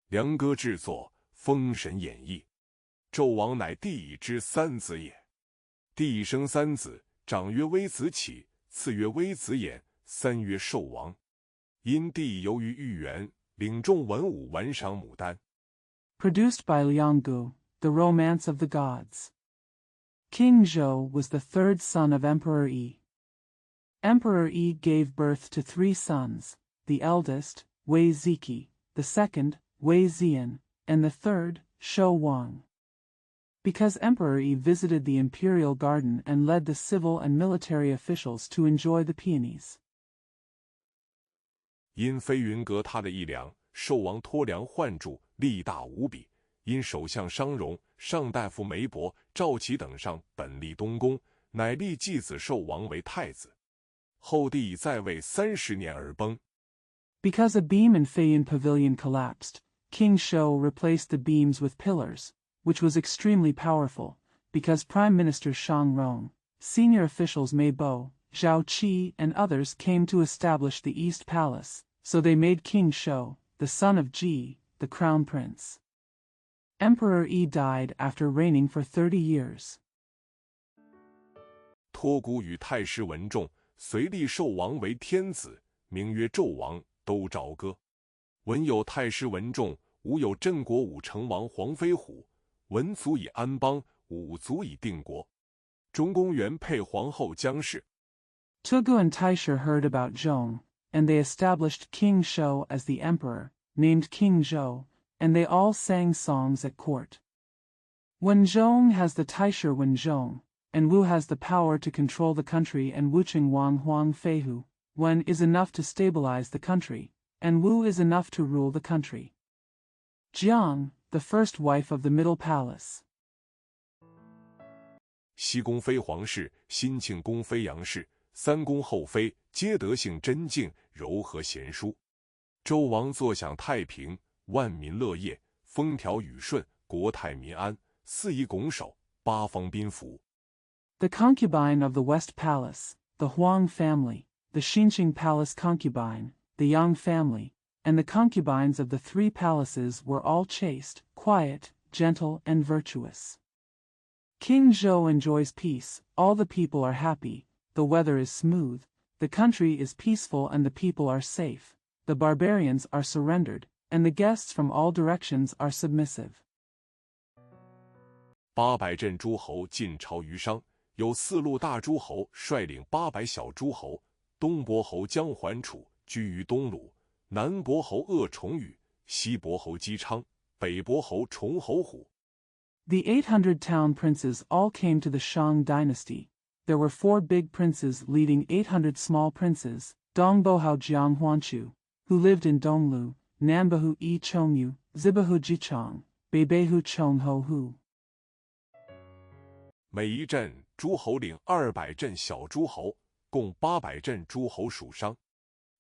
梁歌制作《封神演义》。纣王乃帝乙之三子也。帝乙生三子，长曰微子启，次曰微子衍，三曰寿王。因帝游于豫园，领众文武玩赏牡丹。Produced by Liang Gu, The Romance of the Gods. King Zhou was the third son of Emperor Yi. Emperor Yi gave birth to 3 sons, the eldest, Wei Ziki, the second, Wei Zian, and the third, Shou Wang. Because Emperor Yi visited the imperial garden and led the civil and military officials to enjoy the peonies. 因飞云阁他的一梁，寿王托梁换柱，力大无比。因首相商容、上大夫梅伯、赵齐等上本立东宫，乃立继子寿王为太子。后帝以在位30年而崩。Because a beam in Feiyun Pavilion collapsed, King Shou replaced the beams with pillars, which was extremely powerful, because Prime Minister Shang Rong, senior officials Mei Bo, Zhao Qi and others came to establish the East Palace, so they made King Shou, the son of Ji, the crown prince. Emperor Yi died after reigning for 30 years. 托孤与太师文仲，遂立寿王为天子，名曰纣王，都朝歌。文有太师文仲，武有镇国武成王黄飞虎。文足以安邦，武足以定国。中公元配皇后姜氏。Tugu and Taisha heard about Zhong, and they established King Shou as the emperor, named King Zhou, and they all sang songs at court. When Zhong has the Taisha Wen Zhong, and Wu has the power to control the country, and Wucheng Wang Huang Feihu, Wen is enough to stabilize the country, and Wu is enough to rule the country. Jiang, the first wife of the Middle Palace. 西宫妃皇氏，新庆宫妃杨氏，三宫后妃皆德性真静，柔和贤淑。周王坐享太平，万民乐业，风调雨顺，国泰民安，四夷拱手，八方宾服。The concubine of the West Palace, the Huang family, the Xinqing Palace concubine, the Yang family, and the concubines of the 3 palaces were all chaste, quiet, gentle, and virtuous. King Zhou enjoys peace, all the people are happy, the weather is smooth, the country is peaceful and the people are safe, the barbarians are surrendered, and the guests from all directions are submissive. 800镇诸侯进朝于商，有4路大诸侯率领800小诸侯，东伯侯姜桓楚居于东鲁，南伯侯鄂崇禹，西伯侯姬昌，北伯侯崇侯虎。The 800 town princes all came to the Shang dynasty. There were 4 big princes leading 800 small princes, Dongbohao Jiang Huanchu, who lived in Donglu, Nanbahu Yi Chongyu, Zibahu Jichong, Beibehu Chongho Hu. 每一镇诸侯领200镇小诸侯，共800镇诸侯属商。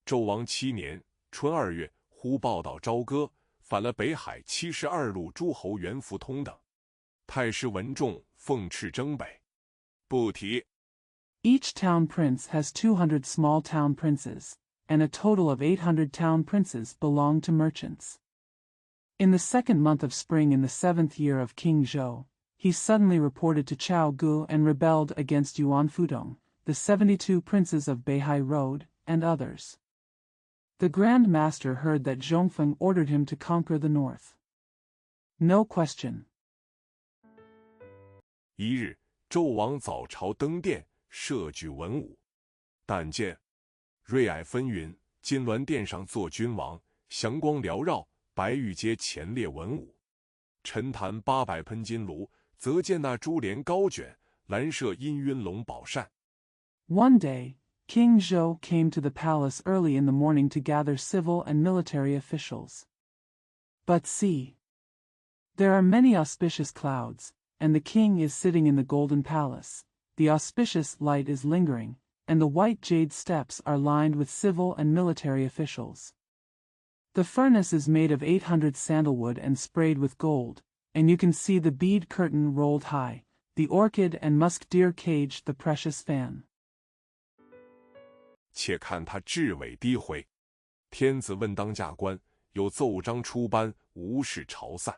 纣王7年春2月，忽报道朝歌，反了北海72路诸侯袁福通等。太师文仲奉敕征北。不提。Each town prince has 200 small town princes, and a total of 800 town princes belong to merchants. In the 2nd month of spring in the 7th year of King Zhou, he suddenly reported to Chao Gu and rebelled against Yuan Fudong, the 72 princes of Beihai Road, and others. The Grand Master heard that Zhongfeng ordered him to conquer the north. No question. 一日，纣王早朝登殿，设举文武。但见瑞霭纷纭，金銮殿上坐君王，祥光缭绕，白玉阶前列文武。陈坛800喷金炉，则见那珠帘高卷，蓝麝氤氲龙宝扇。One day, King Zhou came to the palace early in the morning to gather civil and military officials. But see, there are many auspicious clouds, and the king is sitting in the golden palace. The auspicious light is lingering, and the white jade steps are lined with civil and military officials. The furnace is made of 800 sandalwood and sprayed with gold, and you can see the bead curtain rolled high, the orchid and musk deer caged the precious fan. 且看他至伟低回。天子问当驾官，有奏章出班，无事朝散。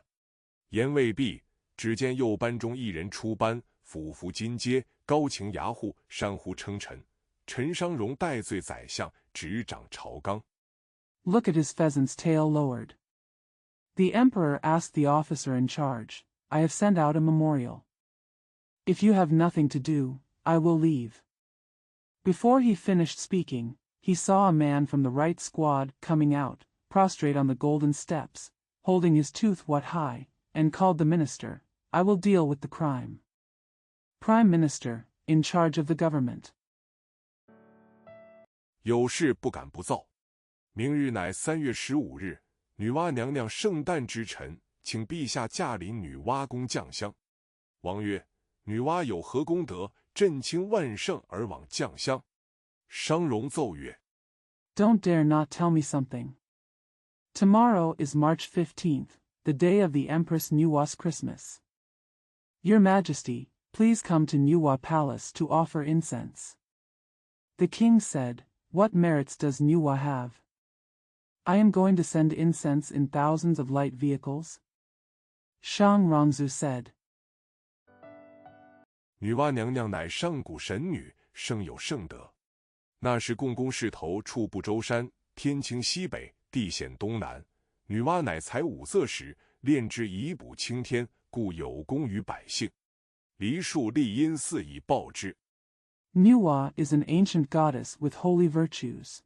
言未毕，只见右班中一人出班，俯伏金阶，高擎牙户，山呼称臣。陈商容戴罪宰相，执掌朝纲。 Look at his pheasant's tail lowered. The emperor asked the officer in charge, I have sent out a memorial. If you have nothing to do, I will leave. Before he finished speaking, he saw a man from the right squad coming out, prostrate on the golden steps, holding his tooth what high, and called the minister, I will deal with the crime. Prime Minister, in charge of the government. 有事不敢不造。明日乃3月15日，女娲娘娘圣诞之辰，请陛下驾临女娲宫降香。王曰：女娲有何功德，振兴万圣而往降香？商容奏曰： Don't dare not tell me something. Tomorrow is March 15th, the day of the Empress Nuwa's Christmas. Your Majesty, please come to Nuwa Palace to offer incense. The king said, What merits does Nuwa have? I am going to send incense in thousands of light vehicles. Shang Rongzu said. 女娲娘娘乃上古神女，生有圣德。那时共工氏头处不周山，天倾西北，地显东南。女娲乃采五色石，炼之以补青天，故有功于百姓。梨树立因寺以报之。 Nuwa is an ancient goddess with holy virtues.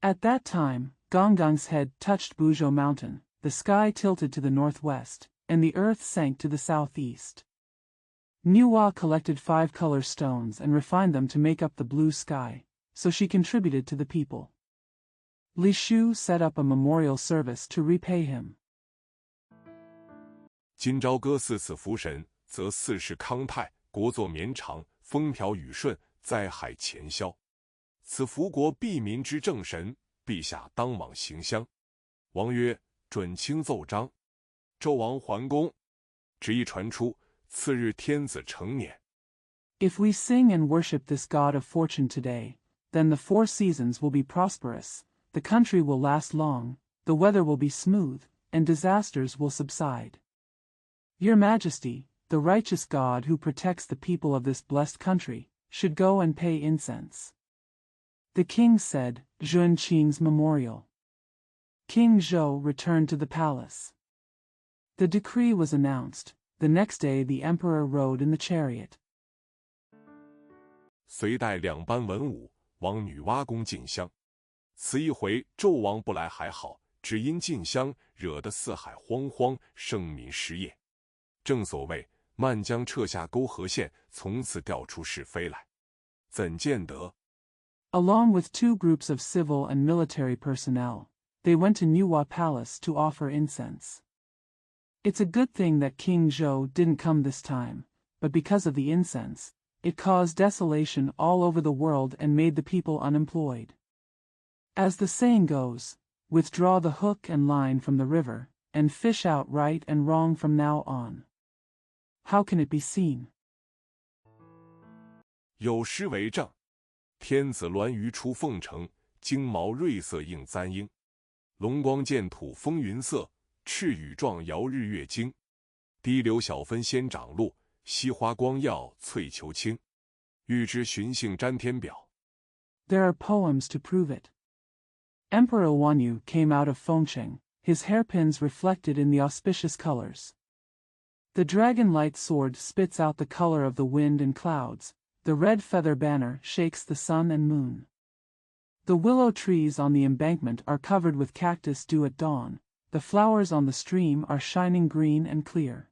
At that time, Gongong's head touched Buzhou Mountain, the sky tilted to the northwest, and the earth sank to the southeast. Nuwa collected 5 color stones and refined them to make up the blue sky, so she contributed to the people. Li Shu set up a memorial service to repay him. 今朝歌四此福神，则四世康泰，国祚绵长，风调雨顺，灾害前消。此福国庇民之正神，陛下当往行香。王曰：准卿奏章。纣王桓公，旨意传出，次日天子成年。 If we sing and worship this god of fortune today, then the 4 seasons will be prosperous, the country will last long, the weather will be smooth, and disasters will subside. Your Majesty, the righteous God who protects the people of this blessed country, should go and pay incense. The king said, Zhun Qing's memorial. King Zhou returned to the palace. The decree was announced. The next day the emperor rode in the chariot. 隋代2班文武往女娲宫进香。此一回纣王不来还好，只因进香惹得四海荒荒，生民失业。正所谓漫江撤下沟河县，从此调出是非来。怎见得？ Along with 2 groups of civil and military personnel, they went to Nuwa Palace to offer incense. It's a good thing that King Zhou didn't come this time, but because of the incense, it caused desolation all over the world and made the people unemployed. As the saying goes, withdraw the hook and line from the river, and fish out right and wrong from now on. How can it be seen? 有诗为证：天子鸾鱼出凤城，金毛瑞色映簪缨。龙光剑吐风云色，赤羽状摇日月精。滴流小分仙长路，西花光耀翠裘青。欲知寻幸沾天表。 There are poems to prove it. Emperor Wanyu came out of Fengcheng, his hairpins reflected in the auspicious colors. The dragon-light sword spits out the color of the wind and clouds, the red feather banner shakes the sun and moon. The willow trees on the embankment are covered with cactus dew at dawn, the flowers on the stream are shining green and clear.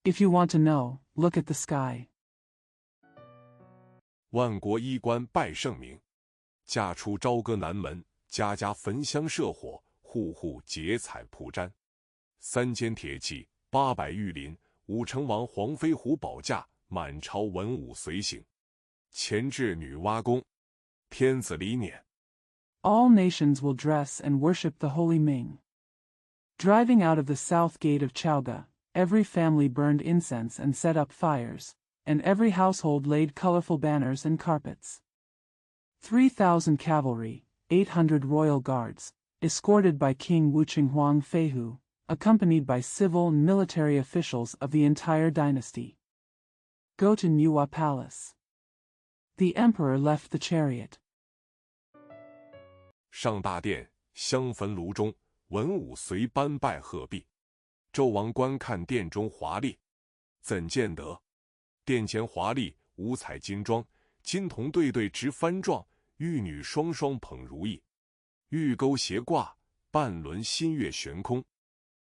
If you want to know, look at the sky. 万国衣冠拜圣明，嫁出朝歌南门，家家焚香射火，户户结彩铺毡。3间铁骑，800御林，武成王黄飞虎保驾，满朝文武随行。前至女娲宫，天子礼辇。 All nations will dress and worship the holy Ming. Driving out of the south gate of Chaoga, every family burned incense and set up fires, and every household laid colorful banners and carpets. 3,000 cavalry, 800 royal guards, escorted by King Wuchenghuang Feihu, accompanied by civil and military officials of the entire dynasty. Go to Nuwa Palace. The emperor left the chariot. 上大殿，香焚炉中，文武随班拜贺毕。纣王观看殿中华丽，怎见得？殿前华丽，五彩金装，金铜对对直幡状，玉女双双捧如意，玉钩斜挂，半轮新月悬空。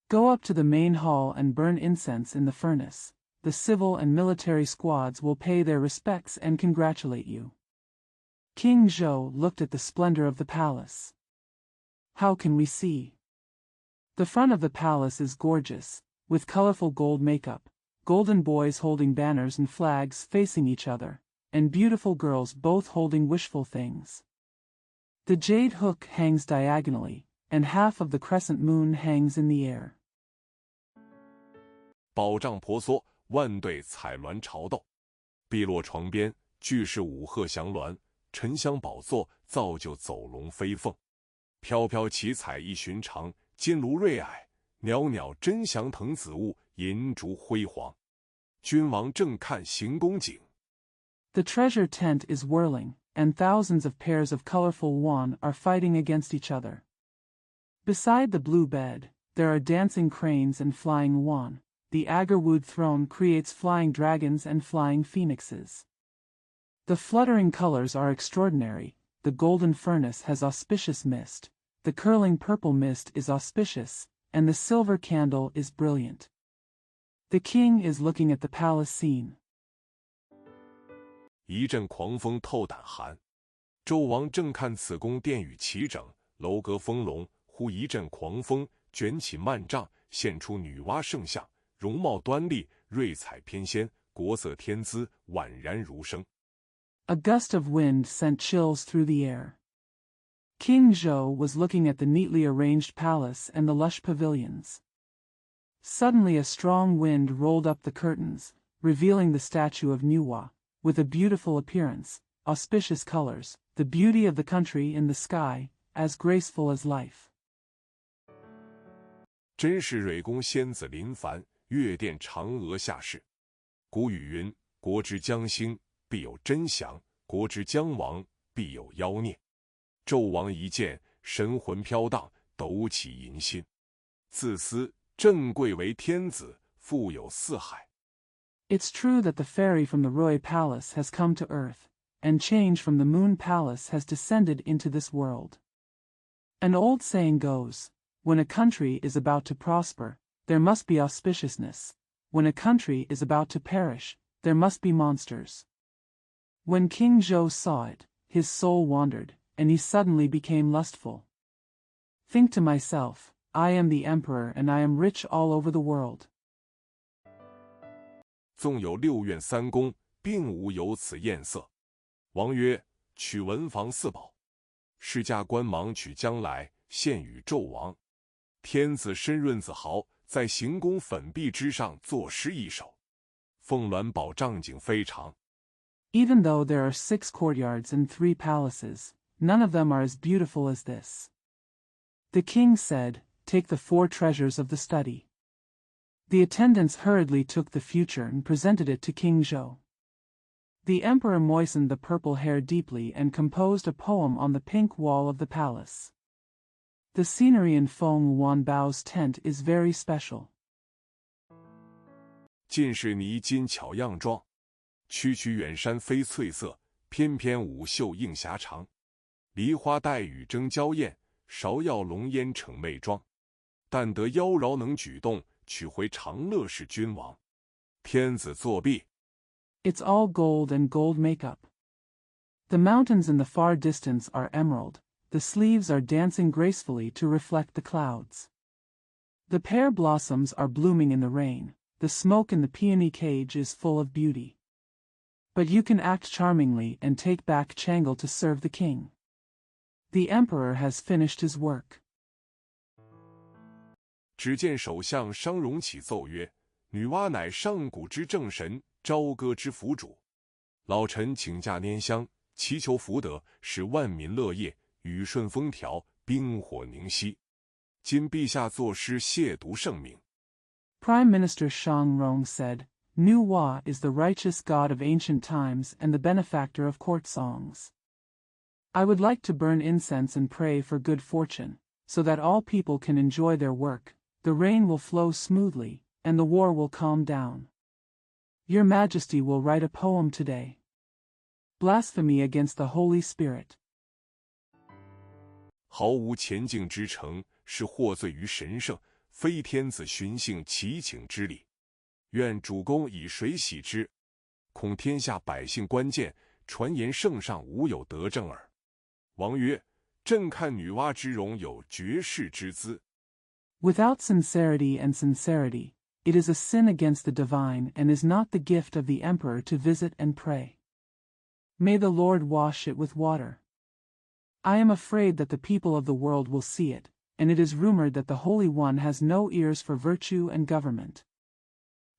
Go up to the main hall and burn incense in the furnace. The civil and military squads will pay their respects and congratulate you. King Zhou looked at the splendor of the palace. How can we see? The front of the palace is gorgeous, with colorful gold makeup, golden boys holding banners and flags facing each other, and beautiful girls both holding wishful things. The jade hook hangs diagonally, and half of the crescent moon hangs in the air. 宝帐婆娑，万对彩鸾朝斗，碧落床边，俱是五鹤祥鸾，沉香宝座，造就走龙飞凤。飘飘奇彩异寻常，金炉瑞霭，袅袅真祥腾紫雾，银烛辉煌。君王正看行宫景。The treasure tent is whirling, and thousands of pairs of colorful wan are fighting against each other. Beside the blue bed, there are dancing cranes and flying wan. The agarwood throne creates flying dragons and flying phoenixes. The fluttering colors are extraordinary. The golden furnace has auspicious mist, the curling purple mist is auspicious, and the silver candle is brilliant. The king is looking at the palace scene. 一阵狂风透胆寒，纣王正看此宫殿宇齐整，楼阁丰隆，忽一阵狂风卷起幔帐，现出女娲圣像，容貌端丽，瑞彩翩跹，国色天姿，宛然如生。A gust of wind sent chills through the air. King Zhou was looking at the neatly arranged palace and the lush pavilions. Suddenly a strong wind rolled up the curtains, revealing the statue of Nuwa, with a beautiful appearance, auspicious colors, the beauty of the country in the sky, as graceful as life. 真是蕊宫仙子临凡，月殿嫦娥下世。古语云：国之将兴，必有真祥；国之将亡，必有妖孽。纣王一见，神魂飘荡，抖起淫心。自思朕贵为天子，富有四海。 It's true that the fairy from the Roy Palace has come to earth, and change from the Moon Palace has descended into this world. An old saying goes, when a country is about to prosper, there must be auspiciousness. When a country is about to perish, there must be monsters. When King Zhou saw it, his soul wandered, and he suddenly became lustful. Think to myself, I am the emperor and I am rich all over the world. 纵有六院三宫，并无有此艳色。王曰：取文房四宝。世家官忙取将来，献与纣王。天子深润子豪，在行宫粉壁之上作诗一首。凤鸾宝帐景非常。 Even though there are 6 courtyards and 3 palaces, none of them are as beautiful as this. The king said, take the 4 treasures of the study. The attendants hurriedly took the future and presented it to King Zhou. The emperor moistened the purple hair deeply and composed a poem on the pink wall of the palace. The scenery in Feng Wanbao's tent is very special. 尽是泥金巧样状，区区远山飞翠色，翩翩舞袖映霞长。梨花带雨争娇艳，芍药笼烟逞媚妆。但得妖娆能举动，取回长乐是君王。天子作弊。 It's all gold and gold makeup. The mountains in the far distance are emerald, the sleeves are dancing gracefully to reflect the clouds. The pear blossoms are blooming in the rain, the smoke in the peony cage is full of beauty. But you can act charmingly and take back Changle to serve the king. The emperor has finished his work. 只见首相商容起奏曰：“女娲乃上古之正神，朝歌之福主。老臣请假拈香，祈求福德，使万民乐业，雨顺风调，冰火凝息。今陛下作诗亵渎圣明。 Prime Minister Shang Rong said, Nu Hua is the righteous god of ancient times and the benefactor of court songs. I would like to burn incense and pray for good fortune, so that all people can enjoy their work, the rain will flow smoothly, and the war will calm down. Your Majesty will write a poem today. Blasphemy against the Holy Spirit. 毫无前进之诚，是获罪于神圣，非天子寻衅祈请之礼。愿主公以水洗之，恐天下百姓关见，传言圣上无有得正耳。王曰：朕看女娲之容有绝世之姿。 Without sincerity and sincerity, it is a sin against the divine and is not the gift of the emperor to visit and pray. May the Lord wash it with water. I am afraid that the people of the world will see it, and it is rumored that the Holy One has no ears for virtue and government.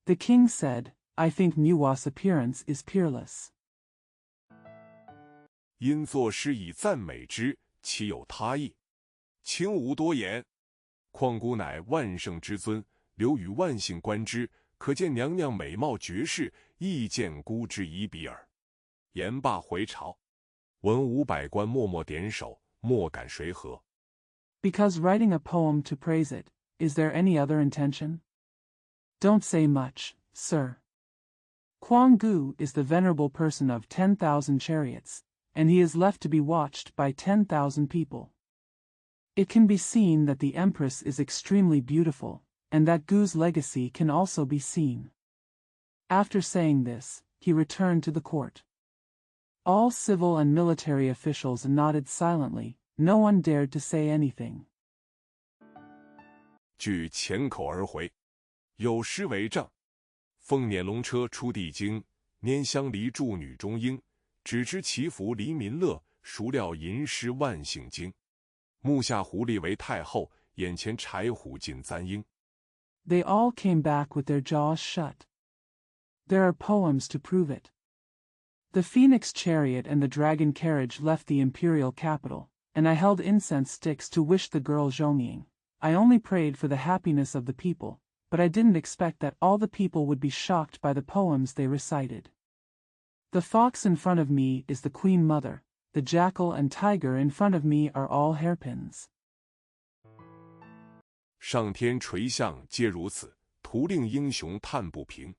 The king said, I think Nuwa's appearance is peerless. 因作诗以赞美之，其有他意？卿无多言。况姑乃万圣之尊，留与万姓观之，可见娘娘美貌绝世，亦见姑之仪比耳。言罢回朝，文武百官默默点首，莫敢谁和。 Because writing a poem to praise it, is there any other intention? Don't say much, sir. Quang Gu is the venerable person of 10,000 chariots, and he is left to be watched by 10,000 people. It can be seen that the Empress is extremely beautiful, and that Gu's legacy can also be seen. After saying this, he returned to the court. All civil and military officials nodded silently, no one dared to say anything. 据前口而回，有诗为证：凤辇龙车出帝京，拈香梨助女中英。只知祈福黎民乐，孰料吟诗万姓惊。目下狐狸为太后，眼前柴虎尽簪缨。 They all came back with their jaws shut. There are poems to prove it. The phoenix chariot and the dragon carriage left the imperial capital, and I held incense sticks to wish the girl Zhongying. I only prayed for the happiness of the people, but I didn't expect that all the people would be shocked by the poems they recited. The fox in front of me is the queen mother, the jackal and tiger in front of me are all hairpins. 上天垂象皆如此，徒令英雄叹不平。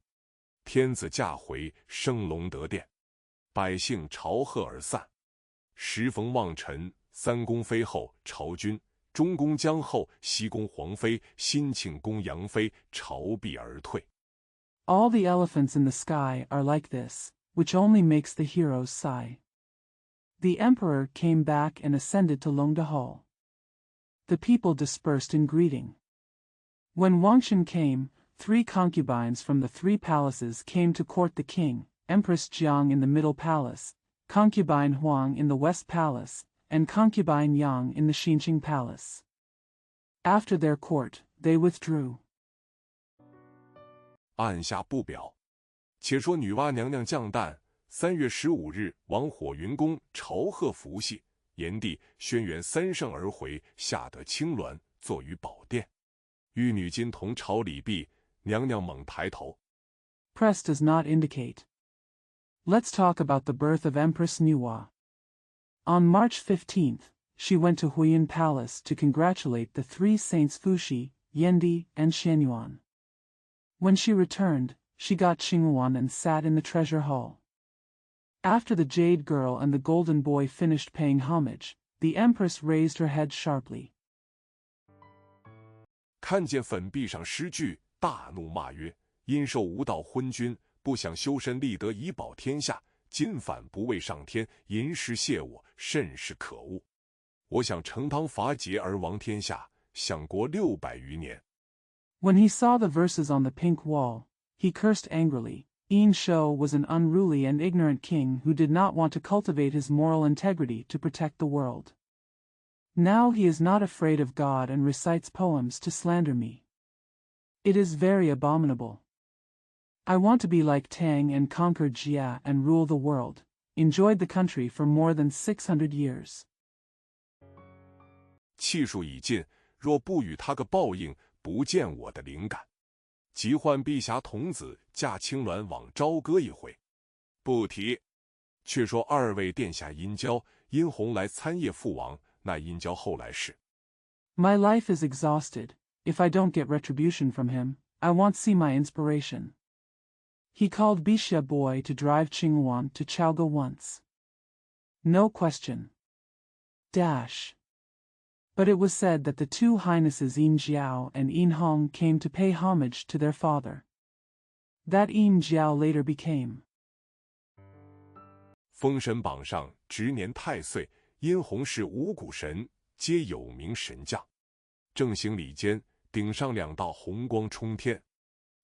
天子驾回，升龙得殿，百姓朝贺而散。时逢望尘，三宫妃后朝君，中宫姜后，西宫皇妃，新庆宫杨妃，朝避而退。 All the elephants in the sky are like this, which only makes the heroes sigh. The emperor came back and ascended to Longda Hall. The people dispersed in greeting. When Wangshan came, 3 concubines from the 3 palaces came to court the king, Empress Jiang in the middle palace, concubine Huang in the west palace, and concubine Yang in the Xinqing palace. After their court, they withdrew. 按下不表。且说女娲娘娘降诞，3月15日，往火云宫朝贺伏羲。炎帝轩辕3圣而回，下得青鸾，坐于宝殿。玉女金同朝礼毕，娘娘猛抬头。 Press does not indicate. Let's talk about the birth of Empress Nuwa. On March 15th, she went to Huiyuan Palace to congratulate the 3 saints Fuxi, Yendi, and Xianyuan. When she returned, she got Xingyuan and sat in the treasure hall. After the jade girl and the golden boy finished paying homage, the empress raised her head sharply. 看见粉壁上诗句，大怒骂曰：“因受无道昏君，不想修身立德以保天下，今反不畏上天，吟诗谢我，甚是可恶。我想成汤伐桀而亡天下，享国600余年。” When he saw the verses on the pink wall, he cursed angrily. Yin Shou was an unruly and ignorant king who did not want to cultivate his moral integrity to protect the world. Now he is not afraid of God and recites poems to slander me. It is very abominable. I want to be like Tang and conquer Jia and rule the world, enjoyed the country for more than 600 years. 气数已尽，若不与他个报应，不见我的灵感。即唤碧霞童子驾青鸾往朝歌一回。不提。却说二位殿下殷郊、殷红来参谒父王，那殷郊后来是 My life is exhausted. If I don't get retribution from him, I won't see my inspiration. He called Bixia boy to drive Qinghuan to Chaoga once. No question. Dash. But it was said that the two highnesses Yin Jiao and Yin Hong came to pay homage to their father. That Yin Jiao later became. 封神榜上值年太岁，殷红是五谷神，皆有名神将。正行礼间，顶上两道红光冲天。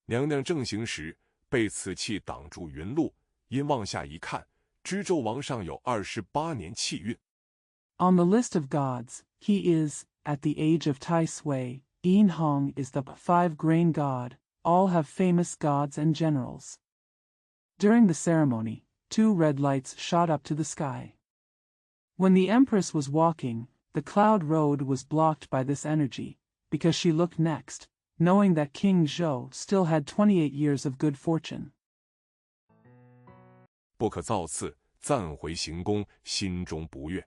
娘娘正行时，被此气挡住云路。因往下一看，知纣王上有28年气运。On the list of gods, he is, at the age of Tai Sui. Yin Hong is the 5-grain god. All have famous gods and generals. During the ceremony, 2 red lights shot up to the sky. When the empress was walking, the cloud road was blocked by this energy, because she looked next, knowing that King Zhou still had 28 years of good fortune. 不可造次，暂回行宫，心中不悦。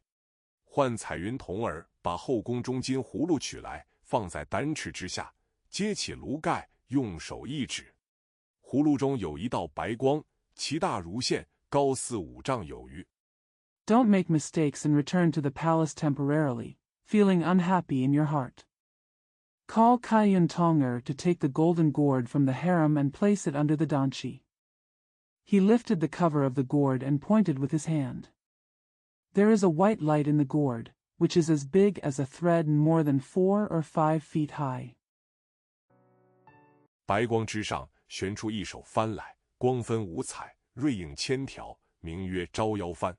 唤彩云童儿把后宫中金葫芦取来，放在丹翅之下，揭起炉盖，用手一指，葫芦中有一道白光，其大如线，高4、5丈有余。Don't make mistakes and return to the palace temporarily, feeling unhappy in your heart. Call Kaiyun Tonger to take the golden gourd from the harem and place it under the danchi. He lifted the cover of the gourd and pointed with his hand. There is a white light in the gourd, which is as big as a thread and more than 4 or 5 feet high. 白光之上悬出一手幡来，光分五彩，瑞影千条，名曰招妖幡。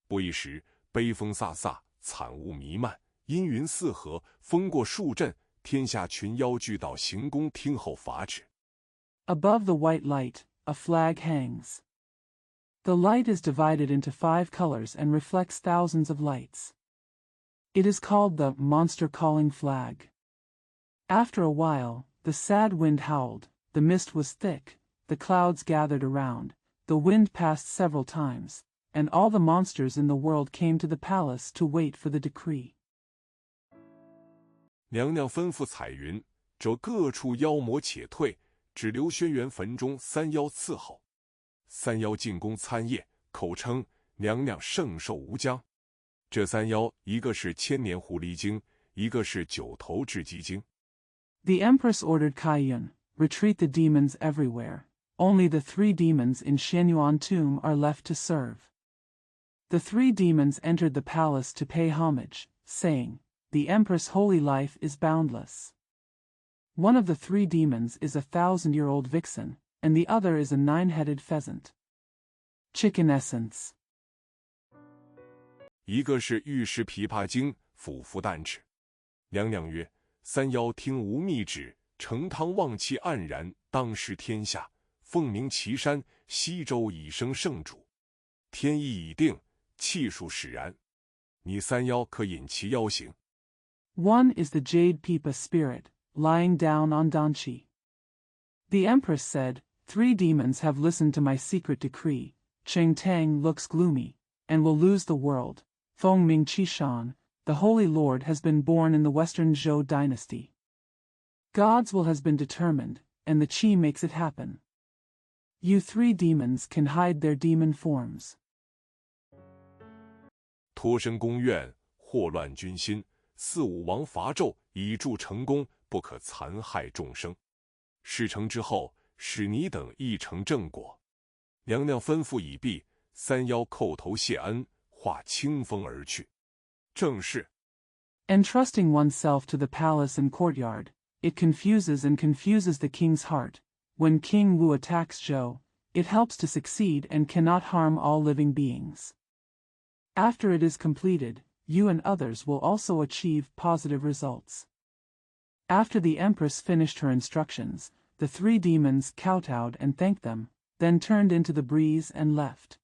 不一时，悲风飒飒，惨雾弥漫，阴云四合，风过数阵，天下群妖聚到行宫听候法旨。 Above the white light, a flag hangs. The light is divided into 5 colors and reflects thousands of lights. It is called the monster calling flag. After a while, the sad wind howled, the mist was thick, the clouds gathered around, the wind passed several times, and all the monsters in the world came to the palace to wait for the decree. 娘娘吩咐彩云，着各处妖魔且退，只留轩辕坟中3妖伺候。3妖进宫参谒，口称娘娘圣寿无疆。这3妖，一个是千年狐狸精，一个是9头雉鸡精。The empress ordered Kaiyun, retreat the demons everywhere. Only the 3 demons in Shenyuan tomb are left to serve. The 3 demons entered the palace to pay homage, saying, the empress' holy life is boundless. One of the 3 demons is a 1,000-year-old vixen, and the other is a 9-headed pheasant. Chicken essence. 一个是玉石琵琶精，俯伏弹指。娘娘曰：“3妖听无密旨，成汤旺气黯然，当时天下，凤鸣岐山，西周已生圣主，天意已定，气数使然。你3妖可引其妖行。” One is the jade pipa spirit, lying down on Danchi. The empress said, 3 demons have listened to my secret decree. Cheng Tang looks gloomy, and will lose the world. Feng Ming Qishan, the Holy Lord has been born in the Western Zhou dynasty. God's will has been determined, and the Qi makes it happen. You 3 demons can hide their demon forms. 脱身宫院，祸乱军心。4、5王伐纣，以助成功，不可残害众生。事成之后，使你等亦成正果。娘娘吩咐已毕，3妖叩头谢恩，化清风而去。正是 Entrusting oneself to the palace and courtyard, it confuses the king's heart. When King Wu attacks Zhou, it helps to succeed and cannot harm all living beings. After it is completed, you and others will also achieve positive results. After the empress finished her instructions, the 3 demons kowtowed and thanked them, then turned into the breeze and left.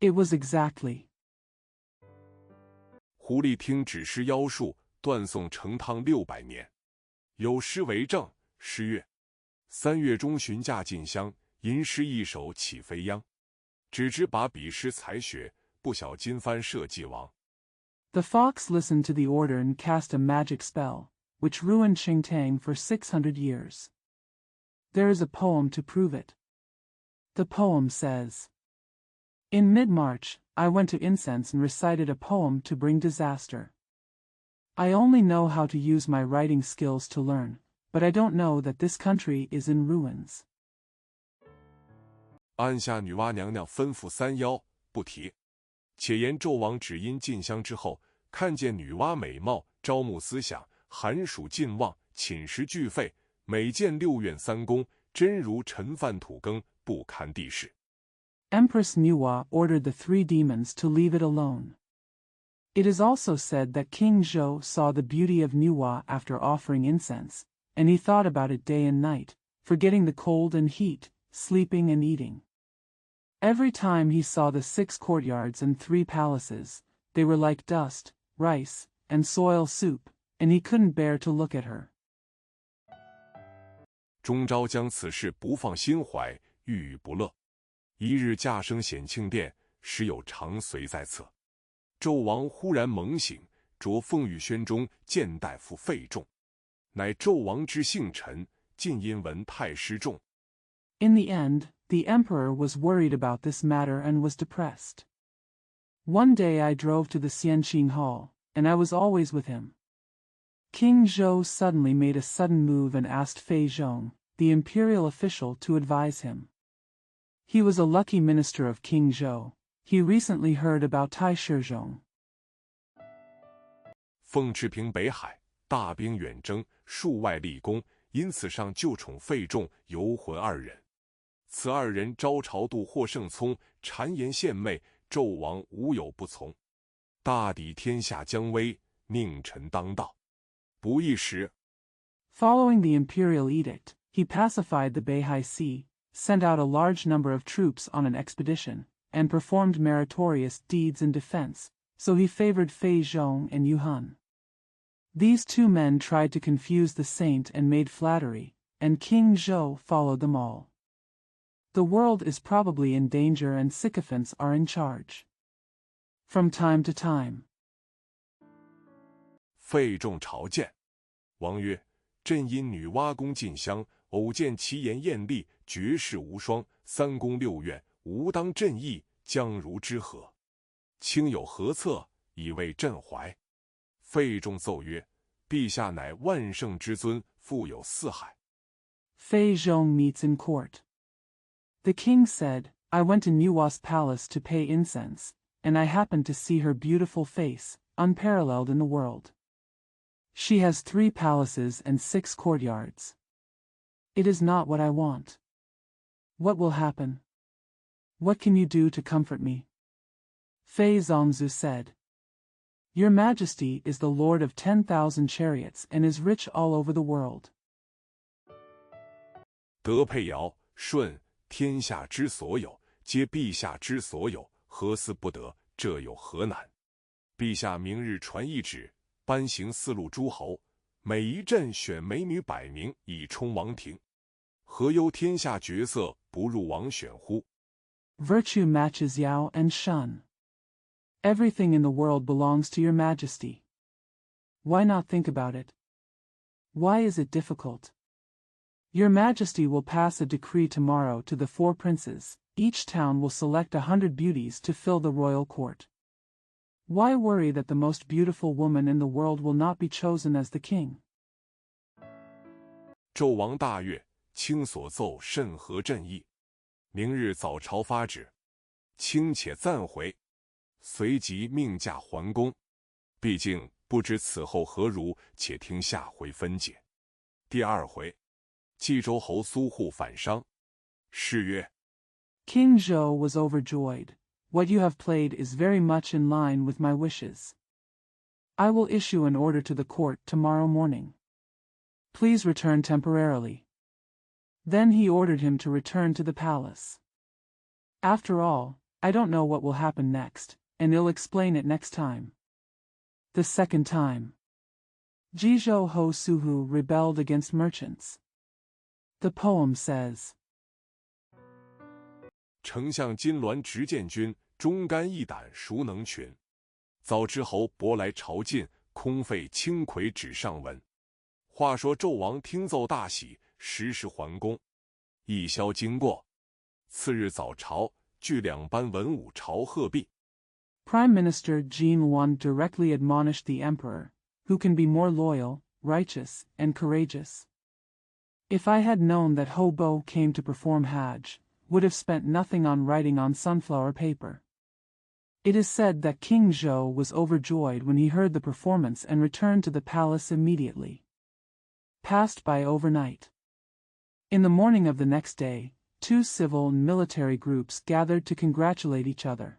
It was exactly. 狐狸听指示妖术，断送成汤600年。有诗为证：诗曰：3月中旬驾进香，吟诗一首起飞央。只知把笔诗才学，不晓金帆社稷王。 The fox listened to the order and cast a magic spell, which ruined Qingtang for 600 years. There is a poem to prove it. The poem says, In mid-March, I went to incense and recited a poem to bring disaster. I only know how to use my writing skills to learn, but I don't know that this country is in ruins. 按下女娲娘娘吩咐3妖不提。且言纣王只因进香之后，看见女娲美貌，朝暮思想，寒暑尽忘，寝食俱废，每见6院3宫，真如尘饭土羹，不堪地事。 Empress Niwa ordered the 3 demons to leave it alone. It is also said that King Zhou saw the beauty of Niwa after offering incense, and he thought about it day and night, forgetting the cold and heat, sleeping and eating. Every time he saw the 6 courtyards and 3 palaces, they were like dust, rice, and soil soup, and he couldn't bear to look at her. 中昭将此事不放心怀，郁郁不乐。一日驾升显庆殿，时有常随在侧。纣王忽然猛醒，着凤玉轩中见大夫费仲，乃纣王之幸臣，尽因闻太师重。 In the end, the emperor was worried about this matter and was depressed. One day I drove to the Xianqing Hall, and I was always with him. King Zhou suddenly made a sudden move and asked Fei Zhong, the imperial official, to advise him. He was a lucky minister of King Zhou. He recently heard about Tai Shizhong. 凤翅平北海，大兵远征，数外立功，因此上就宠费仲、游魂2人。此2人招朝度获圣聪，谗言献媚，纣王无有不从。大抵天下将危，佞臣当道。不一时 Following the imperial edict, he pacified the Beihai Sea, sent out a large number of troops on an expedition, and performed meritorious deeds in defense, so he favored Fei Zhong and Yu Han. These 2 men tried to confuse the saint and made flattery, and King Zhou followed them all. The world is probably in danger and sycophants are in charge. From time to time. 费仲朝见，王曰：“朕因女娲宫进香，偶见其言艳丽，绝世无双，3宫6院，吾当朕意，将如之何？卿有何策，以为朕怀？”费仲奏曰：“陛下乃万圣之尊，富有四海。” Fei Zhong meets in court. The king said, I went to Niwa's palace to pay incense, and I happened to see her beautiful face, unparalleled in the world. She has 3 palaces and 6 courtyards. It is not what I want. What will happen? What can you do to comfort me? Fei Zongzi said, Your Majesty is the lord of 10,000 chariots and is rich all over the world. 德配尧舜，天下之所有，皆陛下之所有，何思不得？这有何难？陛下明日传懿旨，颁行4路诸侯，每一镇选美女100名，以充王庭。何忧天下角色不入王选乎？ Virtue matches Yao and Shun. Everything in the world belongs to your Majesty. Why not think about it? Why is it difficult? Your Majesty will pass a decree tomorrow to the 4 princes. Each town will select 100 beauties to fill the royal court. Why worry that the most beautiful woman in the world will not be chosen as the king? 纣王大悦，卿所奏甚合朕意。明日早朝发旨，卿且暂回。随即命驾还宫。毕竟不知此后何如，且听下回分解。第2回，冀州侯苏护反商。诗曰 King Zhou was overjoyed. What you have played is very much in line with my wishes. I will issue an order to the court tomorrow morning. Please return temporarily. Then he ordered him to return to the palace. After all, I don't know what will happen next, and he'll explain it next time. The second time. Jizhou Ho Suhu rebelled against merchants. The poem says, 丞相金銮执剑军，忠肝义胆孰能群？早知侯伯来朝觐，空费青葵纸上文。话说纣王听奏大喜，时时还宫。一宵经过，次日早朝，聚两班文武朝贺毕。Prime Minister Jin Wan directly admonished the emperor, who can be more loyal, righteous, and courageous. If I had known that Hobo came to perform Hajj, would have spent nothing on writing on sunflower paper. It is said that King Zhou was overjoyed when he heard the performance and returned to the palace immediately. Passed by overnight. In the morning of the next day, 2 civil and military groups gathered to congratulate each other.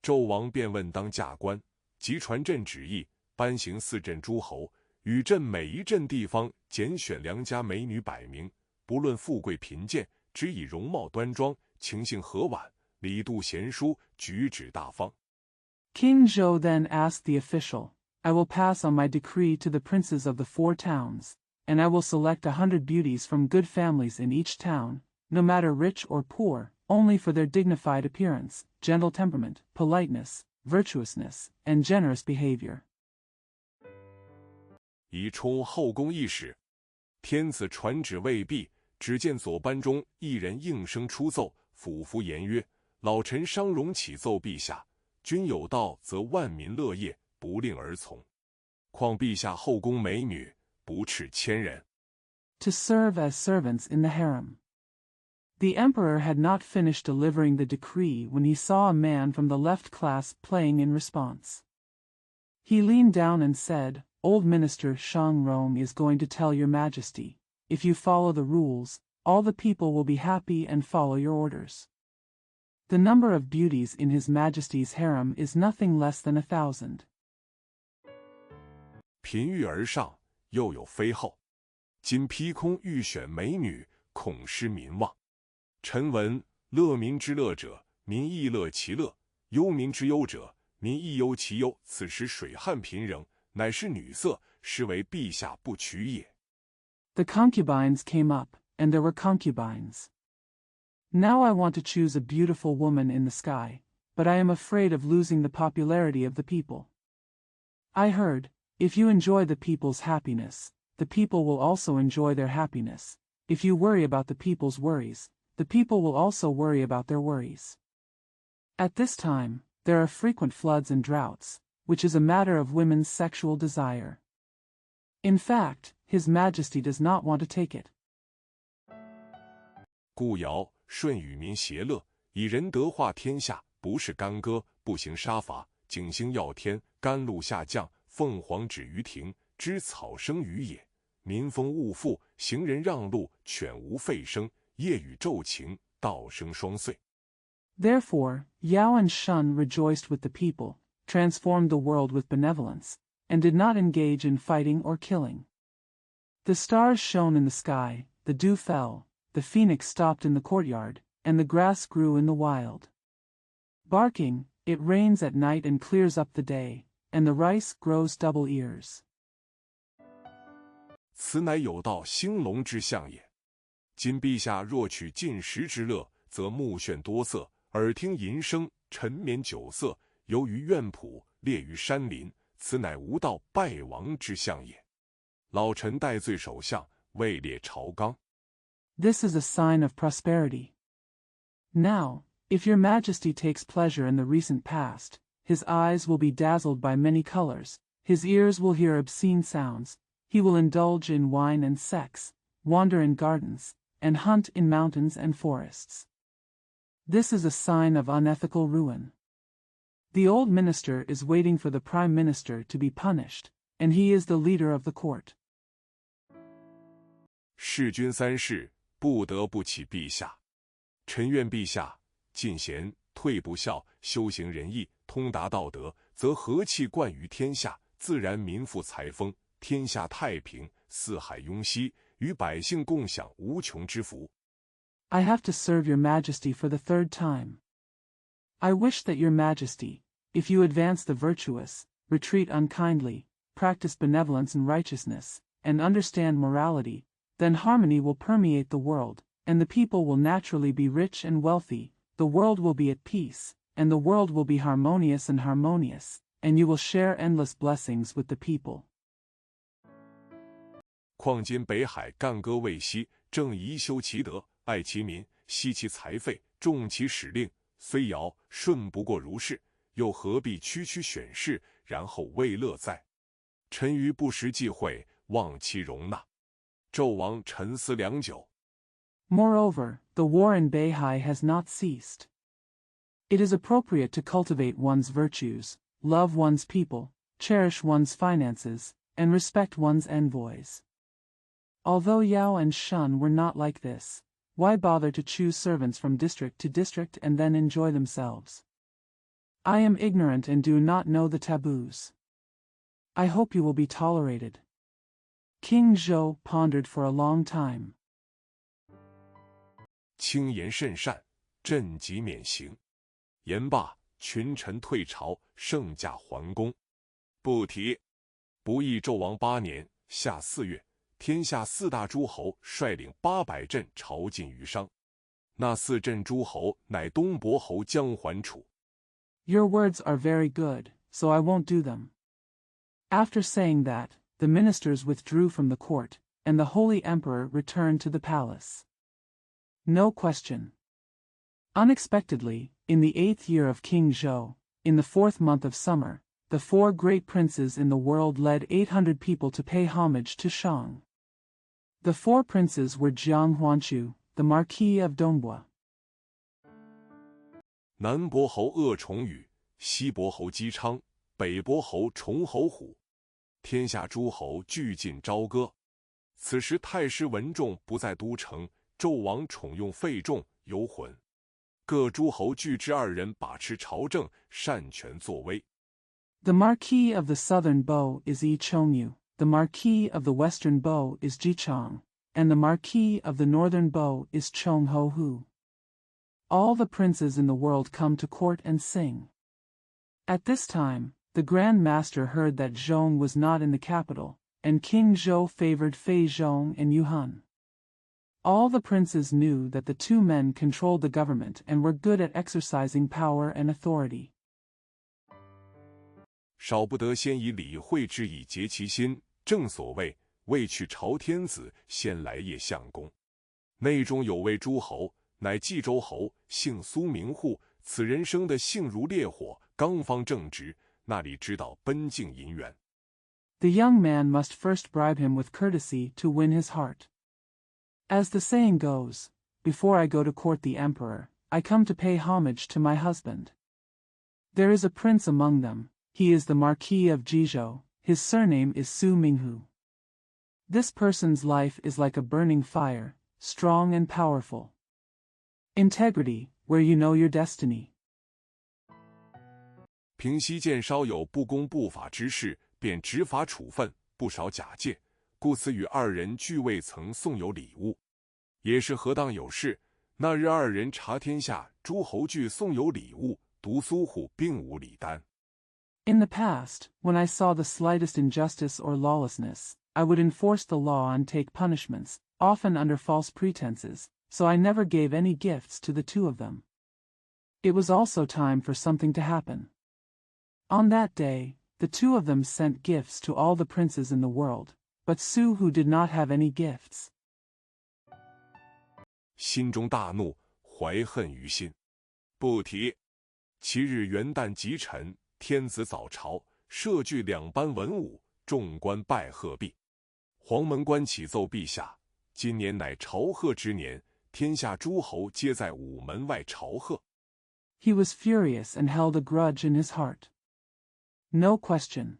纣王便问当驾官，即传朕旨意，颁行4镇诸侯，与朕每一镇地方拣选良家美女100名，不论富贵贫贱，只以容貌端庄，情性和婉，礼度贤淑，举止大方。 King Zhou then asked the official, I will pass on my decree to the princes of the 4 towns, and I will select 100 beauties from good families in each town, no matter rich or poor, only for their dignified appearance, gentle temperament, politeness, virtuousness, and generous behavior. 以充后宫议事，天子传旨未毕，只见左班中一人应声出奏，俯伏言曰：“老臣商容启奏陛下，君有道，则万民乐业，不令而从。况陛下后宫美女，不啻千人。” To serve as servants in the harem. The emperor had not finished delivering the decree when he saw a man from the left class playing in response. He leaned down and said, Old Minister Shang Rong is going to tell your majesty, if you follow the rules, all the people will be happy and follow your orders. The number of beauties in his majesty's harem is nothing less than 1,000. 频欲而上，又有妃后。今披空欲选美女，恐失民望。臣闻乐民之乐者，民亦乐其乐；忧民之忧者，民亦忧其忧。此时水旱贫瘠，乃是女色，实为陛下不取也。 The concubines came up, and there were concubines. Now I want to choose a beautiful woman in the sky, but I am afraid of losing the popularity of the people. I heard, if you enjoy the people's happiness, the people will also enjoy their happiness. If you worry about the people's worries, the people will also worry about their worries. At this time, there are frequent floods and droughts, which is a matter of women's sexual desire. In fact, His Majesty does not want to take it. 故尧舜与民谐乐，以仁德化天下，不是干戈，不行杀伐，景星耀天，甘露下降，凤凰止于庭，知草生于野，民丰物富，行人让路，犬无吠声，夜雨骤晴，道生霜岁。 Therefore, Yao and Shun rejoiced with the people, transformed the world with benevolence, and did not engage in fighting or killing. The stars shone in the sky, the dew fell, the phoenix stopped in the courtyard, and the grass grew in the wild. Barking, it rains at night and clears up the day, and the rice grows double ears. 此乃有道兴隆之象也。今陛下若取进食之乐，则目眩多色，耳听淫声，沉湎酒色，游于苑圃，猎于山林，此乃无道败亡之象也。老臣戴罪首相，位列朝纲。 This is a sign of prosperity. Now, if your majesty takes pleasure in the recent past, his eyes will be dazzled by many colors, his ears will hear obscene sounds, he will indulge in wine and sex, wander in gardens, and hunt in mountains and forests. This is a sign of unethical ruin. The old minister is waiting for the prime minister to be punished, and he is the leader of the court. 弑君3事，不得不起陛下。臣愿陛下进贤，退不孝，修行仁义，通达道德，则和气贯于天下，自然民富财丰，天下太平，四海雍熙，与百姓共享无穷之福。 I have to serve your majesty for the 3rd time. I wish that your majesty, if you advance the virtuous, retreat unkindly, practice benevolence and righteousness, and understand morality, then harmony will permeate the world, and the people will naturally be rich and wealthy, the world will be at peace, and the world will be harmonious, and you will share endless blessings with the people. 况今北海干戈未息，正宜修其德，爱其民，惜其财费，重其使令，虽尧舜不过如是，又何必区区选士，然后为乐哉？臣愚不识忌讳，忘其容纳。纣王沉思良久。Moreover, the war in Beihai has not ceased. It is appropriate to cultivate one's virtues, love one's people, cherish one's finances, and respect one's envoys. Although Yao and Shun were not like this, why bother to choose servants from district to district and then enjoy themselves? I am ignorant and do not know the taboos. I hope you will be tolerated. King Zhou pondered for a long time. 卿言甚善，朕即免刑。言罢，群臣退朝，圣驾还宫。不提。不义纣王8年夏4月，天下4大诸侯率领800镇朝觐于商。那4镇诸侯乃东伯侯姜桓楚。Your words are very good, so I won't do them. After saying that, the ministers withdrew from the court, and the holy emperor returned to the palace. No question. Unexpectedly, in the 8th year of King Zhou, in the 4th month of summer, the 4 great princes in the world led 800 people to pay homage to Shang. The 4 princes were Jiang Huanchu, the Marquis of Dongbua. 南伯侯鄂崇禹，西伯侯姬昌，北伯侯崇侯虎。天下诸侯俱进朝歌。此时太师文仲不在都城，纣王宠用费仲、游浑。各诸侯俱知2人把持朝政，擅权作威。The Marquis of the Southern Bow is Yi Chongyu, the Marquis of the Western Bow is Ji Chong, and the Marquis of the Northern Bow is Chong Ho Hu. All the princes in the world come to court and sing. At this time, the Grand Master heard that Zhong was not in the capital, and King Zhou favored Fei Zhong and Yuhan. All the princes knew that the 2 men controlled the government and were good at exercising power and authority. 少不得先以礼会之以结其心，正所谓未去朝天子，先来谒相公。内中有位诸侯，乃冀州侯，姓苏名户，此人生的性如烈火，刚方正直，那里知道奔竞银元。The young man must first bribe him with courtesy to win his heart. As the saying goes, before I go to court the emperor, I come to pay homage to my husband. There is a prince among them, he is the Marquis of Jizhou, his surname is Su Minghu. This person's life is like a burning fire, strong and powerful. Integrity, where you know your destiny. 平西见稍有不公不法之事，便执法处分，不少假借，故此与2人俱未曾送有礼物。也是何当有事，那日2人察天下诸侯俱送有礼物，独苏虎并无礼单。In the past, when I saw the slightest injustice or lawlessness, I would enforce the law and take punishments, often under false pretenses, so I never gave any gifts to the 2 of them. It was also time for something to happen. On that day, the 2 of them sent gifts to all the princes in the world, but Su Hu did not have any gifts. 心中大怒，怀恨于心。不提。其日元旦即辰，天子早朝，设具2班文武，众官拜贺毕。黄门官启奏陛下，今年乃朝贺之年，天下诸侯皆在午门外朝贺。He was furious and held a grudge in his heart. No question.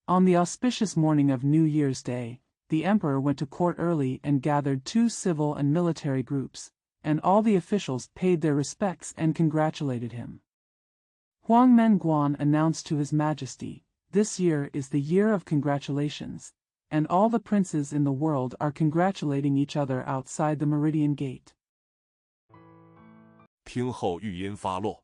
On the auspicious morning of New Year's Day, the emperor went to court early and gathered 2 civil and military groups, and all the officials paid their respects and congratulated him. Huang Menguan announced to His Majesty, "This year is the year of congratulations, and all the princes in the world are congratulating each other outside the Meridian Gate." 听后语音发落。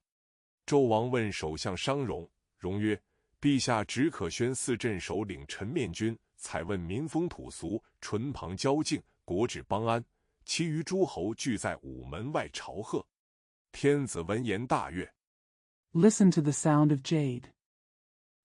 纣王问首相商容，容曰：“陛下只可宣四镇首领陈面君，采问民风土俗，唇旁交敬，国治邦安。其余诸侯俱在午门外朝贺。天子闻言大悦。Listen to the sound of jade.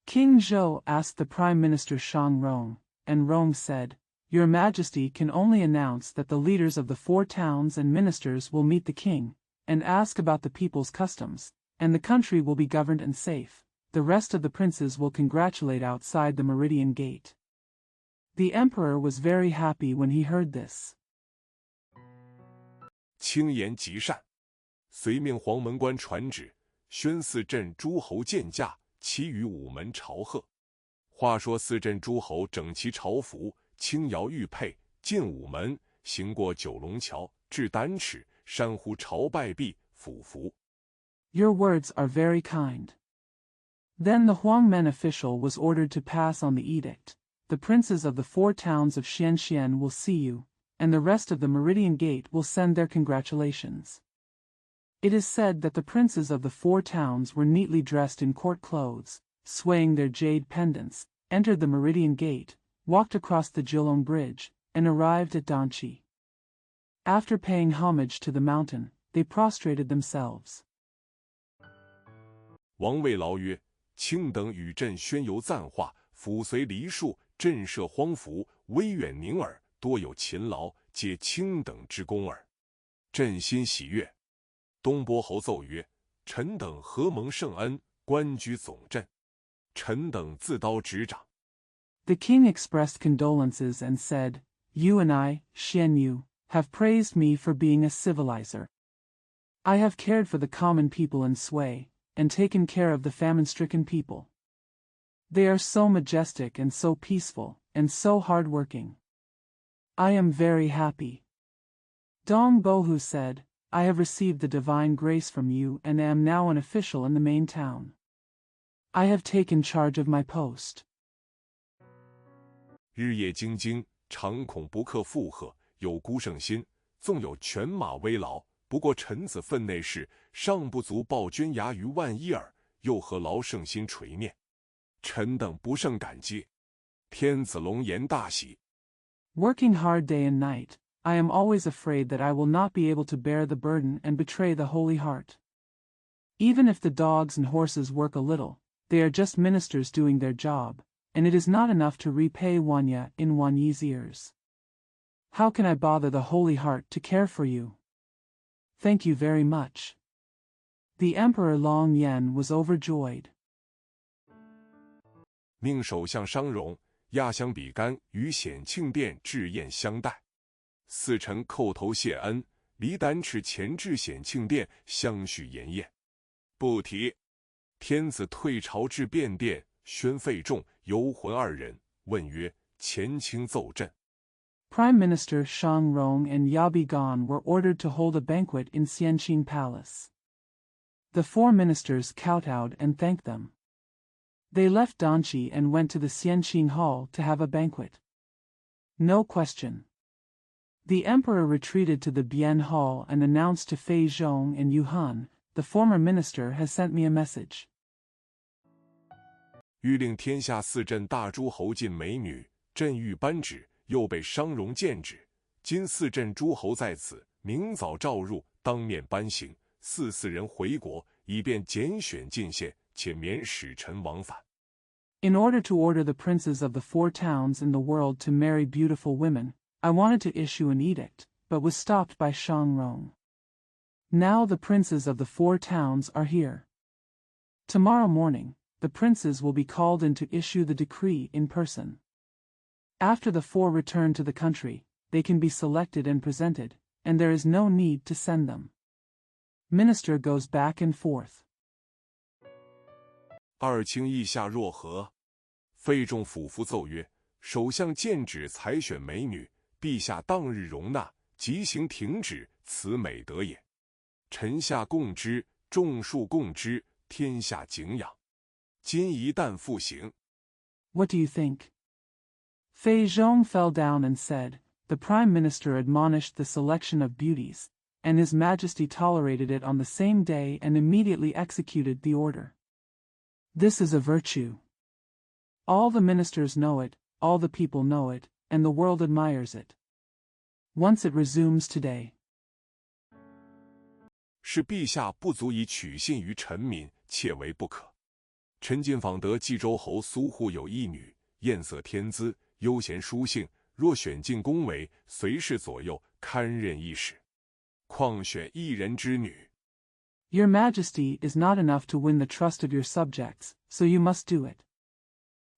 King Zhou asked the Prime Minister Shang Rong, and Rong said, Your Majesty can only announce that the leaders of the 4 towns and ministers will meet the king, and ask about the people's customs, and the country will be governed and safe. The rest of the princes will congratulate outside the Meridian Gate. The emperor was very happy when he heard this. 轻言极善，遂命黄门官传旨，宣四镇诸侯见驾，其余午门朝贺。话说四镇诸侯整齐朝服，轻摇玉佩，进午门，行过九龙桥，至丹池，山呼朝拜毕，俯伏。Your words are very kind. Then the Huangmen official was ordered to pass on the edict. The princes of the 4 towns of Xianxian will see you, and the rest of the Meridian Gate will send their congratulations. It is said that the princes of the 4 towns were neatly dressed in court clothes, swaying their jade pendants, entered the Meridian Gate, walked across the Jilong Bridge, and arrived at Danqi. After paying homage to the mountain, they prostrated themselves. 王魏劳曰：卿等与朕宣游赞化，抚随梨树，震慑荒服，威远宁耳，多有勤劳，皆卿等之功耳。朕心喜悦。东伯侯奏曰：臣等何蒙圣恩，官居总镇，臣等自刀执掌。The king expressed condolences and said, You and I, Xian Yu, have praised me for being a civilizer. I have cared for the common people in Sui, and taken care of the famine-stricken people. They are so majestic and so peaceful, and so hard-working. I am very happy. Dong Bohu said, I have received the divine grace from you and am now an official in the main town. I have taken charge of my post. 日夜精精，常恐不克负荷，有孤圣心，纵有犬马威劳，不过臣子分内事，尚不足报君牙于万一耳，又何劳圣心垂念？臣等不胜感激。天子龙颜大喜。Working hard day and night, I am always afraid that I will not be able to bear the burden and betray the Holy Heart. Even if the dogs and horses work a little, they are just ministers doing their job, and it is not enough to repay Wanya in Wanyi's ears. How can I bother the Holy Heart to care for you? Thank you very much. The Emperor Long Yan was overjoyed. 命首相商容压箱比干于显庆殿置宴相待。四臣叩头谢恩，离丹池前至显庆殿相续筵宴。不提。天子退朝至便殿，宣费仲、游魂2人，问曰：前卿奏朕。Prime Minister Shang Rong and Yabi Gan were ordered to hold a banquet in Xianqing Palace. The 4 ministers kowtowed and thanked them. They left Danqi and went to the Xianqing Hall to have a banquet. No question. The emperor retreated to the Bian Hall and announced to Fei Zhong and Yu Han, the former minister has sent me a message. 欲令天下四镇大诸侯进美女，朕欲颁旨，又被商容谏止。今四镇诸侯在此，明早召入，当面颁行，四人回国，以便拣选进献，且免使臣往返。In order to order the princes of the 4 towns in the world to marry beautiful women, I wanted to issue an edict, but was stopped by Shang Rong. Now the princes of the 4 towns are here. Tomorrow morning, the princes will be called in to issue the decree in person. After the 4 return to the country, they can be selected and presented, and there is no need to send them. Minister goes back and forth. 二卿意下若何？费仲俯伏奏曰：首相荐旨采选美女，陛下当日容纳，即行停止，此美德也。臣下共之，众庶共之，天下敬仰。今一旦复行。What do you think? Fei Zhong fell down and said, The Prime Minister admonished the selection of beauties, and His Majesty tolerated it on the same day and immediately executed the order. This is a virtue. All the ministers know it, all the people know it, and the world admires it. Once it resumes today. 是陛下不足以取信于臣民，切为不可。臣近访得冀州侯苏护有一女，艳色天姿，悠闲书性，若选进宫闱，随侍左右，堪任一使。况选一人之女。Your Majesty is not enough to win the trust of your subjects, so you must do it.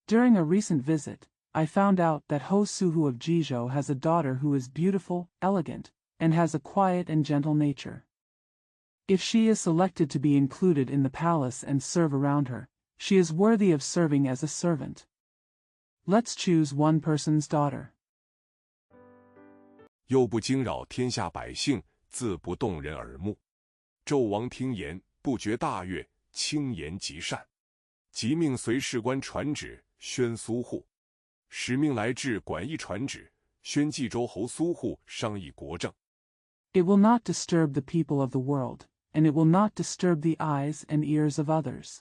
During a recent visit, I found out that Ho Suhu of Jizhou has a daughter who is beautiful, elegant, and has a quiet and gentle nature. If she is selected to be included in the palace and serve around her, she is worthy of serving as a servant. Let's choose one person's daughter. 又不惊扰天下百姓，自不动人耳目。纣王听言，不觉大悦，轻言极善，即命随侍官传旨，宣苏护。使命来至，管驿传旨，宣冀州侯苏护商议国政。It will not disturb the people of the world, and it will not disturb the eyes and ears of others.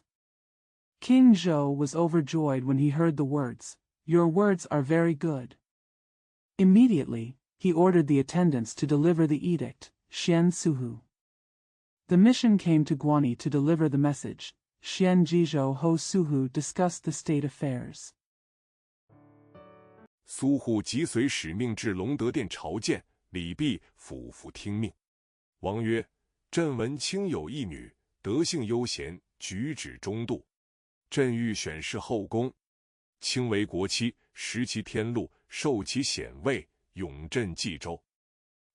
King Zhou was overjoyed when he heard the words, "Your words are very good." Immediately, he ordered the attendants to deliver the edict, Xian Suhu. The mission came to Guani to deliver the message. Xian Jizhou Ho Suhu discussed the state affairs. 苏护即随使命至隆德殿朝见，礼毕，俯伏听命。王曰：“朕闻卿有一女，德性悠闲，举止中度。朕欲选侍后宫，卿为国戚，识其天禄，受其显位，永镇冀州。”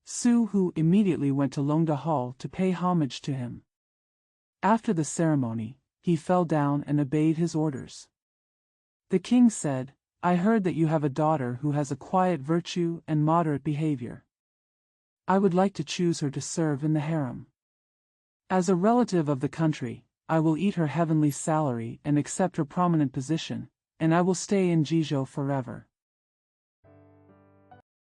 Su Hu immediately went to Longda Hall to pay homage to him. After the ceremony, he fell down and obeyed his orders. The king said, "I heard that you have a daughter who has a quiet virtue and moderate behavior. I would like to choose her to serve in the harem. As a relative of the country, I will eat her heavenly salary and accept her prominent position, and I will stay in Jizhou forever."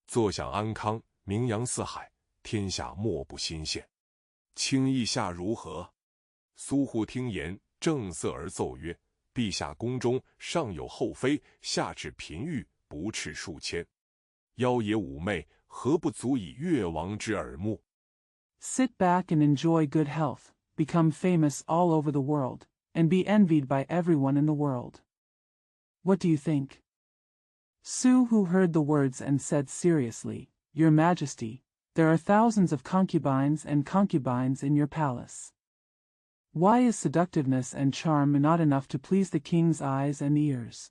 坐享安康，名扬四海，天下莫不欣羡。卿意下如何？苏护听言，正色而奏曰：“陛下宫中上有后妃，下至嫔御，不啻数千，妖冶妩媚，何不足以悦王之耳目？” Sit back and enjoy good health, become famous all over the world, and be envied by everyone in the world. What do you think? Su Hu heard the words and said seriously, "Your Majesty, there are thousands of concubines and concubines in your palace. Why is seductiveness and charm not enough to please the king's eyes and ears?"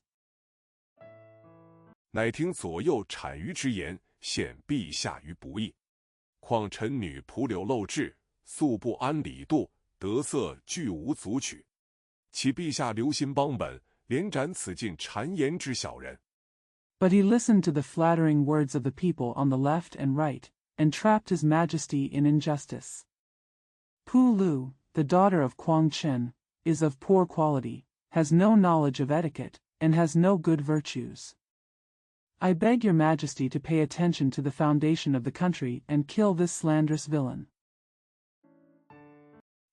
乃听左右谄谀之言，陷陛下于不义。况臣女蒲柳漏质，素不安礼度，得色俱无足取。岂陛下留心邦本，连斩此尽谗言之小人？ But he listened to the flattering words of the people on the left and right, and trapped his majesty in injustice. Pu Lu, the daughter of Quang Chen, is of poor quality, has no knowledge of etiquette, and has no good virtues. I beg your majesty to pay attention to the foundation of the country and kill this slanderous villain.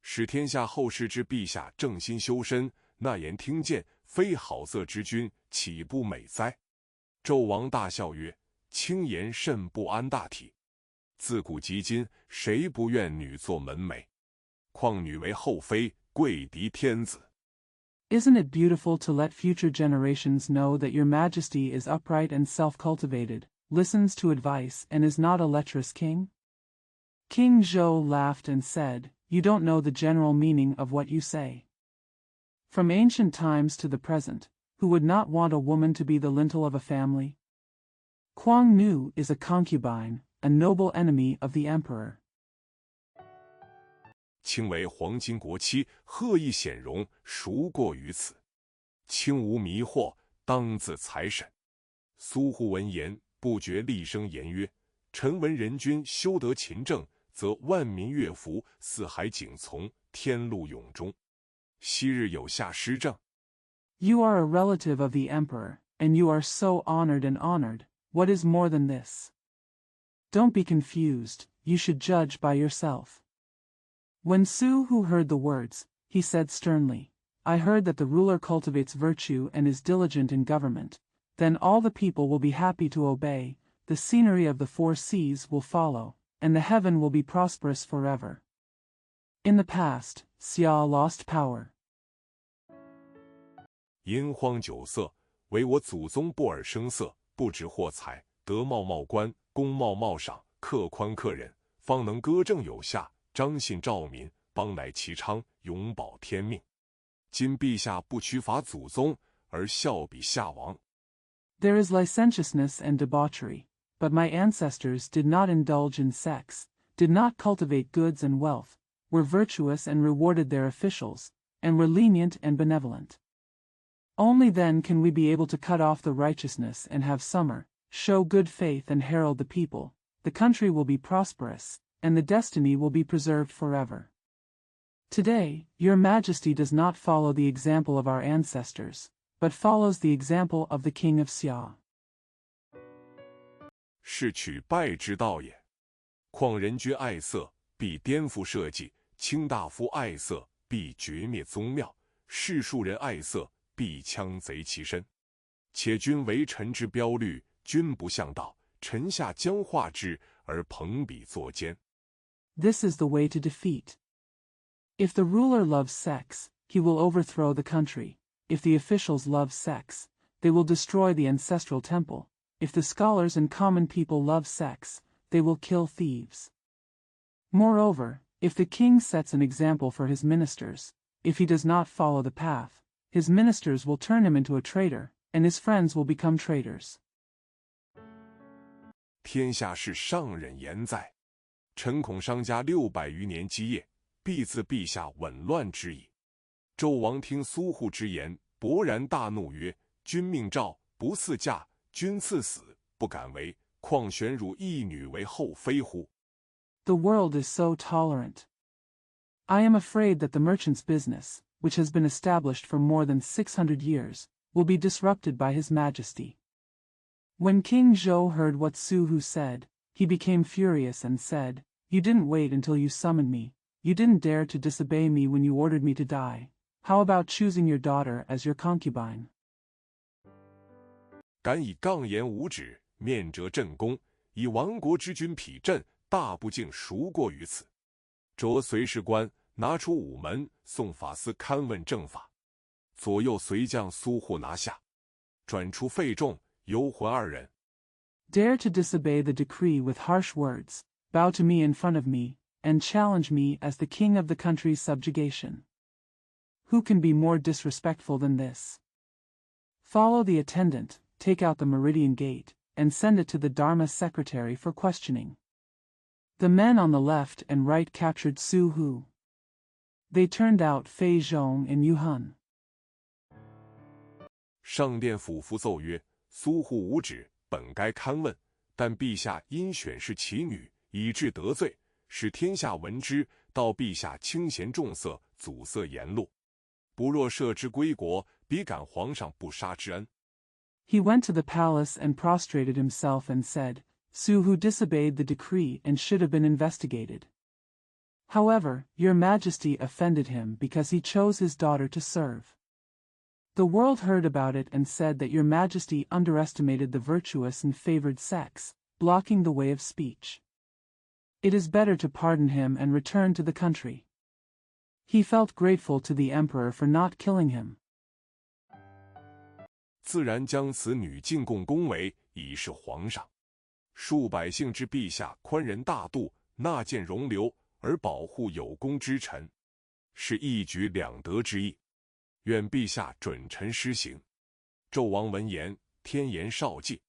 使天下后世之陛下正心修身，纳言听谏，非好色之君，岂不美哉？纣王大笑曰：“卿言甚不安大体。自古及今，谁不愿女作门楣？况女为后妃，贵敌天子。” Isn't it beautiful to let future generations know that your majesty is upright and self-cultivated, listens to advice and is not a lecherous king? King Zhou laughed and said, "You don't know the general meaning of what you say. From ancient times to the present, who would not want a woman to be the lintel of a family? Quang Nu is a concubine, a noble enemy of the emperor. 卿为黄金国戚，赫亦显荣，孰过于此？卿无迷惑，当自裁审。苏护闻言，不觉厉声言曰：“臣闻人君修得勤政，则万民乐服，四海景从，天禄永中。昔日有下施政。” You are a relative of the emperor, and you are so honored and honored. What is more than this? Don't be confused, you should judge by yourself. When Su Hu heard the words, he said sternly, I heard that the ruler cultivates virtue and is diligent in government. Then all the people will be happy to obey, the scenery of the four seas will follow, and the heaven will be prosperous forever. In the past, Xia lost power. 殷荒酒色，唯我祖宗不尔声色，不知获财，德茂茂官，功茂茂赏，客宽客人，方能歌正有下，彰信兆民，邦乃其昌，永保天命。今陛下不屈伐祖宗，而效比夏王。There is licentiousness and debauchery, but my ancestors did not indulge in sex, did not cultivate goods and wealth, were virtuous and rewarded their officials, and were lenient and benevolent. Only then can we be able to cut off the righteousness and have summer, show good faith and herald the people, the country will be prosperous, and the destiny will be preserved forever. Today, your majesty does not follow the example of our ancestors, but follows the example of the king of Xia. 是取败之道也。况人君爱色，必颠覆社稷；卿大夫爱色，必绝灭宗庙；士庶人爱色，必戕贼其身。且君为臣之标律，君不向道，臣下将化之，而朋比作奸。 This is the way to defeat. If the ruler loves sex, he will overthrow the country. If the officials love sex, they will destroy the ancestral temple. If the scholars and common people love sex, they will kill thieves. Moreover, if the king sets an example for his ministers, if he does not follow the path, his ministers will turn him into a traitor, and his friends will become traitors. 天下事上忍言哉！臣恐商家600余年基业，必自陛下紊乱之矣。纣王听苏护之言，勃然大怒曰：“君命诏，不赐嫁，君赐死，不敢为，况选汝一女为后妃乎？” The world is so tolerant. I am afraid that the merchant's business, which has been established for more than 600 years, will be disrupted by His Majesty. When King Zhou heard what Su Hu said, he became furious and said, "You didn't wait until you summoned me. You didn't dare to disobey me when you ordered me to die. How about choosing your daughter as your concubine?" 敢以杠言无止，面折朕功，以亡国之君匹朕，大不敬孰过于此？着随侍官，拿出午门，送法司勘问正法。左右随将苏护拿下，转出费仲、游魂2人。Dare to disobey the decree with harsh words, bow to me in front of me, and challenge me as the king of the country's subjugation. Who can be more disrespectful than this? Follow the attendant, take out the meridian gate, and send it to the Dharma secretary for questioning. The men on the left and right captured Su Hu. They turned out Fei Zhong and Yu Hun. 上殿府符奏曰：“苏护无止，本该勘问，但陛下因选是其女，以致得罪，使天下闻之，道陛下清贤重色，阻塞言路。不若赦之归国，彼感皇上不杀之恩。” He went to the palace and prostrated himself and said, "Su Hu disobeyed the decree and should have been investigated. However, your majesty offended him because he chose his daughter to serve. The world heard about it and said that your majesty underestimated the virtuous and favored sex, blocking the way of speech. It is better to pardon him and return to the country." He felt grateful to the emperor for not killing him. 自然将此女进贡恭维，以示皇上。庶百姓之陛下宽仁大度，纳谏容留，而保护有功之臣，是一举两得之意。愿陛下准臣施行。纣王闻言，天颜少计。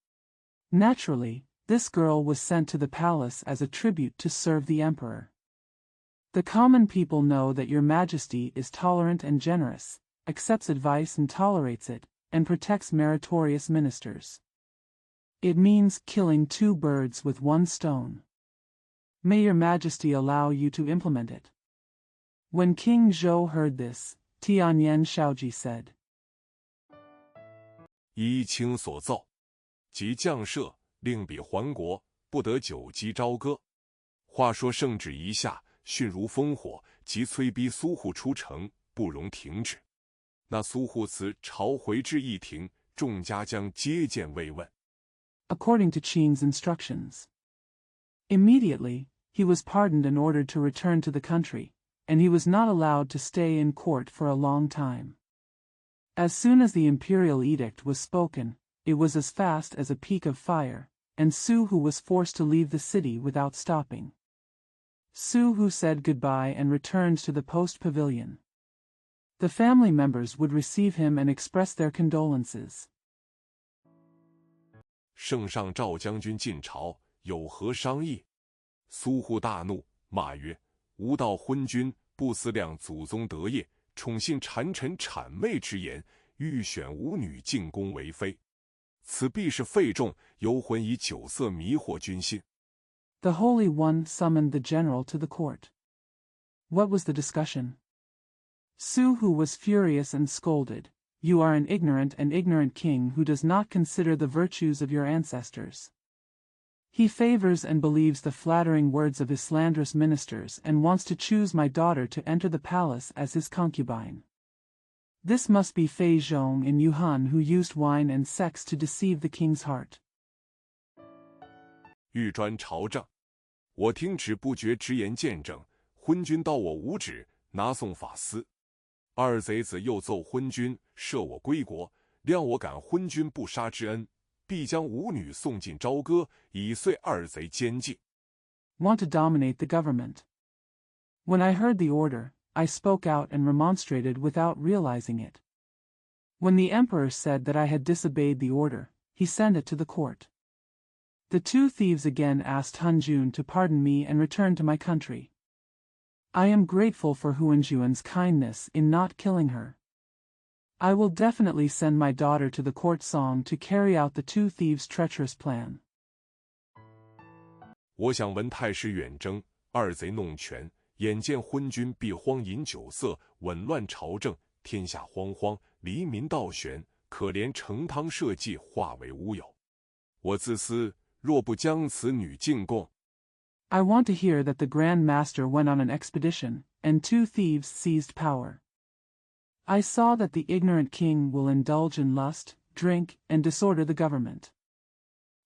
Naturally, this girl was sent to the palace as a tribute to serve the emperor. The common people know that your majesty is tolerant and generous, accepts advice and tolerates it, and protects meritorious ministers. It means killing 2 birds with 1 stone. May your majesty allow you to implement it. When King Zhou heard this, Tianyan Shaoji said, 依卿所奏，即将赦，令彼还国，不得久击朝歌。话说圣旨一下，迅如烽火，即催逼苏护出城，不容停止。那苏护辞朝回至驿庭，众家将接见慰问。according to Qin's instructions. Immediately, he was pardoned and ordered to return to the country, and he was not allowed to stay in court for a long time. As soon as the imperial edict was spoken, it was as fast as a peak of fire, and Su Hu was forced to leave the city without stopping. Su Hu said goodbye and returned to the post pavilion. The family members would receive him and express their condolences. 圣上赵将军进朝，有何商议？苏护大怒，骂曰：“吾道昏君，不思量祖宗德业，宠信谗臣谄媚之言，欲选吾女进宫为妃。此必是废众，游魂以酒色迷惑君心。” The Holy One summoned the general to the court. What was the discussion? Su Hu was furious and scolded. You are an ignorant king who does not consider the virtues of your ancestors. He favors and believes the flattering words of his slanderous ministers and wants to choose my daughter to enter the palace as his concubine. This must be Fei Zhong and Yuhan who used wine and sex to deceive the king's heart. 欲专朝政，我听旨不决直言见证，昏君到我无旨，拿送法司。二贼子又奏昏君赦我归国，谅我感昏君不杀之恩，必将吾女送进朝歌，以遂二贼奸计。 Want to dominate the government. When I heard the order, I spoke out and remonstrated without realizing it. When the emperor said that I had disobeyed the order, he sent it to the court. The two thieves again asked Han Jun to pardon me and return to my country. I am grateful for Huanjuan's kindness in not killing her. I will definitely send my daughter to the court song to carry out the two thieves' treacherous plan. 我想闻太师远征，二贼弄权，眼见昏君必荒饮酒色，紊乱朝政，天下荒荒，黎民倒悬，可怜成汤社稷化为乌有。我自思，若不将此女进贡， I want to hear that the Grand Master went on an expedition, and two thieves seized power. I saw that the ignorant king will indulge in lust, drink, and disorder the government.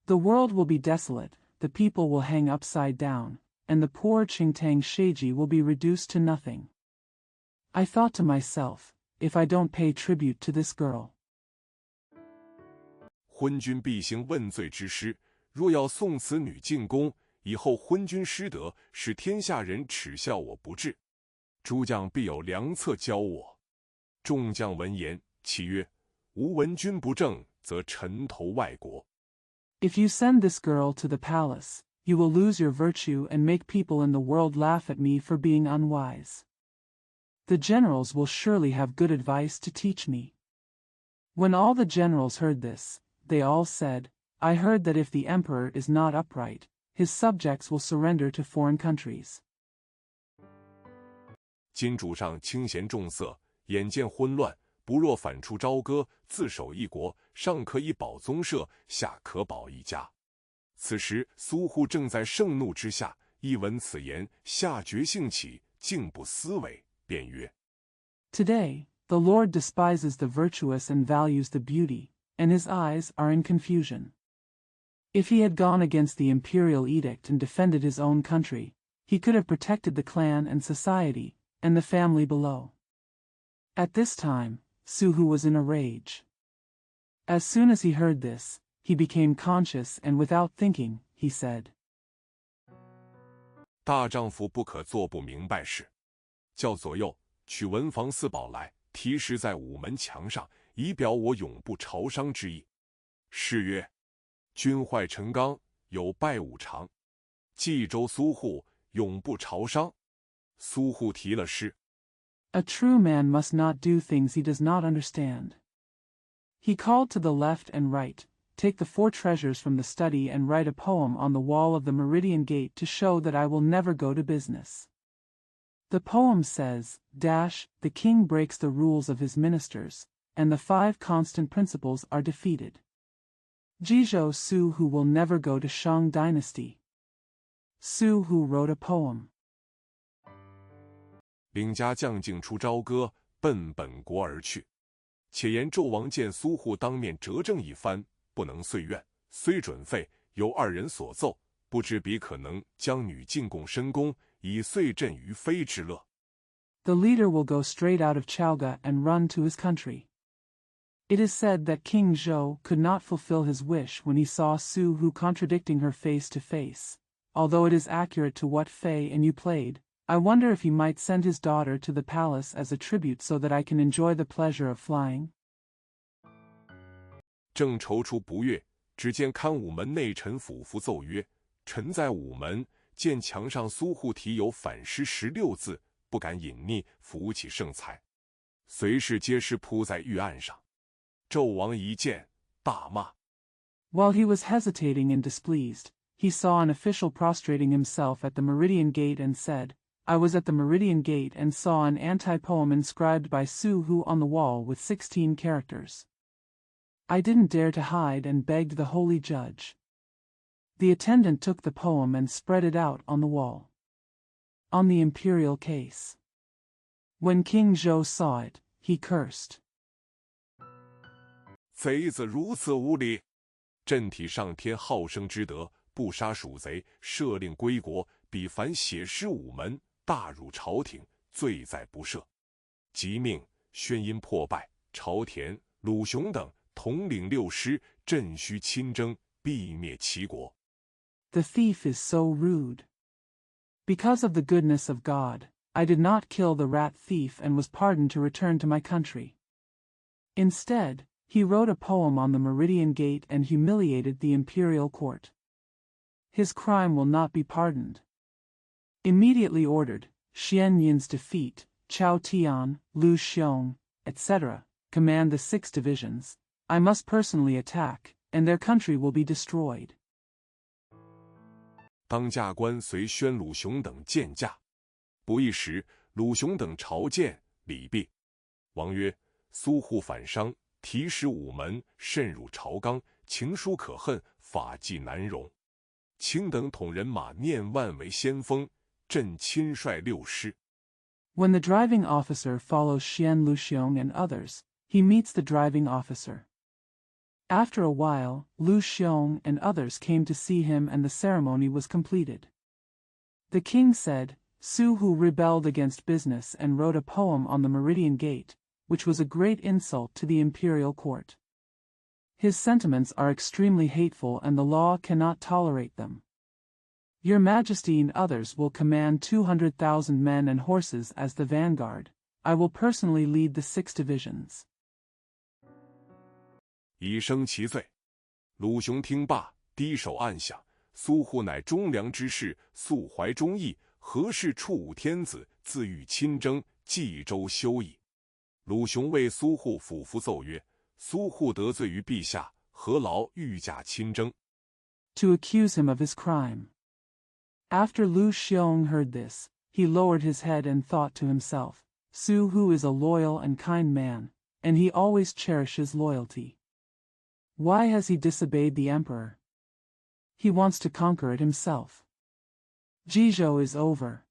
The world will be desolate, the people will hang upside down, and the poor Qingtang Sheiji will be reduced to nothing. I thought to myself, if I don't pay tribute to this girl, 昏君必行问罪之师，若要送此女进宫，以后昏君失德，使天下人耻笑我不智，诸将必有良策教我。众将闻言，其曰：“吾闻君不正，则沉投外国。” if you send this girl to the palace, you will lose your virtue and make people in the world laugh at me for being unwise. The generals will surely have good advice to teach me. When all the generals heard this, they all said, I heard that if the emperor is not upright, his subjects will surrender to foreign countries. 今主上清闲重色，眼见昏乱，不若反出朝歌，自守一国，上可以保宗社，下可保一家。此时苏护正在盛怒之下，一闻此言，下决兴起，竟不思维，便曰： Today, the Lord despises the virtuous and values the beauty, and his eyes are in confusion. If he had gone against the imperial edict and defended his own country, he could have protected the clan and society, and the family below. At this time, Su Hu was in a rage. As soon as he heard this, he became conscious and without thinking, he said, 大丈夫不可做不明白事。叫左右取文房四宝来，题诗在午门墙上，以表我永不朝商之意。诗曰：君坏陈刚，有败五常。冀州苏护，永不朝商。苏护题了诗。 A true man must not do things he does not understand. He called to the left and right, take the 4 treasures from the study and write a poem on the wall of the Meridian Gate to show that I will never go to business. The poem says, the king breaks the rules of his ministers, and the 5 constant principles are defeated. Jizhou Su Hu will never go to Shang dynasty. Su Hu wrote a poem. 领家将竟出朝歌，奔本国而去。且言纣王见苏护当面折正一番，不能遂愿，虽准废，由二人所奏，不知彼可能将女进贡深宫，以遂振于妃之乐。The leader will go straight out of Chaoga and run to his country. It is said that King Zhou could not fulfill his wish when he saw Su Hu contradicting her face to face. Although it is accurate to what Fei and you played, I wonder if he might send his daughter to the palace as a tribute so that I can enjoy the pleasure of flying. 正踌躇不悦，只见看午门内臣俯伏奏曰：“臣在午门，见墙上苏护题有反诗16字，不敢隐匿，扶起圣才。”随侍皆是扑在御案上。纣王一见，大骂。While he was hesitating and displeased, he saw an official prostrating himself at the Meridian Gate and said, I was at the Meridian Gate and saw an anti-poem inscribed by Su Hu on the wall with 16 characters. I didn't dare to hide and begged the holy judge. The attendant took the poem and spread it out on the wall. On the imperial case. When King Zhou saw it, he cursed. 贼子如此无礼！朕体上天好生之德，不杀鼠贼，赦令归国，彼凡写诗午门，大辱朝廷，罪在不赦。即命宣因破败，朝田、鲁雄等统领6师，朕须亲征，必灭齐国。The thief is so rude. Because of the goodness of God, I did not kill the rat thief and was pardoned to return to my country. Instead, he wrote a poem on the Meridian Gate and humiliated the imperial court. His crime will not be pardoned. Immediately ordered, Xian Yin's defeat, Chao Tian, Lu Xiong, etc., command the 6 divisions. I must personally attack, and their country will be destroyed. 当驾官随宣鲁雄等见驾，不一时，鲁雄等朝见，礼毕。王曰：“苏护反商，题诗午门，甚辱朝纲，情书可恨，法纪难容。卿等统人马，念万为先锋，朕亲率6师。” When the driving officer follows Xian Luxiong and others, he meets the driving officer. After a while, Lu Xiong and others came to see him and the ceremony was completed. The king said, Su Hu rebelled against business and wrote a poem on the Meridian Gate, which was a great insult to the imperial court. His sentiments are extremely hateful and the law cannot tolerate them. Your Majesty and others will command 200,000 men and horses as the vanguard. I will personally lead the 6 divisions. 以生其罪。鲁雄听罢，低首暗想：苏护乃忠良之士，素怀忠义，何事触侮天子，自欲亲征，冀州休矣。鲁雄为苏护俯伏奏曰：“苏护得罪于陛下，何劳御驾亲征？” To accuse him of his crime. After Lu Xiong heard this, he lowered his head and thought to himself, Su Hu is a loyal and kind man, and he always cherishes loyalty. Why has he disobeyed the emperor? He wants to conquer it himself. Jizhou is over.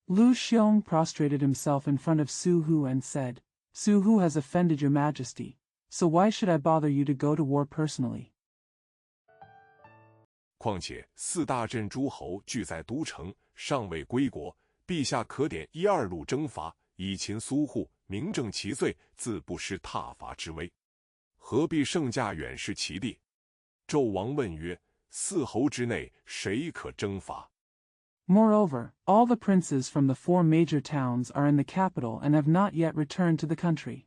Lu Xiong prostrated himself in front of Su Hu and said, Su Hu has offended your majesty, so why should I bother you to go to war personally? 况且4大镇诸侯聚在都城，尚未归国，陛下可点1、2路征伐，以擒苏护，明正其罪，自不失挞伐之威。何必圣驾远视其地？纣王问曰：“4侯之内，谁可征伐？” Moreover, all the princes from the 4 major towns are in the capital and have not yet returned to the country.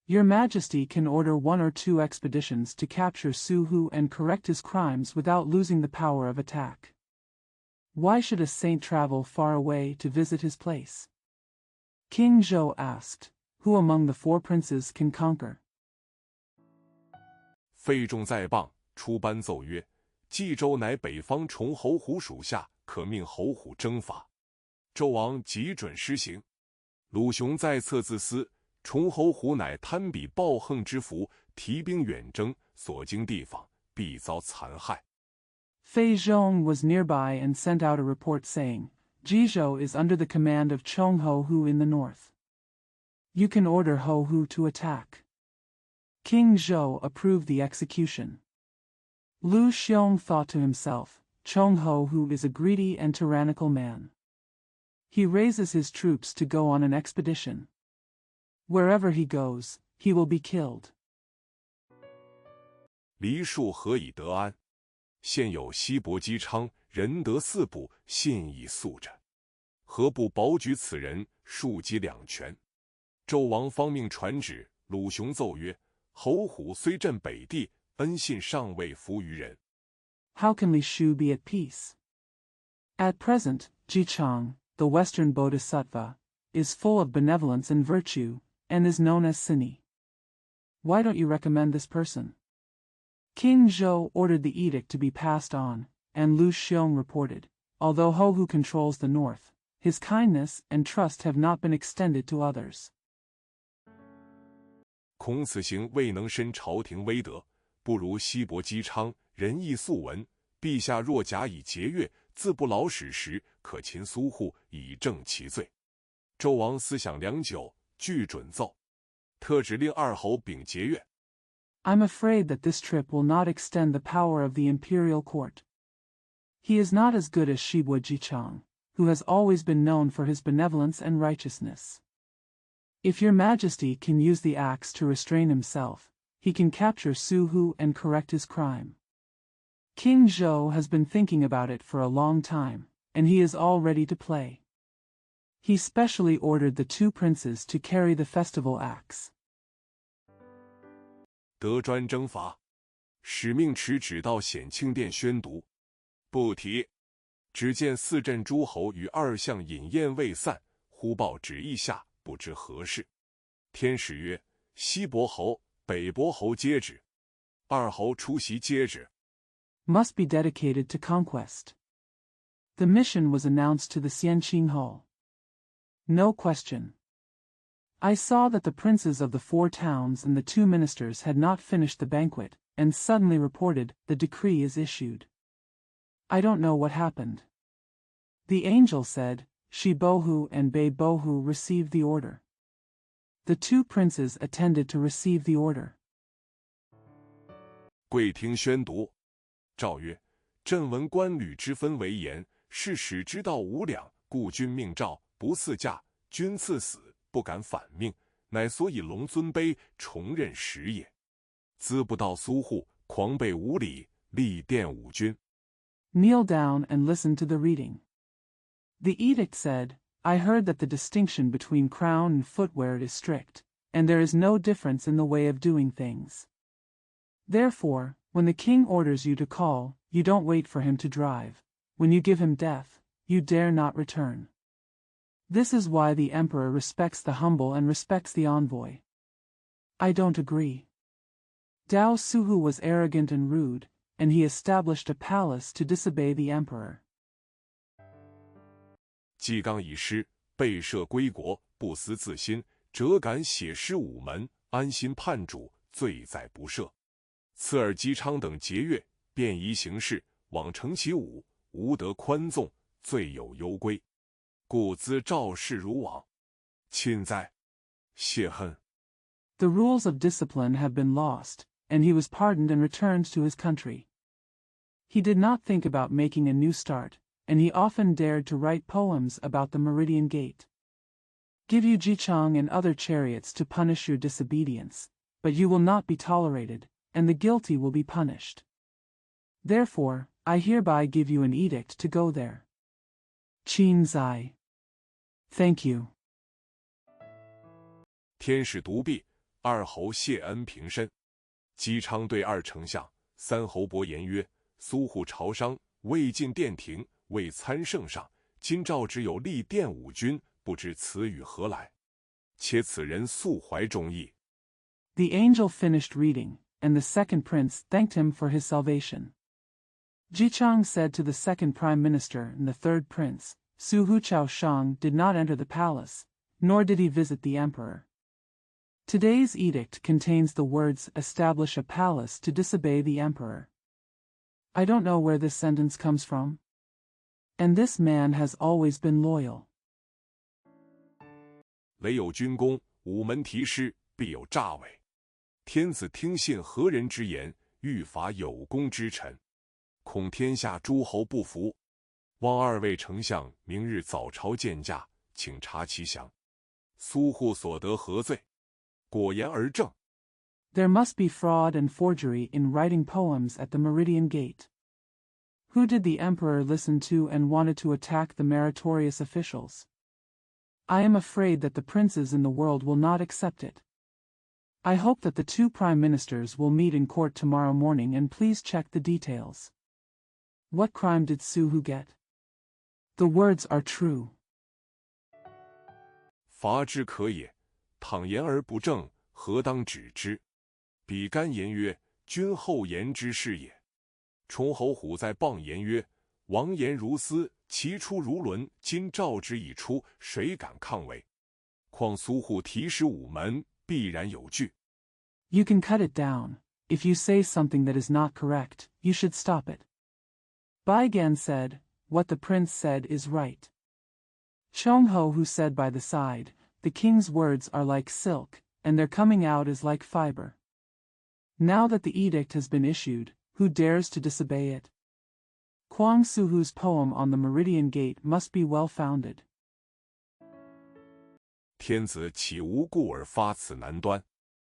Your Majesty can order 1 or 2 expeditions to capture Su Hu and correct his crimes without losing the power of attack. Why should a saint travel far away to visit his place? King Zhou asked, Who among the 4 princes can conquer? 费仲在傍，出班奏曰：“冀州乃北方崇侯虎属下，可命侯虎征伐。”纣王即准施行。鲁雄在侧自思，崇侯虎乃贪比暴横之福，提兵远征，所经地方必遭残害。Fei Zhong was nearby and sent out a report saying, Jizhou is under the command of Chongho Hu in the north. You can order Hou Hu to attack. King Zhou approved the execution. Lu Xiong thought to himself, Chong Hou Hu is a greedy and tyrannical man. He raises his troops to go on an expedition. Wherever he goes, he will be killed. 黎庶何以得安？现有西伯姬昌、仁德四部，信以肃着。何不保举此人，庶及两全？纣王方命传旨，鲁雄奏曰：侯虎虽镇北地，恩信尚未服于人。 How can Li Shu be at peace? At present, Jichang, the western bodhisattva, is full of benevolence and virtue, and is known as Sini. Why don't you recommend this person? King Zhou ordered the edict to be passed on, and Lu Xiong reported, although Hou Hu controls the north, his kindness and trust have not been extended to others. 孔此行未能申朝廷威德，不如西伯姬昌，仁义素闻。陛下若假以节钺，自不老史时，可擒苏护，以正其罪。纣王思想良久，具准奏，特指令二侯秉节钺。 I'm afraid that this trip will not extend the power of the imperial court. He is not as good as Shibua Jichang, who has always been known for his benevolence and righteousness. If your majesty can use the axe to restrain himself, he can capture Su Hu and correct his crime. King Zhou has been thinking about it for a long time, and he is all ready to play. He specially ordered the two princes to carry the festival axe. 德专征伐，使命持旨到显庆殿宣读。不提。只见四镇诸侯与二相饮宴未散，忽报旨意下，不知何事。天使曰：西伯侯、北伯侯接旨。二侯出席接旨。 Must be dedicated to conquest. The mission was announced to the Xianqing Hall. No question. I saw that the princes of the 4 towns and the 2 ministers had not finished the banquet, and suddenly reported, the decree is issued. I don't know what happened. The angel said, Shi Bohu and Bei Bohu received the order. The 2 princes attended to receive the order. 贵听宣读。诏曰：朕闻官吕之分为言，是使之道无两，故君命诏，不赐驾，君赐死，不敢反命，乃所以龙尊卑，重任时也。兹不道苏护，狂悖无礼，立奠五君。 Kneel down and listen to the reading. The edict said, I heard that the distinction between crown and footwear is strict, and there is no difference in the way of doing things. Therefore, when the king orders you to call, you don't wait for him to drive. When you give him death, you dare not return. This is why the emperor respects the humble and respects the envoy. I don't agree. Dao Suhu was arrogant and rude, and he established a palace to disobey the emperor. 纪纲以诗，备设归国，不思自心，辄敢写诗五门，安心叛主，罪在不赦。赐尔姬昌等节钺，便宜行事，往承其武，无得宽纵，罪有攸归，故兹赵氏如往。钦哉！谢恨。 The rules of discipline have been lost, and he was pardoned and returned to his country. He did not think about making a new start, and he often dared to write poems about the Meridian Gate. Give you Jichang and other chariots to punish your disobedience, but you will not be tolerated, and the guilty will be punished. Therefore, I hereby give you an edict to go there. Qin Zai. Thank you. 天使独臂，二侯谢恩平身。姬昌对二丞相、三侯伯言曰：苏护朝商，未进殿庭，未参圣上，今诏只有立奠五君，不知此语何来？且此人素怀忠义。 The angel finished reading, and the second prince thanked him for his salvation. Jichang said to the second prime minister and the third prince, Su Hu Chao Shang did not enter the palace, nor did he visit the emperor. Today's edict contains the words establish a palace to disobey the emperor. I don't know where this sentence comes from. And this man has always been loyal. 唯有军功，午门题诗，必有诈伪。天子听信何人之言，欲伐有功之臣，恐天下诸侯不服。望二位丞相明日早朝见驾，请查其详。苏护所得何罪？果言而正。There must be fraud and forgery in writing poems at the Meridian Gate. Who did the emperor listen to and wanted to attack the meritorious officials? I am afraid that the princes in the world will not accept it. I hope that the two prime ministers will meet in court tomorrow morning and please check the details. What crime did Su Hu get? The words are true. 罚之可也，倘言而不正，何当止之？比干言曰：君后言之是也。崇侯虎在谤言曰：王言如丝，其出如轮，今诏之已出，谁敢抗为？况苏护题诗午门，必然有据。You can cut it down. If you say something that is not correct, you should stop it. Bai Gan said, what the prince said is right. Chong Ho who said by the side, the king's words are like silk, and their coming out is like fiber. Now that the edict has been issued, who dares to disobey it? Kwang Suhu's poem on the Meridian Gate must be well-founded. 天子岂无故而发此难端？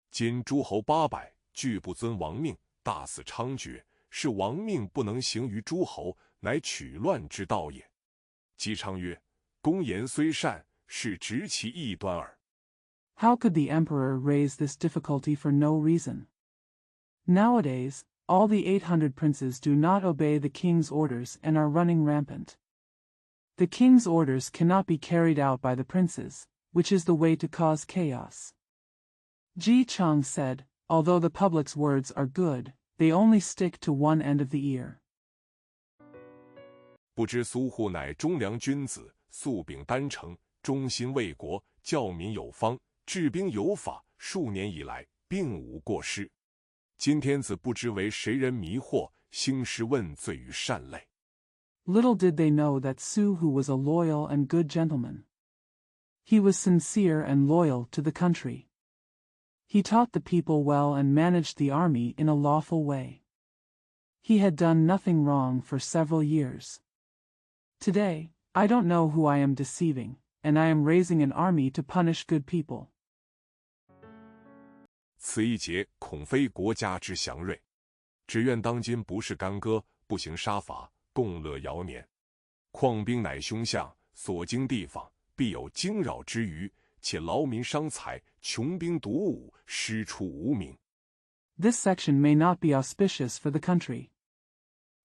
今诸侯800，俱不遵王命，大肆猖獗，是王命不能行于诸侯，乃取乱之道也。姬昌曰：公言虽善，是执其异端耳。How could the emperor raise this difficulty for no reason? Nowadays, all the 800 princes do not obey the king's orders and are running rampant. The king's orders cannot be carried out by the princes, which is the way to cause chaos. Ji Chang said, although the public's words are good, they only stick to one end of the ear. 不知苏护乃忠良君子，素秉丹诚，忠心为国，教民有方，治兵有法，数年以来并无过失。今天子不知为谁人迷惑，兴师问罪于善类。Little did they know that Su Hu was a loyal and good gentleman. He was sincere and loyal to the country. He taught the people well and managed the army in a lawful way. He had done nothing wrong for several years. Today, I don't know who I am deceiving, and I am raising an army to punish good people. 此一节恐非国家之祥瑞，只愿当今不是干戈，不行杀伐，共乐尧年。况兵乃凶相，所经地方，必有惊扰之余，且劳民伤财，穷兵黩武，师出无名。This section may not be auspicious for the country.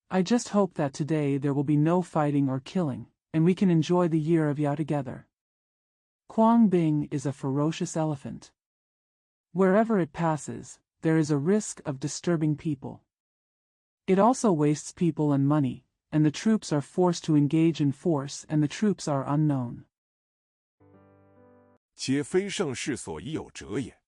I just hope that today there will be no fighting or killing, and we can enjoy the year of Yao together. Quang Bing is a ferocious elephant. Wherever it passes, there is a risk of disturbing people. It also wastes people and money, and the troops are forced to engage in force and the troops are unknown. 皆非圣事所以有者也。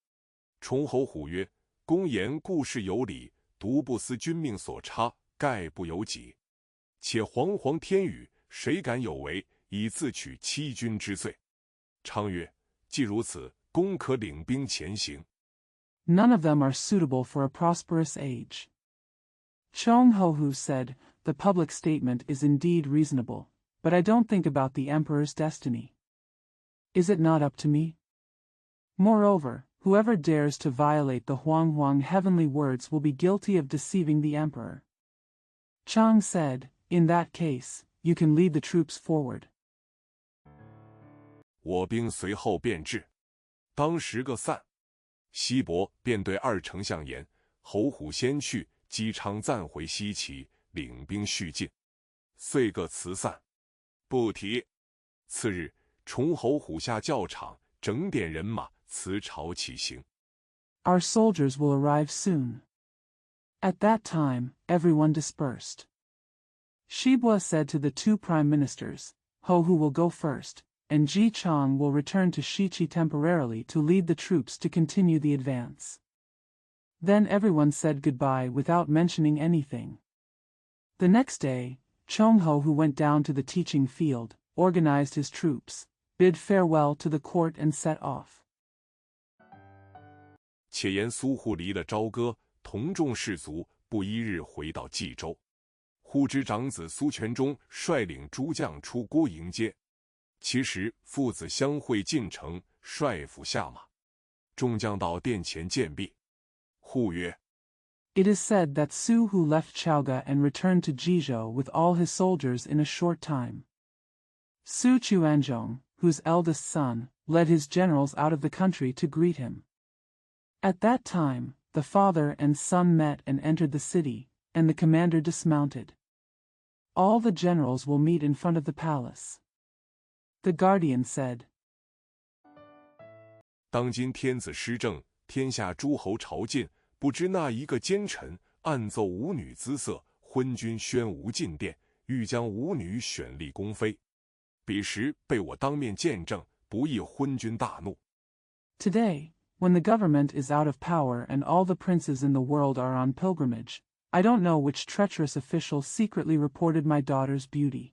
崇侯虎曰：公言故事有理，独不思君命所差，概不由己。且煌煌天宇，谁敢有违，以自取欺君之罪？昌曰：既如此，公可领兵前行。None of them are suitable for a prosperous age. Chong Ho-hu said, the public statement is indeed reasonable, but I don't think about the emperor's destiny. Is it not up to me? Moreover, whoever dares to violate the Huang heavenly words will be guilty of deceiving the emperor. Chang said, in that case, you can lead the troops forward. 我兵随后便至，当时个散。西伯便对二丞相言：侯虎先去，姬昌暂回西岐，领兵续进。遂各辞散。不提。次日，崇侯虎下教场，整点人马，辞朝起行。Our soldiers will arrive soon. At that time, everyone dispersed. Shibwa said to the two prime ministers, Ho-hu will go first, and Ji Chang will return to Shichi temporarily to lead the troops to continue the advance. Then everyone said goodbye without mentioning anything. The next day, Chong Ho-hu went down to the teaching field, organized his troops, bid farewell to the court and set off. 且言苏护离了朝歌，同众士卒，不一日回到冀州。忽知长子苏全忠率领诸将出郭迎接。其实父子相会进城，率府下马。众将到殿前见毕。护曰： It is said that Su Hu left Chaoga and returned to Jizhou with all his soldiers in a short time. Su Chuanzhong, whose eldest son, led his generals out of the country to greet him. At that time, the father and son met and entered the city, and the commander dismounted. All the generals will meet in front of the palace. The guardian said, 当今天子施政，天下诸侯朝觐，不知那一个奸臣暗奏舞女姿色，昏君宣无进殿，欲将舞女选立宫妃。彼时被我当面见证，不意昏君大怒。 Today, when the government is out of power and all the princes in the world are on pilgrimage, I don't know which treacherous official secretly reported my daughter's beauty.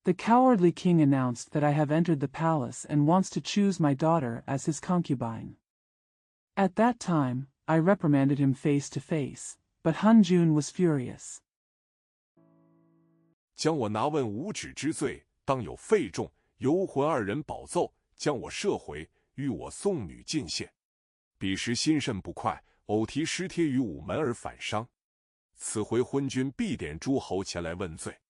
The cowardly king announced that I have entered the palace and wants to choose my daughter as his concubine. At that time, I reprimanded him face to face, but Han Jun was furious. 将我拿问无止之罪，当有费仲、游魂二人保奏，将我射回，欲我送女进献。彼时心甚不快，偶提尸贴于午门而反伤。此回昏君必点诸侯前来问罪。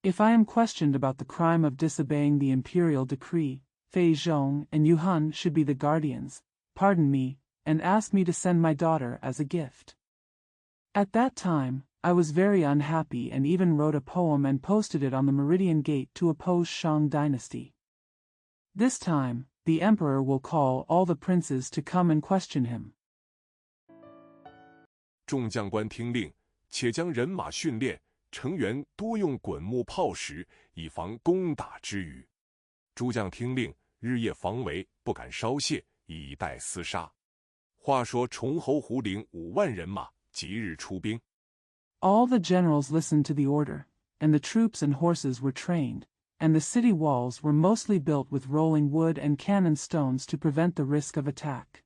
If I am questioned about the crime of disobeying the imperial decree, Fei Zhong and Yu Han should be the guardians, pardon me, and ask me to send my daughter as a gift. At that time, I was very unhappy and even wrote a poem and posted it on the Meridian Gate to oppose Shang dynasty. This time, the emperor will call all the princes to come and question him. 众将官听令，且将人马训练，成员多用滚木炮石，以防攻打之余。诸将听令，日夜防围，不敢稍懈，以待厮杀。话说崇侯胡领5万人马，即日出兵。 All the generals listened to the order, and the troops and horses were trained, and the city walls were mostly built with rolling wood and cannon stones to prevent the risk of attack.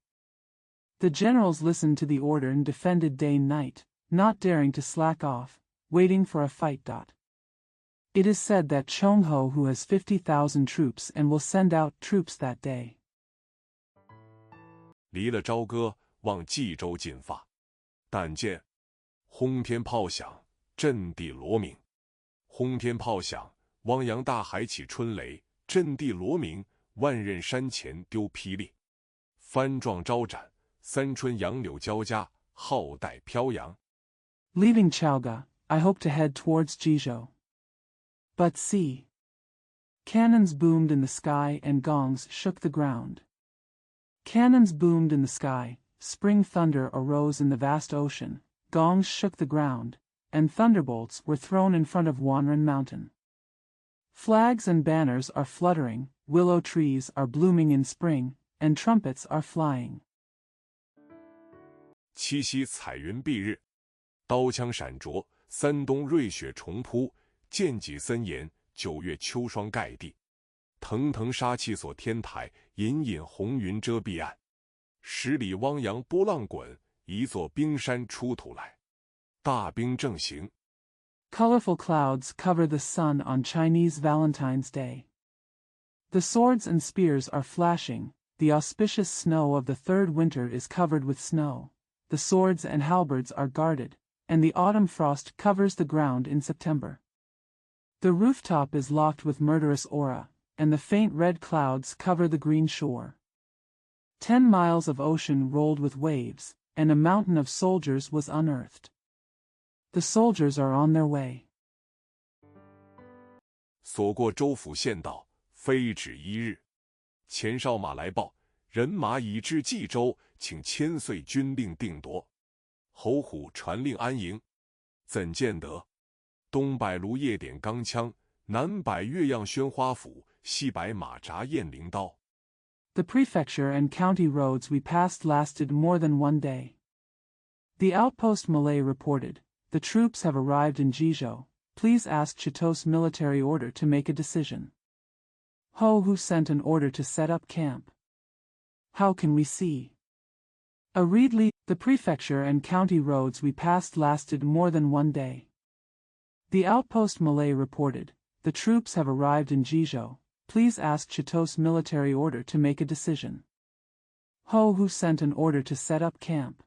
The generals listened to the order and defended day and night, not daring to slack off, waiting for a fight. It is said that Chongho who has 50,000 troops and will send out troops that day. 离了朝歌，往冀州进发。但见轰天炮响，震地锣鸣。轰天炮响，汪洋大海起春雷；震地锣鸣，万仞山前丢霹雳。幡状招展，三春杨柳交加，浩带飘扬。 Leaving Chaoga, I hope to head towards Jizhou. But see! Cannons boomed in the sky and gongs shook the ground. Cannons boomed in the sky, spring thunder arose in the vast ocean, gongs shook the ground, and thunderbolts were thrown in front of Wanren Mountain. Flags and banners are fluttering, willow trees are blooming in spring, and trumpets are flying. 七夕彩云蔽日，刀枪闪灼，三冬瑞雪重铺，剑戟森严，9月秋霜盖地。腾腾杀气锁天台，隐隐红云遮蔽岸。10里汪洋波浪滚，一座冰山出土来。大兵正行。 Colorful clouds cover the sun on Chinese Valentine's Day. The swords and spears are flashing, the auspicious snow of the third winter is covered with snow, the swords and halberds are guarded, and the autumn frost covers the ground in September. The rooftop is locked with murderous aura, and the faint red clouds cover the green shore. 10 miles of ocean rolled with waves, and a mountain of soldiers was unearthed. The soldiers are on their way. 所过州府县道，非止1日。前哨马来报，人马已至冀州，请千岁军令定夺。侯虎传令安营，怎见得？东摆芦叶点钢枪，南摆月样宣花斧，西摆马扎雁翎刀。 The prefecture and county roads we passed lasted more than 1 day. The outpost Malay reported, "The troops have arrived in Jizhou. Please ask Chitose military order to make a decision." Ho who sent an order to set up camp. How can we see? A reed the prefecture and county roads we passed lasted more than one day. The outpost Malay reported, "The troops have arrived in Jizhou. Please ask Chitose military order to make a decision." Who sent an order to set up camp.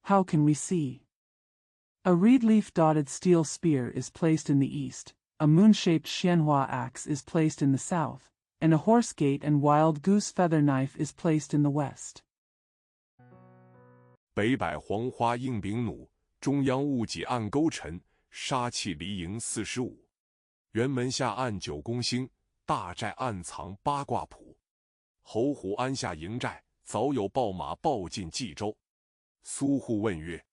How can we see? A reed leaf-dotted steel spear is placed in the east, a moon-shaped xianhua axe is placed in the south, and a horse gate and wild goose feather knife is placed in the west. 北摆黄花映丙弩，中央戊己暗勾陈，杀气离营45。辕门下暗9宫星，大寨暗藏八卦谱。侯胡安下营寨，早有报马报进冀州。苏护问曰：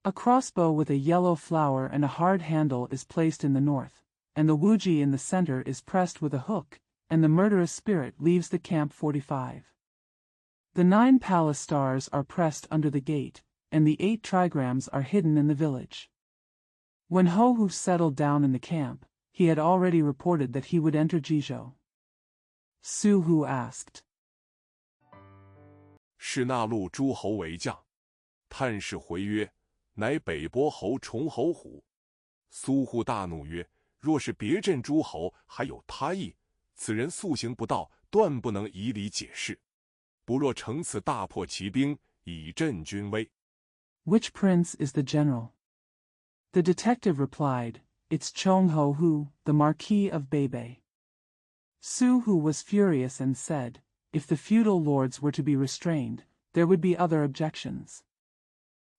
A crossbow with a yellow flower and a hard handle is placed in the north, and the wuji in the center is pressed with a hook, and the murderous spirit leaves the camp 45. The 9 palace stars are pressed under the gate, and the 8 trigrams are hidden in the village. When Hu settled down in the camp, he had already reported that he would enter Jizhou. Su Hu asked, 是那路诸侯为将？探视回曰：乃北伯侯重侯虎。苏护大怒曰：若是别镇诸侯，还有他意，此人素行不道，断不能以礼解释。不若乘此大破其兵，以振军威。 Which prince is the general? The detective replied, It's Chong Ho Hu, the Marquis of Beibei. Su Hu was furious and said, if the feudal lords were to be restrained, there would be other objections.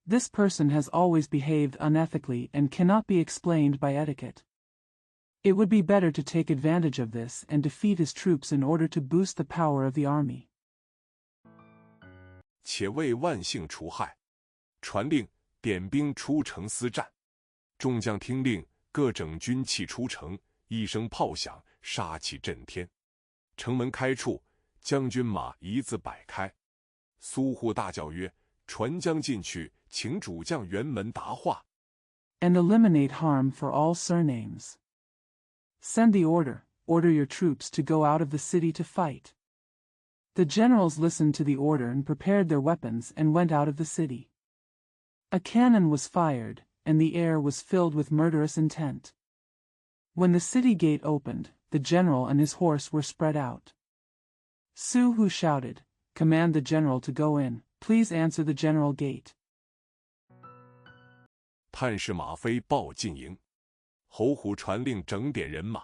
This person has always behaved unethically and cannot be explained by etiquette. It would be better to take advantage of this and defeat his troops in order to boost the power of the army. 且为万幸除害，传令点兵出城厮战。众将听令，各整军器出城。一声炮响，杀气震天。城门开处，将军马一字摆开。苏护大叫曰：传将进去，请主将辕门答话。 And eliminate harm for all surnames. Send the order your troops to go out of the city to fight. The generals listened to the order and prepared their weapons and went out of the city. A cannon was fired, and the air was filled with murderous intent. When the city gate opened, the general and his horse were spread out. Su Hu shouted, Command the general to go in, please answer the general gate. 探视马飞报进营，侯虎传令整点人马。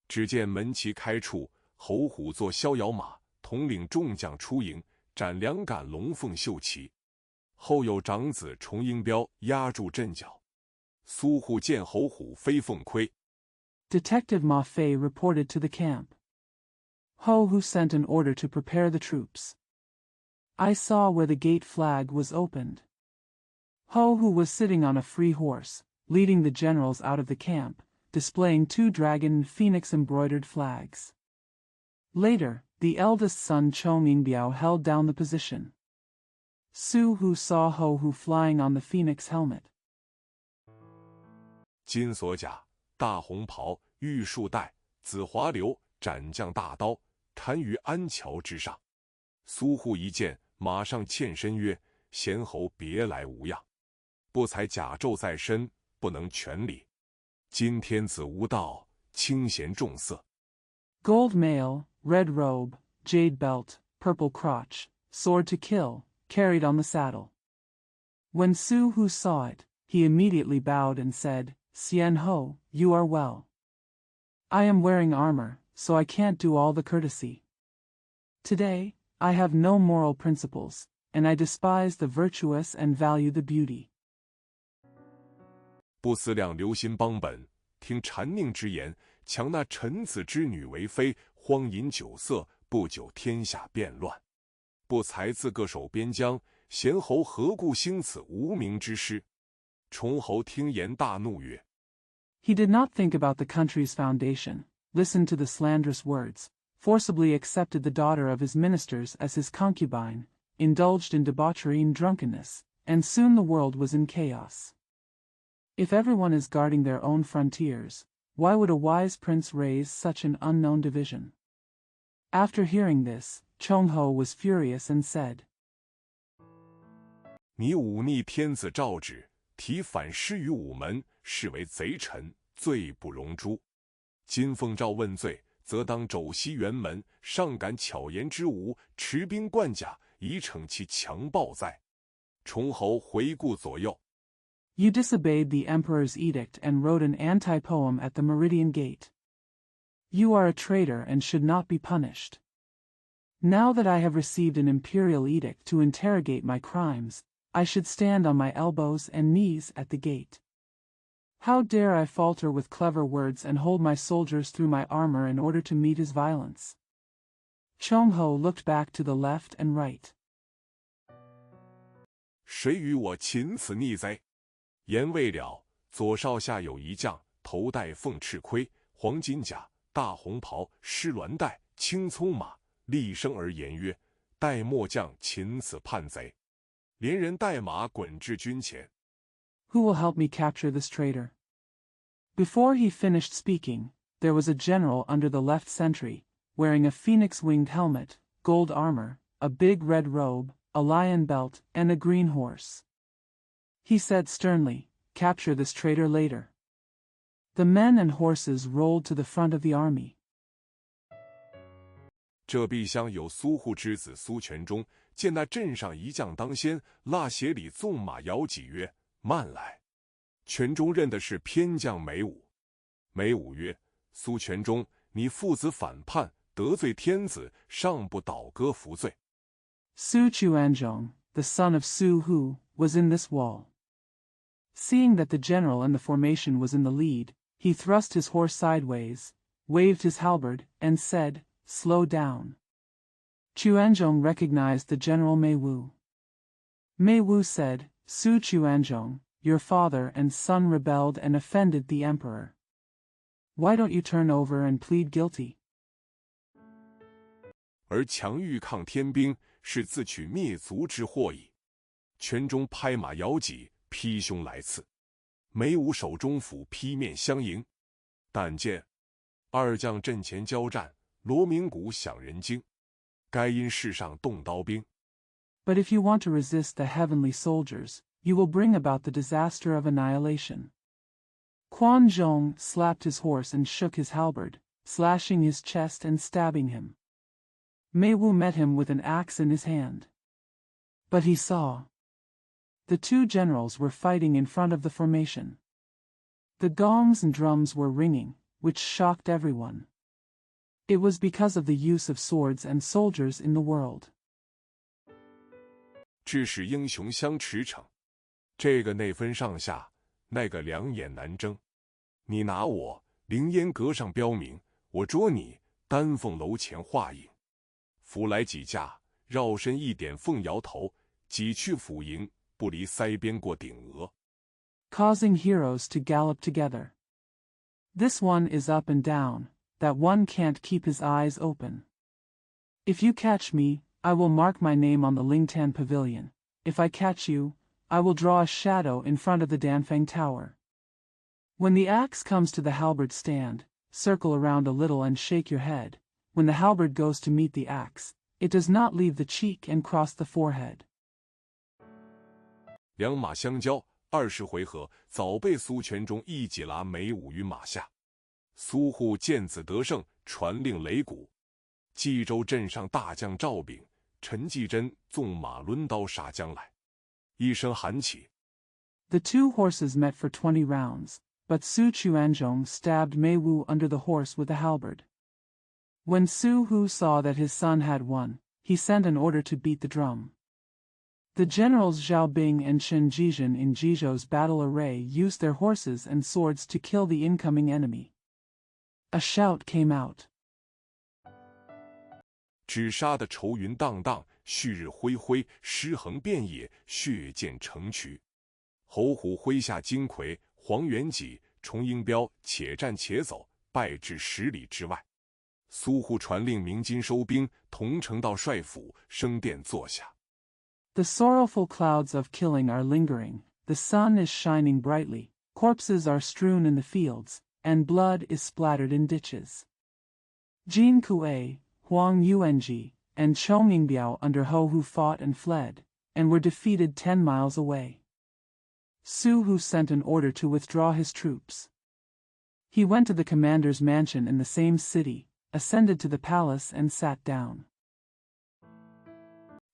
只见门旗开处，侯虎坐逍遥马，统领众将出营，斩2杆龙凤绣旗。后有长子重英彪压住阵脚。苏护见侯虎飞凤盔。 Detective Ma Fei reported to the camp. Hu sent an order to prepare the troops. I saw where the gate flag was opened. Hu was sitting on a free horse, leading the generals out of the camp, displaying 2 dragon and phoenix embroidered flags. Later, the eldest son Chong Yingbiao held down the position. Su Hu saw Hu flying on the phoenix helmet. 金锁甲，大红袍，玉束带，紫华流，斩将大刀，摊于安桥之上。苏护一见，马上欠身曰：贤侯别来无恙，不才甲胄在身，不能全礼。今天子无道，清闲重色。 Gold mail, red robe, jade belt, purple crotch, sword to kill, carried on the saddle. When Su Hu saw it, he immediately bowed and said, Xian Ho, you are well. I am wearing armor, so I can't do all the courtesy. Today, I have no moral principles, and I despise the virtuous and value the beauty. 不思量留心邦本，听谗佞之言，强纳臣子之女为妃，荒饮酒色，不久天下变乱。不才自各守边疆，贤侯何故兴此无名之师？重侯听言大怒曰： He did not think about the country's foundation, listened to the slanderous words, forcibly accepted the daughter of his ministers as his concubine, indulged in debauchery and drunkenness, and soon the world was in chaos. If everyone is guarding their own frontiers, why would a wise prince raise such an unknown division? After hearing this, Chong Ho was furious and said, 你忤逆天子诏旨，提反诗于午门，是为贼臣，罪不容诛。今奉诏问罪，则当肘西辕门，上敢巧言之无，持兵冠甲，以惩其强暴哉。崇侯回顾左右。You disobeyed the emperor's edict and wrote an anti-poem at the Meridian Gate. You are a traitor and should not be punished. Now that I have received an imperial edict to interrogate my crimes, I should stand on my elbows and knees at the gate. How dare I falter with clever words and hold my soldiers through my armor in order to meet his violence? Chongho looked back to the left and right. 谁与我擒此逆贼？言未了，左少下有一将，头戴凤翅盔，黄金甲，大红袍，施鸾带，青葱马，厉声而言曰：“待末将擒此叛贼。”连人带马滚至军前。Who will help me capture this traitor? Before he finished speaking, there was a general under the left sentry, wearing a phoenix-winged helmet, gold armor, a big red robe, a lion belt, and a green horse. He said sternly, "Capture this traitor later." The men and horses rolled to the front of the army. 这壁厢有苏护之子苏全忠，见那阵上一将当先，蜡鞋里纵马摇戟曰：“慢来！”全忠认的是偏将梅武。梅武曰：“苏全忠，你父子反叛，得罪天子，尚不倒戈服罪。” Su Chuanzhong, the son of Su Hu, was in this wall. Seeing that the general in the formation was in the lead, he thrust his horse sideways, waved his halberd, and said, "Slow down." Chuanzhong recognized the general Mei Wu. Mei Wu said, "Su Chuanzhong, your father and son rebelled and offended the emperor. Why don't you turn over and plead guilty?" 而强欲抗天兵，是自取灭族之祸矣。全忠拍马摇戟，劈胸来刺。梅武手中斧劈面相迎，但见二将阵前交战，锣鸣鼓响人惊。该因世上动刀兵。But if you want to resist the heavenly soldiers, you will bring about the disaster of annihilation. Quan Zhong slapped his horse and shook his halberd, slashing his chest and stabbing him. Mei Wu met him with an axe in his hand. But he saw. The two generals were fighting in front of the formation. The gongs and drums were ringing, which shocked everyone. It was because of the use of swords and soldiers in the world. 致使英雄相驰骋，这个内分上下，那个两眼难睁。你拿我，凌烟阁上标明；我捉你，丹凤楼前画影。扶来几架，绕身一点凤摇头，几去抚迎，不离腮边过顶额。Causing heroes to gallop together. This one is up and down, that one can't keep his eyes open. If you catch me, I will mark my name on the Lingtan Pavilion. If I catch you, I will draw a shadow in front of the Danfeng Tower. When the axe comes to the halberd stand, circle around a little and shake your head. When the halberd goes to meet the axe, it does not leave the cheek and cross the forehead. 两马相交，20回合，早被苏全忠一戟拉梅武于马下。苏护见子得胜，传令擂鼓。冀州镇上大将赵炳、陈继珍纵马抡刀杀将来。一声喊起。The two horses met for 20 rounds, but Su Chuanzhong stabbed Mei Wu under the horse with a halberd. When Su Hu saw that his son had won, he sent an order to beat the drum. The generals Zhao Bing and Chen Jizhen in Jizhou's battle array used their horses and swords to kill the incoming enemy. A shout came out. 只杀得愁云荡荡，旭日恢恢，尸横遍野，血溅成渠。侯虎麾下金魁、黄元济、崇英彪且战且走，败至10里之外。苏护传令鸣金收兵，同城道帅府，升殿坐下。The sorrowful clouds of killing are lingering, the sun is shining brightly, corpses are strewn in the fields, and blood is splattered in ditches. Jin Kuei, Huang Yuanji, and Chong Yingbiao under Ho Hu fought and fled, and were defeated 10 miles away. Su Hu sent an order to withdraw his troops. He went to the commander's mansion in the same city, ascended to the palace and sat down.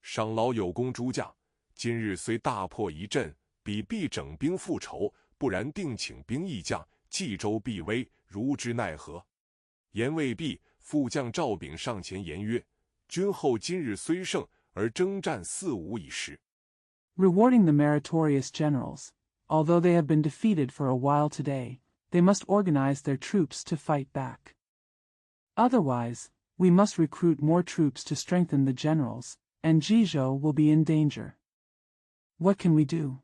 赏劳有功诸将，今日虽大破一阵，彼必整兵复仇，不然定请兵役将，冀州必危，如之奈何？言未毕，副将赵炳上前言曰：“君后今日虽胜，而征战四五已时。” Rewarding the meritorious generals, although they have been defeated for a while today, they must organize their troops to fight back. Otherwise, we must recruit more troops to strengthen the generals, and Jizhou will be in danger. What can we do?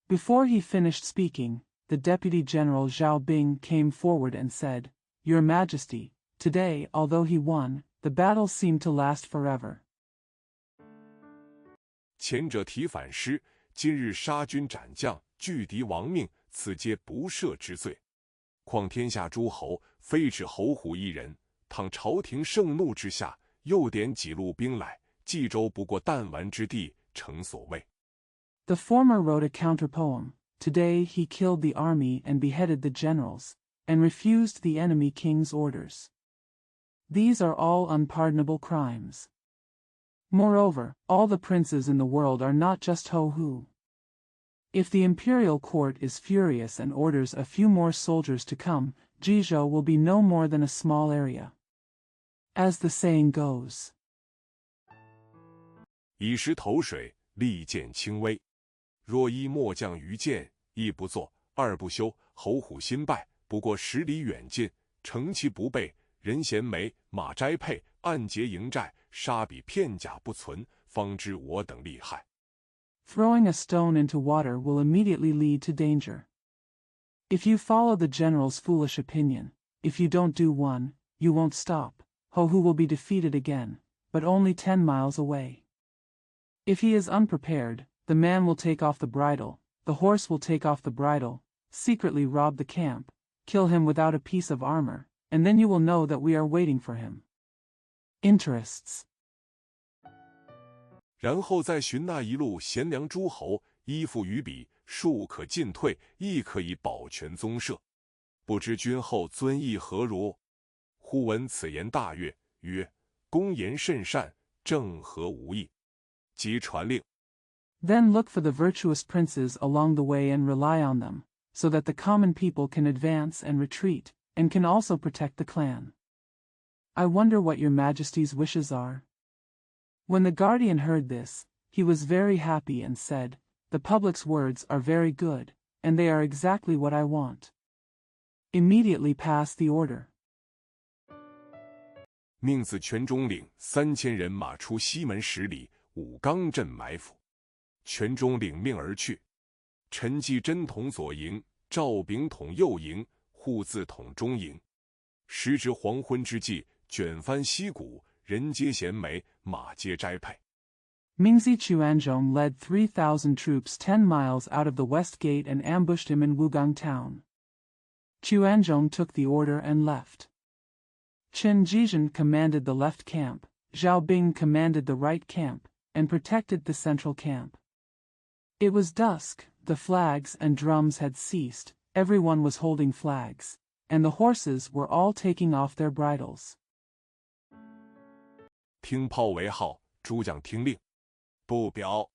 Before he finished speaking, the Deputy General Zhao Bing came forward and said, "Your Majesty, today, although he won, the battle seemed to last forever." 前者提反诗，今日杀军斩将，拒敌亡命，此皆不赦之罪。况天下诸侯，非只侯虎一人。倘朝廷盛怒之下，又点几路兵来，冀州不过弹丸之地，诚所谓。The former wrote a counter-poem. Today he killed the army and beheaded the generals, and refused the enemy king's orders. These are all unpardonable crimes. Moreover, all the princes in the world are not just Ho-Hu. If the imperial court is furious and orders a few more soldiers to come, Jizhou will be no more than a small area. As the saying goes, 以石投水，利剑轻微。若一末将于剑，一不做，二不休，侯虎新败，不过10里远近，乘其不备，人衔枚，马摘佩，暗结营寨，杀彼片甲不存，方知我等厉害。Throwing a stone into water will immediately lead to danger. If you follow the general's foolish opinion, if you don't do one, you won't stop. Ho-Hu will be defeated again, but only 10 miles away. If he is unprepared, the man will take off the bridle, the horse will take off the bridle, secretly rob the camp, kill him without a piece of armor, and then you will know that we are waiting for him. Interests. 然后再寻那一路贤良诸侯，依附于彼，术可进退，亦可以保全宗社。不知君后尊意何如？忽闻此言大悦，曰：“公言甚善，正合吾意。”即传令。Then look for the virtuous princes along the way and rely on them, so that the common people can advance and retreat, and can also protect the clan. I wonder what your Majesty's wishes are. When the guardian heard this, he was very happy and said, "The public's words are very good, and they are exactly what I want." Immediately pass the order. 命自全中领3000人马出西门10里武冈镇埋伏。全中领命而去。陈继真统左营，赵炳统右营，户自统中营。时值黄昏之际，卷帆溪谷，人皆衔枚，马皆摘佩。Mingzi Chuanzhong led 3,000 troops 10 miles out of the west gate and ambushed him in Wugang town. Chuanzhong took the order and left. Chen Jizhen commanded the left camp, Zhao Bing commanded the right camp, and protected the central camp. It was dusk, the flags and drums had ceased, everyone was holding flags, and the horses were all taking off their bridles. 听炮为号，诸将听令。不表。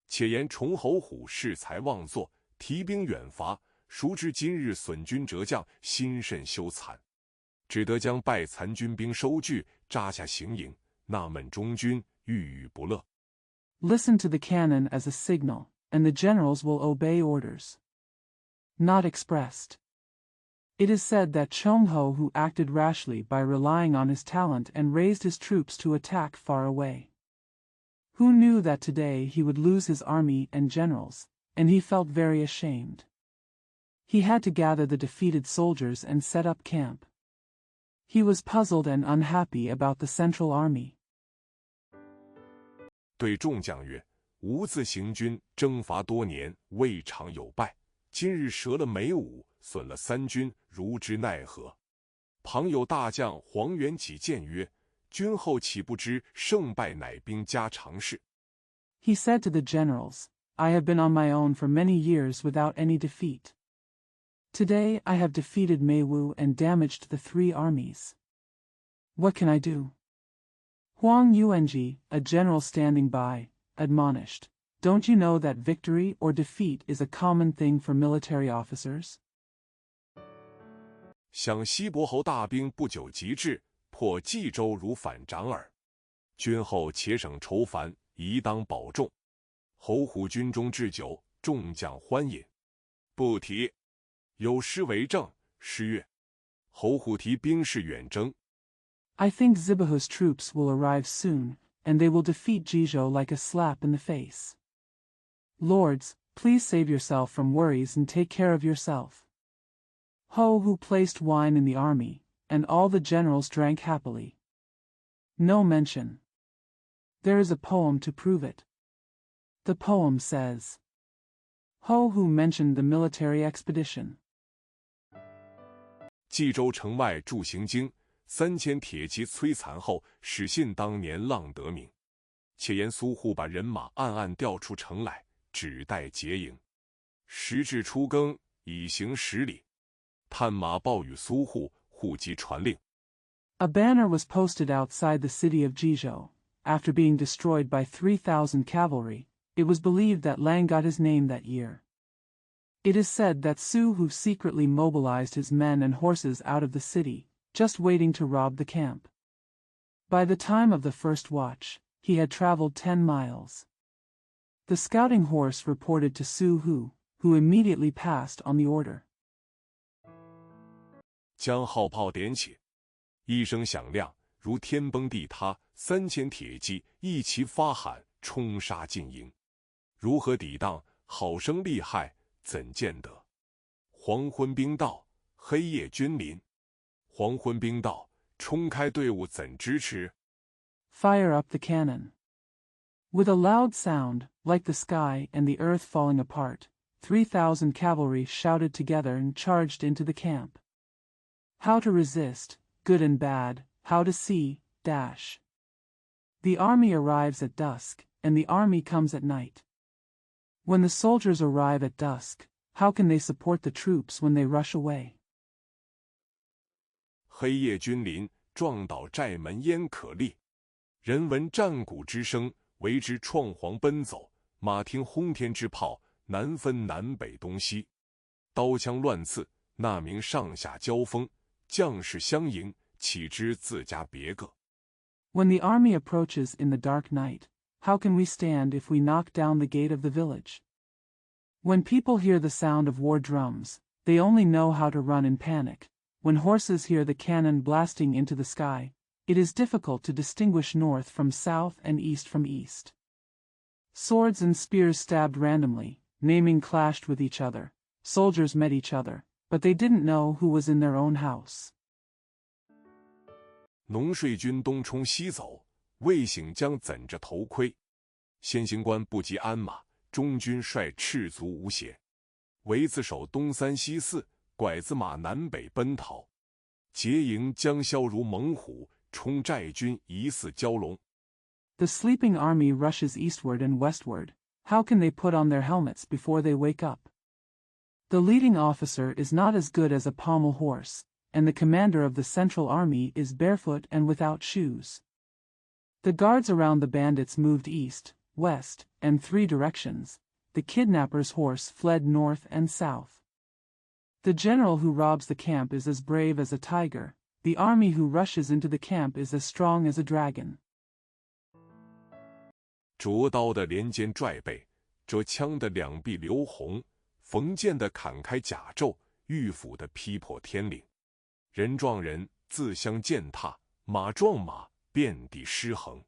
且言崇侯虎恃才妄作，提兵远伐，孰知今日损军折将，心甚羞惭。只得将败残军兵收据，扎下行营。纳闷中军郁郁不乐。Listen to the cannon as a signal, and the generals will obey orders. Not expressed. It is said that Chongho who acted rashly by relying on his talent and raised his troops to attack far away. Who knew that today he would lose his army and generals, and he felt very ashamed. He had to gather the defeated soldiers and set up camp. He was puzzled and unhappy about the central army. 对众将曰：“吾自行军征伐多年，未尝有败。今日折了枚伍，损了3军，如之奈何？”旁有大将黄元起谏曰：“君后岂不知胜败乃兵家常事？ He said to the generals, I have been on my own for many years without any defeat. Today I have defeated Mei Wu and damaged the 3 armies. What can I do? Huang Yuanji, a general standing by, admonished, Don't you know that victory or defeat is a common thing for military officers? 想西伯侯大兵不久即至，破冀州如反掌耳。君后且省愁烦，宜当保重。侯虎军中置酒，众将欢饮。不提。有诗为证，诗曰：侯虎提兵势远征。I think Zibahu's troops will arrive soon, and they will defeat Jizhou like a slap in the face. Lords, please save yourself from worries and take care of yourself. Ho Hu placed wine in the army, and all the generals drank happily. No mention. There is a poem to prove it. The poem says, Ho Hu mentioned the military expedition. 冀州城外驻行经，3000铁骑摧残后，始信当年浪得名。且言苏护把人马暗暗调出城来，只待结营。时至初更，已行10里。探马报与苏护，护即传令。A banner was posted outside the city of Jizhou. After being destroyed by 3,000 cavalry, it was believed that Lang got his name that year. It is said that Su Hu secretly mobilized his men and horses out of the city, just waiting to rob the camp. By the time of the first watch, he had traveled 10 miles. The scouting horse reported to Su Hu, who immediately passed on the order. 将号炮点起，一声响亮，如天崩地塌，3000铁骑一齐发喊，冲杀进营。如何抵挡？好生厉害，怎见得？黄昏兵到，黑夜君临。黄昏兵到，冲开队伍怎支持？ Fire up the cannon. With a loud sound, like the sky and the earth falling apart, 3,000 cavalry shouted together and charged into the camp. How to resist, good and bad, how to see, dash. The army arrives at dusk, and the army comes at night. When the soldiers arrive at dusk, how can they support the troops when they rush away? 黑夜君临，撞倒寨门焉可立。人闻战鼓之声，为之创黄奔走。马听轰天之炮，难分南北东西。刀枪乱刺，那名上下交锋。将士相迎，岂知自家别个。 When the army approaches in the dark night, how can we stand if we knock down the gate of the village? When people hear the sound of war drums, they only know how to run in panic. When horses hear the cannon blasting into the sky, it is difficult to distinguish north from south and east from east. Swords and spears stabbed randomly, naming clashed with each other. Soldiers met each other, but they didn't know who was in their own house. 农税军东冲西走，未醒将怎着头盔？先行官不及鞍马，中军率赤足无鞋。围子手东3西4，拐子马南北奔逃。结营将消如猛虎，冲寨军疑似蛟龙。 The sleeping army rushes eastward and westward. How can they put on their helmets before they wake up? The leading officer is not as good as a pommel horse, and the commander of the central army is barefoot and without shoes. The guards around the bandits moved east, west, and 3 directions. The kidnapper's horse fled north and south. The general who robs the camp is as brave as a tiger. The army who rushes into the camp is as strong as a dragon. 着刀的连肩拽背，折枪的两臂流红，缝剑的砍开甲胄，玉斧的劈破天岭。人撞人，自相践踏；马撞马，遍地尸横。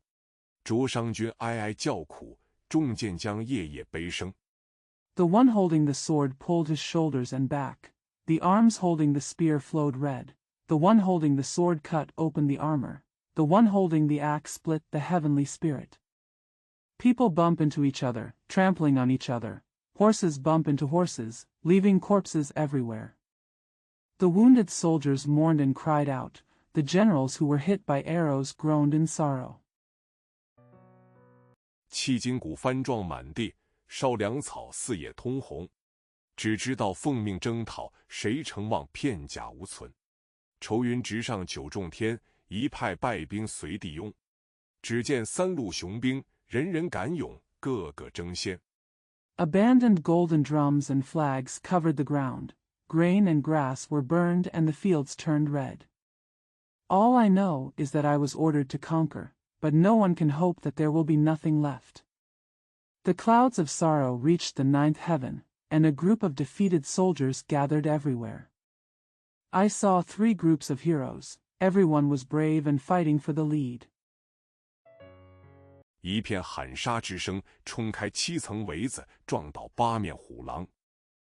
灼伤军哀哀叫苦，众箭将夜夜悲声。 The one holding the sword pulled his shoulders and back. The arms holding the spear flowed red. The one holding the sword cut open the armor. The one holding the axe split the heavenly spirit. People bump into each other, trampling on each other. Horses bump into horses, leaving corpses everywhere. The wounded soldiers mourned and cried out. The generals who were hit by arrows groaned in sorrow. 七筋骨翻撞满地，烧粮草四野通红。只知道奉命征讨，谁成望片甲无存。愁云直上九重天，一派败兵随地拥。只见三路雄兵，人人敢勇，个个争先。Abandoned golden drums and flags covered the ground. Grain and grass were burned and the fields turned red. All I know is that I was ordered to conquer, but no one can hope that there will be nothing left. The clouds of sorrow reached the ninth heaven, and a group of defeated soldiers gathered everywhere. I saw 3 groups of heroes. Everyone was brave and fighting for the lead. 一片喊杀之声，冲开7层围子，撞倒8面虎狼。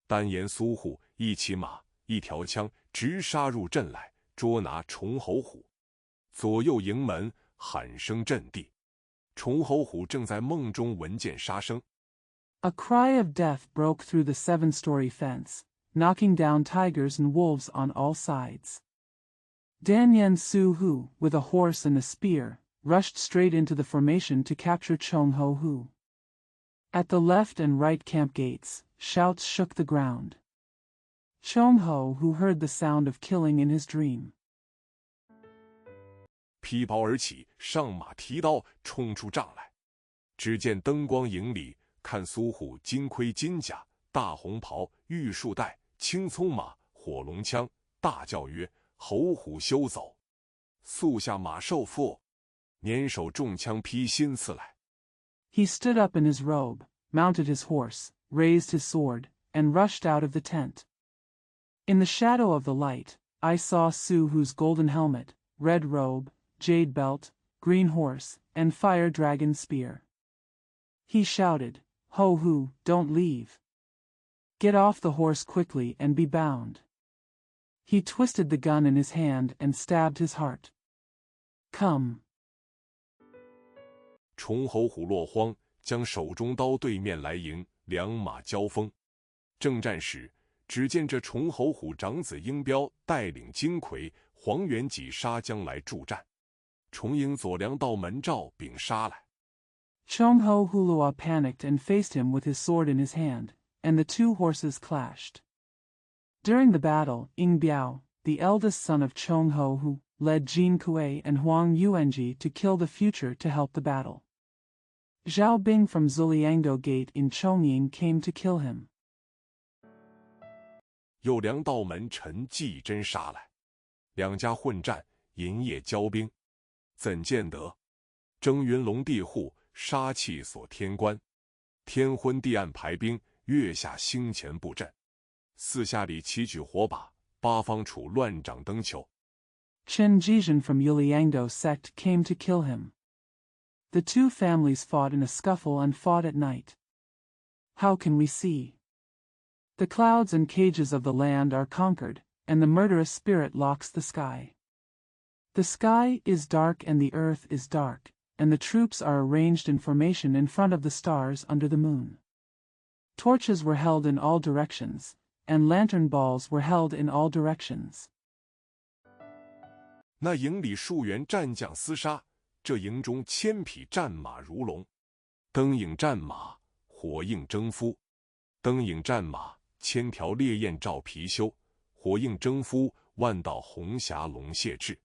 单言苏护一骑马，一条枪，直杀入阵来，捉拿崇侯虎。左右营门，喊声震地。崇侯虎正在梦中闻见杀声。A cry of death broke through the 7-story fence, knocking down tigers and wolves on all sides. Danyan Su Hu, with a horse and a spear, rushed straight into the formation to capture Chong Ho Hu. At the left and right camp gates, shouts shook the ground. Chong Ho Hu heard the sound of killing in his dream. 披袍而起，上马提刀，冲出帐来。只见灯光影里，看苏虎金盔金甲，大红袍，玉束带，青葱马，火龙枪，大叫曰：“侯虎休走！”速下马受缚，捻手中枪劈心刺来。He stood up in his robe, mounted his horse, raised his sword, and rushed out of the tent. In the shadow of the light, I saw Su Hu's golden helmet, red robe, jade belt, green horse, and fire dragon spear. He shouted, "Ho Hu, don't leave. Get off the horse quickly and be bound." He twisted the gun in his hand and stabbed his heart. Come. 崇侯虎落荒，将手中刀对面来迎，两马交锋。正战时，只见这崇侯虎长子英彪带领金魁、黄元济杀将来助战。崇英左良道门照柄杀来。Chong Ho Hulua panicked and faced him with his sword in his hand, and the 2 horses clashed. During the battle, Ying Biao, the eldest son of Chong Ho Hu, led Jin Kuei and Huang Yuanji to kill the future to help the battle. Zhao Bing from Zuliangdo Gate in Chongying came to kill him. 右良道门陈继真杀来，两家混战，银夜交兵，怎见得？征云龙地户，杀气锁天关，天昏地暗排兵，月下星前布阵，四下里齐举火把，八方处乱掌灯球。Chen Jizhen from Yuliangdo sect came to kill him. The 2 families fought in a scuffle and fought at night. How can we see? The clouds and cages of the land are conquered, and the murderous spirit locks the sky. The sky is dark and the earth is dark, and the troops are arranged in formation in front of the stars under the moon. Torches were held in all directions, and lantern balls were held in all directions. 那营里数员战将厮杀，这营中千匹战马如龙。灯影战马，火映征夫。灯影战马，千条烈焰照貔貅；火映征夫，万道红霞龙蟹翅。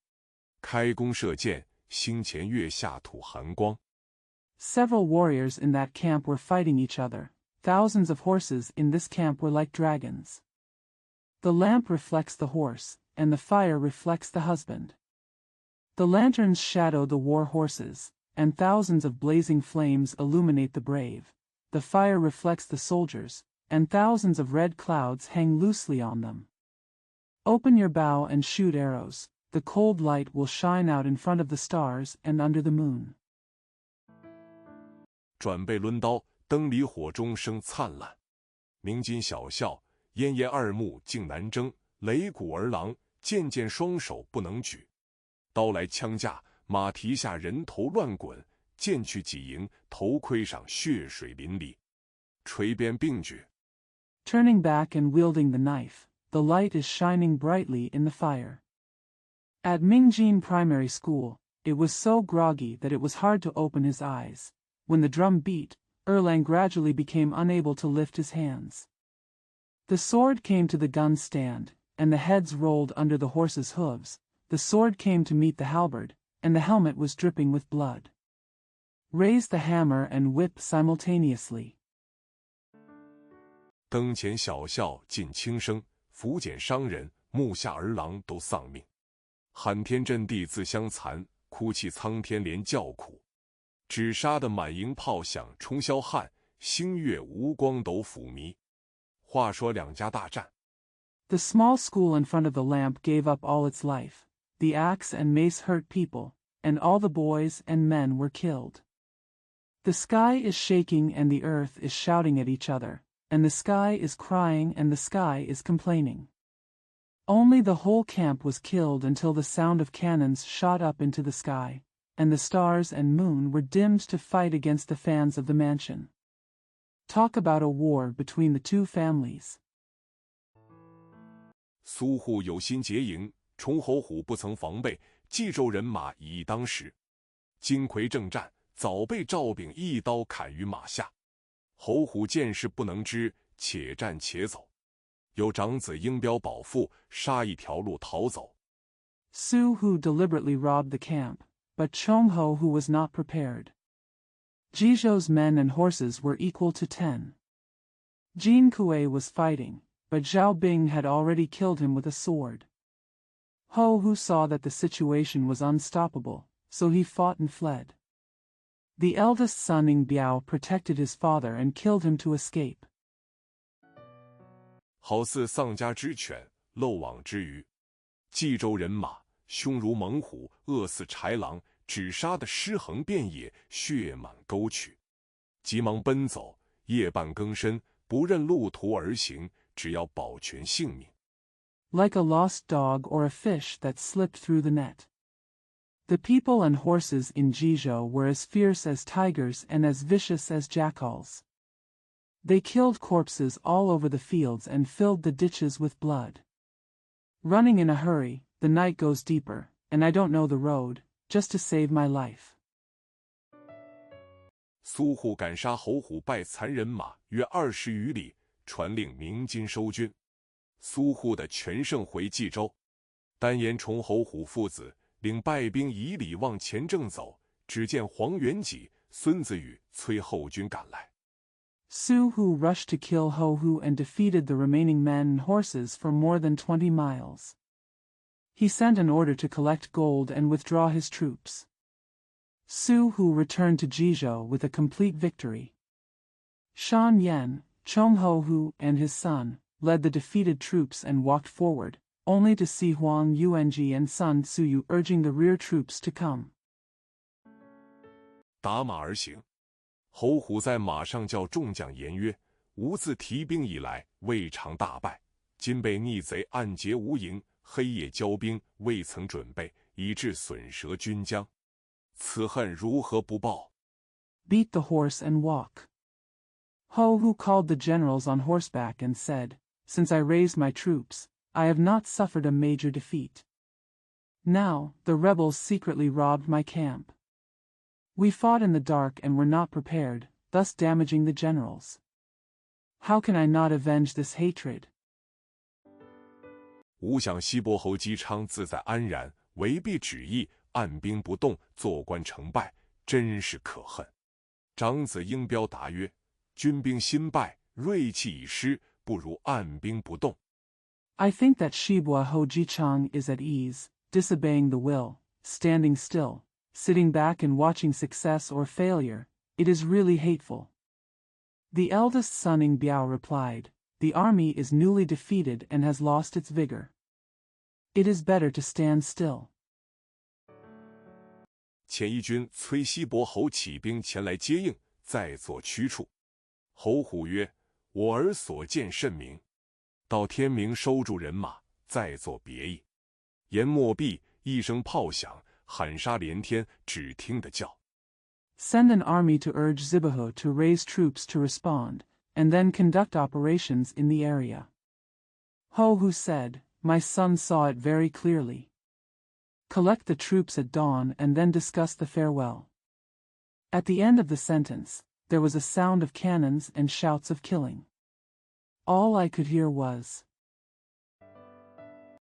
开弓射箭，星前月下吐寒光。Several warriors in that camp were fighting each other. Thousands of horses in this camp were like dragons. The lamp reflects the horse, and the fire reflects the husband. The lanterns shadow the war horses, and thousands of blazing flames illuminate the brave. The fire reflects the soldiers, and thousands of red clouds hang loosely on them. Open your bow and shoot arrows. The cold light will shine out in front of the stars and under the moon. 转背抡刀，灯里火中生灿烂。鸣金小啸，烟叶二目竟难争。擂鼓儿郎，渐渐双手不能举。刀来枪架，马蹄下人头乱滚。剑去几营，头盔上血水淋漓。锤鞭并举。Turning back and wielding the knife, the light is shining brightly in the fire. At Mingjin Primary School, it was so groggy that it was hard to open his eyes. when the drum beat, Erlang gradually became unable to lift his hands. The sword came to the gun stand, and the heads rolled under the horse's hooves. The sword came to meet the halberd, and the helmet was dripping with blood. Raise the hammer and whip simultaneously. 灯前小校尽轻声，福减商人，目下儿郎都丧命。喊天震地自相残，哭泣苍天连叫苦。只杀得满营炮响冲霄汉，星月无光斗腐迷。话说两家大战。The small school in front of the lamp gave up all its life. The axe and mace hurt people, and all the boys and men were killed. The sky is shaking and the earth is shouting at each other, and the sky is crying and the sky is complaining. Only the whole camp was killed until the sound of cannons shot up into the sky, and the stars and moon were dimmed to fight against the fans of the mansion. Talk about a war between the two families. 苏护有心结营，崇侯虎不曾防备，冀州人马已当时。金魁正战，早被赵炳一刀砍于马下。侯虎见势不能支，且战且走。有长子英彪保父，杀一条路逃走。Su Hu deliberately robbed the camp, but Chongho who was not prepared. Jizhou's men and horses were equal to 10. Jin Kuei was fighting, but Zhao Bing had already killed him with a sword. Ho Hu saw that the situation was unstoppable, so he fought and fled. The eldest son Ing Biao protected his father and killed him to escape. 好似丧家之犬，漏网之鱼。冀州人马凶如猛虎，恶似豺狼，只杀得尸横遍野，血满沟渠。急忙奔走，夜半更深，不认路途而行，只要保全性命。Like a lost dog or a fish that slipped through the net. The people and horses in Jizhou were as fierce as tigers and as vicious as jackals. They killed corpses all over the fields and filled the ditches with blood. Running in a hurry, the night goes deeper, and I don't know the road, just to save my life. 苏护赶杀侯虎败残人马约20余里，传令鸣金收军。苏护的全胜回冀州，单言崇侯虎父子领败兵以礼往前正走，只见黄元济、孙子羽催后军赶来。Su Hu rushed to kill Ho Hu and defeated the remaining men and horses for more than 20 miles. He sent an order to collect gold and withdraw his troops. Su Hu returned to Jizhou with a complete victory. Shan Yan, Chong Ho Hu, and his son led the defeated troops and walked forward, only to see Huang Yuanji and Sun Suyu urging the rear troops to come. 打马而行。侯虎在马上叫众将言曰：“吾自提兵以来，未尝大败，今被逆贼暗劫无营，黑夜交兵，未曾准备，以致损折军将。此恨如何不报？” Beat the horse and walk. Ho Hu called the generals on horseback and said, "Since I raised my troops, I have not suffered a major defeat. Now, the rebels secretly robbed my camp. We fought in the dark and were not prepared, thus damaging the generals. How can I not avenge this hatred?" 吾想西伯侯姬昌自在安然，违背旨意，按兵不动，坐观成败，真是可恨。长子英彪答曰：“军兵新败，锐气已失，不如按兵不动。” I think that Shibua Ho Jichang is at ease, disobeying the will, standing still, sitting back and watching success or failure. It is really hateful. The eldest son Ing Biao replied, "The army is newly defeated and has lost its vigor. It is better to stand still." 前一军催西伯侯起兵前来接应，再作驱处。侯虎曰：“我儿所见甚明，到天明收住人马，再作别意。”言末毕，一声炮响，喊杀连天，只听得叫。 Send an army to urge Zibahu to raise troops to respond, and then conduct operations in the area. Ho Hu said, "My son saw it very clearly. Collect the troops at dawn and then discuss the farewell." At the end of the sentence, there was a sound of cannons and shouts of killing. All I could hear was,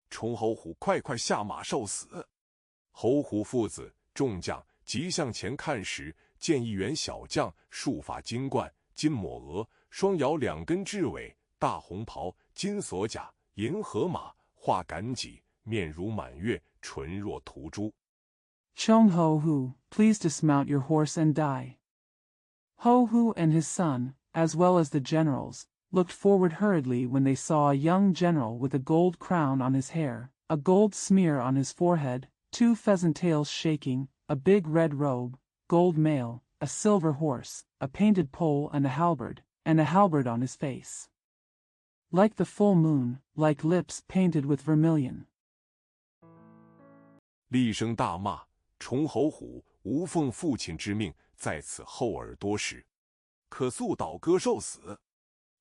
崇侯虎，快快下马受死！侯虎父子众将急向前看时，见一员小将，束发金冠，金抹额，双摇两根雉尾，大红袍，金锁甲，银河马，画杆戟，面如满月，唇若涂朱。Chong Ho-hu, please dismount your horse and die. Ho-hu and his son, as well as the generals, looked forward hurriedly when they saw a young general with a gold crown on his hair, a gold smear on his forehead, 2 pheasant tails shaking, a big red robe, gold mail, a silver horse, a painted pole and a halberd on his face. Like the full moon, like lips painted with vermilion. 厉声大骂：崇侯虎无奉父亲之命，在此厚耳多时，可速倒戈受死，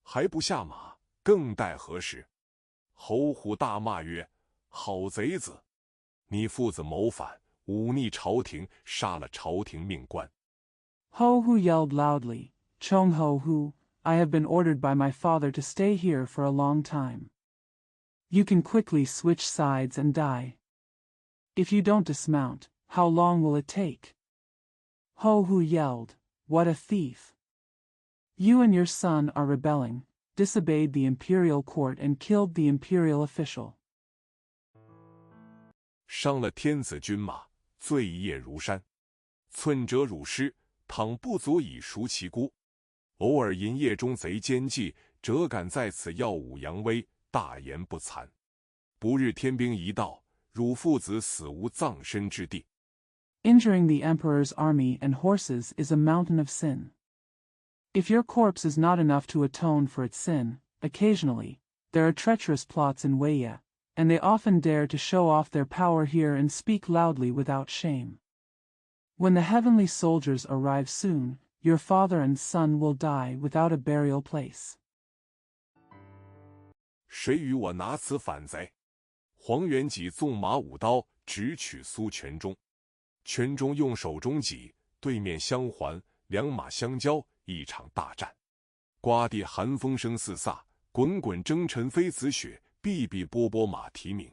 还不下马，更待何时？侯虎大骂曰：好贼子！你父子谋反，忤逆朝廷，杀了朝廷命官。Ho-hu yelled loudly, Chong Ho-hu, I have been ordered by my father to stay here for a long time. You can quickly switch sides and die. If you don't dismount, how long will it take? Ho-hu yelled, What a thief! You and your son are rebelling, disobeyed the imperial court and killed the imperial official. 伤了天子军马，罪业如山。寸者辱师，倘不足以赎其辜。偶尔淫夜中贼奸计，辄敢在此耀武扬威，大言不惭。不日天兵一到，汝父子死无葬身之地。Injuring the emperor's army and horses is a mountain of sin. If your corpse is not enough to atone for its sin, occasionally, there are treacherous plots in Weiya, and they often dare to show off their power here and speak loudly without shame. When the heavenly soldiers arrive soon, your father and son will die without a burial place. 谁与我拿此反贼？黄元吉纵马舞刀，直取苏全忠。全忠用手中戟，对面相还，两马相交，一场大战。刮地寒风声四飒，滚滚征尘飞紫雪，碧碧波波马蹄鸣。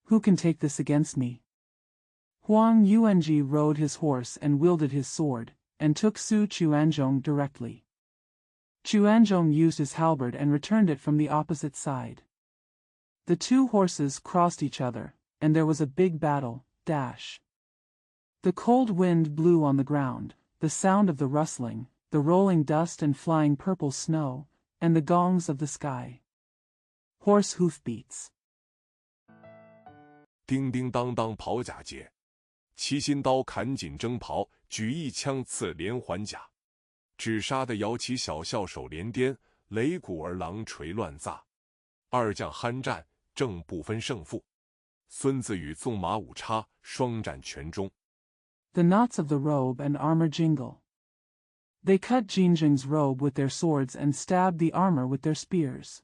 Who can take this against me? Huang Yuanji rode his horse and wielded his sword, and took Su Chuanzhong directly. Chuanzhong used his halberd and returned it from the opposite side. The 2 horses crossed each other, and there was a big battle, dash. The cold wind blew on the ground, the sound of the rustling, the rolling dust and flying purple snow, and the gongs of the sky. Horse hoofbeats. 叮叮当当袍甲节，齐心刀砍紧征袍，举一枪刺连环甲。只杀得摇旗小校手连颠，擂鼓儿郎锤乱飒。二将酣战，正不分胜负。孙子与纵马舞叉，双战全中。The knots of the robe and armor jingle. They cut Jinjing's robe with their swords and stabbed the armor with their spears.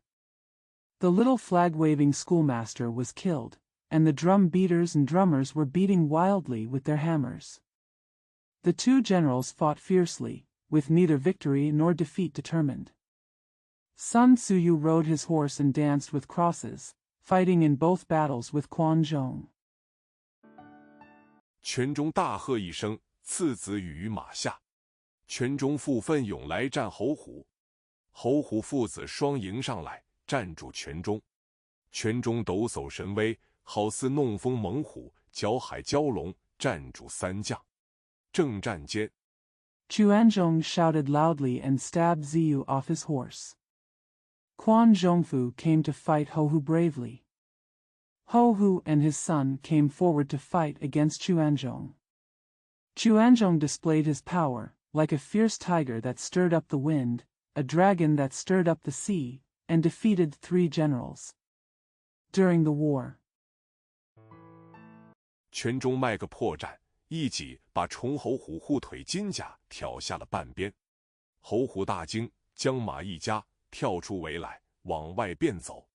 The little flag-waving schoolmaster was killed, and the drum beaters and drummers were beating wildly with their hammers. The 2 generals fought fiercely, with neither victory nor defeat determined. Sun Tzuyu rode his horse and danced with crosses, fighting in both battles with Quan Zhong. 全忠大喝一声，次子与于马下。全忠父奋勇来战侯虎，侯虎父子双迎上来，站住全忠。全忠抖擞神威，好似弄风猛虎，搅海蛟龙，站住3将。正战间， Chuanzhong shouted loudly and stabbed Ziyu off his horse. Quan Zhongfu came to fight Ho-hu bravely. Ho-hu and his son came forward to fight against Chuanzhong. Chuanzhong displayed his power, like a fierce tiger that stirred up the wind, a dragon that stirred up the sea, and defeated 3 generals. During the war, 全忠卖个破绽，一戟把崇侯虎护腿金甲挑下了半边。侯虎大惊，将马一夹，跳出围来，往外便走。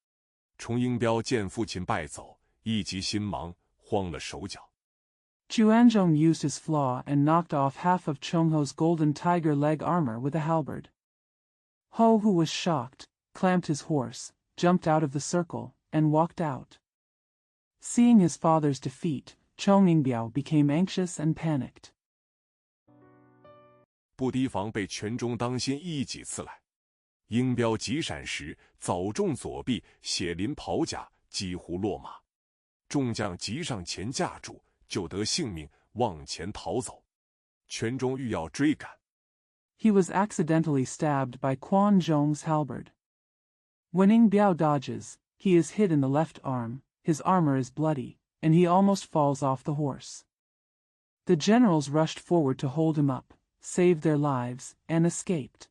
崇英彪见父亲败走，一急心忙，慌了手脚。Chuanzhong used his flaw and knocked off half of Chongho's golden tiger leg armor with a halberd. Ho Hu was shocked, clamped his horse, jumped out of the circle, and walked out. Seeing his father's defeat, Chong Yingbiao became anxious and panicked. 不提防被全中当先一戟刺来，鹰标急闪时早中左臂，血淋袍甲，几乎落马。众将急上前架住，救得性命，往前逃走。全中欲要追赶。He was accidentally stabbed by Quan Zhong's halberd. When Ying Biao dodges, he is hit in the left arm, his armor is bloody, and he almost falls off the horse. The generals rushed forward to hold him up, saved their lives, and escaped.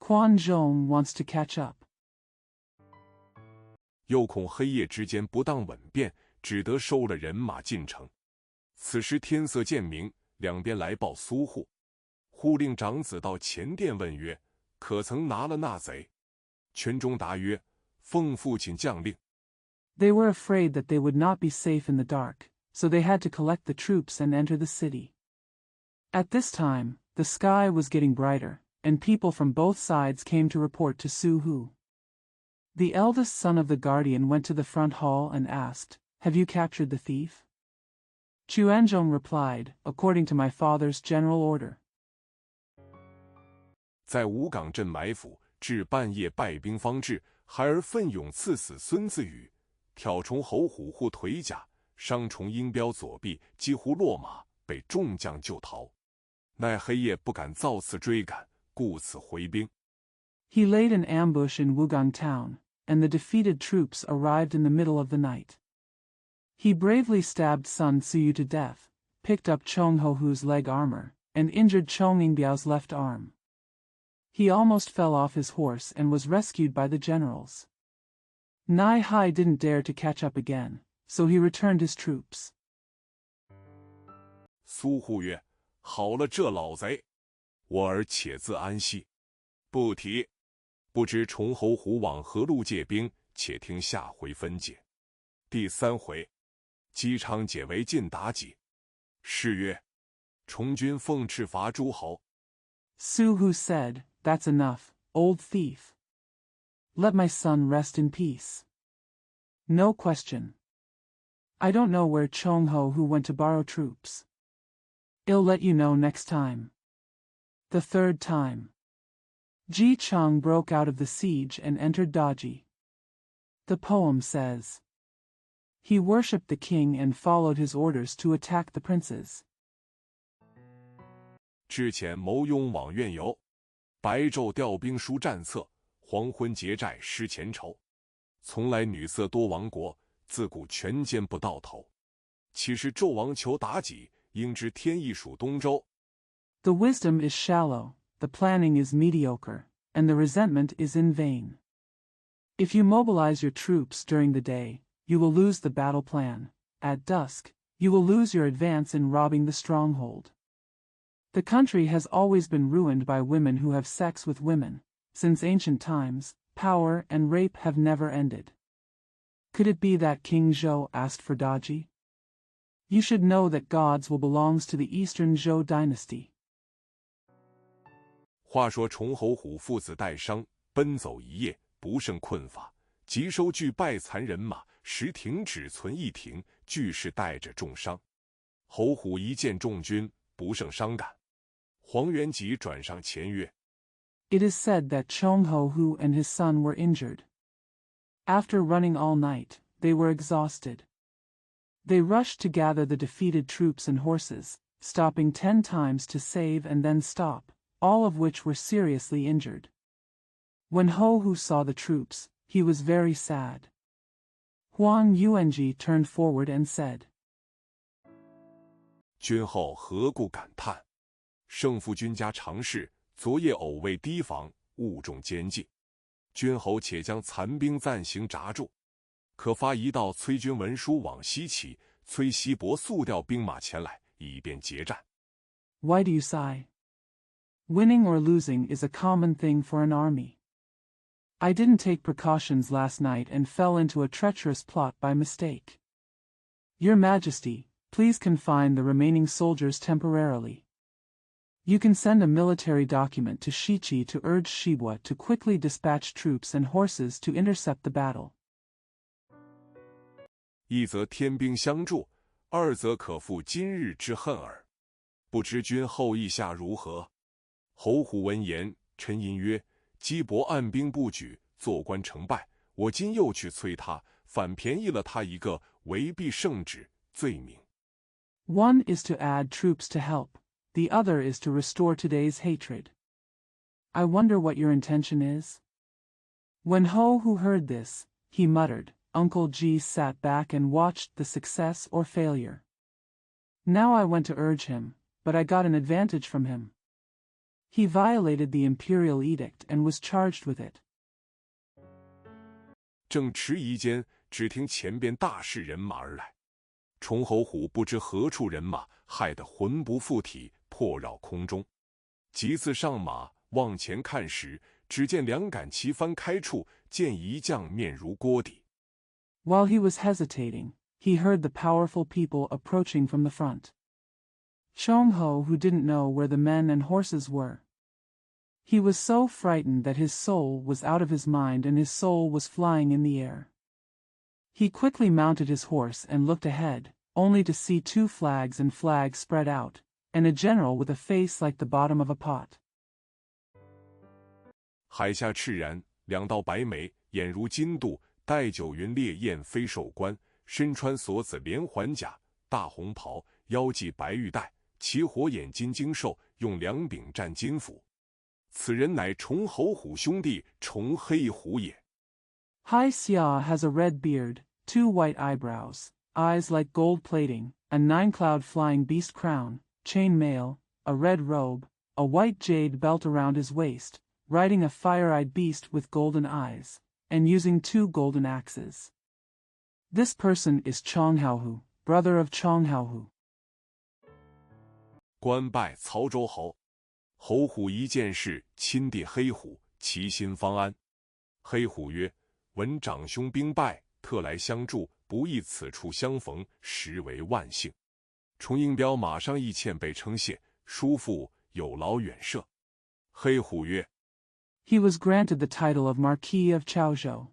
Quan Zhong wants to catch up. 又恐黑夜之间不当稳便，只得收了人马进城。此时天色渐明，两边来报苏护。忽令长子到前殿问曰：“可曾拿了那贼？”全中答曰：“奉父亲将令。” They were afraid that they would not be safe in the dark, so they had to collect the troops and enter the city. At this time, the sky was getting brighter, and people from both sides came to report to Su Hu. The eldest son of the guardian went to the front hall and asked, "Have you captured the thief?" Chuanzhong replied, "According to my father's general order." 在武岗镇埋伏，至半夜败兵方至，孩儿奋勇刺死孙子羽，挑虫侯虎护腿甲，伤虫鹰标左臂，几乎落马，被众将救逃。奈黑夜不敢造次追赶，故此回兵。He laid an ambush in Wugang town, and the defeated troops arrived in the middle of the night. He bravely stabbed Sun Suyu to death, picked up Chong Hohu's leg armor, and injured Chong Yingbiao's left arm. He almost fell off his horse and was rescued by the generals. Nai Hai didn't dare to catch up again, so he returned his troops. 苏护曰：“好了，这老贼，我儿且自安息，不提。不知崇侯虎往何路借兵，且听下回分解。”第3回，姬昌解围进妲己。是曰：“崇军奉敕伐诸侯。” Su Hu said, "That's enough, old thief. Let my son rest in peace. No question. I don't know where Chong Ho who went to borrow troops. I'll let you know next time." The third time. Ji Chang broke out of the siege and entered Daji. The poem says, "He worshipped the king and followed his orders to attack the princes." 之前谋庸往愿游，白昼调兵书战策，黄昏结寨施前仇。从来女色多亡国，自古权奸不到头。岂是纣王求妲己，应知天意属东周。 The wisdom is shallow, the planning is mediocre, and the resentment is in vain. If you mobilize your troops during the day, you will lose the battle plan. At dusk, you will lose your advance in robbing the stronghold. The country has always been ruined by women who have sex with women. Since ancient times, power and rape have never ended. Could it be that King Zhou asked for Daji? You should know that gods will belongs to the Eastern Zhou dynasty. 话说崇侯虎父子带伤，奔走一夜，不胜困乏，即收聚败残人马，十亭只存一亭，俱是带着重伤。侯虎一见众军，不胜伤感。黄元吉转上前曰： It is said that Chong Ho Hu and his son were injured. After running all night, they were exhausted. They rushed to gather the defeated troops and horses, stopping 10 times to save and then stop, all of which were seriously injured. When Ho Hu saw the troops, he was very sad. Huang Yuanji turned forward and said, 君后何故感叹？胜负君家常事，昨夜偶未提防，误中奸计。君侯且将残兵暂行闸住，可发一道催军文书往西起，催西伯速调兵马前来，以便决战。 Why do you sigh? Winning or losing is a common thing for an army. I didn't take precautions last night and fell into a treacherous plot by mistake. Your Majesty, please confine the remaining soldiers temporarily. You can send a military document to Shiqi to urge Shibua to quickly dispatch troops and horses to intercept the battle. 一则天兵相助，二则可复今日之恨耳。不知君后意下如何？侯虎闻言，沉吟曰：“姬伯按兵不举，坐观成败。我今又去催他，反便宜了他一个违避圣旨罪名。” One is to add troops to help, the other is to restore today's hatred. I wonder what your intention is? When Ho-Hu heard this, he muttered. Uncle G sat back and watched the success or failure. Now I went to urge him, but I got an advantage from him. He violated the imperial edict and was charged with it. 正迟疑间，只听前边大势人马而来。崇侯虎不知何处人马，害得魂不附体，破绕空中。即自上马往前看时，只见两杆旗幡开处，见一将面如锅底。While he was hesitating, he heard the powerful people approaching from the front. Chong-ho, who didn't know where the men and horses were. He was so frightened that his soul was out of his mind and his soul was flying in the air. He quickly mounted his horse and looked ahead, only to see two flags and flags spread out, and a general with a face like the bottom of a pot. 海下赤然，两道白眉，眼如金镀，戴九云烈焰飞兽冠，身穿锁子连环甲，大红袍，腰系白玉带，其火眼金睛兽，用两柄战金斧。此人乃崇侯虎兄弟崇黑虎也。Hai Xia has a red beard, 2 white eyebrows, eyes like gold plating, a 9-cloud flying beast crown, chain mail, a red robe, a white jade belt around his waist, riding a fire-eyed beast with golden eyes, and using 2 golden axes. This person is Chong-Hao-Hu, brother of Chong-Hao-Hu. 官拜曹州侯。侯虎一见是亲弟黑虎，其心方安。黑虎曰：“闻长兄兵败，特来相助，不意此处相逢，实为万幸。”崇应彪马上义欠被称谢，叔父有劳远涉。黑虎曰： He was granted the title of Marquis of Chaozhou.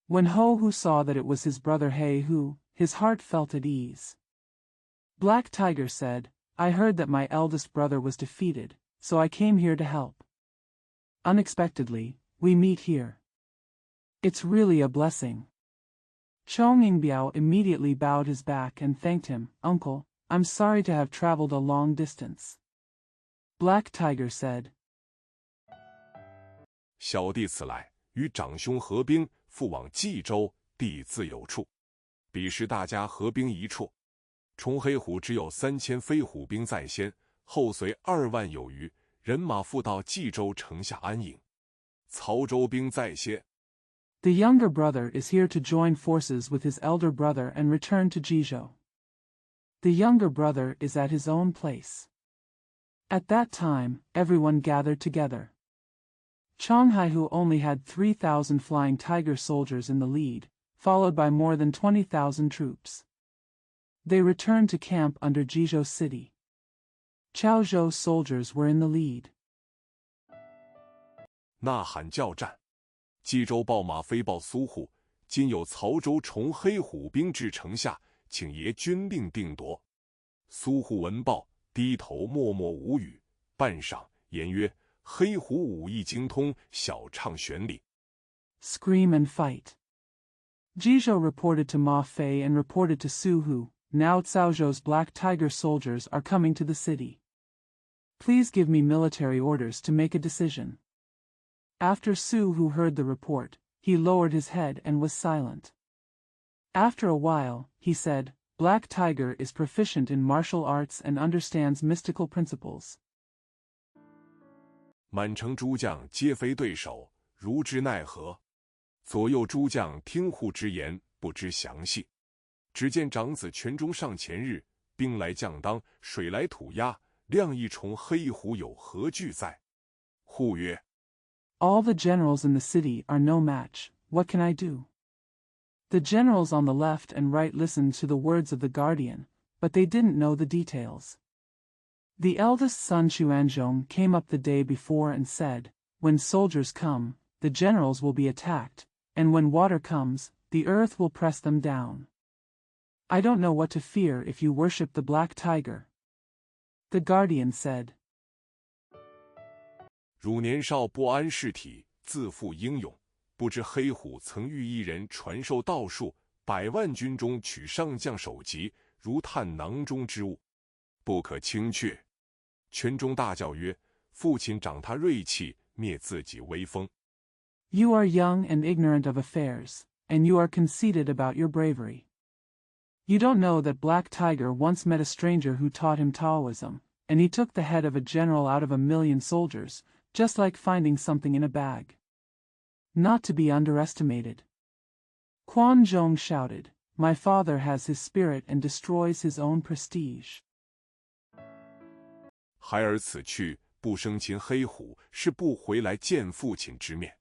When Ho-Hu saw that it was his brother He-Hu, his heart felt at ease. Black Tiger said, I heard that my eldest brother was defeated, so I came here to help. Unexpectedly, we meet here. It's really a blessing. Chong Yingbiao immediately bowed his back and thanked him. Uncle, I'm sorry to have traveled a long distance. Black Tiger said, 小弟此来，与长兄合兵，复往冀州，地自有处。彼时大家合兵一处，崇黑虎只有3000飞虎兵在先，后随2万有余，人马复到冀州城下安营。曹州兵在先。 The younger brother is here to join forces with his elder brother and return to Jizhou. The younger brother is at his own place. At that time, everyone gathered together. Chonghaihu only had 3,000 flying tiger soldiers in the lead, followed by more than 20,000 troops. They returned to camp under Jizhou city. Chaozhou soldiers were in the lead. 呐喊叫战，冀州报马飞报苏护，今有曹州崇黑虎兵至城下，请爷军令定夺。苏护闻报，低头默默无语，半晌言曰：“黑虎武艺精通，晓畅玄理。” Scream and fight. Jizhou reported to Ma Fei and reported to Su Hu. Now Caozhou's Black Tiger soldiers are coming to the city. Please give me military orders to make a decision. After Su Hu heard the report, he lowered his head and was silent. After a while, he said, Black Tiger is proficient in martial arts and understands mystical principles. 满城诸将皆非对手，如之奈何？左右诸将听护之言，不知详细。只见长子全中上前日，兵来将当，水来土压，亮一重黑虎有何惧在？护曰： All the generals in the city are no match. What can I do? The generals on the left and right listened to the words of the guardian, but they didn't know the details. The eldest son Xuanzong came up the day before and said, "When soldiers come, the generals will be attacked, and when water comes, the earth will press them down. I don't know what to fear if you worship the black tiger." The guardian said, 汝年少不谙世体，自负英勇，不知黑虎曾遇一人传授道术，100万军中取上将首级，如探囊中之物，不可轻却。权中大叫曰：“父亲长他锐气，灭自己威风。” "You are young and ignorant of affairs, and you are conceited about your bravery. You don't know that Black Tiger once met a stranger who taught him Taoism, and he took the head of a general out of 1,000,000 soldiers, just like finding something in a bag. Not to be underestimated." Quan Zhong shouted, "My father has his spirit and destroys his own prestige." 孩儿此去，不生擒黑虎，是不回来见父亲之面。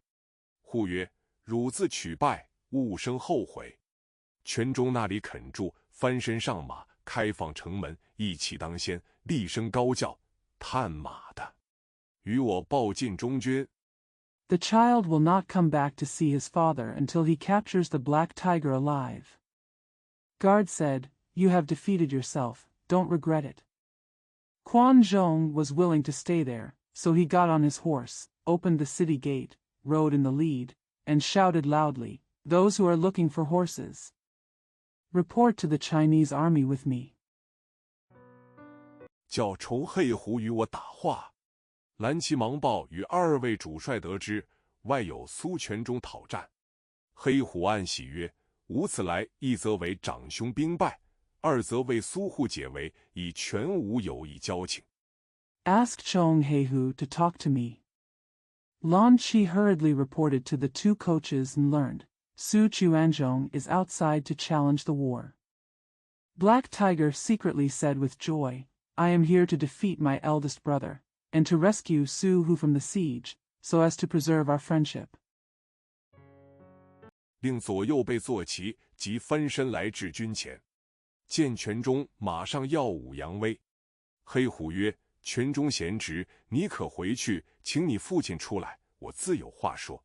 呼曰：“汝自取败，勿生后悔。”权中那里肯住，翻身上马，开放城门，义气当先，厉声高叫：“探马的，与我报进中军！” The child will not come back to see his father until he captures the black tiger alive. Guard said, "You have defeated yourself, don't regret it." Quan Zhong was willing to stay there, so he got on his horse, opened the city gate, rode in the lead, and shouted loudly, "Those who are looking for horses, report to the Chinese army with me." 叫仇黑虎与我打话。蓝旗忙报与2位主帅得知，外有苏权中讨战。黑虎暗喜曰：“吾此来，一则为长兄兵败，二则为苏护解围，以全无友谊交情。” "Ask Chong Heihu to talk to me." Lan Qi hurriedly reported to the 2 coaches and learned, Su Chuanzhong is outside to challenge the war. Black Tiger secretly said with joy, "I am here to defeat my eldest brother, and to rescue Su Hu from the siege, so as to preserve our friendship." 令左右备坐骑，即翻身来至军前。见权中马上耀武扬威。黑虎曰：“权中贤侄，你可回去，请你父亲出来，我自有话说。”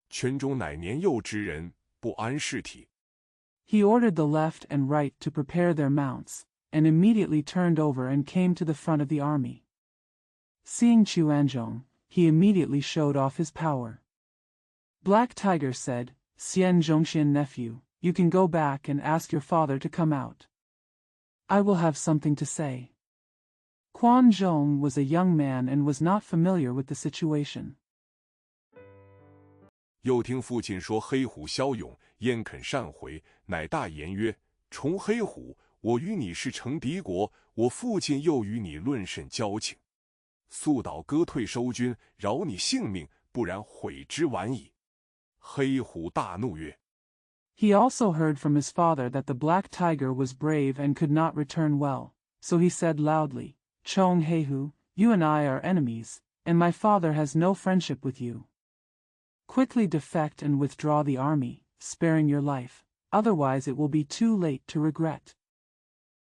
权中乃年幼之人，不谙世体。He ordered the left and right to prepare their mounts, and immediately turned over and came to the front of the army. Seeing Chuanzhong, he immediately showed off his power. Black Tiger said, "Xian Zhongxian nephew, you can go back and ask your father to come out. I will have something to say." Quan Zhong was a young man and was not familiar with the situation. 又听父亲说黑虎骁勇，焉肯善回，乃大言曰：“重黑虎，我与你是成敌国，我父亲又与你论甚交情？速导割退收军，饶你性命，不然悔之晚矣。”黑虎大怒曰： He also heard from his father that the black tiger was brave and could not return well, so he said loudly, "Chong Heihu, you and I are enemies, and my father has no friendship with you. Quickly defect and withdraw the army, sparing your life, otherwise it will be too late to regret."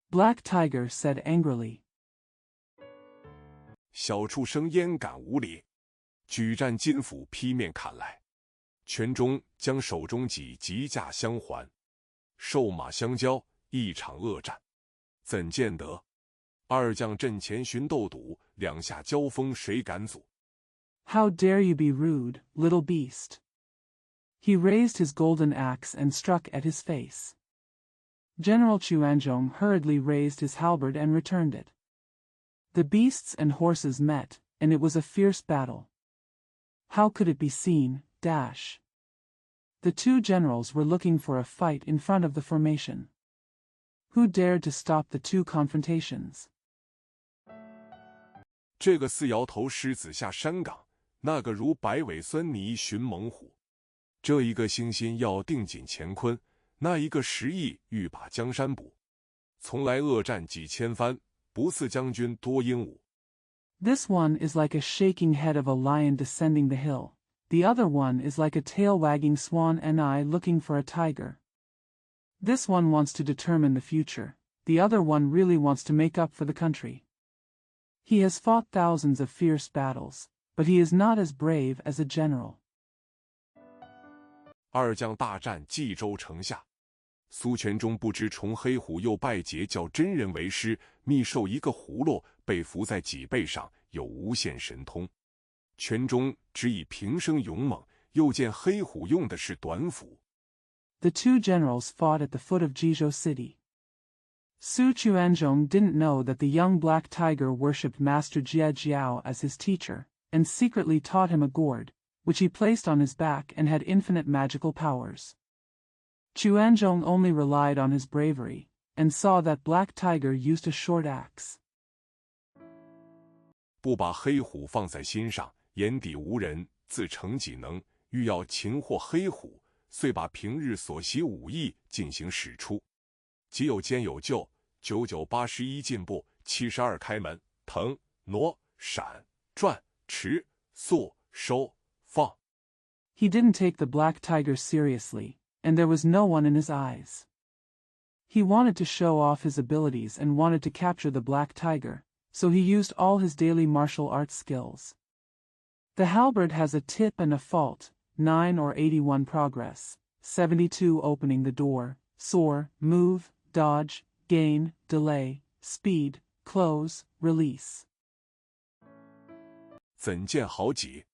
Black Tiger said angrily, 小畜生焉敢无礼！举战金斧劈面砍来，权中将手中戟急架相还，兽马相交，一场恶战。怎见得？二将阵前寻斗赌，两下交锋谁敢阻？ "How dare you be rude, little beast?" He raised his golden axe and struck at his face. General Chuanzhong hurriedly raised his halberd and returned it. The beasts and horses met, and it was a fierce battle. How could it be seen? The 2 generals were looking for a fight in front of the formation. Who dared to stop the 2 confrontations? 这个似摇头狮子下山岗，那个如摆尾酸泥寻猛虎。这一个兴心要定锦乾坤，那一个实意欲把江山补。从来恶战几千番，不似将军多英武。 This one is like a shaking head of a lion descending the hill. The other one is like a tail-wagging swan and eye looking for a tiger. This one wants to determine the future. the other one really wants to make up for the country. He has fought thousands of fierce battles, but he is not as brave as a general. 二将大战冀州城下，苏全忠不知崇黑虎又拜结叫真人为师，密授一个葫芦，被伏在脊背上，有无限神通。全忠只以平生勇猛，又见黑虎用的是短斧。The two generals fought at the foot of Jizhou city. Su Chuanzhong didn't know that the young black tiger worshipped Master Jie Jiao as his teacher, and secretly taught him a gourd, which he placed on his back and had infinite magical powers. Chuanzhong only relied on his bravery, and saw that black tiger used a short axe. 不把黑虎放在心上，眼底无人，自成己能，欲要擒获黑虎，遂把平日所习武艺进行使出。即有兼有救，9981进步，72开门，腾挪闪转持速收放。He didn't take the black tiger seriously, and there was no one in his eyes. He wanted to show off his abilities and wanted to capture the black tiger, so he used all his daily martial arts skills. The halberd has a tip and a fault, 9 or 81 progress, 72 opening the door, soar, move, dodge, gain, delay, speed, close, release. 怎见好戟？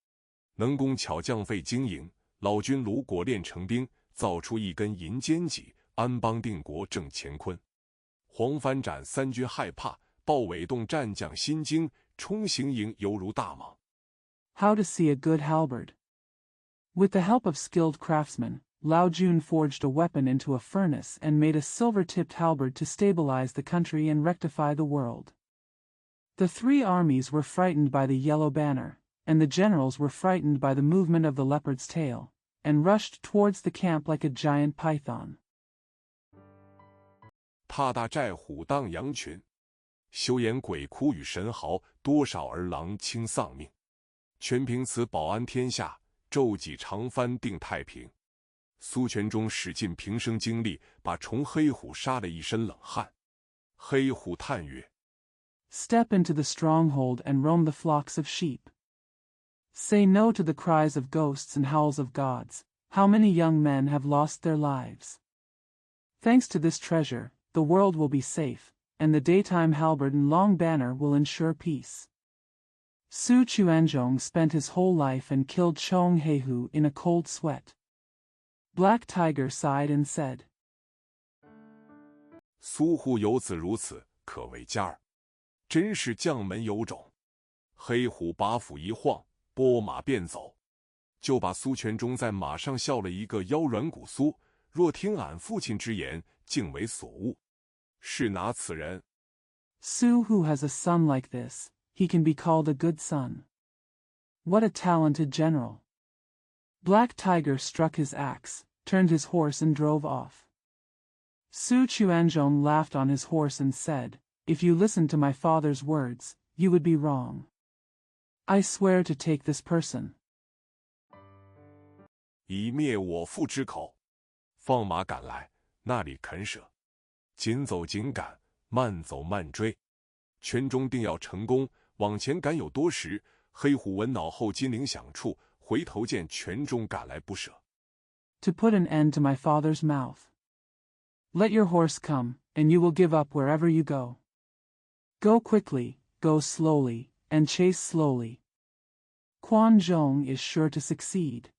能工巧匠费经营，老君卢果练成兵，造出一根银尖戟，安邦定国正乾坤。黄帆斩三军害怕，豹尾动战将心惊，冲行营犹如大蟒。How to see a good halberd? With the help of skilled craftsmen, Lao Jun forged a weapon into a furnace and made a silver-tipped halberd to stabilize the country and rectify the world. The three armies were frightened by the yellow banner, and the generals were frightened by the movement of the leopard's tail, and rushed towards the camp like a giant python. 踏大寨虎荡羊群，休言鬼哭与神嚎，多少儿郎亲丧命。全凭此保安天下，骤己长帆定太平。苏全忠使尽平生精力，把崇黑虎杀了一身冷汗。黑虎叹曰： Step into the stronghold and roam the flocks of sheep. Say no to the cries of ghosts and howls of gods. How many young men have lost their lives? Thanks to this treasure, the world will be safe, and the daytime halberd and long banner will ensure peace. Su Chuanzhong spent his whole life and killed Chong Heihu in a cold sweat. Black Tiger sighed and said, 苏护有子如此，可为家儿，真是将门有种。黑虎把斧一晃，拨马便走，就把苏全忠在马上笑了一个腰软骨酥。若听俺父亲之言，竟为所误。是拿此人。 Su who has a son like this, he can be called a good son. What a talented general. Black Tiger struck his axe, turned his horse and drove off. Su Chuanzhong laughed on his horse and said, If you listened to my father's words, you would be wrong. I swear to take this person. 以灭我父之口。放马赶来，那里肯舍？紧走紧赶，慢走慢追。全忠定要成功，往前赶有多时。黑虎闻脑后金铃响处，回头见全忠赶来不舍。To put an end to my father's mouth. Let your horse come, and you will give up wherever you go. Go quickly, go slowly, and chase slowly. Quan Zhong is sure to succeed.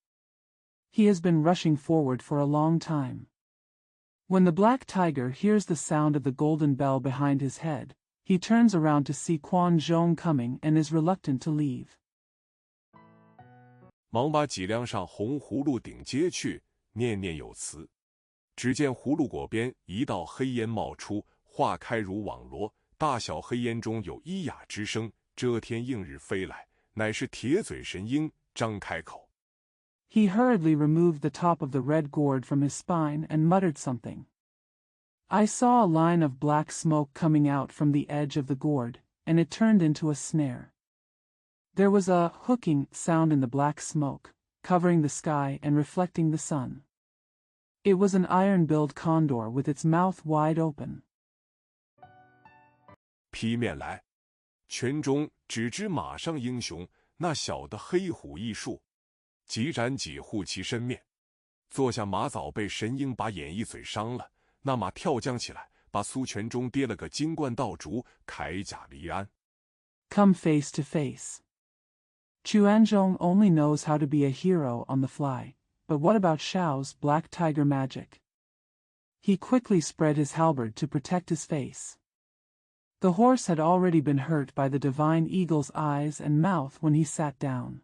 He has been rushing forward for a long time. When the black tiger hears the sound of the golden bell behind his head, he turns around to see Quan Zhong coming and is reluctant to leave. 忙把脊梁上红葫芦顶接去，念念有词。只见葫芦果边一道黑烟冒出，化开如网罗，大小黑烟中有咿呀之声，遮天映日飞来，乃是铁嘴神鹰张开口。He hurriedly removed the top of the red gourd from his spine and muttered something. I saw a line of black smoke coming out from the edge of the gourd, and it turned into a snare. There was a hooking sound in the black smoke, covering the sky and reflecting the sun. It was an iron-billed condor with its mouth wide open. 劈面来。拳中只知马上英雄，那小的黑虎艺术，几斩几护其身面。坐下马早被神鹰把眼一嘴伤了，那马跳将起来，把苏全忠跌了个金冠倒竹，铠甲离鞍。Come face to face. Chuanzhong only knows how to be a hero on the fly, but what about Xiao's black tiger magic? He quickly spread his halberd to protect his face. The horse had already been hurt by the divine eagle's eyes and mouth when he sat down.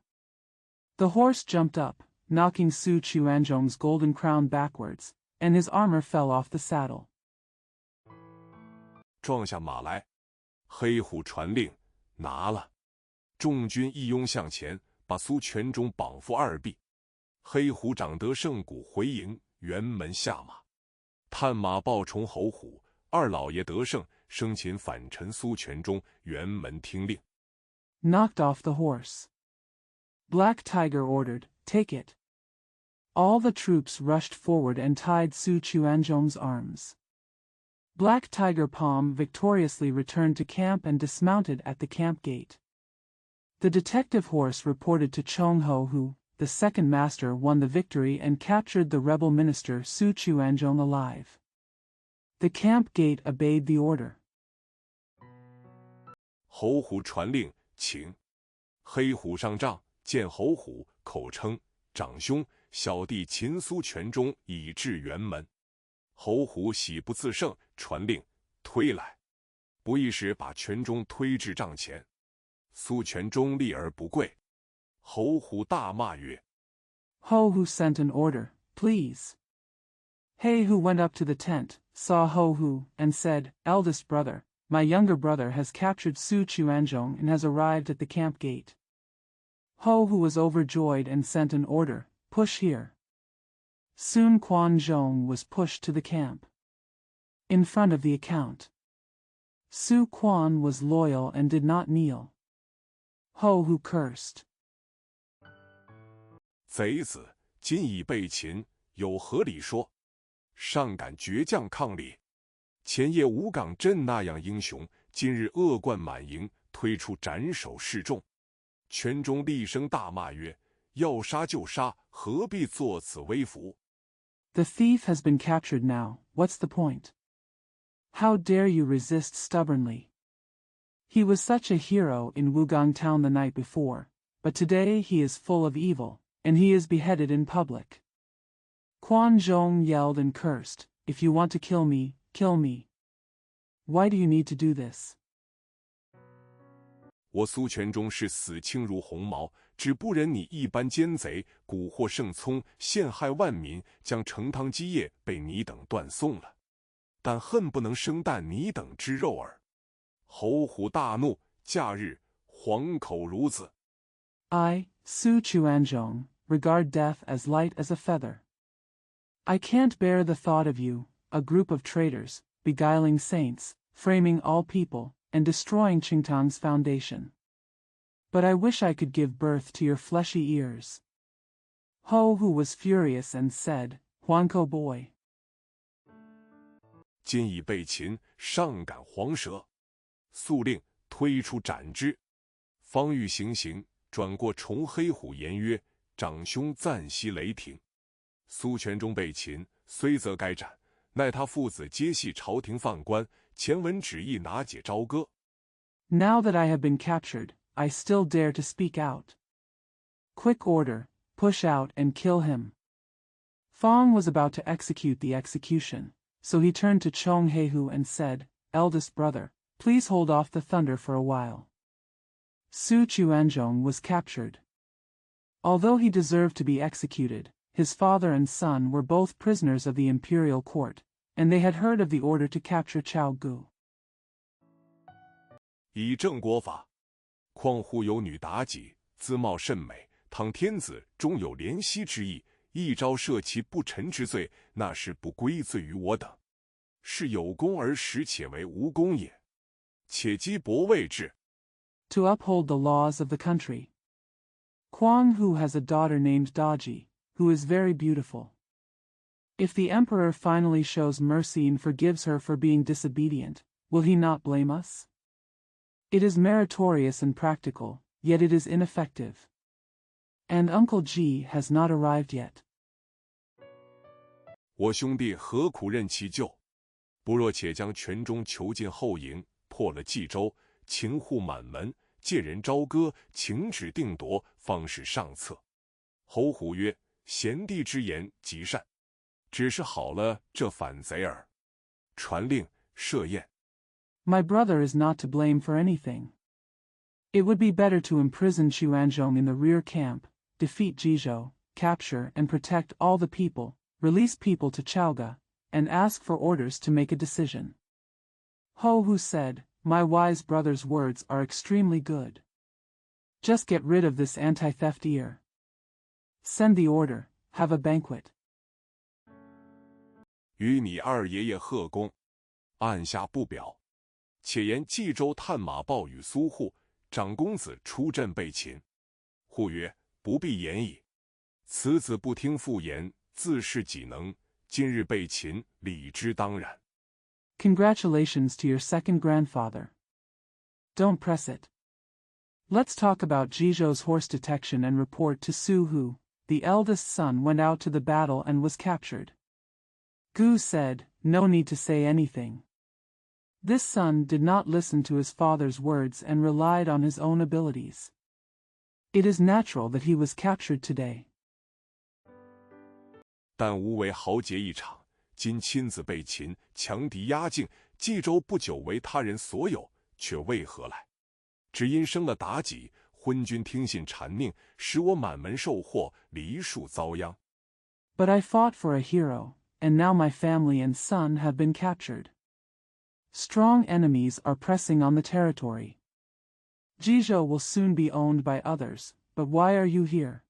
The horse jumped up, knocking Su Chuanzhong's golden crown backwards, and his armor fell off the saddle. 撞下马来，黑虎传令，拿了。众军一拥向前，把苏全忠绑缚二臂。黑虎长得胜鼓回营，辕门下马。探马报重侯虎，二老爷得胜，生擒反臣苏全忠，辕门听令。Knocked off the horse. Black Tiger ordered, take it. All the troops rushed forward and tied Su Chuanzhong's arms. Black Tiger Palm victoriously returned to camp and dismounted at the camp gate. The detective horse reported to Chong Ho who, the second master, won the victory and captured the rebel minister Su Chuanzhong alive. The camp gate obeyed the order. 侯虎传令，请。黑虎上帐，见侯虎，口称长兄，小弟擒苏全忠，以至辕门。侯虎喜不自胜，传令推来。不一时把全忠推至帐前。苏全忠立而不跪。侯虎大骂曰： Ho Hu sent an order, please. He who went up to the tent, saw Ho Hu, and said, Eldest brother, my younger brother has captured Su Chuanzhong and has arrived at the camp gate. Ho Hu was overjoyed and sent an order, push here. Soon Quan Zhong was pushed to the camp. In front of the account. Su Quan was loyal and did not kneel. Ho Hu cursed. 贼子，今已被擒，有何理说？尚敢倔强抗礼！前夜吴港镇那样英雄，今日恶贯满盈，推出斩首示众。全忠厉声大骂曰：要杀就杀，何必作此威服？ The thief has been captured now, what's the point? How dare you resist stubbornly? He was such a hero in Wugang town the night before, but today he is full of evil, and he is beheaded in public. Quan Zhong yelled and cursed, if you want to kill me, kill me. Why do you need to do this? 我苏全忠是死轻如鸿毛，只不忍你一般奸贼蛊惑圣聪，陷害万民，将成汤基业被你等断送了。但恨不能生啖你等之肉耳。侯虎大怒，假日黄口孺子。I, Su Chuanzhong, regard death as light as a feather. I can't bear the thought of you, a group of traitors, beguiling saints, framing all people, and destroying Qingtang's foundation. But I wish I could give birth to your fleshy ears. Ho Hu was furious and said, Huanko boy. 今已被擒，尚敢黄舌！速令推出斩之。方欲行刑，转过重黑虎言曰：长兄暂息雷霆。苏全忠被擒，虽则该斩，奈他父子皆系朝廷犯官，前文旨意拿解朝歌。Now that I have been captured, I still dare to speak out. Quick order, push out and kill him. Fong was about to execute the execution, so he turned to Chong Hehu and said, Eldest brother, please hold off the thunder for a while. Su Chuanzhong was captured. Although he deserved to be executed, his father and son were both prisoners of the imperial court, and they had heard of the order to capture Chao Gu. 以正国法，况乎有女妲己，姿貌甚美，倘天子终有怜惜之意，一朝赦其不臣之罪，那是不归罪于我等，是有功而实且为无功也。且积薄位制。To uphold the laws of the country. Kwang Hu has a daughter named Daji, who is very beautiful. If the emperor finally shows mercy and forgives her for being disobedient, will he not blame us? It is meritorious and practical, yet it is ineffective. And Uncle G has not arrived yet. 我兄弟何苦任其咎？不若且将全中囚禁后营，破了冀州，秦户满门，借人朝歌，请旨定夺，方是上策。侯虎曰：贤弟之言极善，只是好了这反贼耳。传令设宴。My brother is not to blame for anything. It would be better to imprison Xuanzhong in the rear camp, defeat Jizhou, capture and protect all the people, release people to Chaoga, and ask for orders to make a decision. Ho Hu said, my wise brother's words are extremely good. Just get rid of this anti-theft ear. Send the order, have a banquet. 与你二爷爷贺公，按下不表。且言冀州探马报与苏护，长公子出阵备秦。护曰：不必言矣。此子不听父言，自恃己能。今日备秦，理之当然。Congratulations to your second grandfather. Don't press it. Let's talk about Jizhou's horse detection and report to Su Hu. The eldest son went out to the battle and was captured. Gu said, no need to say anything. This son did not listen to his father's words and relied on his own abilities. It is natural that he was captured today. 但吾为豪杰一场，今亲自被秦，强敌压境，冀州不久为他人所有，却为何来？只因生了妲己，昏君听信谗佞，使我满门受祸，梨树遭殃。But I fought for a hero, and now my family and son have been captured. Strong enemies are pressing on the territory. Jizhou will soon be owned by others, but why are you here?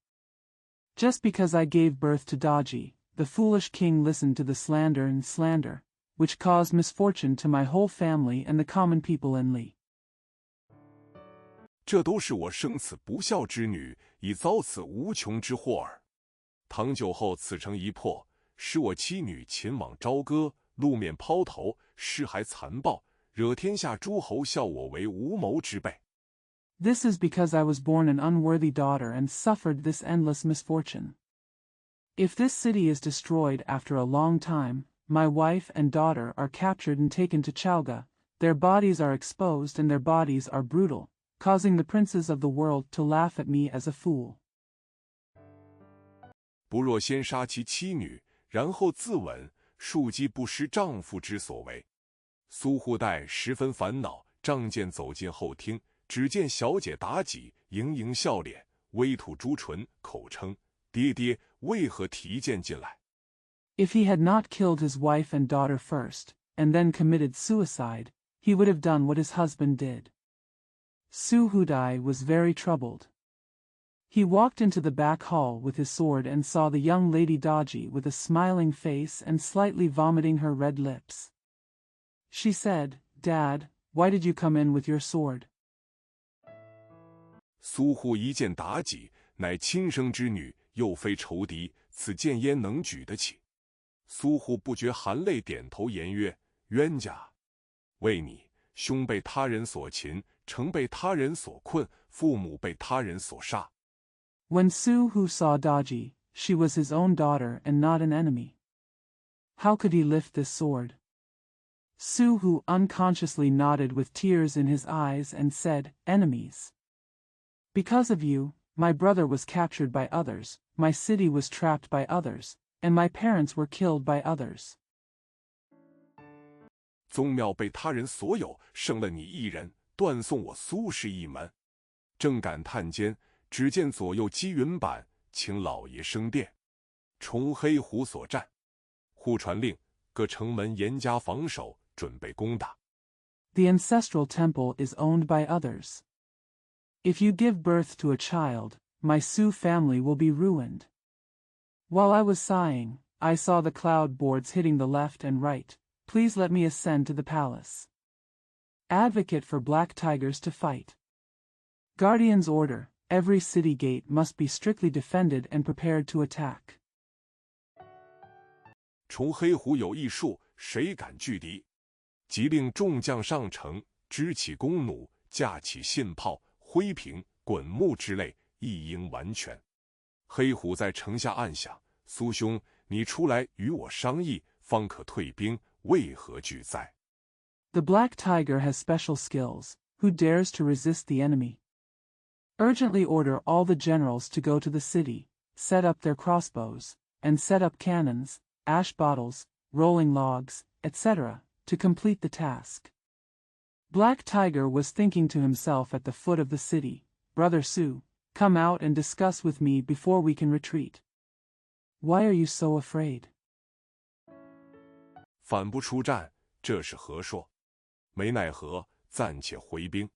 Just because I gave birth to Daji, the foolish king listened to the slander, which caused misfortune to my whole family and the common people in Li. 这都是我生此不孝之女，已遭此无穷之祸耳。唐久后此城一破，使我妻女前往朝歌，露面抛头，尸骸残暴，惹天下诸侯笑我为无谋之辈。This is because I was born an unworthy daughter and suffered this endless misfortune. If this city is destroyed after a long time, my wife and daughter are captured and taken to Chaoga, their bodies are exposed and their bodies are brutal, causing the princes of the world to laugh at me as a fool. 不若先杀其妻女，然后自刎，庶几不失丈夫之所为。苏护代十分烦恼，仗剑走进后厅，只见小姐妲己盈盈笑脸，微吐朱唇，口称：爹爹，为何提剑进来？ If he had not killed his wife and daughter first, and then committed suicide, he would have done what his husband did. Su Hudai was very troubled. He walked into the back hall with his sword and saw the young lady Daji with a smiling face and slightly vomiting her red lips. She said, Dad, why did you come in with your sword? 苏护一见妲己，乃亲生之女，又非仇敌，此剑焉能举得起？苏护不觉含泪，点头言曰：冤家，为你，兄被他人所擒，城被他人所困，父母被他人所杀。 When Su Hu saw Daji, she was his own daughter and not an enemy. How could he lift this sword? Su Hu unconsciously nodded with tears in his eyes and said, Enemies. Because of you, my brother was captured by others, my city was trapped by others, and my parents were killed by others. 宗庙被他人所有，剩了你一人，断送我苏氏一门。正感叹间，只见左右积云板，请老爷升殿。崇黑虎所战，护传令，各城门严加防守，准备攻打。The ancestral temple is owned by others. If you give birth to a child, my Su family will be ruined. While I was sighing, I saw the cloud boards hitting the left and right. Please let me ascend to the palace. Advocate for black tigers to fight. Guardian's order, every city gate must be strictly defended and prepared to attack. 崇黑虎有一术，谁敢拒敌？即令众将上城，支起弓弩，架起信炮、灰瓶、滚木之类，一应完全。黑虎在城下暗想：苏兄，你出来与我商议，方可退兵，为何惧哉？ The black tiger has special skills. Who dares to resist the enemy? Urgently order all the generals to go to the city, set up their crossbows, and set up cannons, ash bottles, rolling logs, etc., to complete the task. Black Tiger was thinking to himself at the foot of the city, Brother Su, come out and discuss with me before we can retreat. Why are you so afraid? 反不出战，这是何说？没奈何，暂且回兵。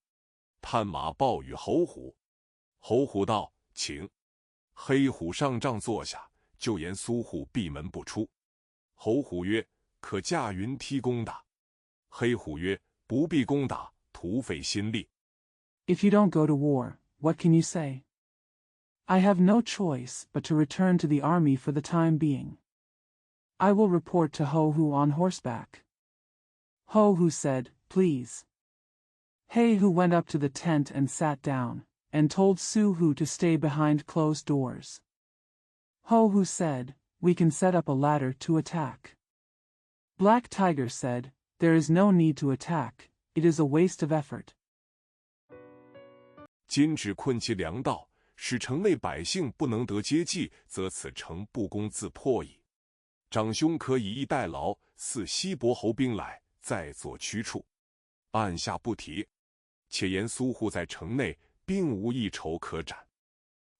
探马报与侯虎。侯虎道：请。黑虎上帐坐下，就言苏护闭门不出。侯虎曰：可驾云梯攻打。黑虎曰：不必攻打，徒费心力。 If you don't go to war, what can you say? I have no choice but to return to the army for the time being. I will report to Ho Hu on horseback. Ho Hu said, please. He Hu went up to the tent and sat down, and told Su Hu to stay behind closed doors. Ho Hu said, we can set up a ladder to attack. Black Tiger said, there is no need to attack, it is a waste of effort. 今只困其粮道，使城内百姓不能得接济，则此城不攻自破矣。长兄可以逸待劳，似西伯侯兵来，再作驱处。按下不提。且言苏护在城内，并无一筹可展。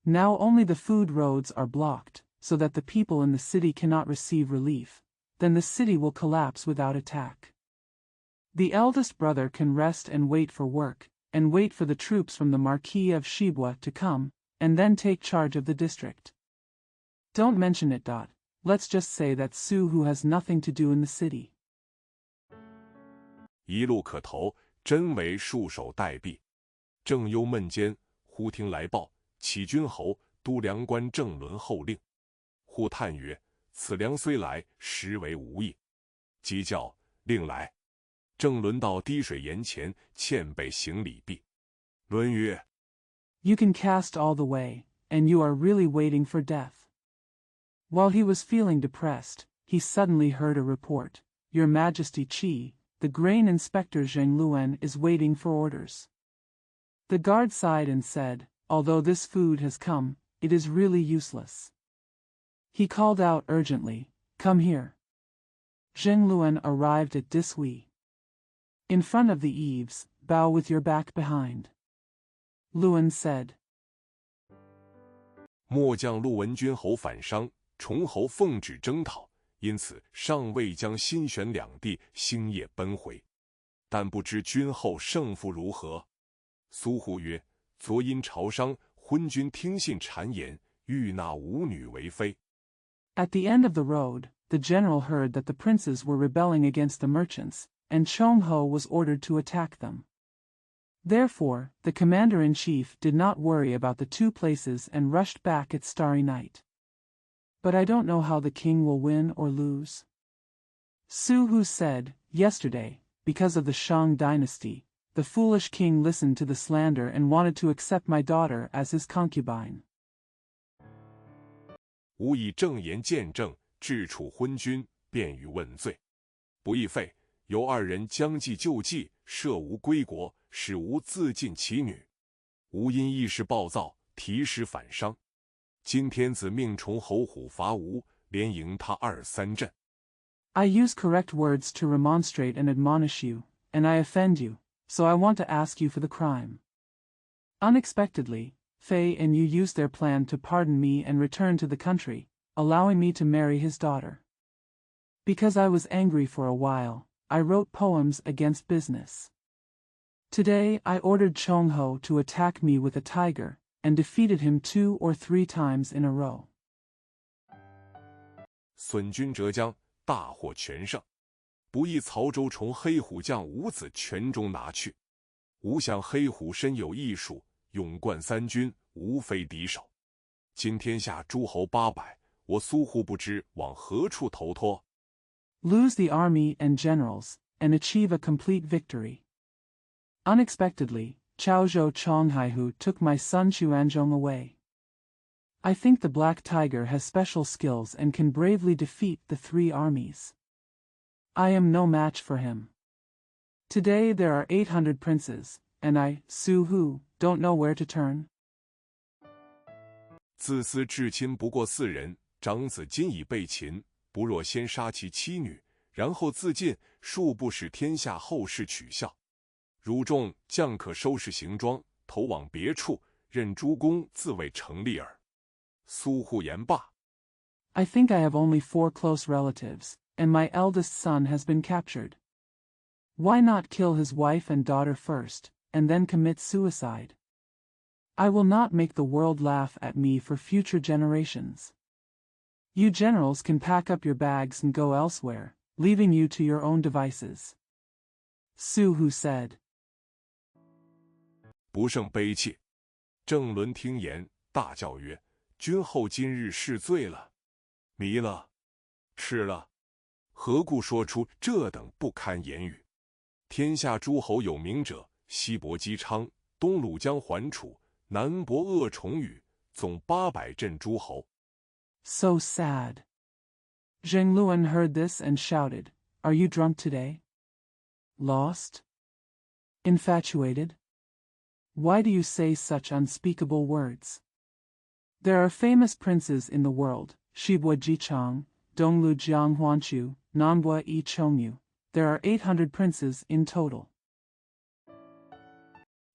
Now only the food roads are blocked, so that the people in the city cannot receive relief. Then the city will collapse without attack. The eldest brother can rest and wait for work, and wait for the troops from the Marquis of Shibwa to come, and then take charge of the district. Don't mention it. Let's just say that Su Hu has nothing to do in the city. 一路可投，真为束手待毙。正忧闷间，忽听来报，启军侯、都粮官郑伦候令。忽叹曰：此粮虽来，实为无益。即叫令来。郑伦到滴水岩前，欠背行礼毕。伦曰： You can cast all the way, and you are really waiting for death. While he was feeling depressed, he suddenly heard a report. Your Majesty Qi, the grain inspector Zheng Luan is waiting for orders. The guard sighed and said, although this food has come, it is really useless. He called out urgently, come here. Zheng Luan arrived at Disui. In front of the eaves, bow with your back behind. Luan said, 末将陆文君侯反商，崇侯奉旨征讨，因此尚未将新选两地星夜奔回，但不知君后胜负如何。苏护曰：昨因朝商，昏君听信谗言，欲纳吾女为妃。 At the end of the road, the general heard that the princes were rebelling against the merchants, and Chongho was ordered to attack them. Therefore, the commander-in-chief did not worry about the two places and rushed back at starry night. But I don't know how the king will win or lose. Su Hu said, yesterday, because of the Shang dynasty, the foolish king listened to the slander and wanted to accept my daughter as his concubine. 吾以正言见证，治处昏君，便于问罪。不亦废，由二人将计就计，设吾归国，使吾自尽其女。吾因一时暴躁，提师反商。今天子命崇侯虎伐吴，连赢他2、3阵。 I use correct words to remonstrate and admonish you, and I offend you, so I want to ask you for the crime. Unexpectedly, Fei and you used their plan to pardon me and return to the country, allowing me to marry his daughter. Because I was angry for a while, I wrote poems against business. Today I ordered Chongho to attack me with a tiger, and defeated him 2 or 3 times in a row. 损军浙江，大获全胜。不意曹州从黑虎将伍子全中拿去。吾想黑虎身有异术，勇冠3军，无非敌手。今天下诸侯800，我苏护不知往何处投托。 Lose the army and generals, and achieve a complete victory. Unexpectedly, Chao Zhou Chonghaihu took my son Xuanzhong away. I think the Black Tiger has special skills and can bravely defeat the 3 armies. I am no match for him. Today there are 800 princes, and I, Su Hu, don't know where to turn. 自私至亲不过4人，长子今已被擒，不若先杀其妻女，然后自尽，恕不使天下后世取笑。如众将可收拾行装，投往别处，任诸公自为成立耳。苏护言罢。I think I have only 4 close relatives, and my eldest son has been captured. Why not kill his wife and daughter first, and then commit suicide? I will not make the world laugh at me for future generations. You generals can pack up your bags and go elsewhere, leaving you to your own devices. Su Hu said. 不胜悲切。郑伦听言，大叫曰：“君后今日是醉了，迷了，痴了，何故说出这等不堪言语？天下诸侯有名者，西伯姬昌，东鲁江桓楚，南伯鄂崇禹，总800镇诸侯。” So sad. Zheng Luan heard this and shouted, "Are you drunk today? Lost? Infatuated? Why do you say such unspeakable words? There are famous princes in the world, Shibua Jichang, Donglu Jiang Huanchu, Nanbua Yi Chongyu. There are 800 princes in total.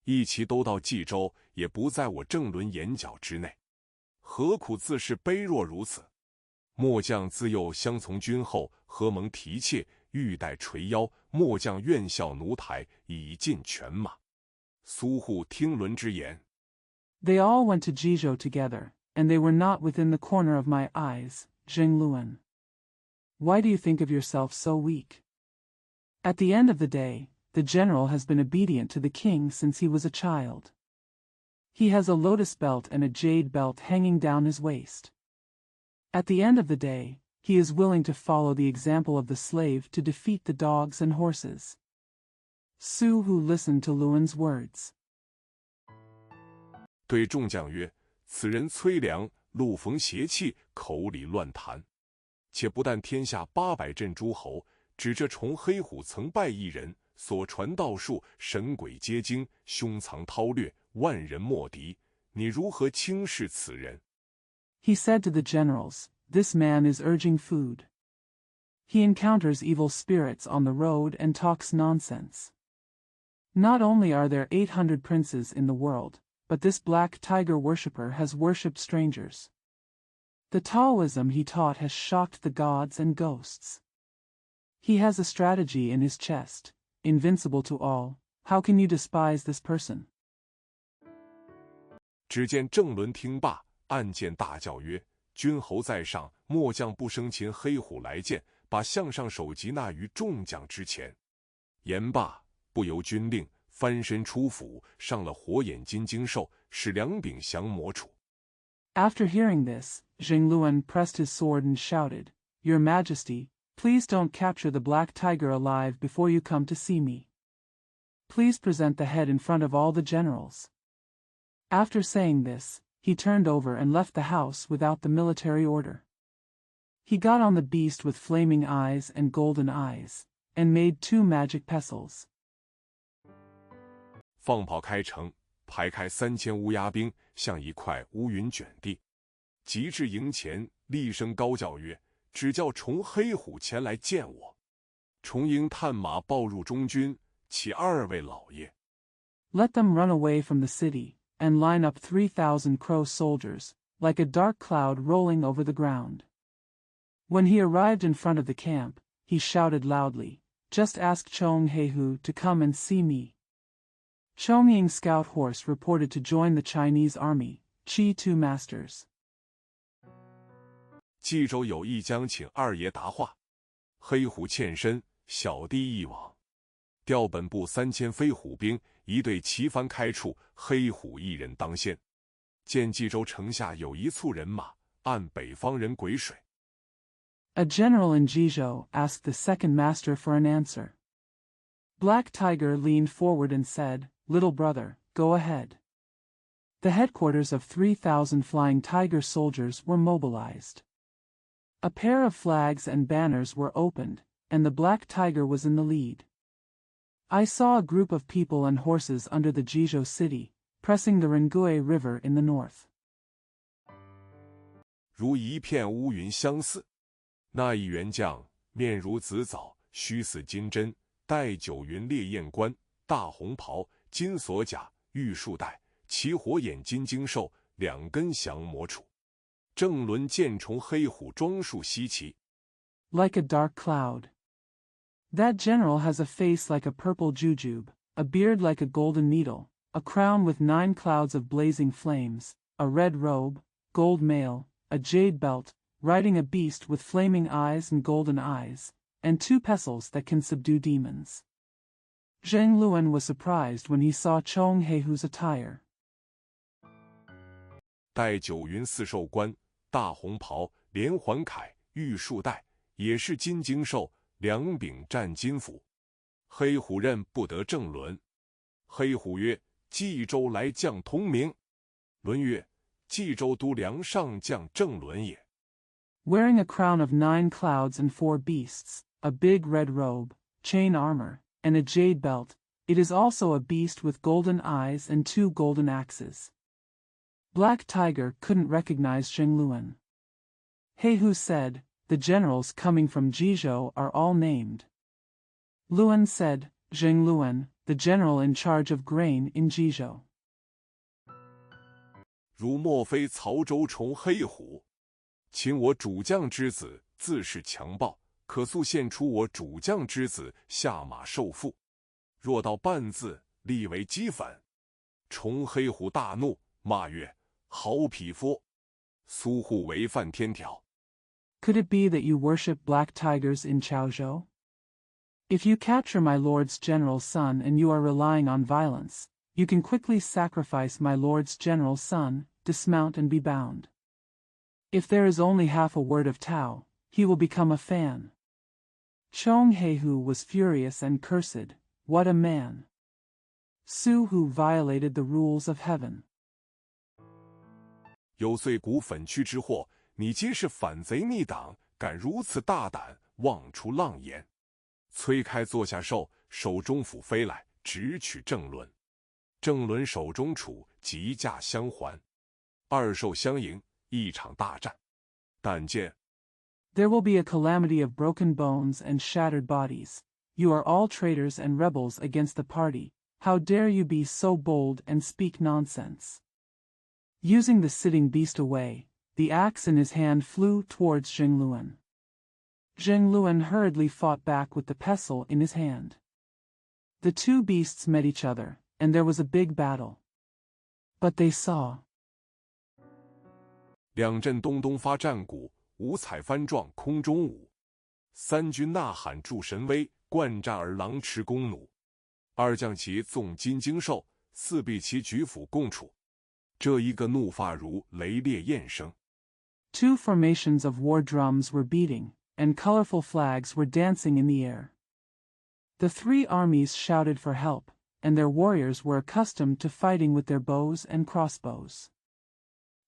一齐都到冀州，也不在我郑伦眼角之内，何苦自是卑弱如此？末将自幼相从君后，何蒙提挈，欲戴垂腰，末将愿效奴台，以尽犬马。苏护听伦之言。They all went to Jizhou together, and they were not within the corner of my eyes, Zheng Luan. Why do you think of yourself so weak? At the end of the day, the general has been obedient to the king since he was a child. He has a lotus belt and a jade belt hanging down his waist. At the end of the day, he is willing to follow the example of the slave to defeat the dogs and horses. Su Hu listened to Luan's words. 对众将曰：“此人崔良，路逢邪气，口里乱谈。且不但天下800镇诸侯，只这崇黑虎曾拜一人，所传道术，神鬼皆惊，凶藏韬略，万人莫敌。你如何轻视此人？” He said to the generals, "This man is urging food. He encounters evil spirits on the road and talks nonsense. Not only are there 800 princes in the world, but this black tiger worshipper has worshipped strangers. The Taoism he taught has shocked the gods and ghosts. He has a strategy in his chest, invincible to all. How can you despise this person?" 只见郑伦听罢，暗箭大叫曰：“君侯在上，末将不生擒黑虎来见，把项上首级纳于众将之前。”言罢，不由军令，翻身出府，上了火眼金睛兽，使2柄降魔杵。 After hearing this, Zheng Luan pressed his sword and shouted, "Your Majesty, please don't capture the black tiger alive before you come to see me. Please present the head in front of all the generals." After saying this, he turned over and left the house without the military order. He got on the beast with flaming eyes and golden eyes, and made 2 magic pestles. 放炮开城，排开3000乌鸦兵，向一块乌云卷地。及至营前，厉声高叫曰：“只叫崇黑虎前来见我。”崇营探马报入中军，启2位老爷。 Let them run away from the city, and line up 3,000 crow soldiers, like a dark cloud rolling over the ground. When he arrived in front of the camp, he shouted loudly, "Just ask Chong Heihu to come and see me." Chongying's scout horse reported to join the Chinese army, Qi 2 masters. 冀州有意将请2爷答话，黑虎欠身，小弟一往。调本部3000飞虎兵，一队旗帆开处，黑虎一人当先。见冀州城下有一簇人马，按北方人癸水。 A general in Jizhou asked the second master for an answer. Black Tiger leaned forward and said, "Little brother, go ahead. The headquarters of 3,000 flying tiger soldiers were mobilized. A pair of flags and banners were opened, and the black tiger was in the lead. I saw a group of people and horses under the Jizhou city, pressing the Rengui River in the north. 如一片乌云相似。那一员将，面如紫枣，须似金针，戴九云烈焰冠，大红袍，金锁甲，玉束带，其火眼金睛兽，两根降魔杵。正轮剑虫黑虎装束西岐。Like a dark cloud. That general has a face like a purple jujube, a beard like a golden needle, a crown with 9 clouds of blazing flames, a red robe, gold mail, a jade belt, riding a beast with flaming eyes and golden eyes, and 2 pestles that can subdue demons. Zheng Luan was surprised when he saw Chong Heihu's attire. 戴九云四兽冠，大红袍，连环铠，玉束带，也是金睛兽，两柄战金斧。黑虎刃不得正轮。黑虎曰：冀州来将同名。轮曰：冀州都梁上将正轮也。Wearing a crown of 9 clouds and 4 beasts, a big red robe, chain armor, and a jade belt, it is also a beast with golden eyes and 2 golden axes. Black Tiger couldn't recognize Zheng Luan. Heihu said, the generals coming from Jizhou are all named. Luan said, Zheng Luan, the general in charge of grain in Jizhou. 如莫非曹州虫黑虎？请我主将之子自是强暴，可速献出我主将之子下马受缚。若到半字，立为鸡粉。虫黑虎大怒，骂曰：好匹夫！苏护违犯天条。Could it be that you worship black tigers in Chaozhou? If you capture my lord's general's son and you are relying on violence, you can quickly sacrifice my lord's general's son, dismount and be bound. If there is only half a word of Tao, he will become a fan. Chong Heihu was furious and cursed, what a man! Su Hu violated the rules of heaven. 有碎骨粉躯之祸，你皆是反贼逆党，敢如此大胆，妄出浪言！崔开坐下兽，手中斧飞来，直取正轮。正轮手中杵，急架相还。二兽相迎，一场大战。但见 There will be a calamity of broken bones and shattered bodies. You are all traitors and rebels against the party. How dare you be so bold and speak nonsense? Using the sitting beast away, the axe in his hand flew towards Zheng Luan. Zheng Luan hurriedly fought back with the pestle in his hand. The 2 beasts met each other, and there was a big battle. But they saw. 两阵东东发战鼓，五彩翻撞空中舞。三军呐喊助神威，冠战而狼驰弓弩。二将旗纵金睛兽，四臂齐举斧共处。这一个怒发如雷烈焰声。2 formations of war drums were beating, and colorful flags were dancing in the air. The 3 armies shouted for help, and their warriors were accustomed to fighting with their bows and crossbows.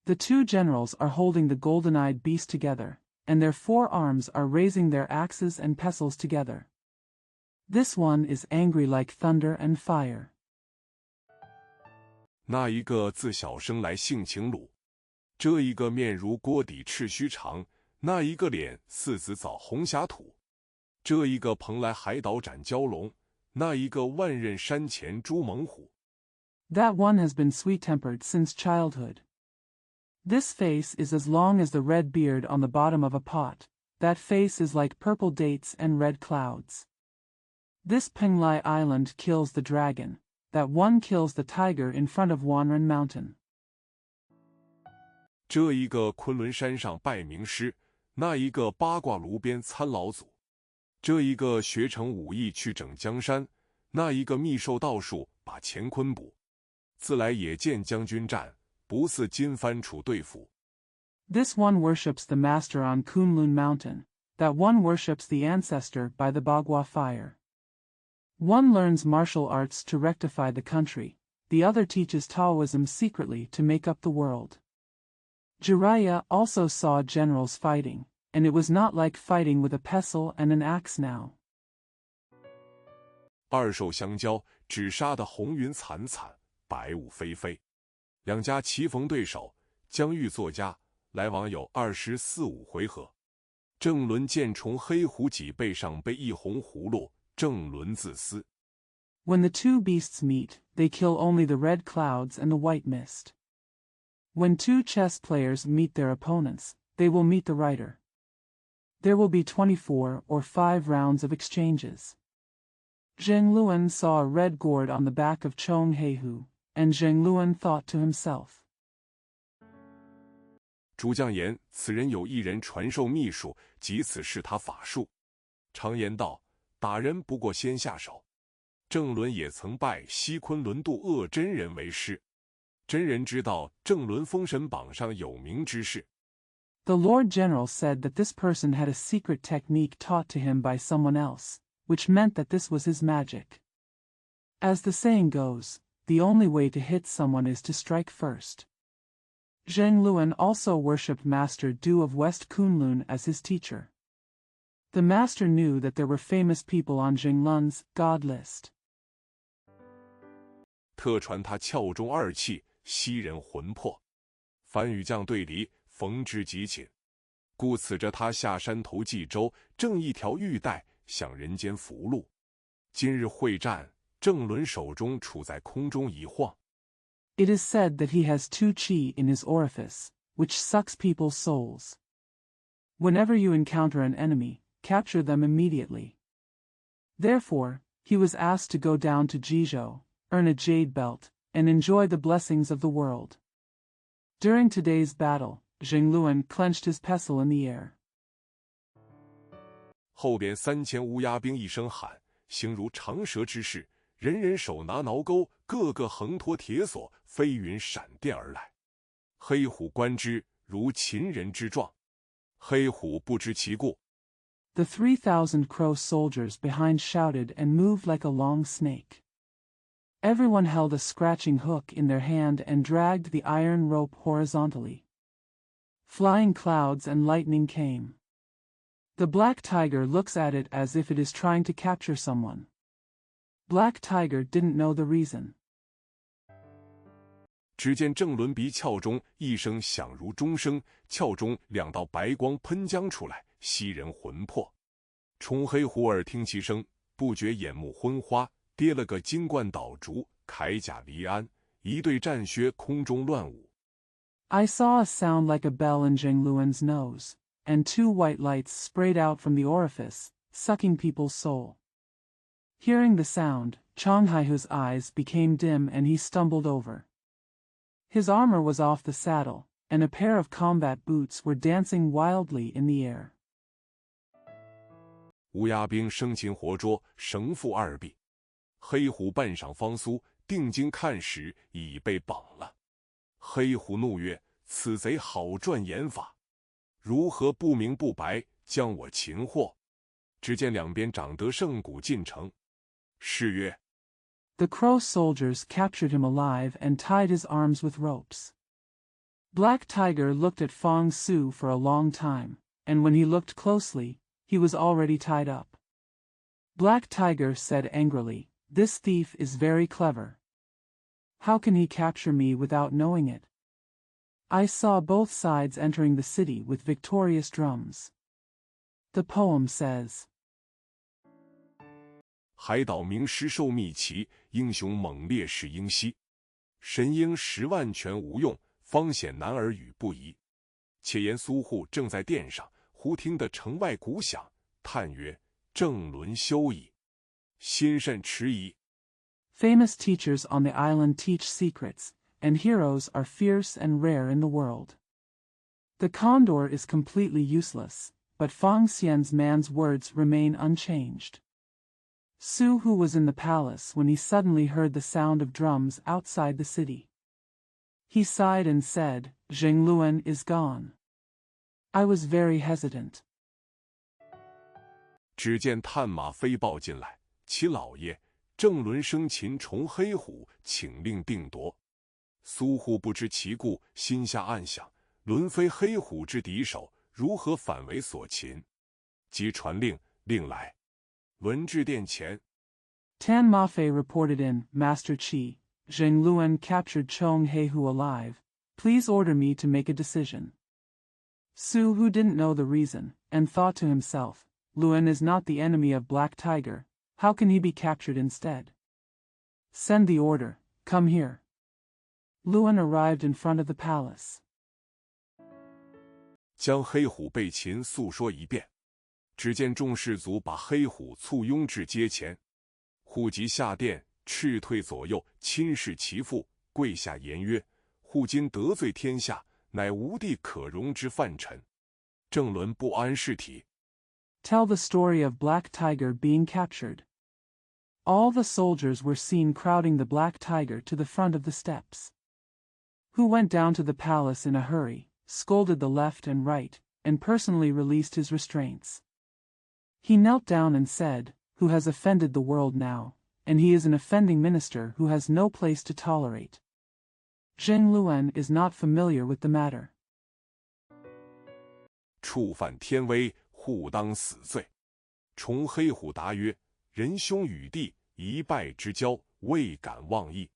The 2 generals are holding the golden-eyed beast together, and their 4 arms are raising their axes and pestles together. This one is angry like thunder and fire. 那一个自小生来性情鲁，这一个面如锅底赤须长，那一个脸似紫枣红霞土，这一个蓬莱海岛斩蛟龙，那一个万仞山前诛猛虎。That one has been sweet-tempered since childhood. This face is as long as the red beard on the bottom of a pot. That face is like purple dates and red clouds. This Penglai Island kills the dragon. That one kills the tiger in front of Wanren Mountain. 这一个昆仑山上拜名师，那一个八卦炉边参老祖。这一个学成武艺去整江山，那一个密授道术把乾坤补。自来也见将军战，不似金帆杵对付。This one worships the master on Kunlun Mountain. That one worships the ancestor by the Bagua fire. One learns martial arts to rectify the country. the other teaches Taoism secretly to make up the world. Jiraiya also saw generals fighting, and it was not like fighting with a pestle and an axe now. 二兽相交，只杀得红云惨惨，白雾霏霏。两家棋逢对手，将欲作家，来往有24-25回合。郑伦见从黑虎脊背上被一红葫芦，郑伦自私。When the two beasts meet, they kill only the red clouds and the white mist. When two chess players meet their opponents, they will meet the writer. There will be 24 or 5 rounds of exchanges. Zheng Luan saw a red gourd on the back of Chong Heihu, and Zheng Luan thought to himself. 主将言：此人有一人传授秘术，即此是他法术。常言道，打人不过先下手。郑伦也曾拜西昆仑渡恶真人为师，真人知道郑伦封神榜上有名之事。The Lord General said that this person had a secret technique taught to him by someone else, which meant that this was his magic. As the saying goes, the only way to hit someone is to strike first. Zheng Luan also worshipped Master Du of West Kunlun as his teacher. The master knew that there were famous people on Zheng Lun's god list. 特传他窍中二气，吸人魂魄。凡与将对离，逢之极寝。故此着他下山投冀州，挣一条玉带，享人间福禄。今日会战，郑伦手中处在空中一晃。It is said that he has 2 qi in his orifice, which sucks people's souls. Whenever you encounter an enemy, capture them immediately. Therefore, he was asked to go down to Jizhou, earn a jade belt, and enjoy the blessings of the world. During today's battle, Zheng Luan clenched his pestle in the air. 后边3000乌鸦兵一声喊，形如长蛇之势，人人手拿挠钩，个个横拖铁索，飞云闪电而来。黑虎观之，如秦人之状。黑虎不知其故。The 3,000 crow soldiers behind shouted and moved like a long snake. Everyone held a scratching hook in their hand and dragged the iron rope horizontally. Flying clouds and lightning came. The black tiger looks at it as if it is trying to capture someone. Black Tiger didn't know the reason. 只见郑伦鼻窍中一声响如钟声，窍中2道白光喷将出来，吸人魂魄。冲黑虎耳听其声，不觉眼目昏花，跌了个金冠倒竹，铠甲离鞍，一对战靴空中乱舞。I saw a sound like a bell in Zheng Luan's nose, and 2 white lights sprayed out from the orifice, sucking people's soul. Hearing the sound, Chong Haihu's eyes became dim and he stumbled over. His armor was off the saddle, and a pair of combat boots were dancing wildly in the air. 乌鸦兵生擒活捉，绳缚2臂。黑虎半晌方苏，定睛看时，已被绑了。黑虎怒曰：“此贼好赚眼法，如何不明不白将我擒获？”只见两边长得胜鼓进城。是曰 The crow soldiers captured him alive and tied his arms with ropes. Black Tiger looked at Fong Su for a long time, and when he looked closely, he was already tied up. Black Tiger said angrily, "This thief is very clever. How can he capture me without knowing it?" I saw both sides entering the city with victorious drums. The poem says, 海岛名师受秘奇，英雄猛烈是英稀。神鹰10万全无用，方显男儿语不疑。且言苏护正在殿上，忽听得城外鼓响，叹曰：“郑伦休矣，心甚迟疑。” Famous teachers on the island teach secrets, and heroes are fierce and rare in the world. The condor is completely useless, but Fong Xian's man's words remain unchanged. Su Hu was in the palace when he suddenly heard the sound of drums outside the city. He sighed and said, "Zheng Luan is gone." I was very hesitant. 只见探马飞报进来，齐老爷，郑伦生擒重黑虎，请令定夺。苏护不知其故，心下暗想：伦非黑虎之敌手，如何反为所擒？即传令，令来。闻至殿前。Tan Mafei reported in, Master Qi, Zheng Luan captured Chong Heihu alive. Please order me to make a decision. Su Hu didn't know the reason, and thought to himself, Luan is not the enemy of Black Tiger, how can he be captured instead? Send the order, come here. Luan arrived in front of the palace. 将黑虎被擒诉说一遍。只见众士卒把黑虎簇拥至阶前，护即下殿，斥退左右，亲视其父，跪下言曰：护今得罪天下，乃无地可容之犯臣。郑伦不安事体。Tell the story of Black Tiger being captured. All the soldiers were seen crowding the Black Tiger to the front of the steps. Who went down to the palace in a hurry, scolded the left and right, and personally released his restraints. He knelt down and said, who has offended the world now, and he is an offending minister who has no place to tolerate. Zheng Luan is not familiar with the matter. 触犯天威，护当死罪。重黑虎答曰：仁兄与弟一败之交，未敢忘义。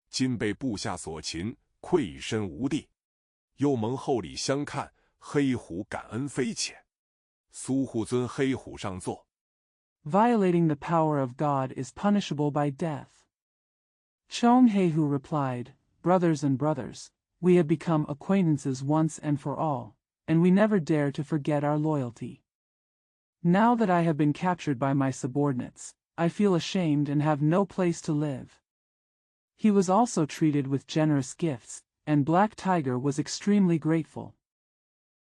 今被部下所擒，愧身无地。又蒙厚礼相看，黑虎感恩非浅。苏护尊黑虎上座。Violating the power of God is punishable by death. Chong Heihu replied, Brothers and brothers, we have become acquaintances once and for all, and we never dare to forget our loyalty. Now that I have been captured by my subordinates, I feel ashamed and have no place to live. He was also treated with generous gifts, and Black Tiger was extremely grateful.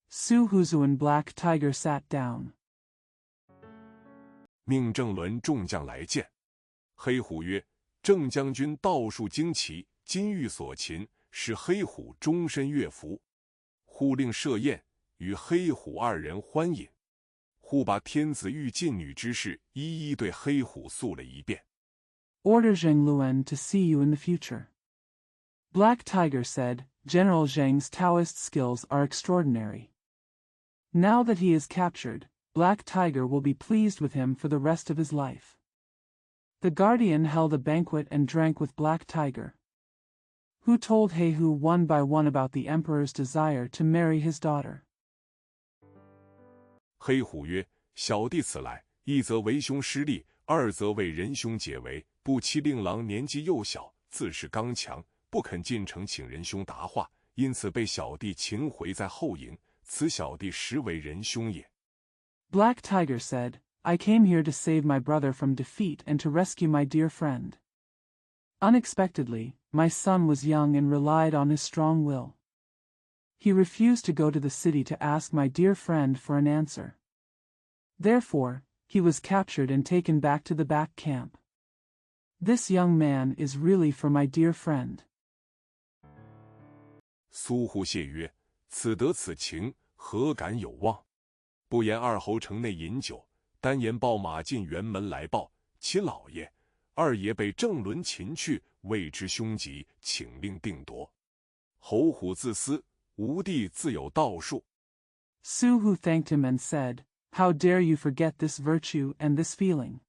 Su Huzu and Black Tiger sat down. 命郑伦众将来见。黑虎曰：郑将军道术精奇，今欲所擒，使黑虎终身乐服。忽令设宴，与黑虎二人欢饮。忽把天子遇禁女之事一一对黑虎诉了一遍。Order Zheng Luan to see you in the future. Black Tiger said, General Zheng's Taoist skills are extraordinary. Now that he is captured, Black Tiger will be pleased with him for the rest of his life. The guardian held a banquet and drank with Black Tiger, who told Heihu one by one about the emperor's desire to marry his daughter. 黑虎曰：小弟此来，一则为兄失利，二则为仁兄解围。不期令郎年纪幼小，自恃刚强，不肯进城请仁兄答话，因此被小弟擒回在后营。此小弟实为仁兄也。Black Tiger said, I came here to save my brother from defeat and to rescue my dear friend. Unexpectedly, my son was young and relied on his strong will. He refused to go to the city to ask my dear friend for an answer. Therefore, he was captured and taken back to the back camp. This young man is really for my dear friend. 苏护谢曰：此得此情，何敢有忘？不言二侯城内饮酒，单言报马进辕门来报，其老爷、二爷被郑伦擒去，谓之凶吉，请令定夺。侯虎自私，吾弟自有道术。Su Hu thanked him and said, How dare you forget this virtue and this feeling?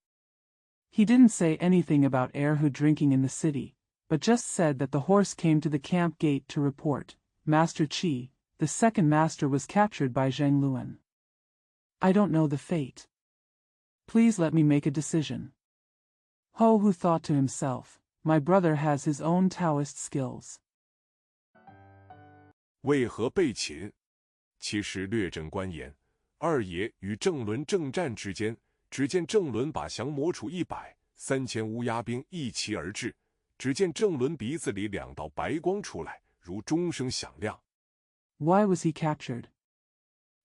He didn't say anything about Erhu drinking in the city, but just said that the horse came to the camp gate to report, Master Qi, the second master was captured by Zheng Luan. I don't know the fate. Please let me make a decision. Ho Hu thought to himself, my brother has his own Taoist skills. 为何被擒？其实略证官言，二爷与郑伦正战之间，只见郑伦把降魔杵100、3000乌鸦兵一齐而至，只见郑伦鼻子里2道白光出来，如钟声响亮。Why was he captured?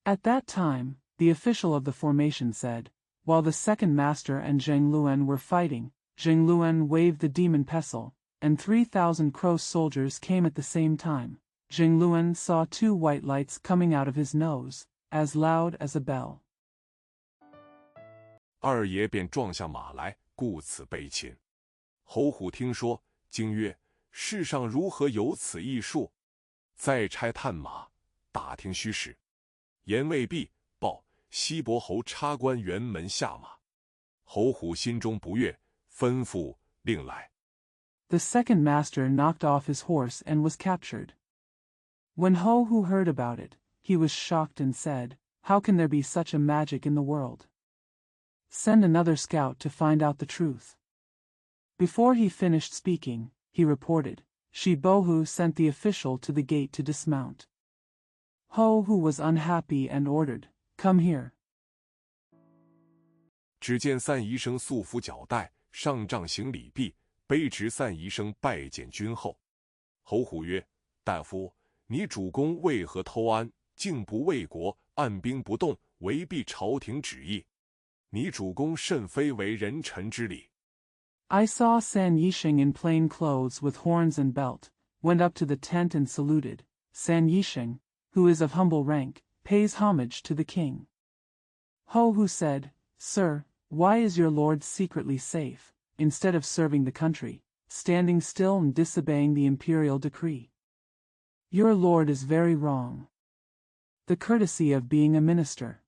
At that time, the official of the formation said, while the second master and Zheng Luan were fighting, Zheng Luan waved the demon pestle, and 3,000 crow soldiers came at the same time. Zheng Luan saw 2 white lights coming out of his nose, as loud as a bell. 二爷便撞下马来，故此被擒。侯虎听说，惊曰：“世上如何有此异术？”再差探马打听虚实，言未毕，报西伯侯插关辕门下马。侯虎心中不悦，吩咐令来。The second master knocked off his horse and was captured. When Ho-Hu heard about it, he was shocked and said, "How can there be such a magic in the world? Send another scout to find out the truth." Before he finished speaking, he reported, Shi-Bo-Hu sent the official to the gate to dismount. Ho-Hu was unhappy and ordered, "Come here." 只见散宜生素服脚带，上帐行礼毕，卑职散宜生拜见君后。侯虎曰：“大夫，你主公为何偷安，竟不为国，按兵不动，违避朝廷旨意？你主公甚非为人臣之礼。” I saw San Yisheng in plain clothes with horns and belt, went up to the tent and saluted. San Yisheng, who is of humble rank, pays homage to the king. Ho-Hu said, "Sir, why is your lord secretly safe, instead of serving the country, standing still and disobeying the imperial decree? Your lord is very wrong. The courtesy of being a minister."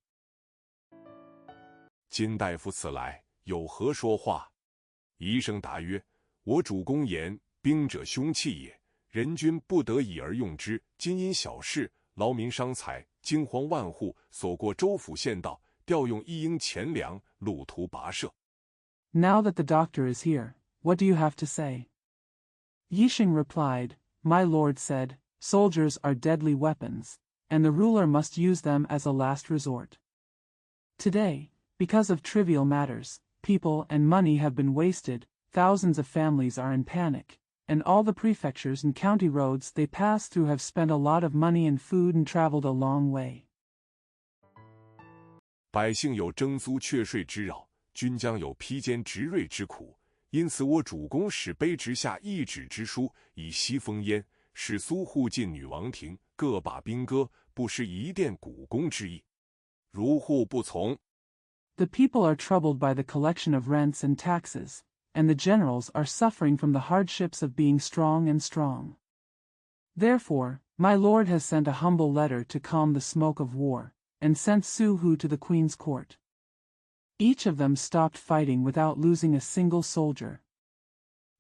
金大夫此来有何说话？宜生答曰：“我主公言，兵者凶器也，人君不得已而用之。今因小事，劳民伤财，惊慌万户，所过州府县道，调用1英钱粮，路途跋涉。” Now that the doctor is here, what do you have to say? Yisheng replied, "My lord said, soldiers are deadly weapons, and the ruler must use them as a last resort. Today, because of trivial matters, people and money have been wasted, thousands of families are in panic, and all the prefectures and county roads they pass through have spent a lot of money and food and traveled a long way. 百姓有征租却税之扰，君将有披坚执锐之苦。因此我主公使卑职下一纸之书，以息风烟，使苏护进女王庭，各把兵戈，不失一殿古宫之意。如护不从， The people are troubled by the collection of rents and taxes, and the generals are suffering from the hardships of being strong and strong. Therefore, my lord has sent a humble letter to calm the smoke of war, and sent Su-Hu to the queen's court. Each of them stopped fighting without losing a single soldier.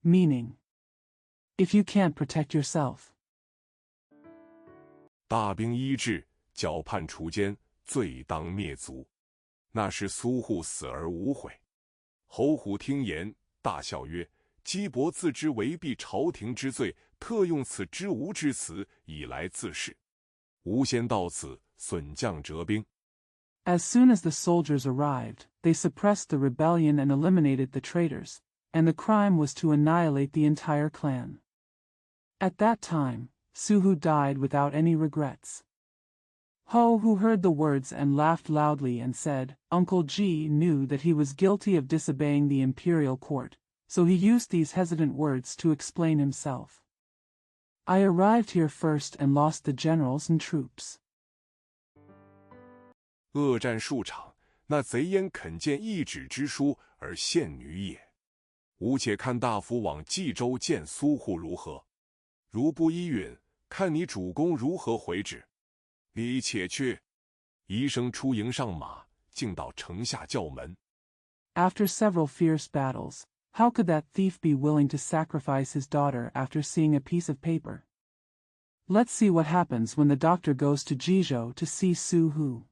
Meaning, if you can't protect yourself. 大兵依制，绞判除奸，罪当灭族。那时苏护死而无悔。侯虎听言，大笑曰：“姬伯自知违避朝廷之罪，特用此知无之词，以来自恃。吾先到此，损将折兵。” As soon as the soldiers arrived, they suppressed the rebellion and eliminated the traitors, and the crime was to annihilate the entire clan. At that time, Su-Hu died without any regrets. Ho-Hu heard the words and laughed loudly and said, Uncle Ji knew that he was guilty of disobeying the imperial court, so he used these hesitant words to explain himself. I arrived here first and lost the generals and troops. 恶战数场，那贼焉肯见一纸之书而献女也？吾且看大夫往冀州见苏护如何？如不依允，看你主公如何回旨。你且去。宜生出营上马，径到城下叫门。After several fierce battles, how could that thief be willing to sacrifice his daughter after seeing a piece of paper? Let's see what happens when the doctor goes to Jizhou to see Su-Hu.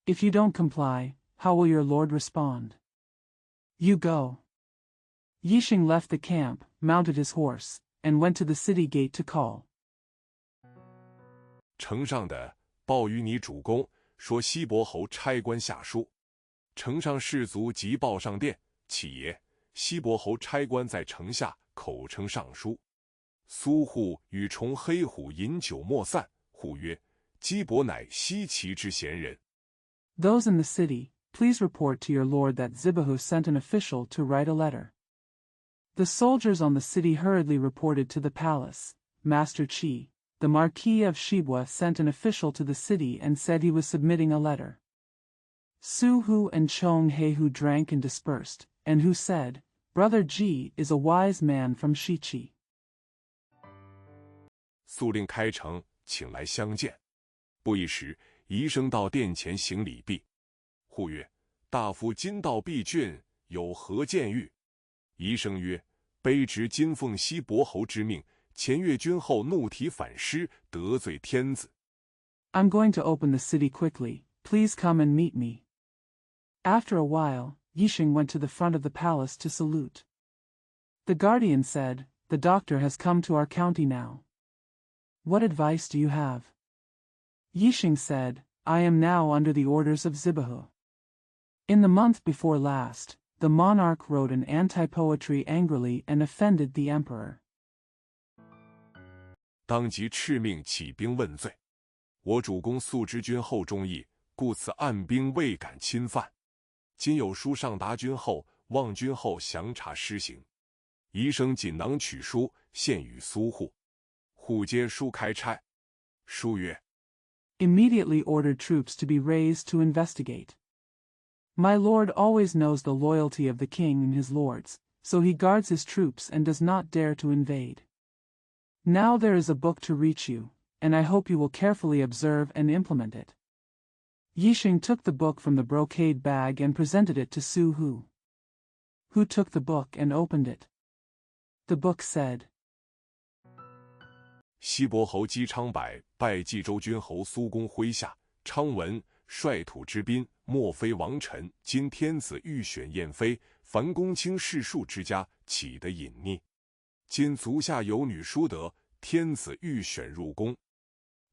If you don't comply, how will your lord respond? You go. Yisheng left the camp, mounted his horse, and went to the city gate to call. 城上的报与你主公，说西伯侯差官下书。城上士卒即报上殿，启爷，西伯侯差官在城下，口称上书。苏护与重黑虎饮酒莫散，护曰：姬伯乃西岐之贤人。Those in the city, please report to your lord that Zibahu sent an official to write a letter. The soldiers on the city hurriedly reported to the palace. Master Qi, the Marquis of Shibwa, sent an official to the city and said he was submitting a letter. Su-Hu and Chong He-Hu drank and dispersed, and Hu said, Brother Ji is a wise man from Shiqi. 速令开城，请来相见。不一时，医生到殿前行礼毕。呼曰：“大夫今到敝郡，有何见谕？”医生曰：“卑职今奉西伯侯之命，前越军后怒提反诗，得罪天子。” I'm going to open the city quickly. Please come and meet me. After a while, Yixing went to the front of the palace to salute. The guardian said, "The doctor has come to our county now. What advice do you have?" Yixing said, "I am now under the orders of Zibahu. In the month before last, the monarch wrote an anti-poetry angrily and offended the emperor." 当即敕命起兵问罪。我主公素知君后忠义，故此按兵未敢侵犯。今有书上达君后，望君后详察施行。医生锦囊取书，献与苏护。护接书开拆。书曰： Immediately ordered troops to be raised to investigate. My lord always knows the loyalty of the king and his lords, so he guards his troops and does not dare to invade. Now there is a book to reach you, and I hope you will carefully observe and implement it. Yixing took the book from the brocade bag and presented it to Su Hu. Hu took the book and opened it. The book said, 西伯侯姬昌柏拜冀州君侯苏公麾下，昌文率土之滨，莫非王臣。今天子欲选燕妃，凡公卿士庶之家，岂得隐匿？今足下有女淑德，天子欲选入宫。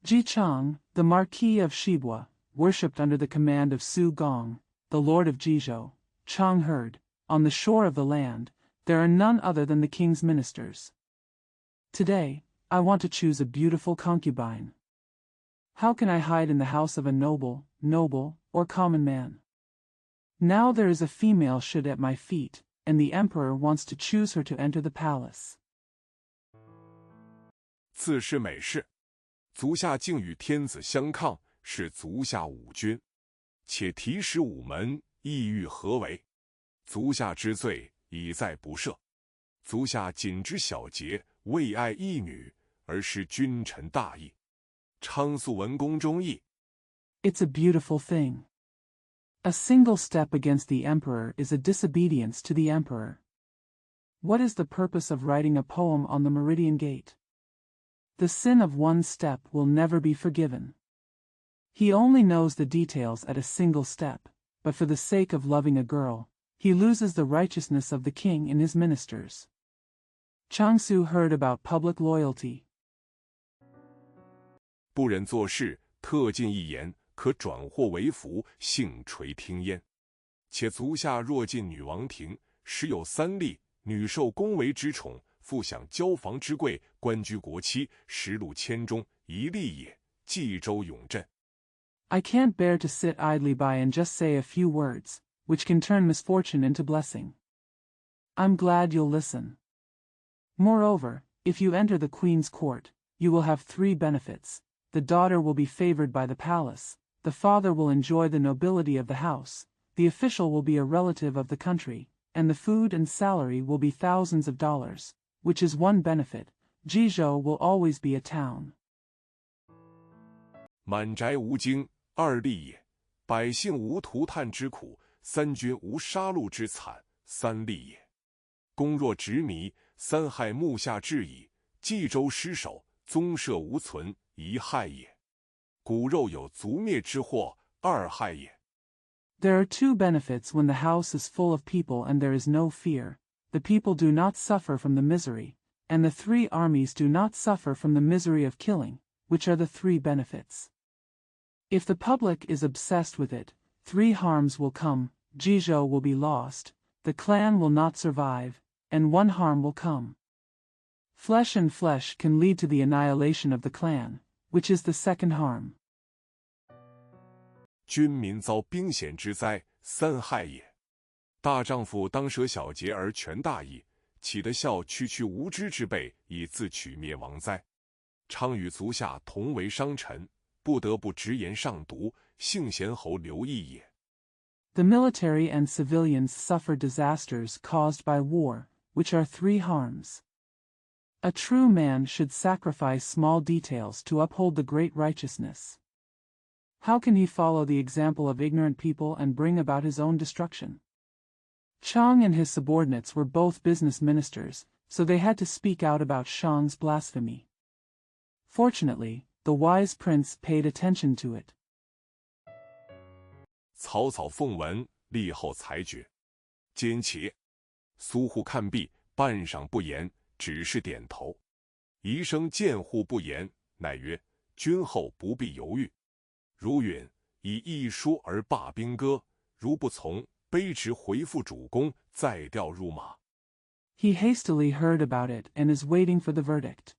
Ji Chang, the Marquis of Shibwa, worshipped under the command of Su Gong, the lord of Jizhou. Chang heard, on the shore of the land, there are none other than the king's ministers. Today, I want to choose a beautiful concubine. How can I hide in the house of a noble, or common man? Now there is a female stood at my feet, and the emperor wants to choose her to enter the palace. 自是美事，足下竟与天子相抗，是足下五君，且提使午门，意欲何为？足下之罪已在不赦。足下仅知小节，为爱一女，而失君臣大义。昌肃文公忠义。 It's a beautiful thing. A single step against the emperor is a disobedience to the emperor. What is the purpose of writing a poem on the Meridian Gate? The sin of one step will never be forgiven. He only knows the details at a single step, but for the sake of loving a girl, he loses the righteousness of the king and his ministers. Changsu heard about public loyalty. 不忍做事，特进一言，可转祸为福，幸垂听焉。且足下若进女王庭，时有3例，女受宫闱之宠，复享交房之贵，官居国戚，实禄千中，一例也。冀州永镇。 I can't bear to sit idly by and just say a few words, which can turn misfortune into blessing. I'm glad you'll listen. Moreover, if you enter the queen's court, you will have 3 benefits. The daughter will be favored by the palace, the father will enjoy the nobility of the house, the official will be a relative of the country, and the food and salary will be thousands of dollars, which is one benefit. Jizhou will always be a town. 满宅无惊，2例也；百姓无涂炭之苦，3军无杀戮之惨，3例也；公若执迷，3害目下至矣；冀州失守，宗社无存，1害也；骨肉有族灭之祸，2害也。 There are 2 benefits when the house is full of people and there is no fear. The people do not suffer from the misery, and the 3 armies do not suffer from the misery of killing, which are the 3 benefits. If the public is obsessed with it, 3 harms will come. Jizhou will be lost, the clan will not survive, and 1 harm will come. Flesh and flesh can lead to the annihilation of the clan, which is the 2nd harm. 军民遭兵险之灾，3害也。大丈夫当舍小节而全大义，岂得效区区无知之辈，以自取灭亡哉？昌与足下同为商臣，不得不直言上读，幸贤侯刘毅也。The military and civilians suffer disasters caused by war, which are three harms. A true man should sacrifice small details to uphold the great righteousness. How can he follow the example of ignorant people and bring about his own destruction? Chang and his subordinates were both business ministers, so they had to speak out about Shang's blasphemy. Fortunately, the wise prince paid attention to it. 草草奉文，立后裁决。坚其。苏护看毕，半晌不言，只是点头。宜生见护不言，乃曰：“君后不必犹豫。如允，以一书而罢兵戈；如不从，卑职回复主公，再调入马。” He hastily heard about it and is waiting for the verdict.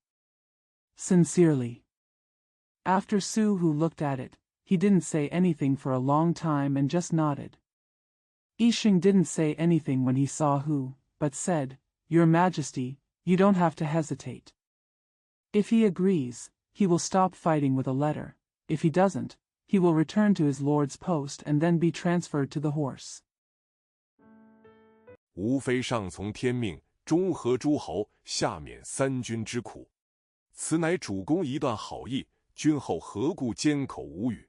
Sincerely. After Su Hu looked at it, he didn't say anything for a long time and just nodded. Yisheng didn't say anything when he saw Hu, but said, "Your Majesty, you don't have to hesitate. If he agrees, he will stop fighting with a letter. If he doesn't, he will return to his lord's post and then be transferred to the horse." 吾非上从天命，中和诸侯，下免三军之苦。此乃主公一段好意，君后何故缄口无语？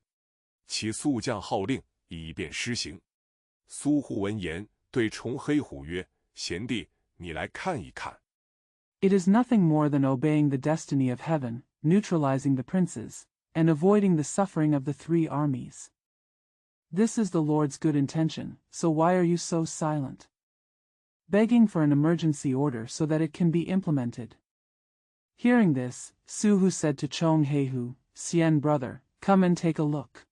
其速降号令，以便施行。苏护闻言，对崇黑虎曰：“贤弟，你来看一看。” It is nothing more than obeying the destiny of heaven, neutralizing the princes, and avoiding the suffering of the three armies. This is the Lord's good intention, so why are you so silent? Begging for an emergency order so that it can be implemented. Hearing this, Su Hu said to Chong Heihu, "Xian brother, come and take a look."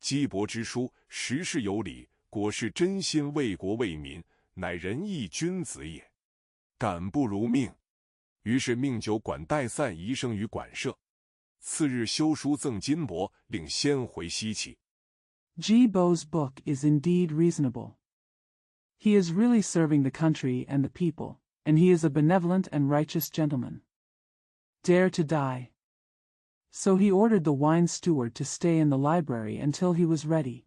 姬伯之书，实是有理，果是真心为国为民，乃仁义君子也。敢不如命。于是命酒馆待散宜生于馆舍。次日修书赠金帛，令先回西岐。Ji Bo's book is indeed reasonable. He is really serving the country and the people, and he is a benevolent and righteous gentleman. Dare to die. So he ordered the wine steward to stay in the library until he was ready.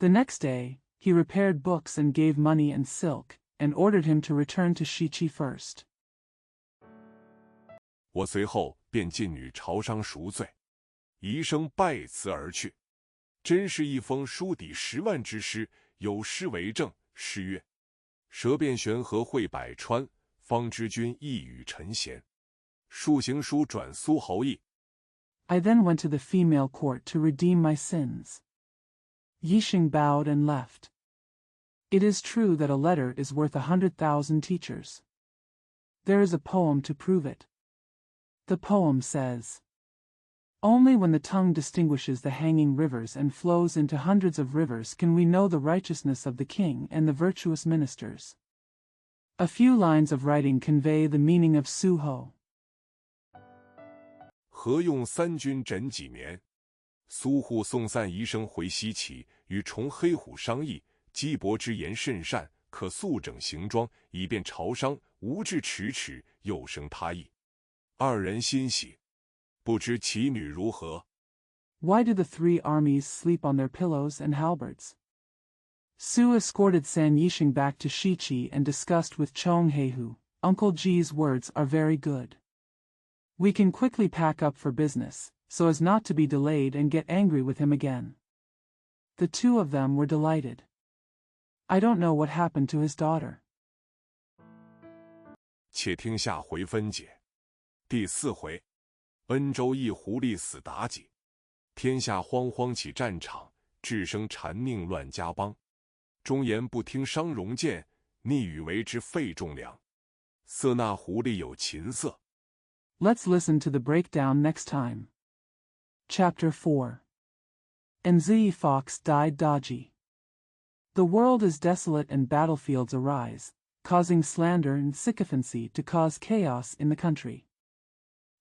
The next day, he repaired books and gave money and silk, and ordered him to return to Shiqi first. 我随后便进女朝商赎罪，宜生拜辞而去。真是一封书抵10万之诗，有诗为证。诗曰：“舌辩悬河会百川，方知君一语臣贤。数行书转苏侯意。” I then went to the female court to redeem my sins. Yisheng bowed and left. It is true that a letter is worth 100,000 teachers. There is a poem to prove it. The poem says, "Only when the tongue distinguishes the hanging rivers and flows into hundreds of rivers can we know the righteousness of the king and the virtuous ministers." A few lines of writing convey the meaning of Su Ho. 何用三军枕几眠？苏护送散宜生回西岐，与崇黑虎商议。姬伯之言甚善，可速整行装，以便朝商。无至迟迟，又生他意。二人欣喜，不知其女如何。Why do the three armies sleep on their pillows and halberds? Su escorted San Yisheng back to Shiqi and discussed with Chong Heihu. Uncle Ji's words are very good. We can quickly pack up for business, so as not to be delayed and get angry with him again. The two of them were delighted. I don't know what happened to his daughter. 且听下回分解。第4回，恩州一狐狸死妲己，天下慌慌起战场，至生谗佞乱家邦。忠言不听伤荣见，逆语为之费重量。色那狐狸有琴瑟。Let's listen to the breakdown next time. Chapter 4. And Zi Fox died Daji. The world is desolate and battlefields arise, causing slander and sycophancy to cause chaos in the country.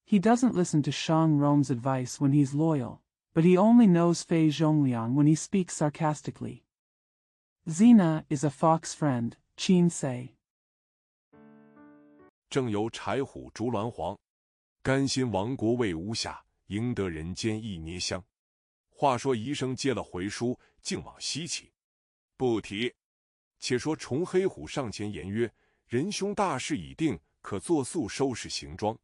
He doesn't listen to Shang Rong's advice when he's loyal, but he only knows Fei Zhongliang when he speaks sarcastically. Zina is a fox friend, Qin say. 正由柴虎逐鸾黄，甘心亡国为巫下，赢得人间一捏香。话说医生接了回书，竟往西起，不提。且说崇黑虎上前言曰：仁兄大事已定，可作速收拾行装。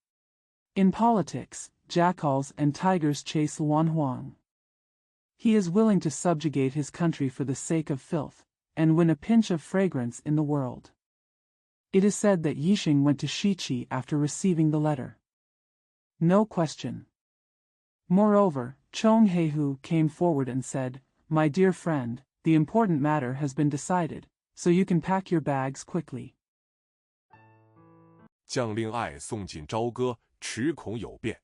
In politics, jackals and tigers chase Luan Huang. He is willing to subjugate his country for the sake of filth, and win a pinch of fragrance in the world. It is said that Yixing went to Shiqi after receiving the letter. No question. Moreover, Chong Heihu came forward and said, My dear friend, the important matter has been decided, so you can pack your bags quickly. 将令爱送进朝歌，迟恐有变。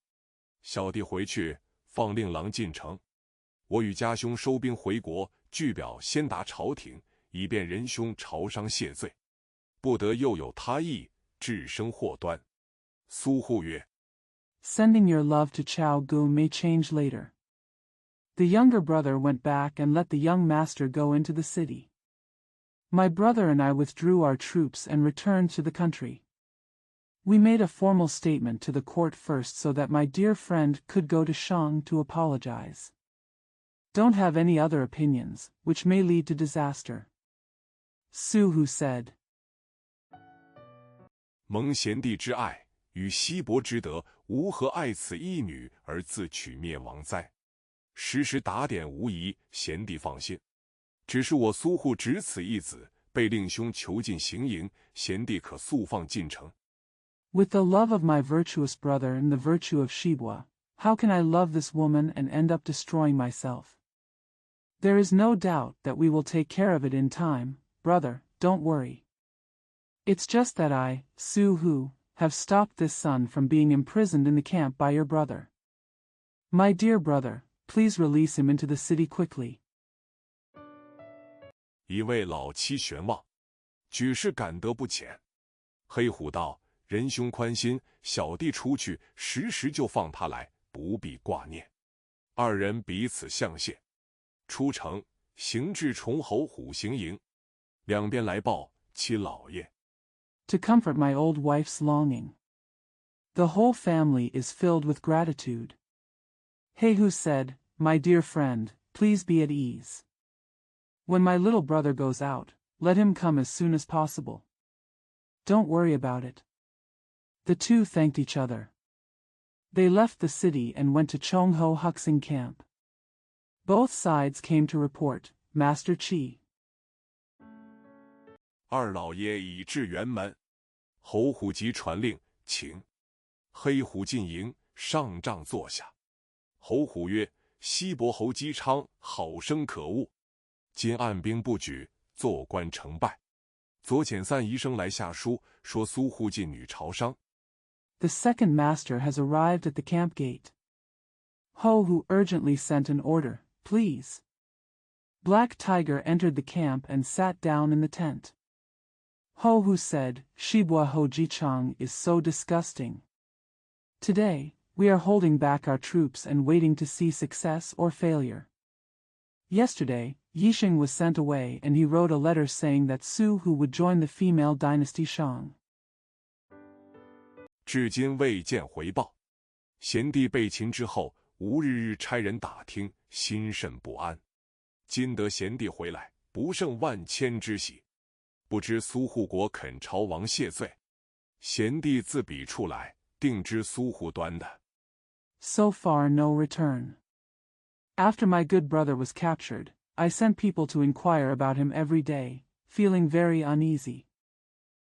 小弟回去，放令郎进城。我与家兄收兵回国，据表先达朝廷，以便仁兄朝商谢罪，不得又有他意，致生祸端。苏护曰 Sending your love to Chao Gu may change later. The younger brother went back and let the young master go into the city. My brother and I withdrew our troops and returned to the country. We made a formal statement to the court first so that my dear friend could go to Shang to apologize. Don't have any other opinions, which may lead to disaster. Su Hu said. 蒙贤弟之爱，与西伯之德，吾何爱此一女而自取灭亡哉？时时打点无疑，贤弟放心。只是我苏护只此一子，被令兄囚禁行营，贤弟可速放进城。 With the love of my virtuous brother and the virtue of Shibwa, how can I love this woman and end up destroying myself? There is no doubt that we will take care of it in time, brother, don't worry. It's just that I, Su Hu, have stopped this son from being imprisoned in the camp by your brother. My dear brother, please release him into the city quickly. 一位老妻悬望，举事感得不浅。黑虎道：仁兄宽心，小弟出去时时就放他来，不必挂念。二人彼此相谢。出城，行至崇侯虎行营，两边来报其老爷。 To comfort my old wife's longing. The whole family is filled with gratitude. Heihu said, My dear friend, please be at ease. When my little brother goes out, let him come as soon as possible. Don't worry about it. The two thanked each other. They left the city and went to Chongho Huxing camp. Both sides came to report, Master Qi. 二老爷已至辕门，侯虎急传令，请。黑虎进营，上帐坐下。侯虎曰：西伯侯姬昌好生可恶，今按兵不举，坐观成败。左遣散医生来下书，说苏护进女朝商。 The second master has arrived at the camp gate. Ho Hu urgently sent an order, please. Black Tiger entered the camp and sat down in the tent. Ho Hu said, Shibwa Ho Jichang is so disgusting. Today, we are holding back our troops and waiting to see success or failure. Yesterday, Yixing was sent away and he wrote a letter saying that Su Hu would join the female dynasty Shang. 至今未见回报。贤弟被擒之后，吾日日差人打听，心甚不安。今得贤弟回来，不胜万千之喜。不知苏护国肯朝王谢罪，贤弟自彼处来，定知苏护端的。 So far no return. After my good brother was captured, I sent people to inquire about him every day, feeling very uneasy.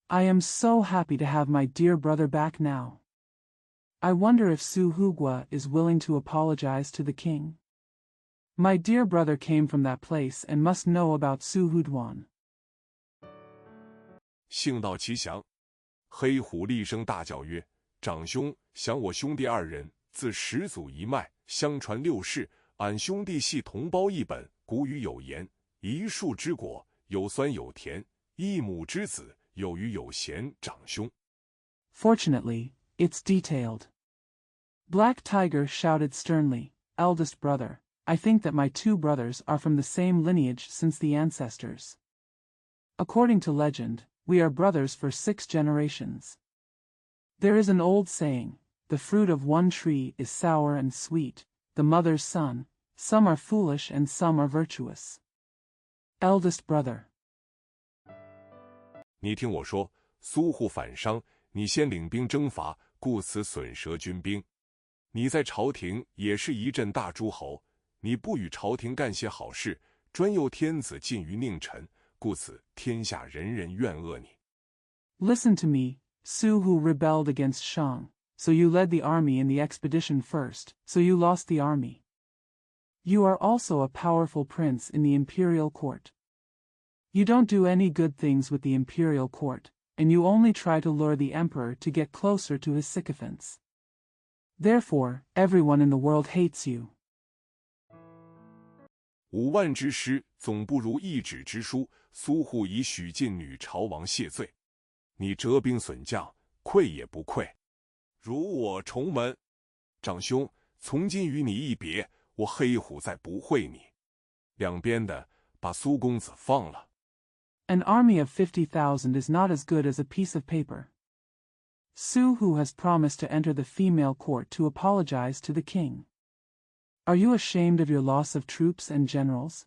I am so happy to have my dear brother back now. I wonder if Su Hugua is willing to apologize to the king. My dear brother came from that place and must know about Su Huduan. 幸到其降，黑虎厉声大叫曰：“长兄，想我兄弟二人自始祖一脉，相传六世，俺兄弟系同胞一本。古语有言：一树之果，有酸有甜；一母之子，有余有贤。长兄。” Fortunately, it's detailed. Black Tiger shouted sternly, Eldest brother, I think that my two brothers are from the same lineage since the ancestors. According to legend, we are brothers for 6 generations. There is an old saying, the fruit of one tree is sour and sweet, the mother's son, Some are foolish and some are virtuous. Eldest brother. 你听我说，苏护反商，你先领兵征伐，故此损折军兵。你在朝廷也是一阵大诸侯，你不与朝廷干些好事，专诱天子近于佞臣，故此天下人人怨恶你。Listen to me, Su who rebelled against Shang. So you led the army in the expedition first, so you lost the army. You are also a powerful prince in the imperial court. You don't do any good things with the imperial court, and you only try to lure the emperor to get closer to his sycophants. Therefore, everyone in the world hates you. 5万之师，总不如一纸之书。苏护以许晋女朝王谢罪，你折兵损将，愧也不愧。如我重闻，长兄，从今与你一别，我黑虎再不会你。两边的，把苏公子放了。An army of 50,000 is not as good as a piece of paper. Su Hu has promised to enter the female court to apologize to the king. Are you ashamed of your loss of troops and generals?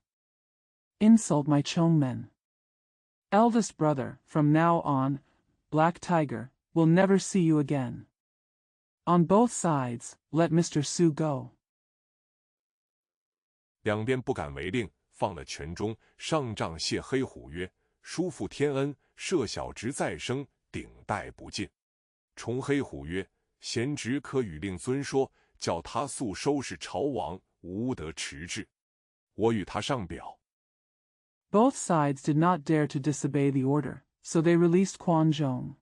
Insult my Chong men. Eldest brother, from now on, Black Tiger, will never see you again. On both sides, let Mr. Su go. 两边不敢违令，放了全中。上帐谢黑虎曰：“叔父天恩，设小侄再生，顶戴不尽。”重黑虎曰：“贤侄可与令尊说，叫他速收拾朝王，无得迟滞。我与他上表。” Both sides did not dare to disobey the order, so they released Quan Zhong.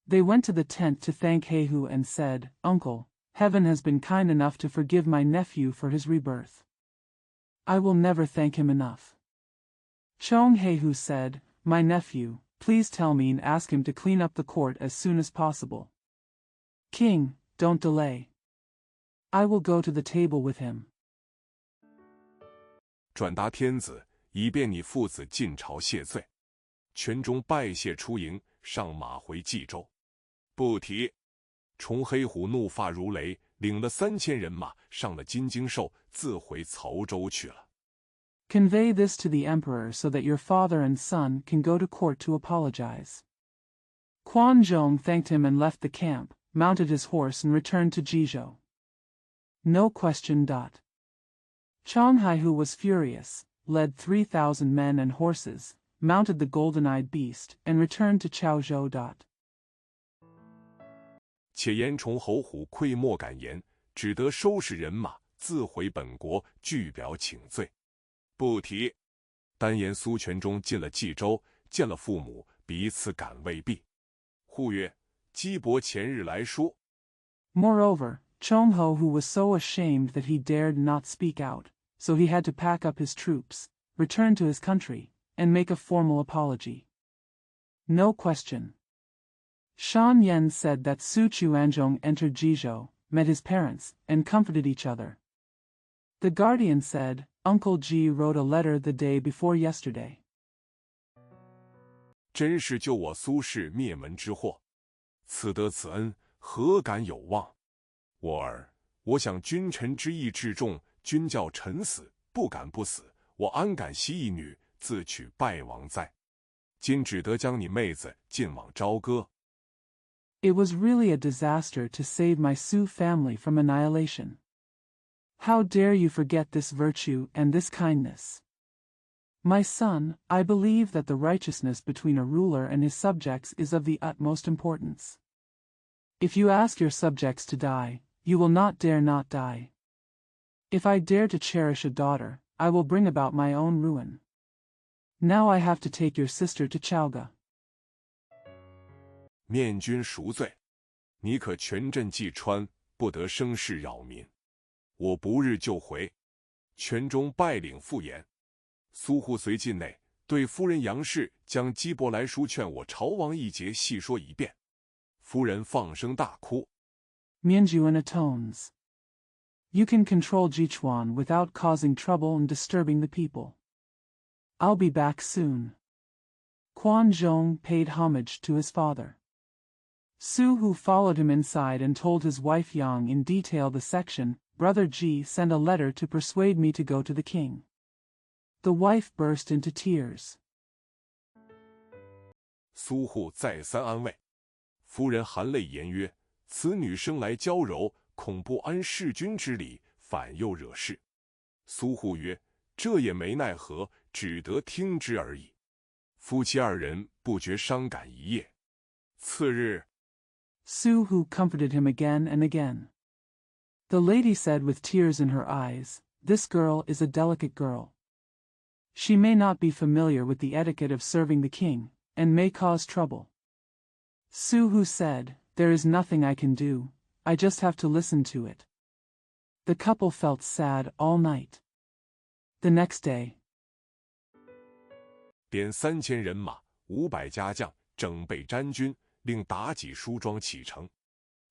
They went to the tent to thank Heihu and said, "Uncle, heaven has been kind enough to forgive my nephew for his rebirth. I will never thank him enough." Chong Heihu said, "My nephew, please tell me and ask him to clean up the court as soon as possible. King, don't delay. I will go to the table with him." 转达天子，以便你父子进朝谢罪。全中拜谢出营，上马回冀州。不提。重黑虎怒发如雷，领了3000人马，上了金睛兽，自回曹州去了。Convey this to the emperor so that your father and son can go to court to apologize. Quan Zhong thanked him and left the camp, mounted his horse and returned to Jizhou. No question. Chong Haihu was furious, led 3,000 men and horses, mounted the golden-eyed beast, and returned to Chaozhou. 且言重侯虎愧莫敢言，只得收拾人马，自回本国，具表请罪。不提。单言苏全忠进了冀州，见了父母，彼此感未毕。呼曰：“姬伯前日来说。” Moreover, Chong Ho who was so ashamed that he dared not speak out, so he had to pack up his troops, return to his country, and make a formal apology. No question. Shan Yan said that Su Chuanzhong entered Jizhou, met his parents, and comforted each other. The guardian said, "Uncle Ji wrote a letter the day before yesterday." 真是救我苏氏灭门之祸，此得此恩，何敢有忘？我儿，我想君臣之义至重，君叫臣死，不敢不死，我安敢惜一女，自取败亡哉？今只得将你妹子进往朝歌。It was really a disaster to save my Su family from annihilation. How dare you forget this virtue and this kindness? My son, I believe that the righteousness between a ruler and his subjects is of the utmost importance. If you ask your subjects to die, you will not dare not die. If I dare to cherish a daughter, I will bring about my own ruin. Now I have to take your sister to Chaoga. 面君赎罪，你可全镇济川，不得生事扰民。我不日就回。全中拜领复言。苏护随进内，对夫人杨氏将姬伯来书劝我朝王一节细说一遍。夫人放声大哭。Mianjuan atones. You can control Jichuan without causing trouble and disturbing the people. I'll be back soon. Quan Zhong paid homage to his father. Su Hu followed him inside and told his wife Yang in detail the section Brother G sent a letter to persuade me to go to the king. The wife burst into tears. 苏护再三安慰，夫人含泪言曰：“此女生来娇柔，恐不安弑君之礼，反又惹事。”苏护曰：“这也没奈何，只得听之而已。”夫妻二人不觉伤感一夜。次日， Su Hu comforted him again and again. The lady said with tears in her eyes, "This girl is a delicate girl. She may not be familiar with the etiquette of serving the king, and may cause trouble." Su Hu said, "There is nothing I can do, I just have to listen to it." The couple felt sad all night. The next day, 点3000人马，500家将，整备詹军，令妲己梳妆启程。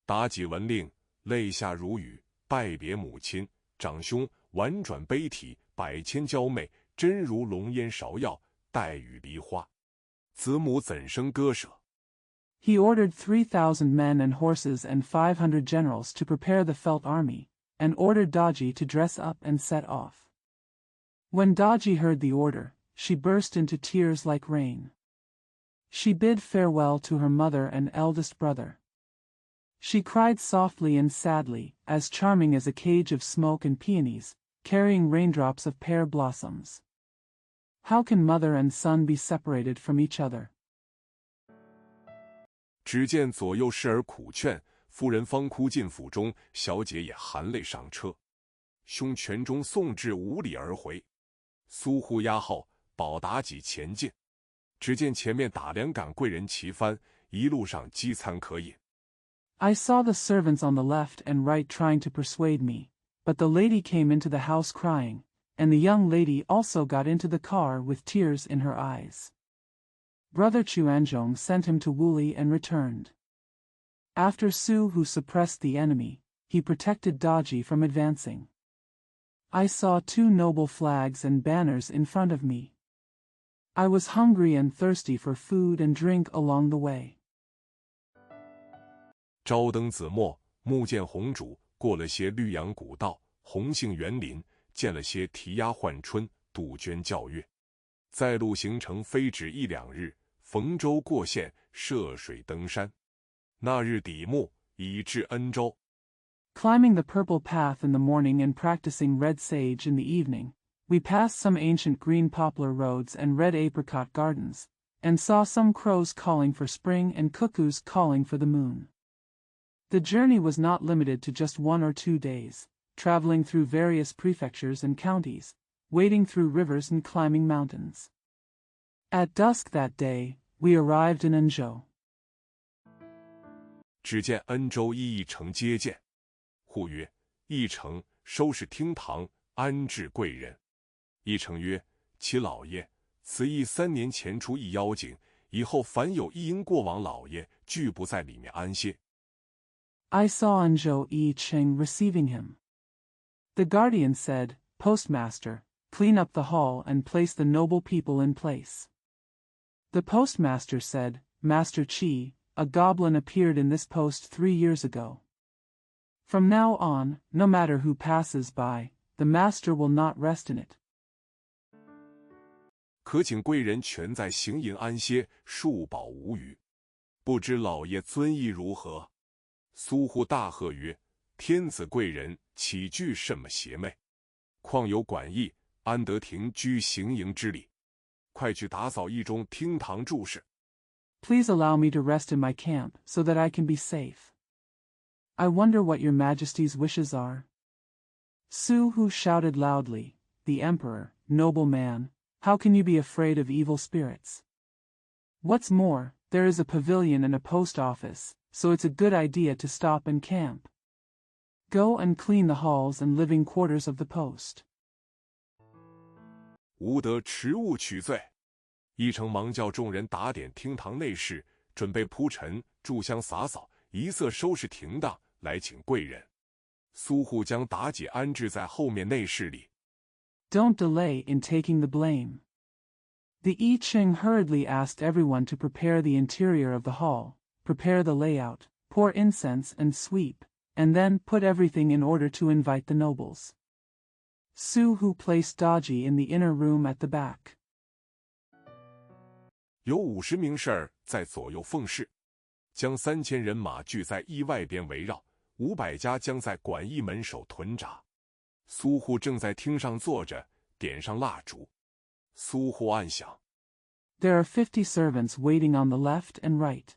妲己闻令，泪下如雨，拜别母亲、长兄，婉转悲啼，百千娇媚，真如龙烟芍药，黛玉梨花。子母怎生割舍？ he ordered 3,000 men and horses and 500 generals to prepare the felt army, and ordered Daji to dress up and set off. When Daji heard the order, she burst into tears like rain. She bid farewell to her mother and eldest brother. She cried softly and sadly, as charming as a cage of smoke and peonies, carrying raindrops of pear blossoms. How can mother and son be separated from each other? 只见左右侍儿苦劝，夫人方哭进府中，小姐也含泪上车。兄全中送至5里而回。苏护押后，保妲己前进。只见前面打两杆贵人旗帆，一路上饥餐可饮。I saw the servants on the left and right trying to persuade me, but the lady came into the house crying, and the young lady also got into the car with tears in her eyes. Brother Chuanzhong sent him to Wuli and returned. After Su Hu suppressed the enemy, he protected Daji from advancing. I saw 2 noble flags and banners in front of me. I was hungry and thirsty for food and drink along the way. 朝登子墨，暮见红烛，过了些绿杨古道，红杏园林，见了些啼鸦唤春，杜鹃叫月。在路行程非止1、2日，逢州过县，涉水登山。那日抵暮，已至恩州。 Climbing the purple path in the morning and practicing red sage in the evening, we passed some ancient green poplar roads and red apricot gardens, and saw some crows calling for spring and cuckoos calling for the moon. The journey was not limited to just 1 or 2 days, traveling through various prefectures and counties, wading through rivers and climbing mountains. At dusk that day, we arrived in Anzhou. 只见恩州一城接见，呼曰：“一城收拾厅堂，安置贵人。”一城曰：“其老爷，此役3年前出一妖精，以后凡有一因过往老爷，俱不在里面安歇。” I saw Anzhou Yi Cheng receiving him. The guardian said, "Postmaster, clean up the hall and place the noble people in place." The postmaster said, "Master Qi, a goblin appeared in this post 3 years ago. From now on, no matter who passes by, the master will not rest in it." 可请贵人全在行营安歇，数保无虞。不知老爷尊意如何？苏护大喝曰：“天子贵人起居甚么邪魅？况有管役，安得停居行营之理？快去打扫驿中厅堂注事。” Please allow me to rest in my camp so that I can be safe. I wonder what your majesty's wishes are. Su Hu shouted loudly, "The emperor, noble man, how can you be afraid of evil spirits? What's more, there is a pavilion and a post office, so it's a good idea to stop and camp. Go and clean the halls and living quarters of the post." 吾得迟误取罪。一城忙叫众人打点厅堂内事，准备铺陈、炷香洒扫，一色收拾停当，来请贵人。苏护将妲己安置在后面内室里。Don't delay in taking the blame. The I Ching hurriedly asked everyone to prepare the interior of the hall, prepare the layout, pour incense and sweep, and then put everything in order to invite the nobles. Su Hu placed Daji in the inner room at the back. 有50名士儿在左右奉侍，将3000人马聚在驿外边围绕，500家将在馆驿门首屯扎。苏护正在厅上坐着，点上蜡烛。苏护暗想 There are 50 servants waiting on the left and right.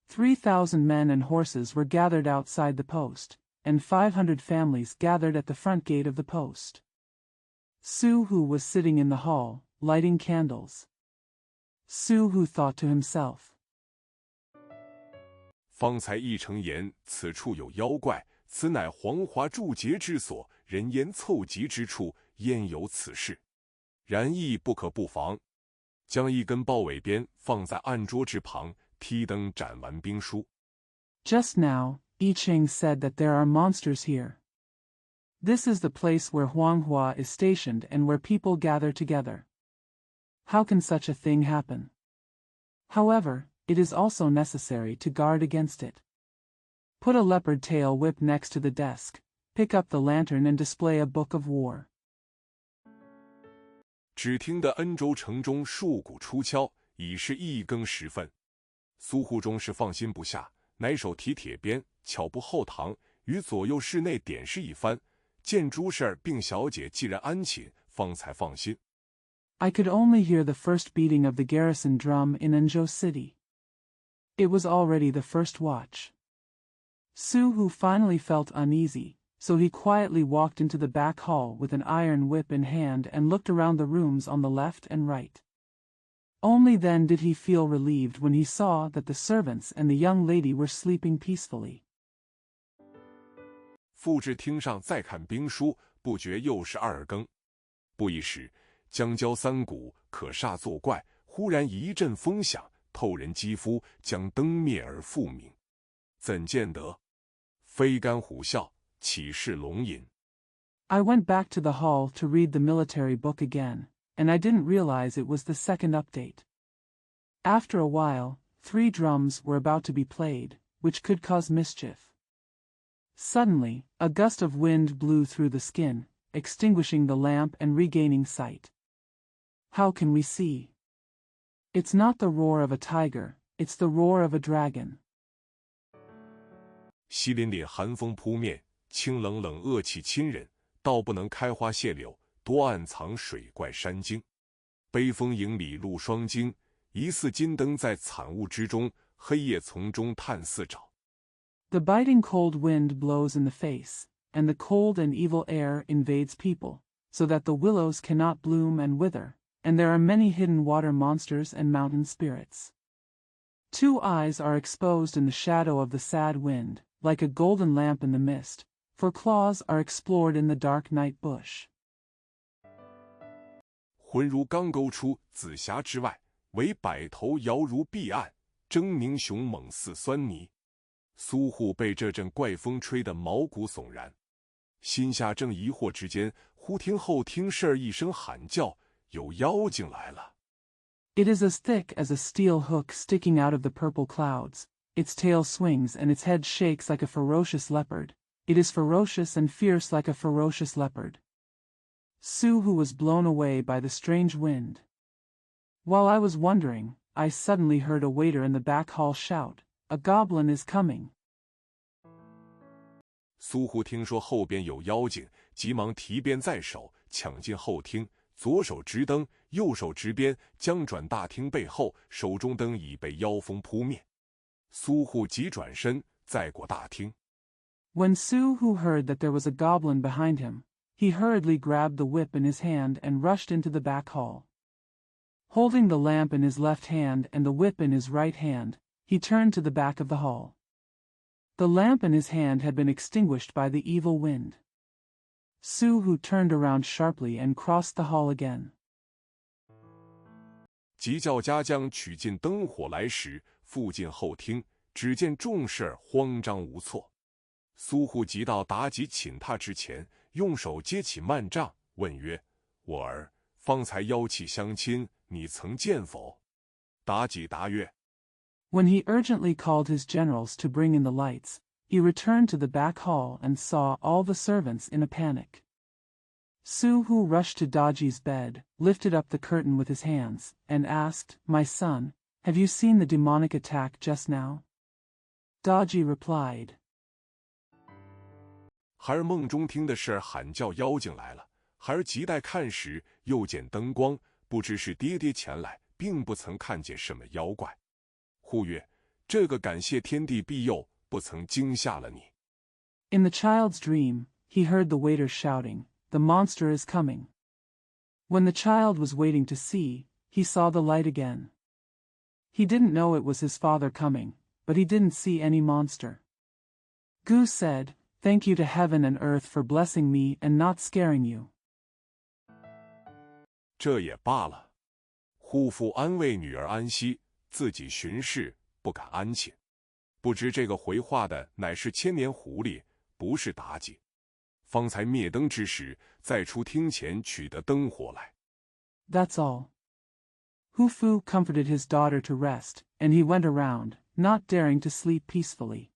3,000 men and horses were gathered outside the post, and 500 families gathered at the front gate of the post. Su Hu was sitting in the hall, lighting candles. Su Hu thought to himself, 方才一诚言此处有妖怪，此乃黄华筑劫之所，人烟凑集之处，焉有此事？然亦不可不防。将一根豹尾鞭放在案桌之旁，提灯展完兵书。Just now, I Ching said that there are monsters here. This is the place where Huanghua is stationed and where people gather together. How can such a thing happen? However, it is also necessary to guard against it. Put a leopard tail whip next to the desk, pick up the lantern and display a book of war. 只听得恩州城中戍鼓出敲，已是1更时分。苏护中是放心不下，乃手提铁鞭，巧步后堂，于左右室内点视一番，见诸事儿并小姐既然安寝，方才放心。I could only hear the first beating of the garrison drum in Anzhou City. It was already the first watch. Su Hu finally felt uneasy, so he quietly walked into the back hall with an iron whip in hand and looked around the rooms on the left and right. Only then did he feel relieved when he saw that the servants and the young lady were sleeping peacefully. 复至厅上再看兵书，不觉又是2更。不一时，将交3鼓，可煞作怪，忽然一阵风响，透人肌肤，将灯灭而复明。怎见得？非干虎啸，岂是龙吟。 I went back to the hall to read the military book again, and I didn't realize it was the second update. After a while, 3 drums were about to be played, which could cause mischief. Suddenly, a gust of wind blew through the skin, extinguishing the lamp and regaining sight. How can we see? It's not the roar of a tiger, it's the roar of a dragon. 西凛凛寒风扑面，清冷冷恶气侵人，道不能开花谢柳，多暗藏水怪山精。悲风营里露霜惊，疑似金灯在惨雾之中，黑夜丛中探似爪。 The biting cold wind blows in the face, and the cold and evil air invades people, so that the willows cannot bloom and wither, and there are many hidden water monsters and mountain spirits. 2 eyes are exposed in the shadow of the sad wind, like a golden lamp in the mist, for claws are explored in the dark night bush. 浑如刚勾出紫霞之外，唯百头摇如碧岸，狰狞雄猛似酸泥。苏护被这阵怪风吹得毛骨悚然，心下正疑惑之间，忽听后厅事儿一声喊叫，有妖精来了。 It is as thick as a steel hook sticking out of the purple clouds. Its tail swings and its head shakes like a ferocious leopard. It is ferocious and fierce like a ferocious leopard. Su Hu was blown away by the strange wind. While I was wondering, I suddenly heard a waiter in the back hall shout, "A goblin is coming!" 苏护听说后边有妖精，急忙提鞭在手，抢进后厅，左手执灯，右手执鞭，将转大厅背后，手中灯已被妖风扑灭。苏护急转身，再过大厅。 When Su Hu heard that there was a goblin behind him, he hurriedly grabbed the whip in his hand and rushed into the back hall. Holding the lamp in his left hand and the whip in his right hand, he turned to the back of the hall. The lamp in his hand had been extinguished by the evil wind. Su Hu turned around sharply and crossed the hall again. 急叫家将取尽灯火来时，复进后厅，只见众事儿慌张无措。苏护急到妲己寝榻之前，用手接起幔帐，问曰：“我儿，方才妖气相侵，你曾见否？”妲己答曰： When he urgently called his generals to bring in the lights, he returned to the back hall and saw all the servants in a panic. Su Hu rushed to Daji's bed, lifted up the curtain with his hands, and asked, "My son, have you seen the demonic attack just now?" Daji replied, 孩儿梦中听的是喊叫妖精来了，孩儿急待看时，又见灯光，不知是爹爹前来，并不曾看见什么妖怪。护曰：这个感谢天地庇佑，不曾惊吓了你。In the child's dream, he heard the waiters shouting, "The monster is coming." When the child was waiting to see, he saw the light again. He didn't know it was his father coming, but he didn't see any monster. Gu said, "Thank you to heaven and earth for blessing me and not scaring you." 这也罢了。护父安慰女儿安息，自己巡视，不敢安寝。不知这个回话的乃是千年狐狸，不是妲己。方才灭灯之时，再出厅前取得灯火来。That's all. Hu Fu comforted his daughter to rest, and he went around, not daring to sleep peacefully.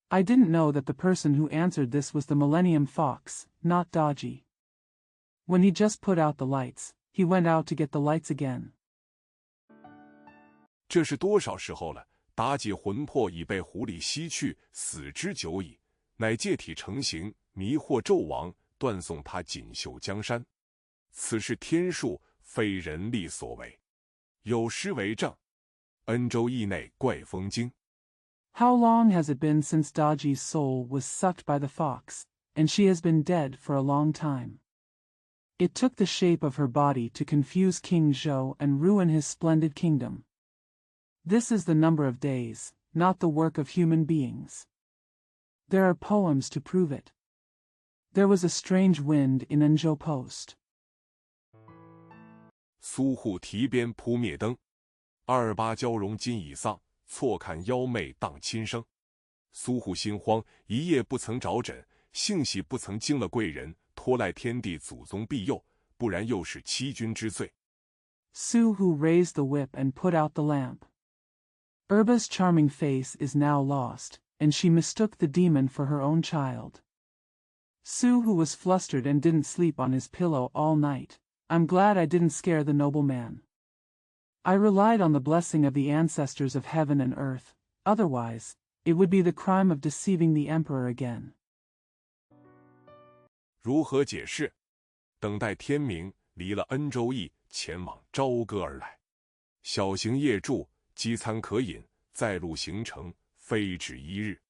I didn't know that the person who answered this was the Millennium Fox, not Daji. When he just put out the lights, he went out to get the lights again. 这是多少时候了？妲己魂魄已被狐狸吸去，死之久矣，乃借体成形，迷惑纣王，断送他锦绣江山。此是天数，非人力所为。有诗为证：恩州邑内怪风经。How long has it been since Daji's soul was sucked by the fox, and she has been dead for a long time? It took the shape of her body to confuse King Zhou and ruin his splendid kingdom. This is the number of days, not the work of human beings. There are poems to prove it. There was a strange wind in Enzhou Post. 苏护提鞭扑灭灯，28交融今已丧，错看妖媚当亲生。苏护心慌，一夜不曾着枕，幸喜不曾惊了贵人，托赖天地祖宗庇佑，不然又是欺君之罪。Su Hu raised the whip and put out the lamp. Erba's charming face is now lost, and she mistook the demon for her own child. Su Hu was flustered and didn't sleep on his pillow all night. I'm glad I didn't scare the nobleman. I relied on the blessing of the ancestors of heaven and earth, otherwise, it would be the crime of deceiving the emperor again. 如何解释？等待天明，离了恩州邑，前往朝歌而来。小行夜住，饥餐可饮，在路行程，非止1日。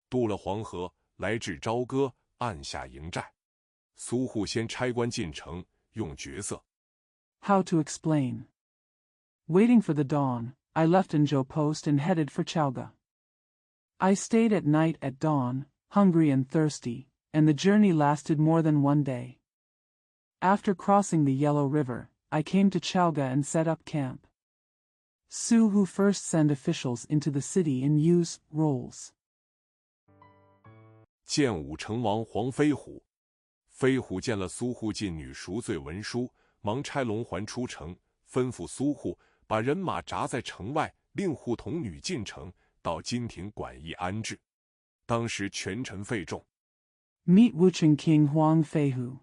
渡了黄河，来至朝歌，按下营寨。苏护先差官进城，用角色。How to explain? Waiting for the dawn, I left Enzhou Post and headed for Chaoga. I stayed at night at dawn, hungry and thirsty, and the journey lasted more than 1 day. After crossing the Yellow River, I came to Chaoga and set up camp. Su Hu first sent officials into the city and use roles. 建武成王黄飞虎，飞虎见了苏护进女赎罪文书，忙差龙环出城，吩咐苏护把人马扎在城外，令护童女进城，到金庭馆驿安置。当时权臣费众。Meet Wucheng King Huang Feihu.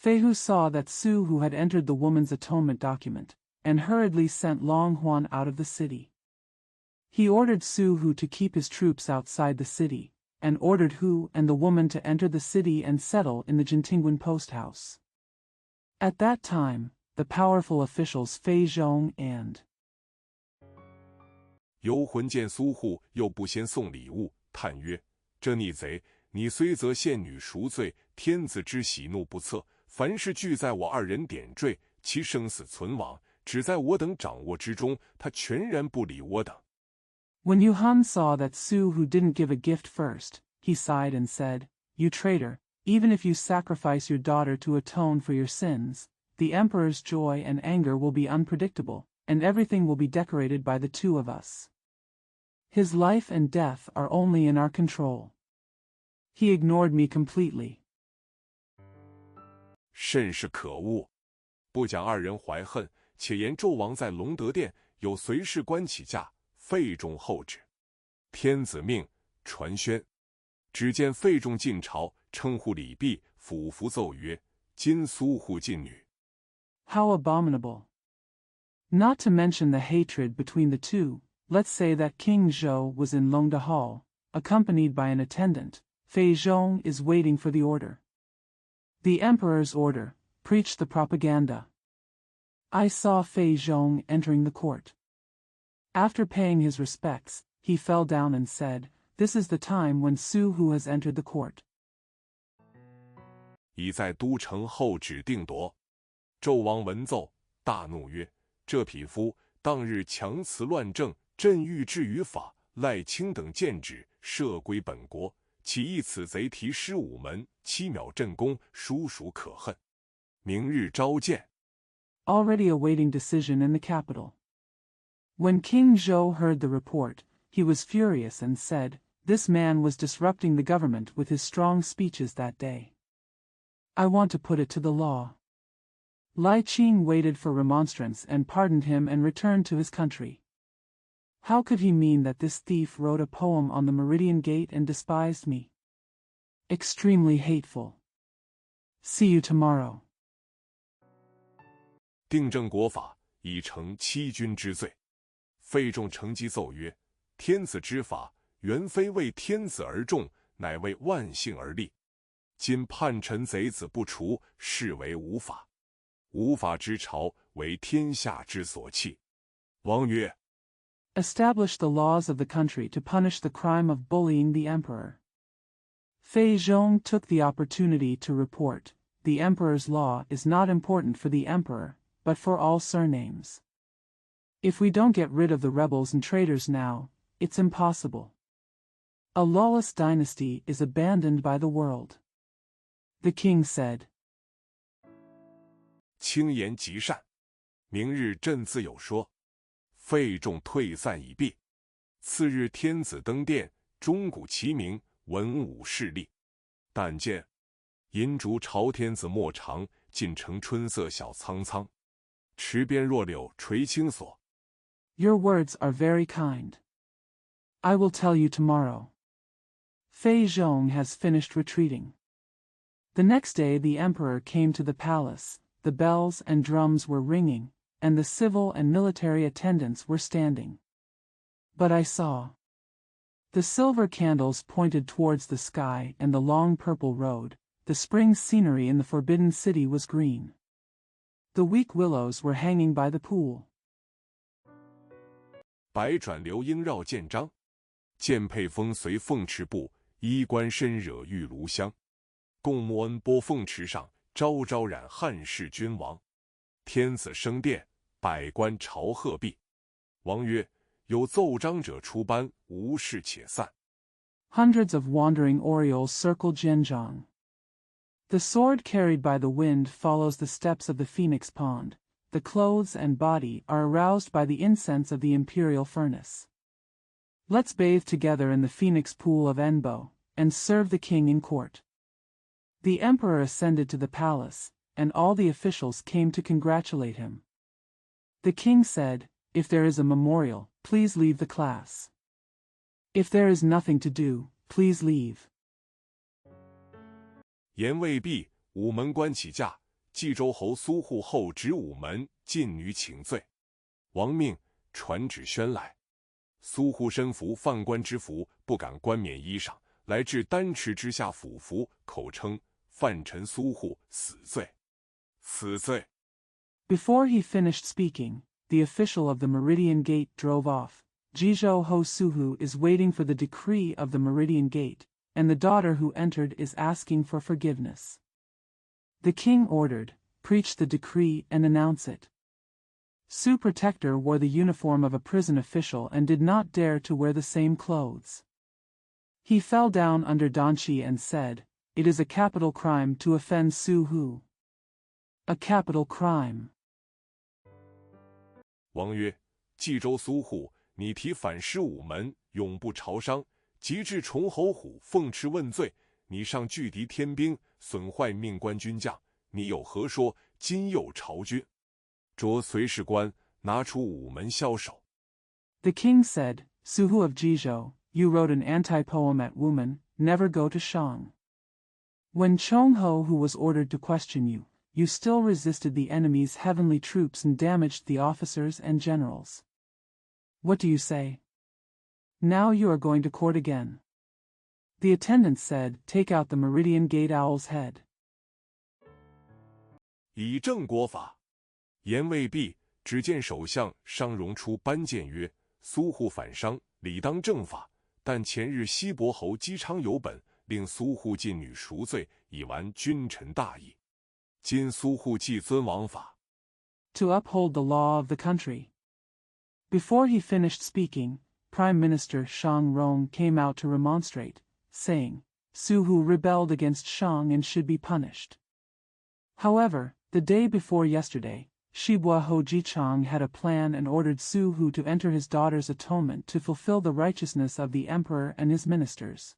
Feihu saw that Su Hu had entered the woman's atonement document, and hurriedly sent Long Huan out of the city. He ordered Su Hu to keep his troops outside the city, and ordered Hu and the woman to enter the city and settle in the Jintingguan post house. At that time, the powerful officials Fei Zhong and 游魂见苏护又不先送礼物，叹曰：这逆贼，你虽则献女赎罪，天子之喜怒不测，凡事俱在我二人点缀，其生死存亡，只在我等掌握之中，他全然不理我等。When Yuhan saw that Su Hu didn't give a gift first, he sighed and said, You traitor, even if you sacrifice your daughter to atone for your sins, the emperor's joy and anger will be unpredictable, and everything will be decorated by the two of us. His life and death are only in our control. He ignored me completely. 甚是可恶！不讲二人怀恨，且言纣王在隆德殿有随侍官起驾，费重厚旨。天子命，传宣。只见费仲进朝，称呼礼毕，俯伏奏曰：“今苏护晋女。” How abominable! Not to mention the hatred between the two, let's say that King Zhou was in Longde Hall, accompanied by an attendant. Fei Zhong is waiting for the order. The emperor's order, preached the propaganda. I saw Fei Zhong entering the court. After paying his respects, he fell down and said, "This is the time when Su Hu has entered the court." 已在都城后指定夺。纣王闻奏，大怒曰：“这匹夫当日强词乱政，朕欲治于法，赖卿等谏止，赦归本国。岂意此贼提失午门，欺藐朕功，殊属可恨。明日召见。” Already awaiting decision in the capital. When King Zhou heard the report, he was furious and said, "This man was disrupting the government with his strong speeches that day. I want to put it to the law." Lai Qing waited for remonstrance and pardoned him and returned to his country. How could he mean that this thief wrote a poem on the Meridian Gate and despised me? Extremely hateful. See you tomorrow. 定正国法，以成欺君之罪。费仲乘机奏曰：“天子之法，原非为天子而重，乃为万姓而立。今叛臣贼子不除，是为无法。无法之朝，为天下之所弃。”王曰： Establish the laws of the country to punish the crime of bullying the emperor. Fei Zhong took the opportunity to report, "The emperor's law is not important for the emperor, but for all surnames. If we don't get rid of the rebels and traitors now, it's impossible. A lawless dynasty is abandoned by the world." The king said, 轻言极善，明日朕自有说。费仲退散已毕。次日天子登殿，钟鼓齐鸣，文武侍立。但见银烛朝天子莫长，尽城春色小苍苍。池边若柳垂青锁。 "Your words are very kind. I will tell you tomorrow." Fei Zhong has finished retreating. The next day the emperor came to the palace, the bells and drums were ringing, and the civil and military attendants were standing. But I saw. The silver candles pointed towards the sky and the long purple road, the spring scenery in the forbidden city was green. The weak willows were hanging by the pool. 百转流莺绕剑章，剑佩风随凤池步，衣冠深惹玉炉香。共沐恩波凤池上，朝朝染汉室君王。天子升殿，百官朝贺毕。王曰：有奏章者出班，无事且散。 Hundreds of wandering orioles circle Zhenjiang. The sword carried by the wind follows the steps of the phoenix pond. The clothes and body are aroused by the incense of the imperial furnace. Let's bathe together in the phoenix pool of Enbo, and serve the king in court. The emperor ascended to the palace, and all the officials came to congratulate him. The king said, "If there is a memorial, please leave the class. If there is nothing to do, please leave." 言未毕，午门关起驾。冀州侯苏护后指午门，晋女请罪。王命传旨宣来。苏护身服犯官之服，不敢冠冕衣裳，来至丹池之下俯伏，口称犯臣苏护死罪，死罪。 Before he finished speaking, the official of the Meridian Gate drove off. Jizhou Ho Suhu is waiting for the decree of the Meridian Gate, and the daughter who entered is asking for forgiveness. The king ordered, "Preach the decree and announce it." Su Protector wore the uniform of a prison official and did not dare to wear the same clothes. He fell down under Danqi and said, "It is a capital crime to offend Su Hu." A capital crime. 王曰：冀州苏护，你提反失午门，永不朝商，及至崇侯虎凤池问罪，你上拒敌天兵，损坏命官军将，你有何说？今又朝军，着随侍官拿出午门枭首。 The king said, "Suhu of Jizhou, you wrote an anti-poem at Wumen, Never Go to Shang. When Chongho, who was ordered to question you, you still resisted the enemy's heavenly troops and damaged the officers and generals. What do you say? Now you are going to court again. The attendant said, Take out the Meridian Gate Owl's head. 以正国法。言未毕，只见首相商容出颁谏曰：苏护反商，理当正法。但前日西伯侯姬昌有本，令苏护禁女赎罪，以完君臣大义。今苏护既遵王法。To uphold the law of the country. Before he finished speaking, Prime Minister Shang Rong came out to remonstrate, saying, Su Hu rebelled against Shang and should be punished. However, the day before yesterday, Shibuaho Jichang had a plan and ordered Su Hu to enter his daughter's atonement to fulfill the righteousness of the emperor and his ministers.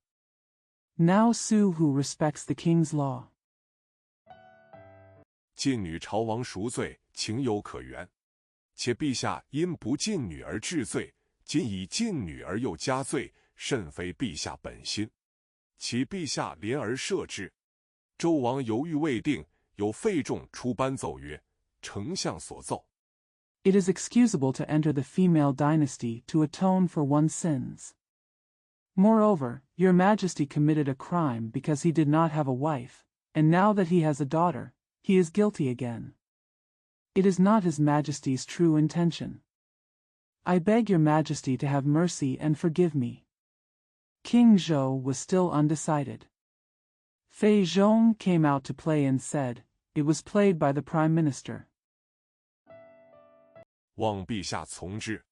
Now Su Hu respects the king's law. 禁女朝王赎罪，情有可原。且陛下因不禁女而治罪，今以禁女而又加罪，甚非陛下本心。其陛下怜而赦之。周王犹豫未定，有费仲出颁奏曰：丞相所奏。It is excusable to enter the female dynasty to atone for one's sins. Moreover, your majesty committed a crime because he did not have a wife, and now that he has a daughter, he is guilty again. It is not his majesty's true intention. I beg your majesty to have mercy and forgive me. King Zhou was still undecided. Fei Zhong came out to play and said, It was played by the prime minister. 望陛下从之。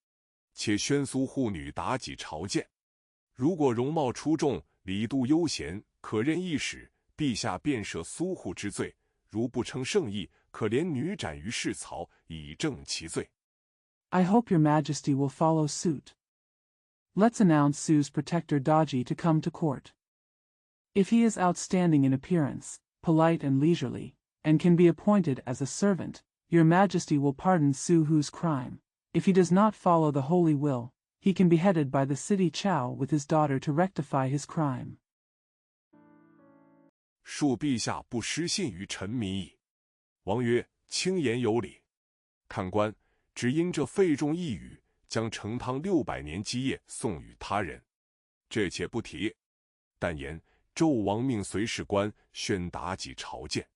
且宣苏护女妲己朝见。如果容貌出众，礼度悠闲，可任一使，陛下便赦苏护之罪；如不称圣意，可怜女斩于市曹，以正其罪。I hope your majesty will follow suit. Let's announce Su's protector Daji to come to court. If he is outstanding in appearance, polite and leisurely, and can be appointed as a servant, your majesty will pardon Su Hu's crime. If he does not follow the holy will, he can be headed by the city Chao with his daughter to rectify his crime. 恕陛下不失信于臣民矣。王曰：轻言有理。看官，只因这费仲一语，将成汤600年基业送与他人。这且不提。但言纣王命随侍官宣妲己朝见。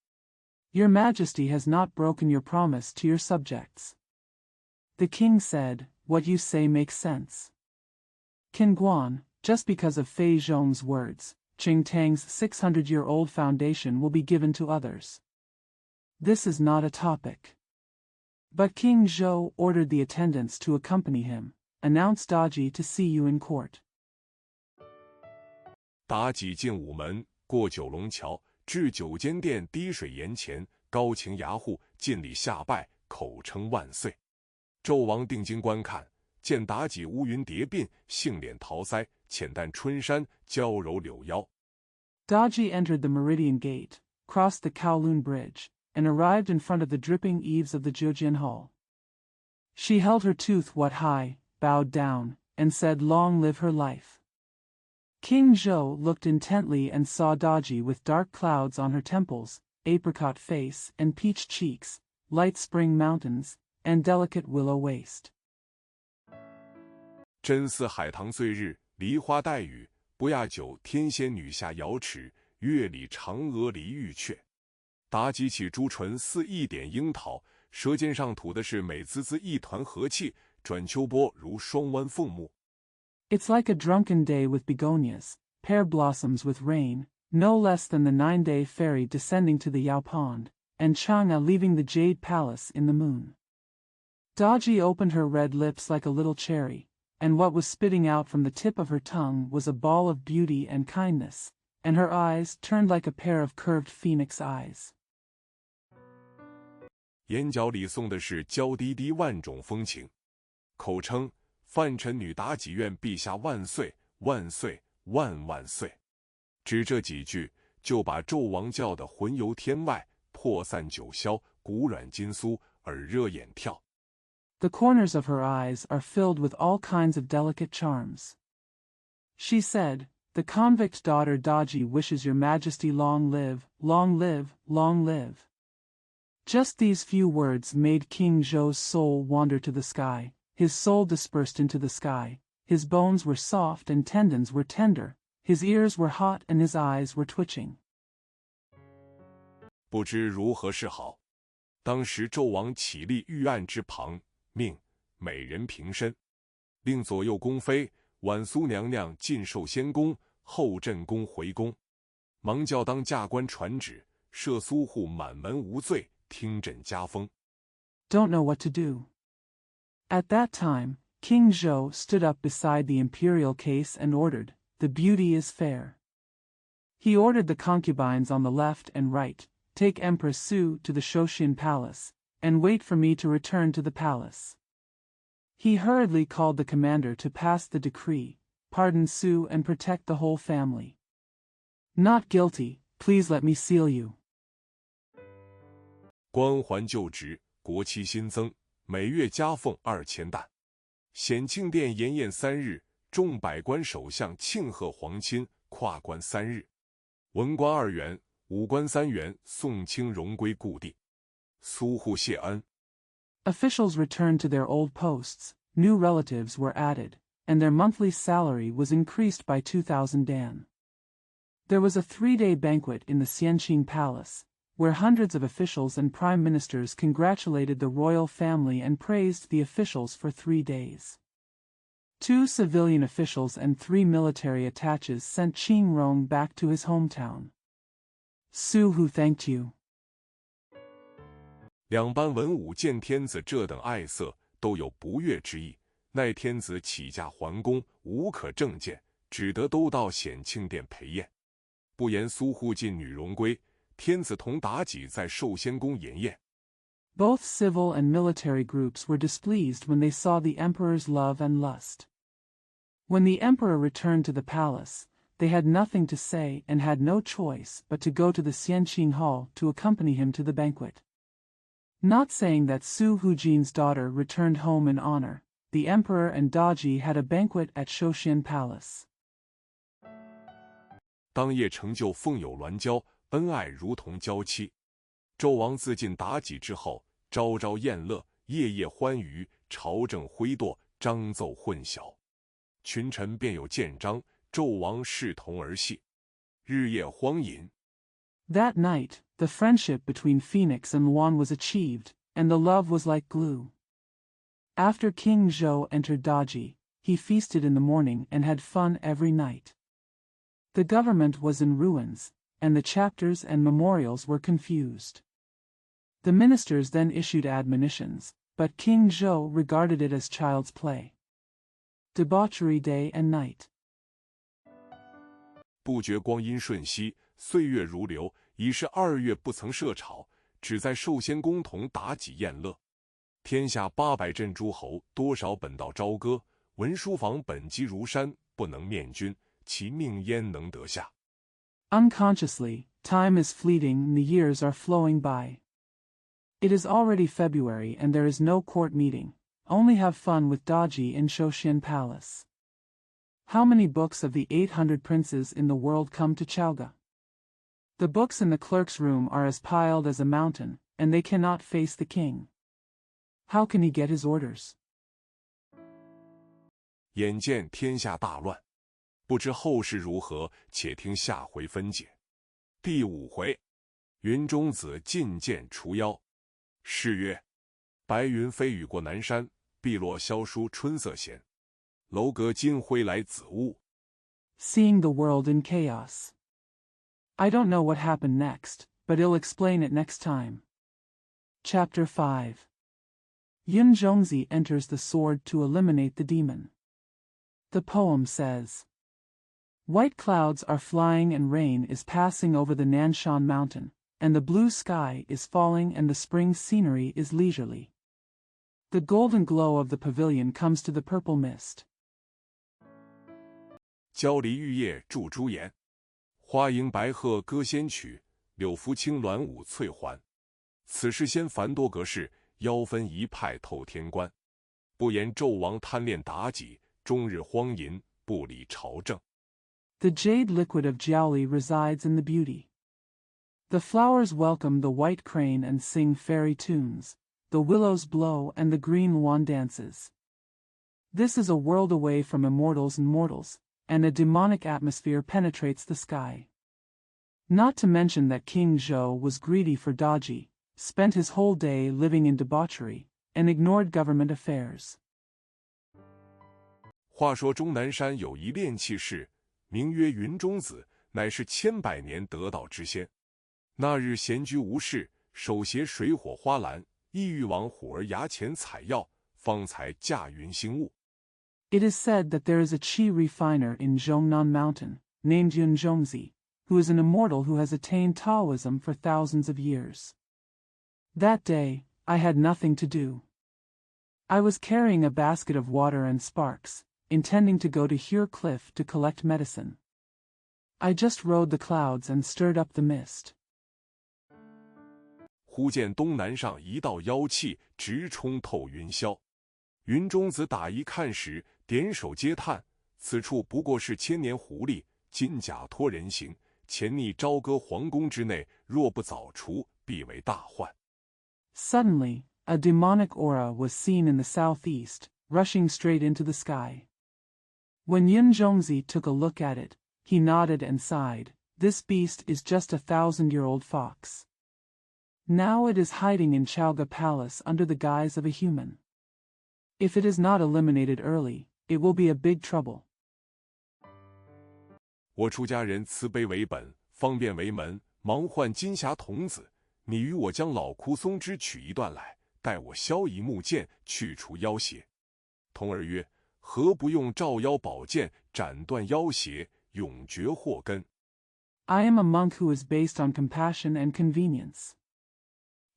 Your majesty has not broken your promise to your subjects. The king said, What you say makes sense. Qin Guan, just because of Fei Zhong's words, Qing Tang's 600-year-old foundation will be given to others. This is not a topic. But King Zhou ordered the attendants to accompany him, announced Daji to see you in court. 妲己进午门，过九龙桥，至九间殿滴水岩前，高擎牙户，尽礼下拜，口称万岁。纣王定睛观看，见妲己乌云叠鬓，杏脸桃腮，浅淡春衫，娇柔柳腰。Daji entered the Meridian Gate, crossed the Kowloon Bridge, and arrived in front of the dripping eaves of the Zhejian Hall. She held her tooth what high, bowed down, and said, Long live her life. King Zhou looked intently and saw Daji with dark clouds on her temples, apricot face and peach cheeks, light spring mountains, and delicate willow waist. 真似海棠醉日，梨花带雨，不亚久天仙女下瑶池，月里嫦娥离玉阙。妲己起朱唇似一点樱桃，舌尖上吐的是美滋滋一团和气，转秋波如双弯凤目。It's like a drunken day with begonias, pear blossoms with rain, no less than the 9-day ferry descending to the Yao Pond, and Chang'e leaving the Jade Palace in the moon. Daji opened her red lips like a little cherry, and what was spitting out from the tip of her tongue was a ball of beauty and kindness, and her eyes turned like a pair of curved phoenix eyes. 眼角里送的是娇滴滴万种风情，口称范臣女妲己愿陛下万岁万岁万万岁。只这几句，就把纣王叫得魂游天外，魄散九霄，骨软筋酥，耳热眼跳。The corners of her eyes are filled with all kinds of delicate charms. She said, "The convict daughter Daji wishes your majesty long live, long live, long live." Just these few words made King Zhou's soul wander to the sky. His soul dispersed into the sky. His bones were soft and tendons were tender. His ears were hot and his eyes were twitching. 不知如何是好。当时纣王起立御案之旁，命美人平身，令左右宫妃婉苏娘娘进寿仙宫，后镇宫回宫。忙叫当驾官传旨，赦苏护满门无罪，听朕加封。Don't know what to do. At that time, King Zhou stood up beside the imperial case and ordered, "The beauty is fair." He ordered the concubines on the left and right, "Take Empress Su to the Shoshin palace, and wait for me to return to the palace." He hurriedly called the commander to pass the decree, "Pardon Su and protect the whole family." "Not guilty, please let me seal you." 官还就职，国期新增，每月加俸2000担。显庆殿筵宴3日，众百官首相庆贺皇亲，跨官3日。文官2员，武官3员，送清荣归故地。苏护谢恩。Officials returned to their old posts, new relatives were added, and their monthly salary was increased by 2,000 dan. There was a 3-day banquet in the Xianqing Palace, where hundreds of officials and prime ministers congratulated the royal family and praised the officials for 3 days. 2 civilian officials and 3 military attaches sent Qing Rong back to his hometown. Su Hu thanked you. 两班文武见天子这等爱色，都有不悦之意。奈天子起驾还宫，无可正见，只得都到显庆殿陪宴。不言苏护进女荣归，天子同妲己在寿仙宫筵宴。Both civil and military groups were displeased when they saw the emperor's love and lust. When the emperor returned to the palace, they had nothing to say and had no choice but to go to the Xianqing Hall to accompany him to the banquet. Not saying that Su Hujin's daughter returned home in honor, the emperor and Daji had a banquet at Shoshin Palace. 当夜成就凤友鸾交，恩爱如同娇妻。纣王自尽妲己之后，朝朝宴乐，夜夜欢愉，朝政挥舵，章奏混淆。群臣便有见章，纣王视同儿戏，日夜荒淫。That night, the friendship between Phoenix and Luan was achieved, and the love was like glue. After King Zhou entered Daji, he feasted in the morning and had fun every night. The government was in ruins, and the chapters and memorials were confused. The ministers then issued admonitions, but King Zhou regarded it as child's play. Debauchery day and night. 不觉光阴瞬息，岁月如流，已是2月不曾设朝，只在寿仙宫同妲己宴乐。天下800镇诸侯，多少本道朝歌，文书房本积如山，不能面君，其命焉能得下？ Unconsciously, time is fleeting and the years are flowing by. It is already February and there is no court meeting. Only have fun with Daji in Shoshin Palace. How many books of the 800 princes in the world come to Chaoga? The books in the clerk's room are as piled as a mountain, and they cannot face the king. How can he get his orders? 眼见天下大乱，不知后事如何，且听下回分解。第5回，云中子进谏除妖。诗曰：白云飞雨过南山，碧落萧疏春色闲。楼阁金辉来紫雾。 Seeing the world in chaos. I don't know what happened next, but I'll explain it next time. Chapter 5. Yun Zhongzi enters the sword to eliminate the demon. The poem says, white clouds are flying and rain is passing over the Nanshan mountain, and the blue sky is falling and the spring scenery is leisurely. The golden glow of the pavilion comes to the purple mist. 焦梨玉叶著朱颜，花迎白鹤歌仙曲，柳拂青鸾舞翠环。此事先繁多格式，妖分一派透天关。不言纣王贪恋妲己，终日荒淫，不理朝政。The jade liquid of Jiaoli resides in the beauty. The flowers welcome the white crane and sing fairy tunes. The willows blow and the green lawn dances. This is a world away from immortals and mortals, and a demonic atmosphere penetrates the sky. Not to mention that King Zhou was greedy for Daji, spent his whole day living in debauchery, and ignored government affairs. 话说终南山有一炼气士，名曰云中子，乃是千百年得道之仙。那日闲居无事，手携水火花篮，意欲往虎儿崖前采药，方才驾云星雾。It is said that there is a qi refiner in Zhongnan Mountain, named Yun Zhongzi, who is an immortal who has attained Taoism for thousands of years. That day, I had nothing to do. I was carrying a basket of water and sparks, intending to go to Hure Cliff to collect medicine. I just rode the clouds and stirred up the mist. 忽见东南上一道妖气直冲透云霄。云中子打一看时，点手嗟叹：此处不过是千年狐狸，金甲托人形，潜匿朝歌皇宫之内，若不早除，必为大患。Suddenly, a demonic aura was seen in the southeast, rushing straight into the sky. When Yun Zhongzi took a look at it, he nodded and sighed. This beast is just a 1,000-year-old fox. Now it is hiding in Chaoga Palace under the guise of a human. If it is not eliminated early, it will be a big trouble. 我出家人慈悲为本，方便为门，忙唤金匣童子，你与我将老枯松枝取一段来，待我削一木剑，去除妖邪。童儿曰：何不用照妖宝剑，斩断妖邪，永绝祸根？ I am a monk who is based on compassion and convenience.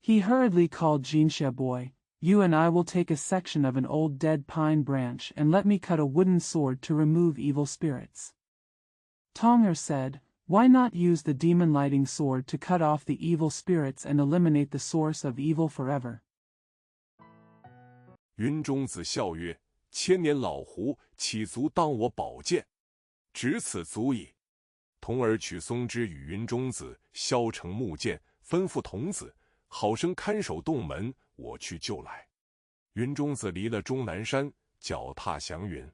He hurriedly called Jinxia boy. You and I will take a section of an old dead pine branch and let me cut a wooden sword to remove evil spirits. Tong'er said, why not use the demon lighting sword to cut off the evil spirits and eliminate the source of evil forever? 云中子笑曰：千年老狐，岂足当我宝剑？只此足矣。童儿取松枝与云中子削成木剑，吩咐童子好生看守洞门，我去就来。云中子离了终南山，脚踏祥云。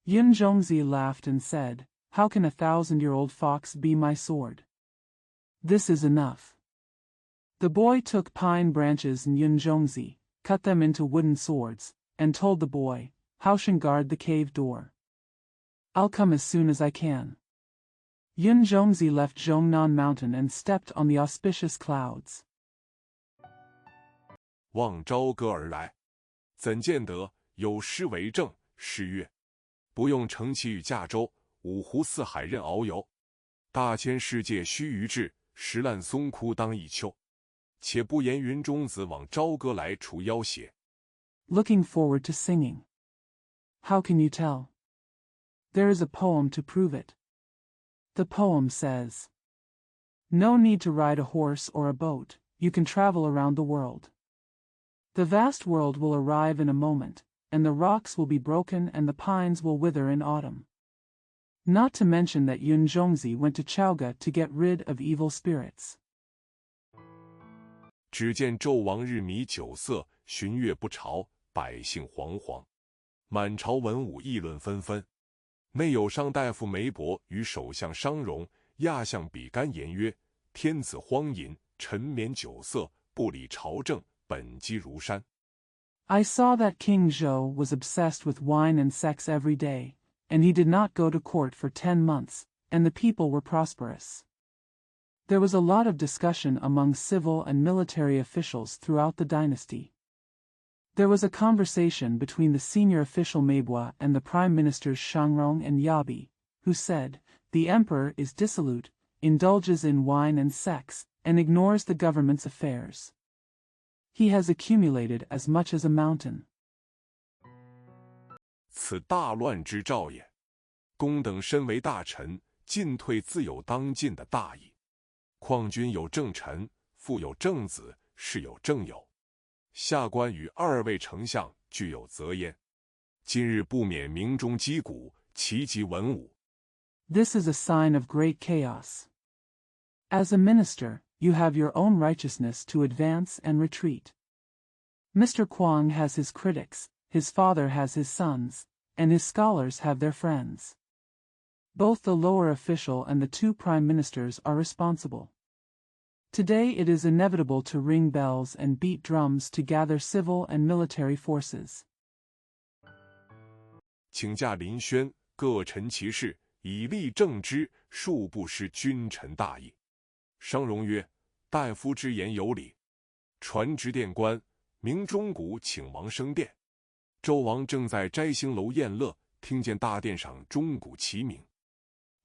Yun Zhongzi laughed and said, how can a 1,000-year-old fox be my sword? This is enough. The boy took pine branches and Yun Zhongzi, cut them into wooden swords, and told the boy, how shall guard the cave door? I'll come as soon as I can. Yun Zhongzi left Zhongnan Mountain and stepped on the auspicious clouds. 望朝歌而来，怎见得有诗为证？诗曰：不用乘其与驾舟，五湖四海任遨游。大千世界须臾至，石烂松枯当一秋。且不言云中子往朝歌来除妖邪。Looking forward to singing. How can you tell? There is a poem to prove it. The poem says, no need to ride a horse or a boat, you can travel around the world. The vast world will arrive in a moment, and the rocks will be broken and the pines will wither in autumn. Not to mention that Yun Zhongzi went to Chaoga to get rid of evil spirits. 只见纣王日迷酒色，旬月不朝，百姓惶惶。满朝文武议论纷纷。内有商大夫梅伯与首相商容、亚相比干言曰：天子荒淫，沉湎酒色，不理朝政，本积如山。 I saw that King Zhou was obsessed with wine and sex every day, and he did not go to court for 10 months, and the people were prosperous. There was a lot of discussion among civil and military officials throughout the dynasty. There was a conversation between the senior official Meibua and the prime ministers Shangrong and Yabi, who said, the emperor is dissolute, indulges in wine and sex, and ignores the government's affairs. He has accumulated as much as a mountain. 此大乱之兆也。公等身为大臣，进退自有当尽的大义。况君有正臣，父有正子，士有正友。下官与2位丞相俱有责焉。今日不免鸣钟击鼓，齐集文武。This is a sign of great chaos. As a minister, you have your own righteousness to advance and retreat. Mr. Kwong has his critics, his father has his sons, and his scholars have their friends. Both the lower official and the two prime ministers are responsible. Today it is inevitable to ring bells and beat drums to gather civil and military forces. 请假临轩，各陈其事，以立正之，庶不失君臣大义。商容曰：“大夫之言有理。”传直殿官，明钟鼓请王升殿。纣王正在摘星楼宴乐，听见大殿上钟鼓齐鸣。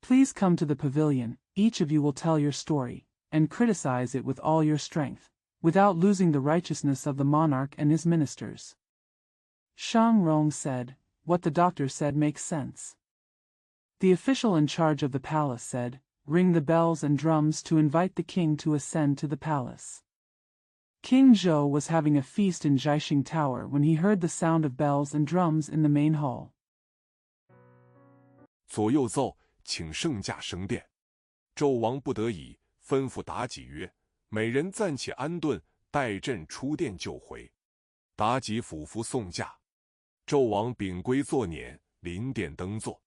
Please come to the pavilion, each of you will tell your story, and criticize it with all your strength, without losing the righteousness of the monarch and his ministers. Shang Rong said, "What the doctor said makes sense." The official in charge of the palace said, "Ring the bells and drums to invite the king to ascend to the palace." King Zhou was having a feast in Jiaxing Tower when he heard the sound of bells and drums in the main hall. 左右奏，请圣驾升殿。纣王不得已，吩咐妲己曰：“每人暂且安顿，待朕出殿就回。”妲己俯伏送驾。纣王秉圭作辇，临殿登座。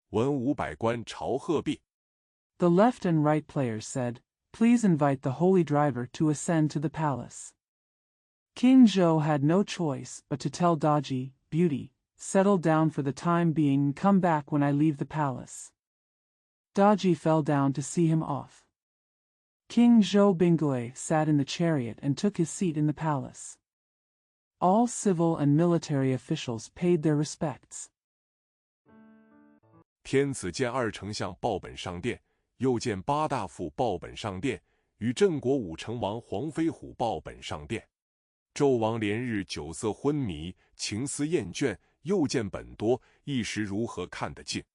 文武百官朝贺毕。The left and right players said, "Please invite the holy driver to ascend to the palace." King Zhou had no choice but to tell Daji, "Beauty, settle down for the time being and come back when I leave the palace." Daji fell down to see him off. King Zhou Bingui sat in the chariot and took his seat in the palace. All civil and military officials paid their respects. 天子见二丞相报本上殿，又见八大夫报本上殿，与镇国武成王黄飞虎报本上殿。纣王连日酒色昏迷，情思厌倦，又见本多，一时如何看得尽？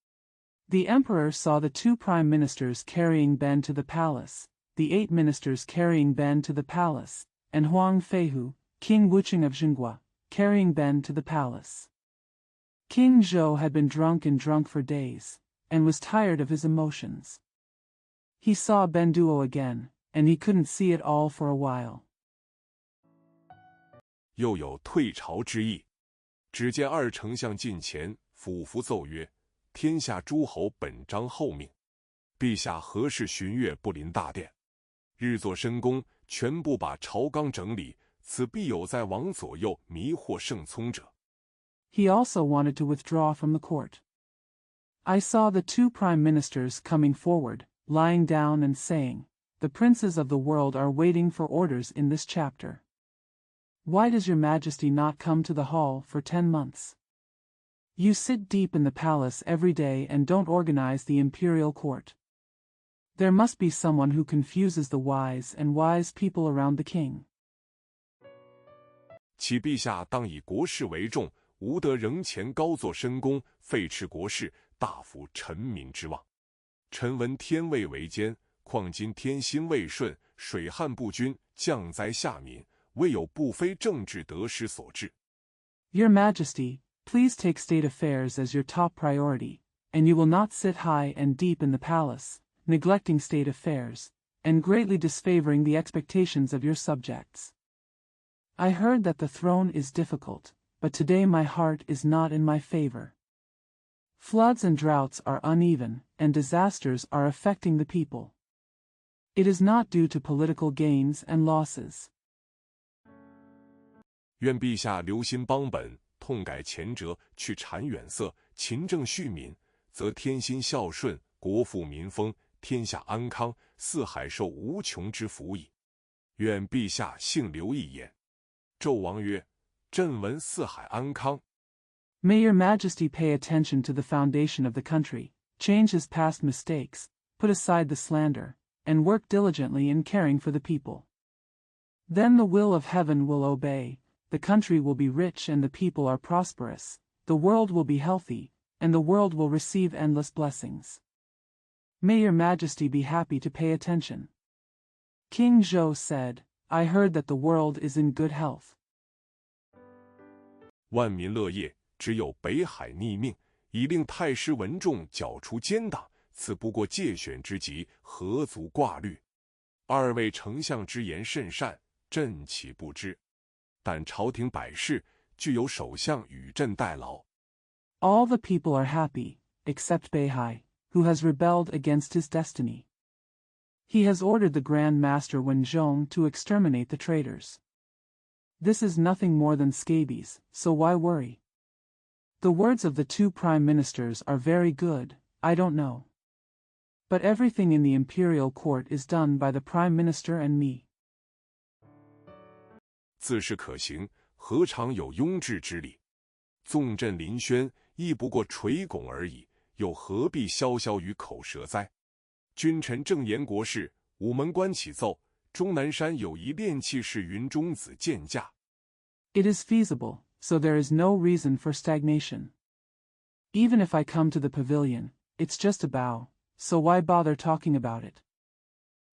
The emperor saw the two prime ministers carrying Ben to the palace, the 8 ministers carrying Ben to the palace, and Huang Feihu, King Wucheng of Xinghua, carrying Ben to the palace. King Zhou had been drunk for days, and was tired of his emotions. He saw Ben Duo again, and he couldn't see it all for a while. 又有退朝之意。只见二丞相近前，俯伏奏曰：“天下诸侯本章厚命，陛下何事巡阅不临大殿？日作深宫，全部把朝纲整理，此必有在王左右迷惑圣聪者。” He also wanted to withdraw from the court. I saw the two prime ministers coming forward, lying down and saying, "The princes of the world are waiting for orders in this chapter. Why does your majesty not come to the hall for 10 months? You sit deep in the palace every day and don't organize the imperial court. There must be someone who confuses the wise and wise people around the king." 启陛下当以国事为重，无得仍前高坐深宫，废弛国事，大负臣民之望。臣闻天位为艰，况今天心未顺，水旱不均，降灾下民，未有不非政治得失所致。 Your Majesty, please take state affairs as your top priority, and you will not sit high and deep in the palace, neglecting state affairs, and greatly disfavoring the expectations of your subjects. I heard that the throne is difficult, but today my heart is not in my favor. Floods and droughts are uneven, and disasters are affecting the people. It is not due to political gains and losses. 愿陛下留心邦本，痛改前辙，去谗远色，勤政恤民，则天心孝顺，国富民丰，天下安康，四海受无穷之福矣。愿陛下幸留一言。纣王曰：“朕闻四海安康。” May your majesty pay attention to the foundation of the country, change his past mistakes, put aside the slander, and work diligently in caring for the people. Then the will of heaven will obey, the country will be rich and the people are prosperous, the world will be healthy, and the world will receive endless blessings. May your majesty be happy to pay attention. King Zhou said, "I heard that the world is in good health." 万民乐业，只有北海逆命，以令太师文仲剿除奸党，此不过借选之极，何足挂虑？二位丞相之言甚善，朕岂不知？但朝廷百事，俱由首相与朕代劳。All the people are happy, except Beihai, who has rebelled against his destiny. He has ordered the Grand Master Wenzhong to exterminate the traitors. This is nothing more than scabies, so why worry? The words of the two prime ministers are very good, I don't know. But everything in the imperial court is done by the prime minister and me. 自是可行，何尝有庸置之理？纵朕临轩，亦不过垂拱而已，又何必潇潇于口舌哉？君臣正言国事，午门关启奏，终南山有一炼气士云中子见驾。It is feasible, so there is no reason for stagnation. Even if I come to the pavilion, it's just a bow, so why bother talking about it?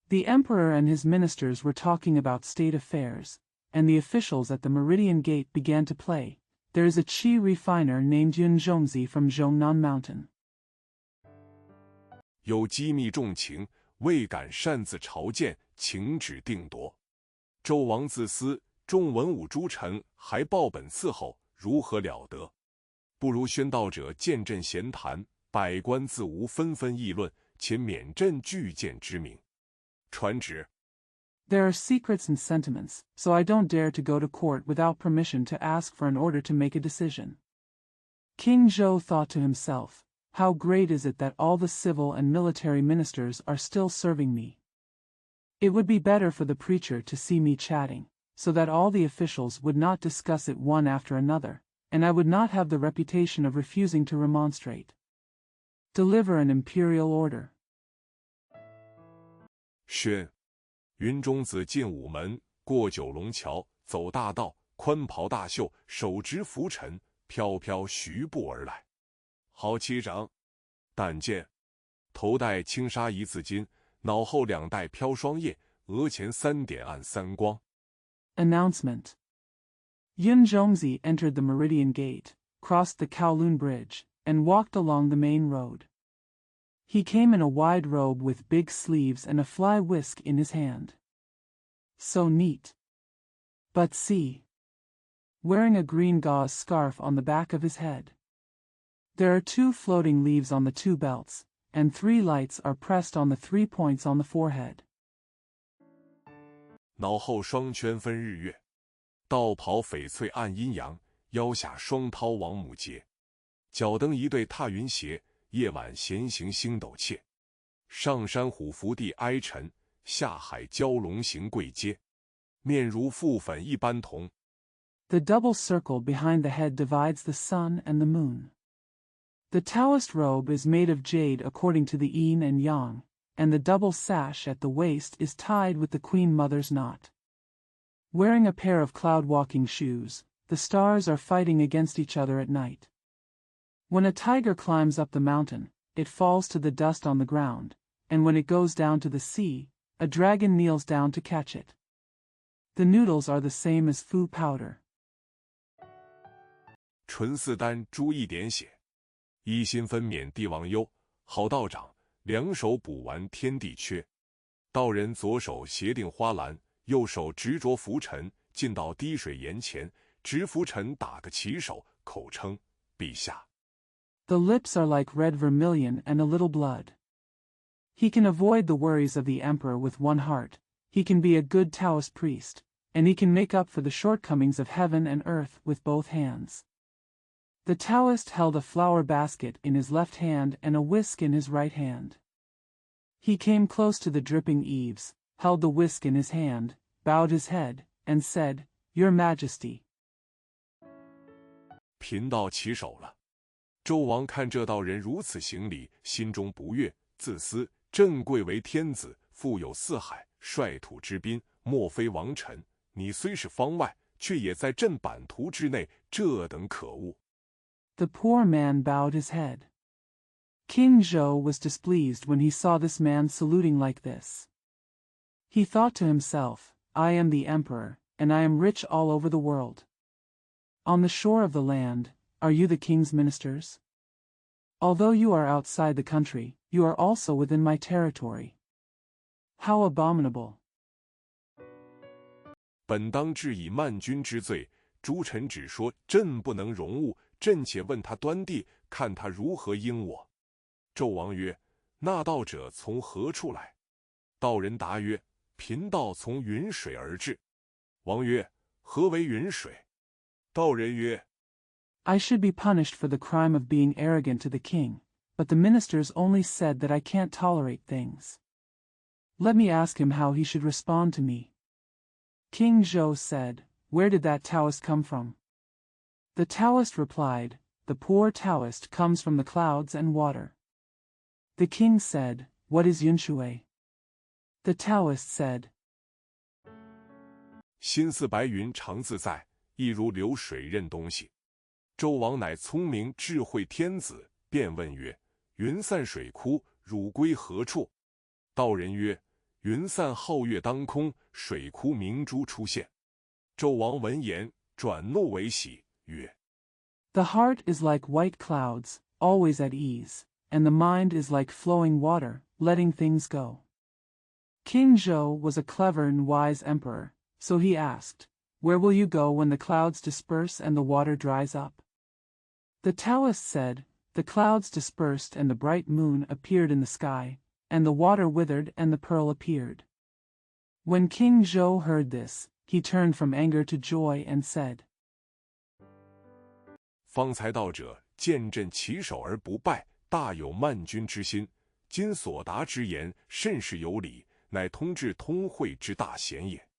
The emperor and his ministers were talking about state affairs, and the officials at the Meridian Gate began to play. There is a Qi refiner named Yun Zhongzi from Zhongnan Mountain. 有机密重情，未敢擅自朝见，请旨定夺。周王自私，众文武诸臣还报本伺候，如何了得？不如宣道者见朕闲谈，百官自无纷纷议论，且免朕具见之明。传旨。There are secrets and sentiments, so I don't dare to go to court without permission to ask for an order to make a decision. King Zhou thought to himself, how great is it that all the civil and military ministers are still serving me. It would be better for the preacher to see me chatting, so that all the officials would not discuss it one after another, and I would not have the reputation of refusing to remonstrate. Deliver an imperial order. 宣。云中子进午门，过九龙桥，走大道，宽袍大袖，手执拂尘，飘飘徐步而来。好齐整。但见头戴轻纱一字巾，脑后两戴飘霜叶，额前三点暗三光。Announcement. Yun Zhongzi entered the Meridian Gate, crossed the Kowloon Bridge, and walked along the main road. He came in a wide robe with big sleeves and a fly whisk in his hand. So neat. But see. Wearing a green gauze scarf on the back of his head. There are 2 floating leaves on the 2 belts, and 3 lights are pressed on the 3 points on the forehead. 脑后双圈分日月，道袍翡翠暗阴阳，腰下双绦王母节，脚蹬一对踏云鞋。夜晚闲行星斗切，上山虎伏地哀沉，下海蛟龙行贵阶，面如覆粉一般铜。The double circle behind the head divides the sun and the moon. The Taoist robe is made of jade according to the yin and yang, and the double sash at the waist is tied with the Queen Mother's knot. Wearing a pair of cloud-walking shoes, the stars are fighting against each other at night. When a tiger climbs up the mountain, it falls to the dust on the ground, and when it goes down to the sea, a dragon kneels down to catch it. The noodles are the same as fu powder. 唇似丹，珠一点血，一心分娩帝王忧。好道长，两手补完天地缺。道人左手协定花篮，右手执着拂尘，进到滴水岩前，执拂尘打个旗手，口称陛下。The lips are like red vermilion and a little blood. He can avoid the worries of the emperor with one heart, he can be a good Taoist priest, and he can make up for the shortcomings of heaven and earth with both hands. The Taoist held a flower basket in his left hand and a whisk in his right hand. He came close to the dripping eaves, held the whisk in his hand, bowed his head, and said, Your Majesty. 贫道起手了。周王看这道人如此行礼，心中不悦，自私。朕贵为天子，富有四海，率土之滨，莫非王臣。你虽是方外，却也在朕版图之内，这等可恶。The poor man bowed his head. King Zhou was displeased when he saw this man saluting like this. He thought to himself, I am the emperor, and I am rich all over the world. On the shore of the land, are you the king's ministers? Although you are outside the country, you are also within my territory. How abominable! 本当治以慢君之罪，诸臣只说朕不能容物，朕且问他端地，看他如何应我。纣王曰：那道者从何处来？道人答曰：贫道从云水而至。王曰：何为云水？道人曰： I should be punished for the crime of being arrogant to the king, but the ministers only said that I can't tolerate things. Let me ask him how he should respond to me. King Zhou said, Where did that Taoist come from? The Taoist replied, The poor Taoist comes from the clouds and water. The king said, What is Yunshui? The Taoist said, 心似白云常自在，亦如流水任东西。纣王乃聪明智慧天子，便问曰：云散水枯，汝归何处？道人曰：云散皓月当空，水枯明珠出现。纣王闻言，转怒为喜，曰： The heart is like white clouds, always at ease, and the mind is like flowing water, letting things go. King Zhou was a clever and wise emperor, so he asked, Where will you go when the clouds disperse and the water dries up? The Taoist said, The clouds dispersed and the bright moon appeared in the sky, and the water withered and the pearl appeared. When King Zhou heard this, he turned from anger to joy and said, 方才道者见朕起手而不败，大有慢君之心。今所答之言，甚是有理，乃通治通会之大贤也。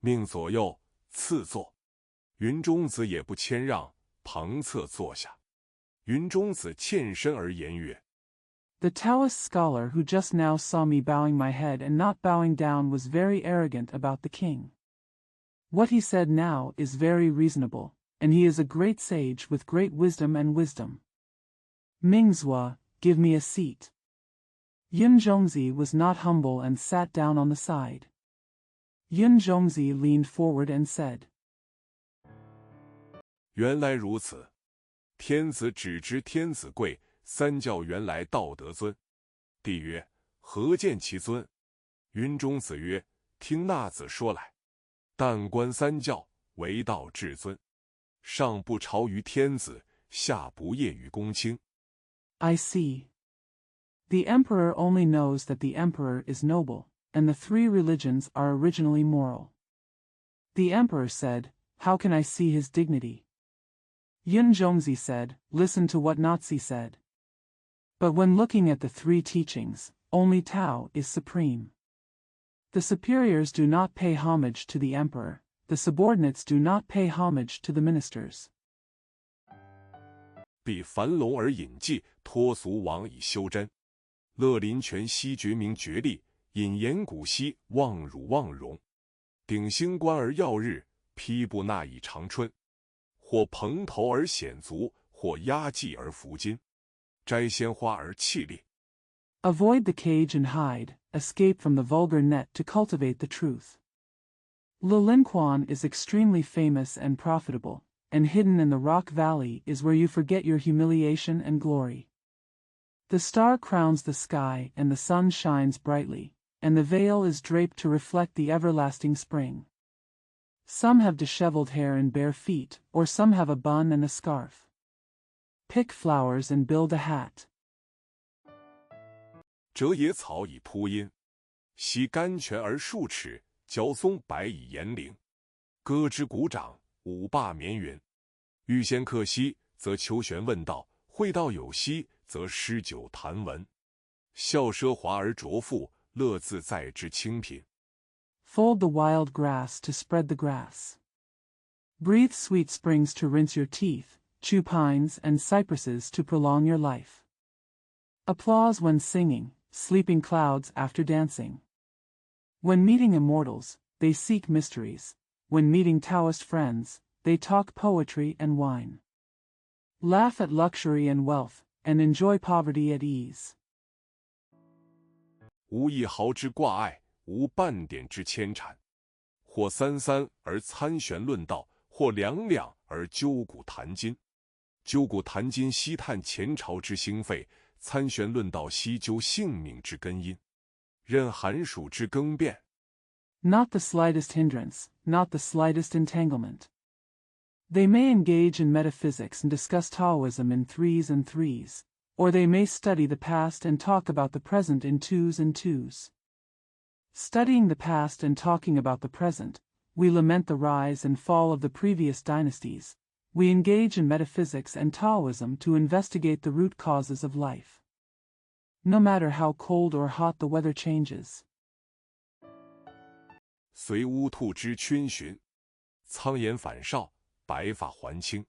命左右赐座。云中子也不谦让，旁侧坐下。云中子欠身而言曰： The Taoist scholar who just now saw me bowing my head and not bowing down was very arrogant about the king. What he said now is very reasonable, and he is a great sage with great wisdom and wisdom. Mingzhua, give me a seat. Yun Zhongzi was not humble and sat down on the side. Yun Zhongzi leaned forward and said, 原来如此。天子只知天子贵，三教原来道德尊。帝曰：何见其尊？云中子曰：听那子说来。但观三教，为道至尊。上不朝于天子，下不谒于公卿。 I see. The emperor only knows that the emperor is noble, and the three religions are originally moral. The emperor said, How can I see his dignity? Yun Zhongzi said, Listen to what Nazi said. But when looking at the three teachings, only Tao is supreme. The superiors do not pay homage to the emperor, the subordinates do not pay homage to the ministers. 必樊笼而引计，脱俗往以修真。乐林泉兮绝名绝力，引言古兮忘辱忘容。顶星官而耀日，披布纳以长春。或蓬头而显足，或压髻而服金。摘鲜花而气力。 Avoid the cage and hide, escape from the vulgar net to cultivate the truth. Lilinquan is extremely famous and profitable, and hidden in the rock valley is where you forget your humiliation and glory. The star crowns the sky and the sun shines brightly, and the veil is draped to reflect the everlasting spring. Some have disheveled hair and bare feet, or some have a bun and a scarf. Pick flowers and build a hat. 折野草以铺阴，溪甘泉而数尺，嚼松柏以延龄。歌之鼓掌，舞罢绵云。欲先克兮，则求玄问道；会道有兮，则诗酒谈文。笑奢华而着富，乐自在之清贫。 Fold the wild grass to spread the grass. Breathe sweet springs to rinse your teeth, chew pines and cypresses to prolong your life. Applause when singing, sleeping clouds after dancing. When meeting immortals, they seek mysteries. When meeting Taoist friends, they talk poetry and wine. Laugh at luxury and wealth, and enjoy poverty at ease. 无一毫之挂碍。 无半点之牵缠，或三三而参玄论道，或两两而究古谈今。究古谈今，西探前朝之兴废，参玄论道，西究性命之根因，任寒暑之更变。 Not the slightest hindrance, not the slightest entanglement. They may engage in metaphysics and discuss Taoism in threes and threes, or they may study the past and talk about the present in twos and twos. Studying the past and talking about the present, we lament the rise and fall of the previous dynasties. We engage in metaphysics and Taoism to investigate the root causes of life. No matter how cold or hot the weather changes. 随乌兔之圈寻，苍颜返少，白发还青。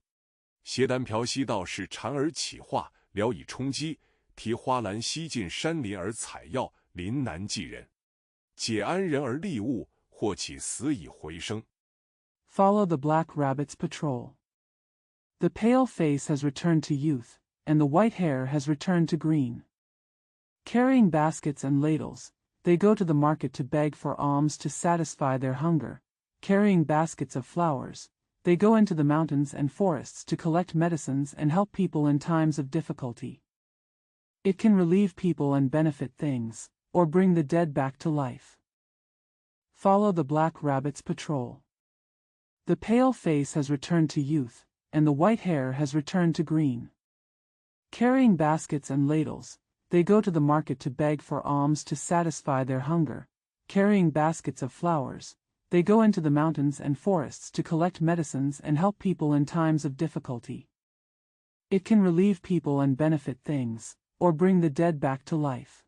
携单瓢溪道士蝉而起化，聊以充饥。提花篮西进山林而采药，林南济人。解安人而利物，或起死以回生。 Follow the black rabbit's patrol. The pale face has returned to youth, and the white hair has returned to green. Carrying baskets and ladles, they go to the market to beg for alms to satisfy their hunger. Carrying baskets of flowers, they go into the mountains and forests to collect medicines and help people in times of difficulty. It can relieve people and benefit things, or bring the dead back to life. Follow the black rabbit's patrol. The pale face has returned to youth, and the white hair has returned to green. Carrying baskets and ladles, they go to the market to beg for alms to satisfy their hunger. Carrying baskets of flowers, they go into the mountains and forests to collect medicines and help people in times of difficulty. It can relieve people and benefit things, or bring the dead back to life.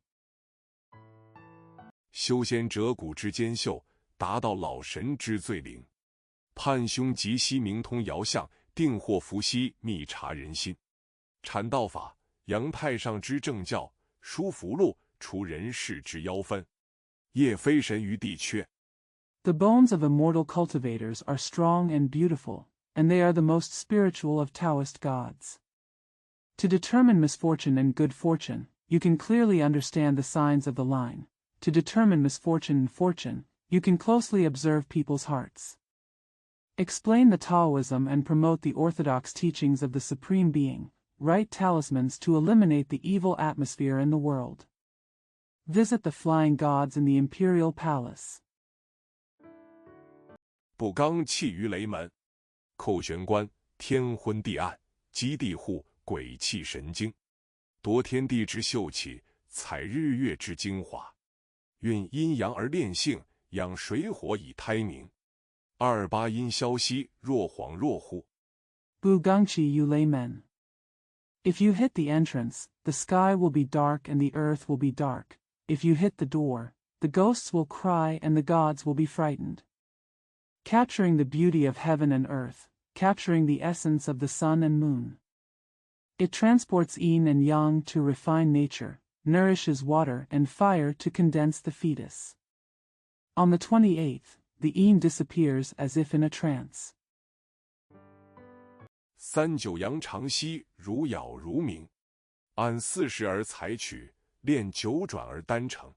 修仙折骨之间秀，达到老神之最灵。判凶吉西明通爻象，定祸伏羲密察人心。阐道法，扬太上之正教，书符箓，除人世之妖分。夜飞神于地阙。 The bones of immortal cultivators are strong and beautiful, and they are the most spiritual of Taoist gods. To determine misfortune and good fortune, you can clearly understand the signs of the line. To determine misfortune and fortune, you can closely observe people's hearts. Explain the Taoism and promote the orthodox teachings of the Supreme Being. Write talismans to eliminate the evil atmosphere in the world. Visit the flying gods in the imperial palace. 不刚气于雷门，扣玄关，天昏地暗，击地户，鬼气神经，夺天地之秀气，采日月之精华，运阴阳而炼性，养水火以胎明。二八阴消息，若恍若惚。 Bugangchi you laymen. If you hit the entrance, the sky will be dark and the earth will be dark. If you hit the door, the ghosts will cry and the gods will be frightened. Capturing the beauty of heaven and earth, capturing the essence of the sun and moon. It transports yin and yang to refine nature, nourishes water and fire to condense the fetus. On the 28th, the yin disappears as if in a trance. 三九阳长息，如杳如鸣。按40而采取，练九转而单成。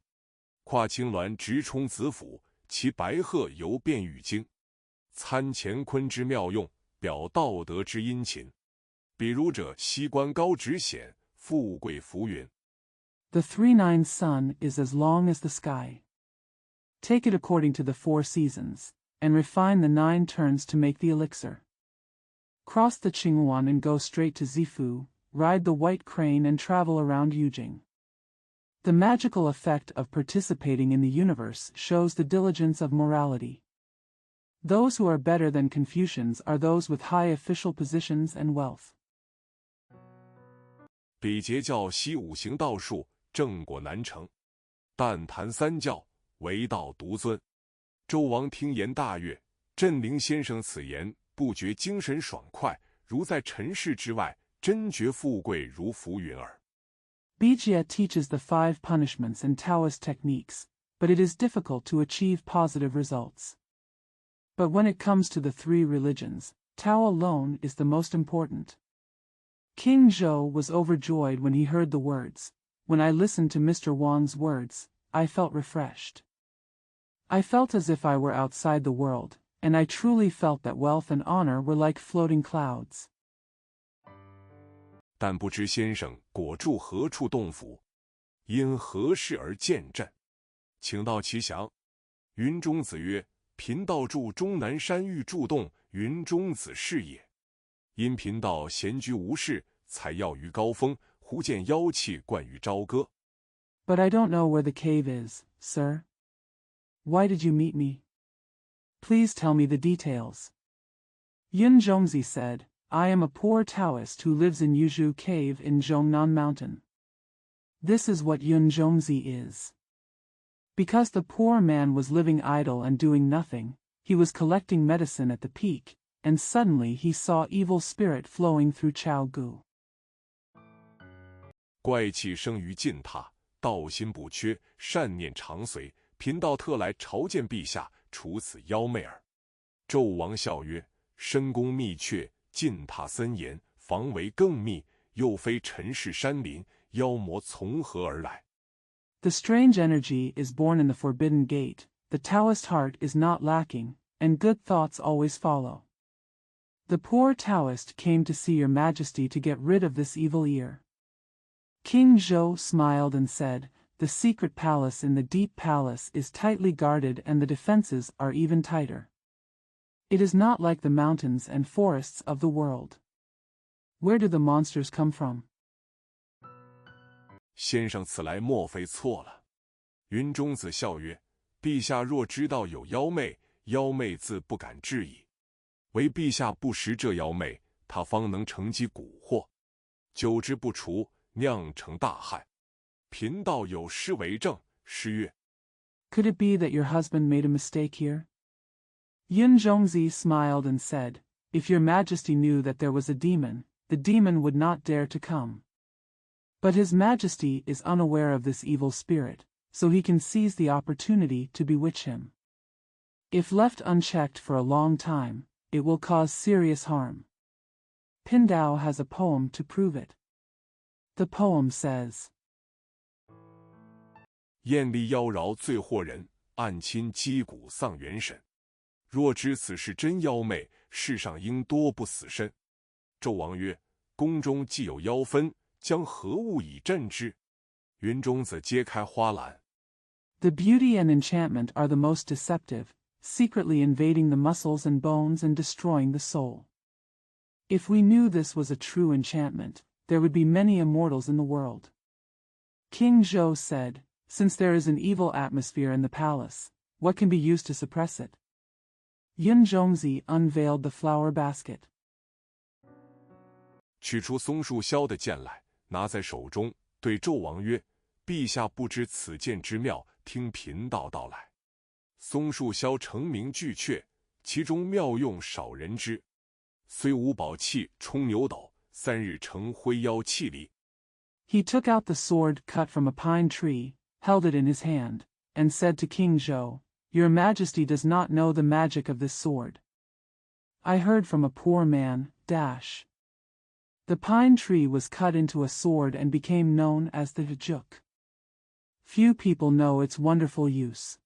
跨青鸾直冲子府，其白鹤游遍玉京。参乾坤之妙用，表道德之殷勤。比如者，西关高直显，富贵浮云。 The 3-9 sun is as long as the sky. Take it according to the 4 seasons, and refine the 9 turns to make the elixir. Cross the Qingyuan and go straight to Zifu, ride the white crane and travel around Yujing. The magical effect of participating in the universe shows the diligence of morality. Those who are better than Confucians are those with high official positions and wealth. 比劫教西五行道术，正果难成。但谈三教，唯道独尊。周王听言大悦，振灵先生此言，不觉精神爽快，如在尘世之外，真觉富贵如浮云耳。Bijia teaches the 5 punishments and Taoist techniques, but it is difficult to achieve positive results. But when it comes to the 3 religions, Tao alone is the most important. King Zhou was overjoyed when he heard the words. When I listened to Mr. Wang's words, I felt refreshed. I felt as if I were outside the world, and I truly felt that wealth and honor were like floating clouds. 但不知先生果住何处洞府，因何事而见朕？请到其详。云中子曰：贫道住终南山玉柱洞，云中子是也。因贫道闲居无事，采药于高峰，忽见妖气贯于朝歌。But I don't know where the cave is, sir. Why did you meet me? Please tell me the details. Yun Zhongzi said, I am a poor Taoist who lives in Yuzhu Cave in Zhongnan Mountain. This is what Yun Zhongzi is. Because the poor man was living idle and doing nothing, he was collecting medicine at the peak, and suddenly he saw evil spirit flowing through Chaogu. 怪气生于近榻，道心不缺，善念常随。贫道特来朝见陛下，除此妖媚耳。纣王笑曰：深宫密阙，近榻森严，防围更密，又非尘世山林，妖魔从何而来？ The strange energy is born in the forbidden gate, the Taoist heart is not lacking, and good thoughts always follow. The poor Taoist came to see your majesty to get rid of this evil ear. King Zhou smiled and said, the secret palace in the deep palace is tightly guarded and the defenses are even tighter. It is not like the mountains and forests of the world. Where do the monsters come from? 先生此来莫非错了？云中子笑曰：陛下若知道有妖媚，妖媚自不敢至矣。唯陛下不识这妖媚，他方能乘机蛊惑，久之不除，酿成大害。贫道有诗为证，诗曰 Could it be that your husband made a mistake here? Yun Zhongzi smiled and said, if your majesty knew that there was a demon, the demon would not dare to come. But his majesty is unaware of this evil spirit, so he can seize the opportunity to bewitch him. If left unchecked for a long time, it will cause serious harm. Pindao has a poem to prove it. The poem says, 艳丽妖娆最惑人，暗侵击骨丧元神。若知此是真妖媚，世上应多不死身。纣王曰：宫中既有妖氛，将何物以镇之？云中子揭开花篮。The beauty and enchantment are the most deceptive, secretly invading the muscles and bones and destroying the soul. If we knew this was a true enchantment, there would be many immortals in the world. King Zhou said, since there is an evil atmosphere in the palace, what can be used to suppress it? Yun Zhongzi unveiled the flower basket. 取出松树削的剑来，拿在手中，对纣王曰：陛下不知此剑之妙，听贫道道来。松树削成名巨阙，其中妙用少人知。虽无宝器充牛斗，3日成灰妖气力。He took out the sword cut from a pine tree, held it in his hand, and said to King Zhou, Your Majesty does not know the magic of this sword. I heard from a poor man, The pine tree was cut into a sword and became known as the Hjuk. Few people know its wonderful use.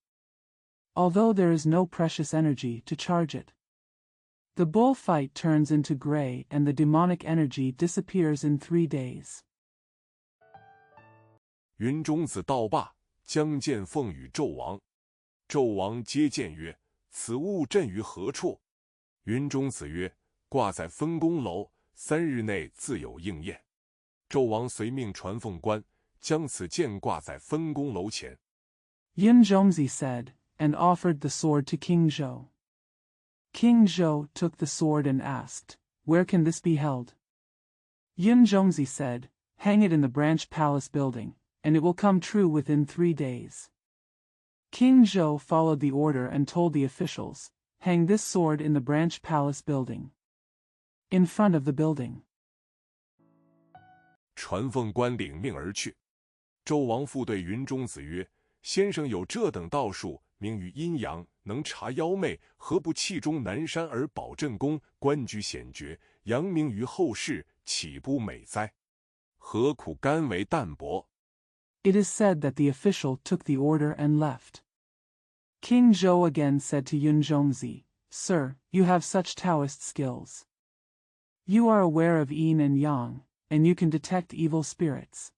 Although there is no precious energy to charge it. The bullfight turns into gray and the demonic energy disappears in 3 days. 云中子道罢，将剑奉与纣王。纣王接剑曰：此物镇于何处？云中子曰：挂在分宫楼，3日内自有应验。纣王随命传凤官，将此剑挂在分宫楼前。Yun Zhongzi said, and offered the sword to King Zhou. King Zhou took the sword and asked, Where can this be held? Yun Zhongzi said, Hang it in the branch palace building, and it will come true within 3 days. King Zhou followed the order and told the officials, Hang this sword in the branch palace building. In front of the building. 传凤官领命而去。纣王复对云中子曰：先生有这等道术，名于阴阳，能察妖媚，何不弃终南山而保镇宫，官居显爵，扬名于后世，岂不美哉？何苦甘为淡泊？ It is said that the official took the order and left. King Zhou again said to Yun Zhongzi, Sir, you have such Taoist skills. You are aware of yin and yang, and you can detect evil spirits.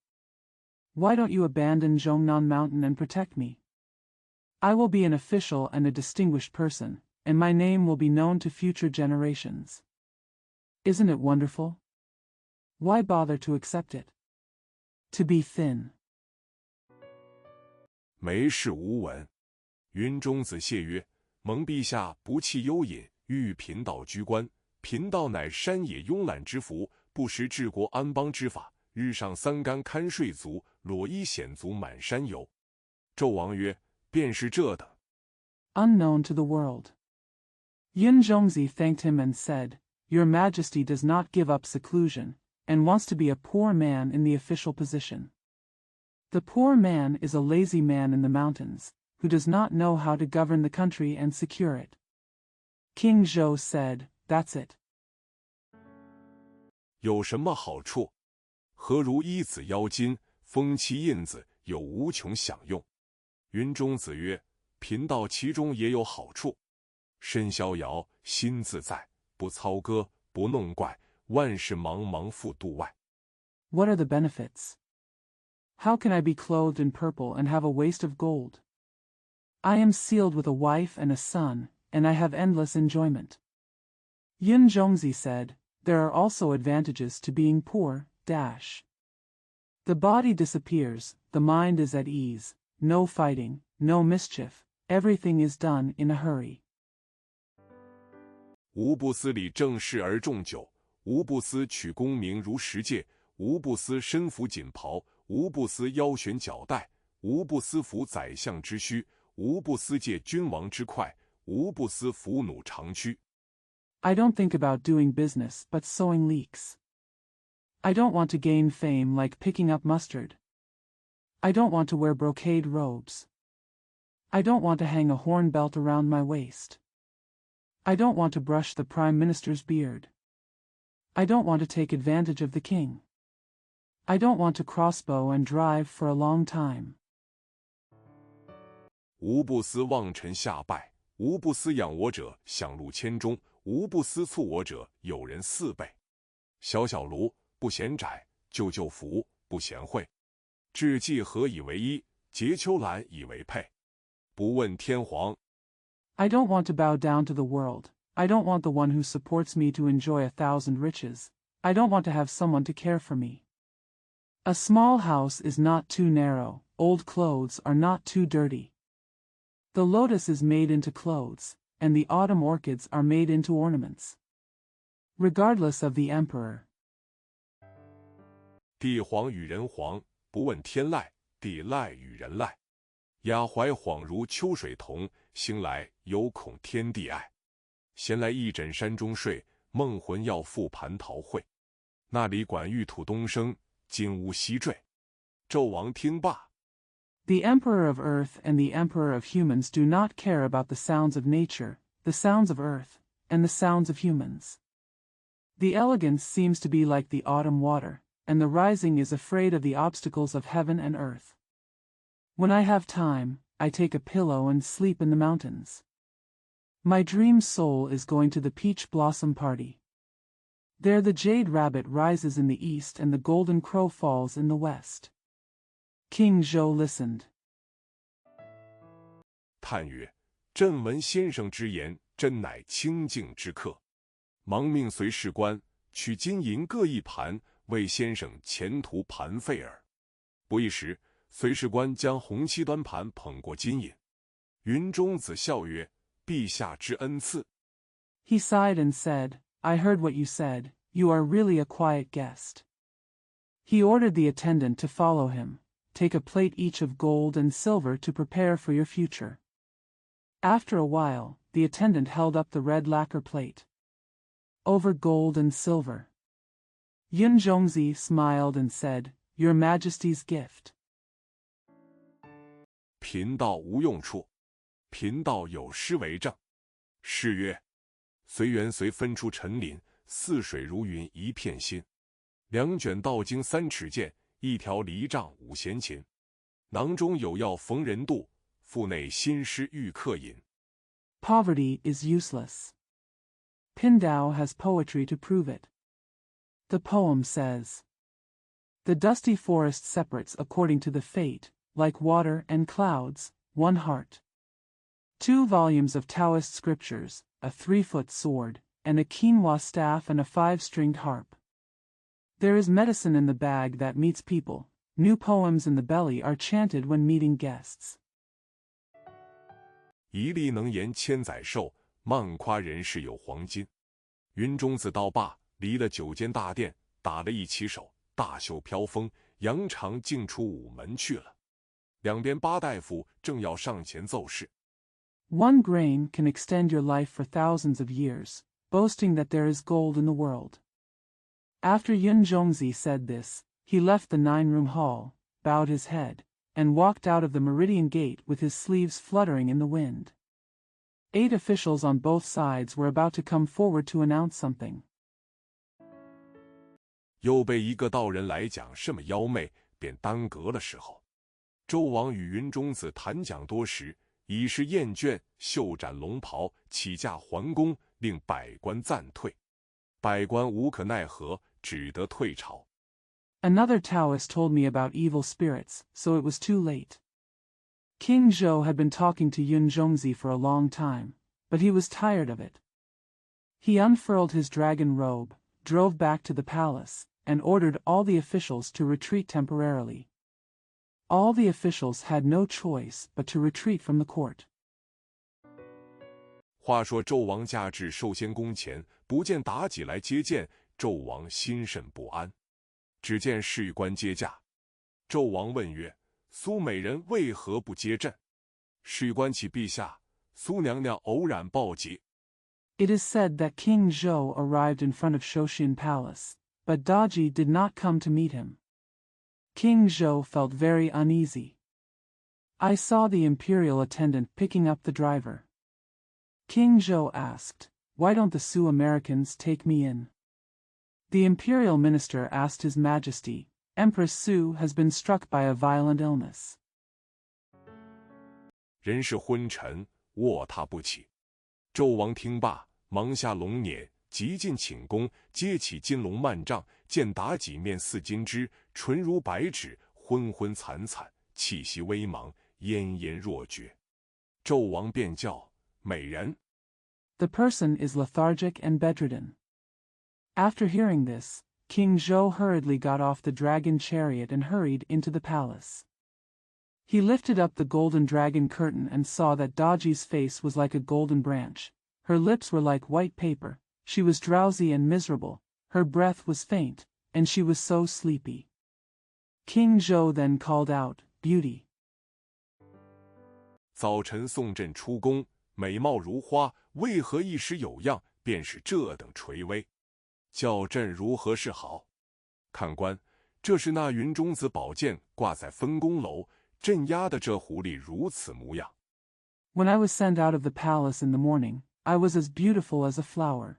Why don't you abandon Zhongnan Mountain and protect me? I will be an official and a distinguished person, and my name will be known to future generations. Isn't it wonderful? Why bother to accept it? To be thin. 没事无闻。云中子谢曰：蒙陛下不弃幽隐，欲贫道居官。贫道乃山野慵懒之福，不识治国安邦之法，日上三竿看睡足，裸衣显足满山游。纣王曰：便是这等。Unknown to the world. Yun Zhongzi thanked him and said, Your Majesty does not give up seclusion, and wants to be a poor man in the official position. The poor man is a lazy man in the mountains, who does not know how to govern the country and secure it. King Zhou said, That's it. 有什么好处？何如一子腰金，封其印子，有无穷享用。云中子曰：贫道其中也有好处，身逍遥，心自在，不操戈，不弄怪，万事茫茫赴度外。What are the benefits? How can I be clothed in purple and have a waist of gold? I am sealed with a wife and a son, and I have endless enjoyment. Yun Zhongzi said, There are also advantages to being poor, The body disappears, the mind is at ease, no fighting, no mischief, everything is done in a hurry. 吾不思理政事而重酒，吾不思取功名如石戒，吾不思身服锦袍，吾不思腰悬脚带，吾不思服宰相之须，吾不思借君王之快，吾不思服弩长驱。I don't think about doing business but sowing leeks. I don't want to gain fame like picking up mustard. I don't want to wear brocade robes. I don't want to hang a horn belt around my waist. I don't want to brush the Prime Minister's beard. I don't want to take advantage of the king. I don't want to crossbow and drive for a long time. 吾不思望臣下拜，吾不思仰我者享禄千钟，吾不思促我者有人4倍。小小炉，不嫌窄；旧旧服，不嫌晦。雉髻何以为衣？结秋兰以为佩。不问天皇。I don't want to bow down to the world. I don't want the one who supports me to enjoy 1,000 riches. I don't want to have someone to care for me. A small house is not too narrow, old clothes are not too dirty. The lotus is made into clothes, and the autumn orchids are made into ornaments. Regardless of the emperor. 帝皇与人皇，不问天籁；地籁与人籁。雅怀恍如秋水同，兴来犹恐天地爱。闲来一枕山中睡，梦魂要复蟠桃会。那里管玉土东升，金乌西坠。纣王听罢。The emperor of earth and the emperor of humans do not care about the sounds of nature, the sounds of earth, and the sounds of humans. The elegance seems to be like the autumn water, and the rising is afraid of the obstacles of heaven and earth. When I have time, I take a pillow and sleep in the mountains. My dream soul is going to the peach blossom party. There the jade rabbit rises in the east and the golden crow falls in the west. King Zhou listened. 叹曰：朕闻先生之言，真乃清净之客。忙命随侍官取金银各一盘，为先生前途盘费耳。不一时，随侍官将红漆端盘捧过金银。云中子笑曰：陛下之恩赐。He sighed and said, I heard what you said, you are really a quiet guest. He ordered the attendant to follow him. Take a plate each of gold and silver to prepare for your future. After a while, the attendant held up the red lacquer plate. Over gold and silver. Yun Zhongzi smiled and said, Your Majesty's gift. 贫道无用处，贫道有诗为证。诗曰：随缘随分出陈林，似水如云一片心。2卷道经3尺剑，1条离杖5弦琴。囊中有药逢人度，腹内新诗欲客饮。Poverty is useless. Pindao has poetry to prove it. The poem says, The dusty forest separates according to the fate, like water and clouds, one heart. 2 volumes of Taoist scriptures, a 3-foot sword, and a quinoa staff and a 5-stringed harp. There is medicine in the bag that meets people. New poems in the belly are chanted when meeting guests. 一力能言千载寿，漫夸人世有黄金。云中子到罢，离了9间大殿，打了一旗手，大袖飘风，扬长径出午门去了。两边八大夫正要上前奏事。One grain can extend your life for thousands of years, boasting that there is gold in the world. After Yun Zhongzi said this, he left the 9-room hall, bowed his head, and walked out of the Meridian Gate with his sleeves fluttering in the wind. 8 officials on both sides were about to come forward to announce something. 又被一个道人来讲什么妖媚，便耽搁了时候。纣王与云中子谈讲多时，已是厌倦，袖展龙袍，起驾还宫，令百官暂退。百官无可奈何，只得退朝。Another Taoist told me about evil spirits, so it was too late. King Zhou had been talking to Yun Zhongzi for a long time, but he was tired of it. He unfurled his dragon robe, drove back to the palace, and ordered all the officials to retreat temporarily. All the officials had no choice but to retreat from the court. 话说纣王驾至寿仙宫前，不见妲己来接见，纣王心甚不安。只见侍官接驾，纣王问曰：“苏美人为何不接朕？”侍官启陛下，苏娘娘偶然报捷。 It is said that King Zhou arrived in front of Shoshin Palace, but Daji did not come to meet him. King Zhou felt very uneasy. I saw the imperial attendant picking up the driver. King Zhou asked, "Why don't the Sioux Americans take me in?" The imperial minister asked His Majesty, "Empress Su has been struck by a violent illness." 人是昏沉，卧榻不起。纣王听罢，忙下龙辇，急进寝宫，接起金龙幔帐，见妲己面似金脂，唇如白纸，昏昏惨惨，气息微茫，奄奄若绝。纣王便叫美人。 The person is lethargic and bedridden. After hearing this, King Zhou hurriedly got off the dragon chariot and hurried into the palace. He lifted up the golden dragon curtain and saw that Daji's face was like a golden branch. Her lips were like white paper. She was drowsy and miserable. Her breath was faint, and she was so sleepy. King Zhou then called out, "Beauty." 早晨送朕出宫，美貌如花，为何一时有恙，便是这等垂危？叫朕如何是好？看官，这是那云中子宝剑挂在分宫楼，镇压的这狐狸如此模样。 When I was sent out of the palace in the morning, I was as beautiful as a flower.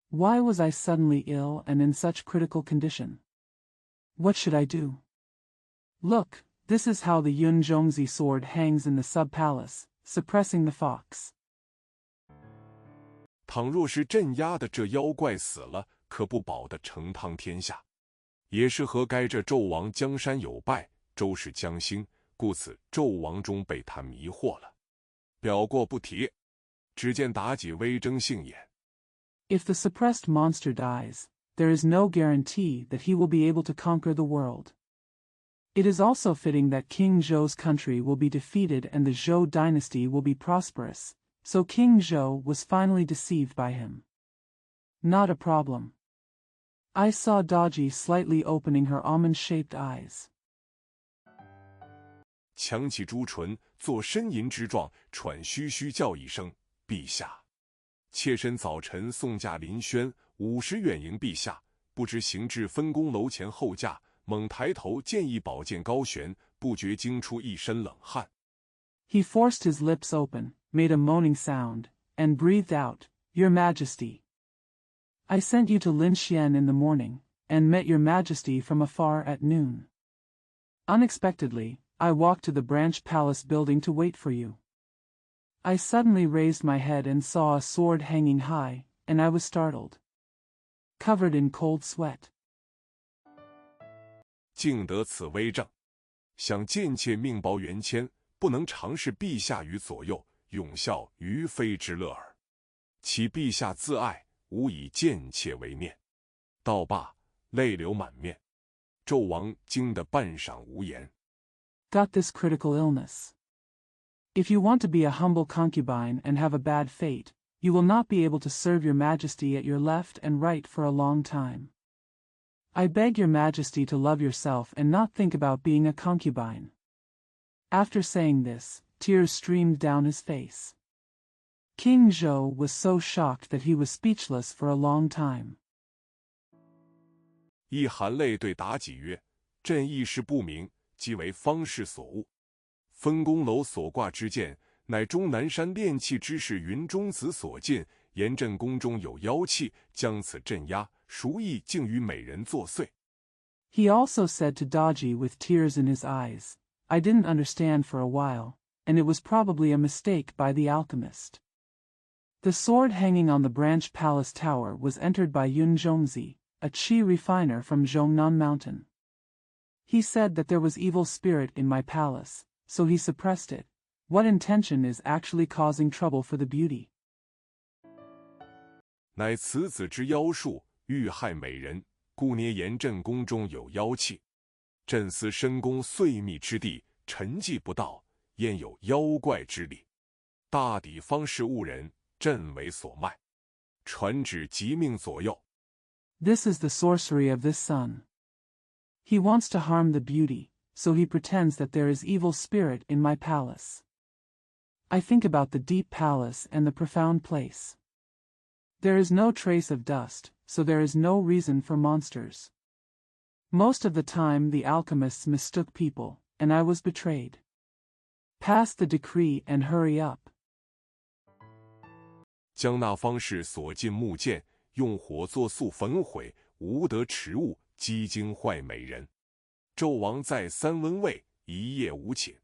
Why was I suddenly ill and in such critical condition? What should I do? Look, this is how the Yun Zhongzi sword hangs in the sub-palace, suppressing the fox. 倘若是镇压的这妖怪死了，可不保得成汤天下。也是何该这纣王江山有败，周氏将兴，故此纣王终被他迷惑了。表过不提。只见妲己微睁杏眼。 If the suppressed monster dies, there is no guarantee that he will be able to conquer the world. It is also fitting that King Zhou's country will be defeated and the Zhou dynasty will be prosperous, so King Zhou was finally deceived by him. Not a problem. I saw Daji slightly opening her almond-shaped eyes. 强起朱唇，作呻吟之状，喘吁吁叫一声：“陛下！”妾身早晨送驾临轩，50远迎陛下，不知行至分宫楼前候驾，猛抬头见一宝剑高悬，不觉惊出一身冷汗。 He forced his lips open, made a moaning sound, and breathed out, "Your Majesty. I sent you to Linxian in the morning, and met your Majesty from afar at noon. Unexpectedly, I walked to the branch palace building to wait for you. I suddenly raised my head and saw a sword hanging high, and I was startled. Covered in cold sweat. 竟得此威正。想贱妾命薄元谦，不能常侍陛下于左右，永效于妃之乐耳。其陛下自爱，无以贱妾为念。道罢，泪流满面。纣王惊得半晌无言。Got this critical illness. If you want to be a humble concubine and have a bad fate, you will not be able to serve your majesty at your left and right for a long time. I beg your majesty to love yourself and not think about being a concubine. After saying this, tears streamed down his face. King Zhou was so shocked that he was speechless for a long time. 亦含泪对妲己曰：“朕一时不明，即为方士所误。分宫楼所挂之剑，乃终南山炼器之士云中子所进，言朕宫中有妖气，将此镇压，孰意竟与美人作祟。” He also said to Daji with tears in his eyes, I didn't understand for a while, and it was probably a mistake by the alchemist. The sword hanging on the branch palace tower was entered by Yun Zhongzi, a qi refiner from Zhongnan Mountain. He said that there was evil spirit in my palace, so he suppressed it. What intention is actually causing trouble for the beauty? 乃此子之妖术，欲害美人，故捏言朕宫中有妖气。朕思深宫岁密之地，沉寂不到，焉有妖怪之理？大抵方是误人，朕为所卖。传旨即命左右。This is the sorcery of this son. He wants to harm the beauty, so he pretends that there is evil spirit in my palace. I think about the deep palace and the profound place. There is no trace of dust, so there is no reason for monsters. Most of the time the alchemists mistook people, and I was betrayed. Pass the decree and hurry up. 将那方士所进木剑，用火作速焚毁，无得迟误，激惊坏美人。纣王再三温慰，一夜无寝。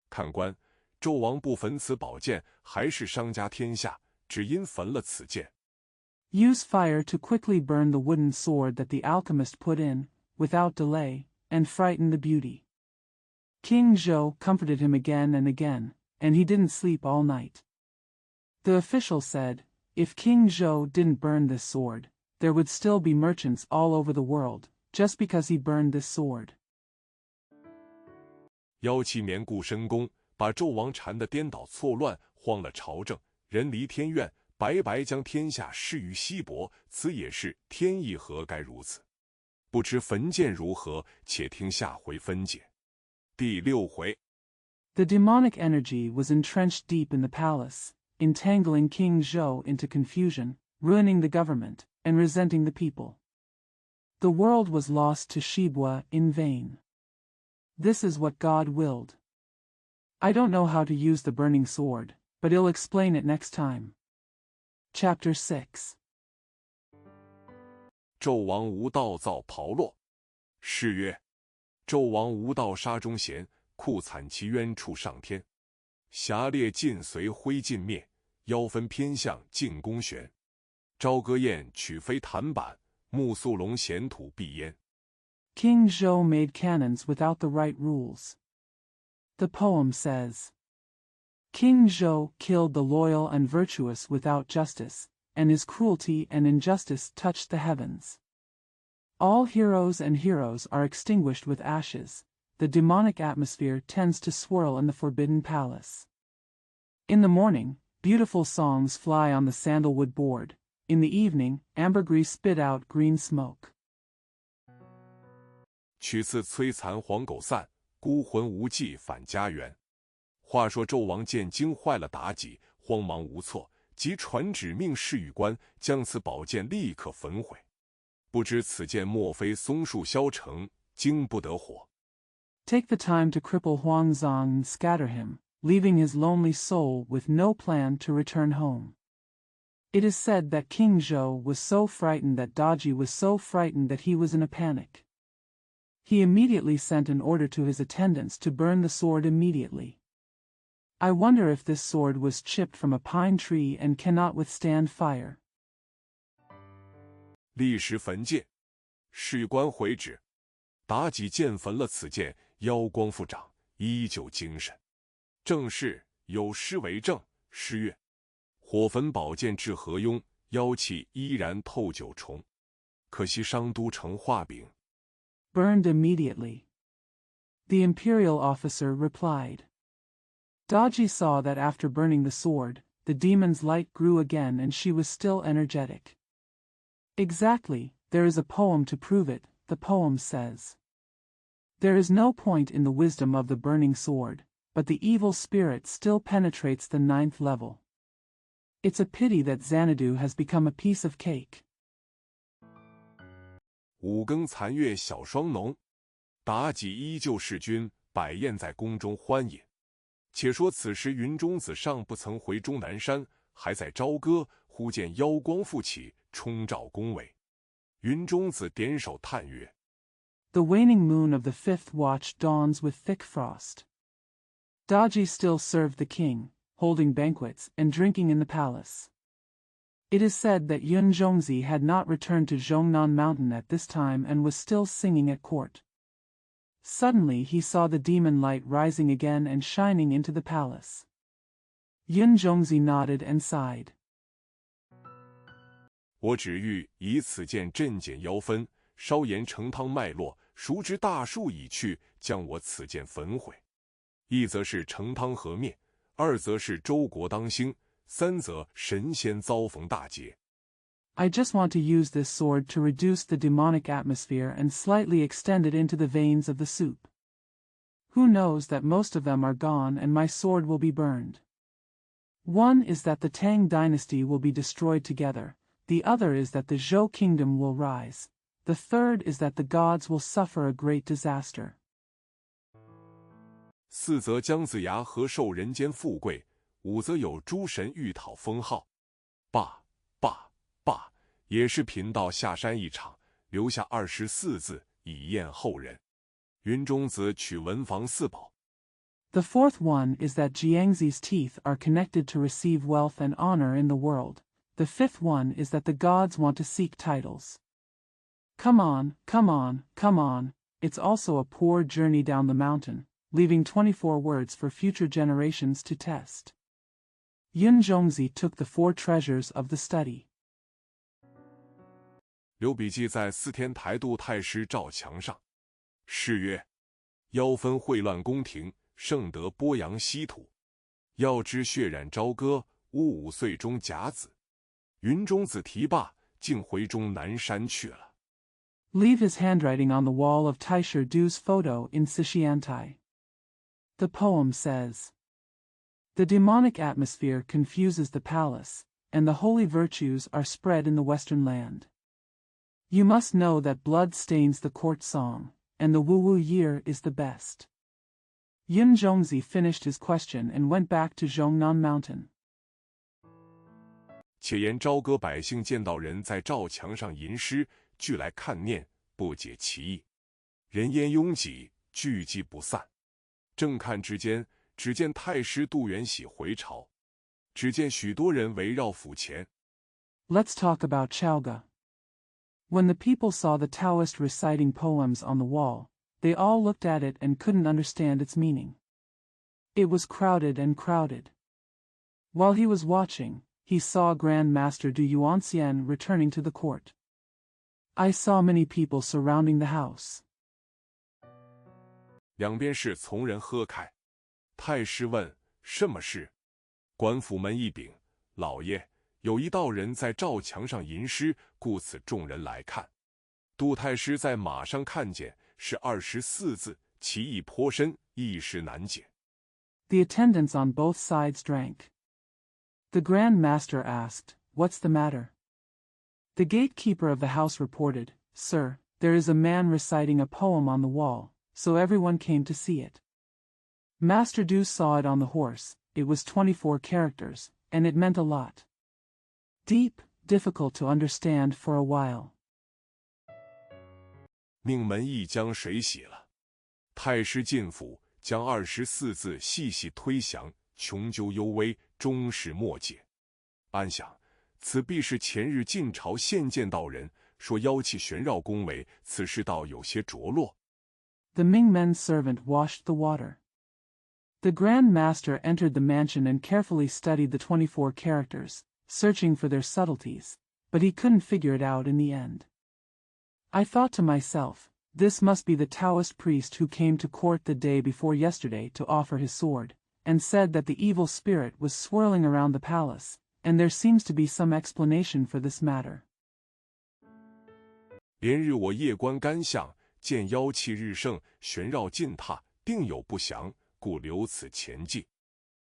看官，纣王不焚此宝剑，还是伤家天下，只因焚了此剑。Use fire to quickly burn the wooden sword that the alchemist put in, without delay, and frighten the beauty. King Zhou comforted him again and again, and he didn't sleep all night. The official said, if King Zhou didn't burn this sword, there would still be merchants all over the world, just because he burned this sword. 妖气绵固深宫，把纣王缠得颠倒错乱，慌了朝政，人离天愿，白白将天下施于稀薄，此也是天意，何该如此？不知焚剑如何，且听下回分解。第6回。The demonic energy was entrenched deep in the palace, entangling King Zhou into confusion, ruining the government, and resenting the people. The world was lost to Shibwa in vain. This is what God willed. I don't know how to use the burning sword, but I'll explain it next time. Chapter 6. 纣王无道造炮烙。诗曰：纣王无道杀忠贤，酷惨其冤处上天。侠烈尽随灰烬灭，妖分偏向进宫悬。朝歌宴取飞弹板，暮宿龙衔土碧烟。King Zhou made cannons without the right rules. The poem says, King Zhou killed the loyal and virtuous without justice, and his cruelty and injustice touched the heavens. All heroes and heroes are extinguished with ashes. The demonic atmosphere tends to swirl in the forbidden palace. In the morning, beautiful songs fly on the sandalwood board. In the evening, ambergris spit out green smoke. 取次摧残黄狗散，孤魂无际返家园。话说纣王见惊坏了妲己，慌忙无措，即传旨命侍御官将此宝剑立刻焚毁。不知此剑莫非松树削成，经不得火。Take the time to cripple Huangzong and scatter him, leaving his lonely soul with no plan to return home. It is said that King Zhou was so frightened that Daji was so frightened that he was in a panic. He immediately sent an order to his attendants to burn the sword immediately. I wonder if this sword was chipped from a pine tree and cannot withstand fire. 立时焚剑，侍官回旨。妲己见焚了此剑，妖光复长，依旧精神。正是有诗为证，诗曰：火焚宝剑至河雍，妖气依然透九重。可惜商都成画饼。 Burned immediately. The imperial officer replied. Daji saw that after burning the sword, the demon's light grew again and she was still energetic. Exactly, there is a poem to prove it, the poem says. There is no point in the wisdom of the burning sword, but the evil spirit still penetrates the 9th level. It's a pity that Xanadu has become a piece of cake. 五更残月小霜浓，妲己依旧弑君，摆宴在宫中欢饮。且说此时云中子尚不曾回终南山，还在朝歌，忽见妖光复起，冲照宫闱。云中子点首叹曰： The waning moon of the 5th watch dawns with thick frost. Daji still served the king, holding banquets and drinking in the palace. It is said that Yun Zhongzi had not returned to Zhongnan Mountain at this time and was still singing at court. Suddenly he saw the demon light rising again and shining into the palace. Yun Zhongzi nodded and sighed. 我只欲以此剑镇减妖氛，烧盐成汤脉络，孰知大树已去，将我此剑焚毁。一则是成汤和灭，二则是周国当兴，三则神仙遭逢大劫。 I just want to use this sword to reduce the demonic atmosphere and slightly extend it into the veins of the soup. Who knows that most of them are gone and my sword will be burned. One is that the Tang dynasty will be destroyed together, the other is that the Zhou kingdom will rise, the third is that the gods will suffer a great disaster. 四则姜子牙何受人间富贵，五则有诸神欲讨封号。罢，也是贫道下山一场，留下24字以验后人。云中子取文房四宝。 The fourth one is that Jiangzi's teeth are connected to receive wealth and honor in the world. The fifth one is that the gods want to seek titles. Come on, it's also a poor journey down the mountain, leaving 24 words for future generations to test. Yun Zhongzi took the 4 treasures of the study. 刘笔记在四天台度太师赵墙上，诗曰：妖氛秽乱宫廷，盛德播扬稀土。要知血染朝歌，吾5岁中甲子。云中子提罢，竟回终南山去了。 Leave his handwriting on the wall of Taisher Du's photo in Sishiantai. The poem says, the demonic atmosphere confuses the palace, and the holy virtues are spread in the western land. You must know that blood stains the court song, and the wu-wu year is the best. Yun Zhongzi finished his question and went back to Zhongnan Mountain. 且言朝歌百姓见到人在赵墙上吟诗，俱来看念，不解其意。人烟拥挤，聚集不散。正看之间，只见太师杜元喜回朝，只见许多人围绕府前。 Let's talk about Chaoga. When the people saw the Taoist reciting poems on the wall, they all looked at it and couldn't understand its meaning. It was crowded and crowded. While he was watching, he saw Grand Master Du Yuanxian returning to the court. I saw many people surrounding the house. 两边是从人喝开。太师问：什么事？官府门一禀：老爷，有一道人在赵墙上吟诗，故此众人来看。杜太师在马上看见，是24字，其意颇深，一时难解。 The attendants on both sides drank. The Grand Master asked, "What's the matter?" The gatekeeper of the house reported, "Sir, there is a man reciting a poem on the wall," so everyone came to see it. Master Du saw it on the horse, it was 24 characters, and it meant a lot. Deep, difficult to understand for a while. 命门一将水洗了。太师进府，将24字细细推详，穷究幽微，终是莫解。暗想，此必是前日晋朝献剑道人说妖气旋绕宫闱，此世道有些着落。The Ming men's servant washed the water. The Grand Master entered the mansion and carefully studied the 24 characters, searching for their subtleties, but he couldn't figure it out in the end. I thought to myself, this must be the Taoist priest who came to court the day before yesterday to offer his sword, and said that the evil spirit was swirling around the palace, and there seems to be some explanation for this matter. 连日我夜观干象，见妖气日盛，旋绕进榻，定有不祥，故留此前进。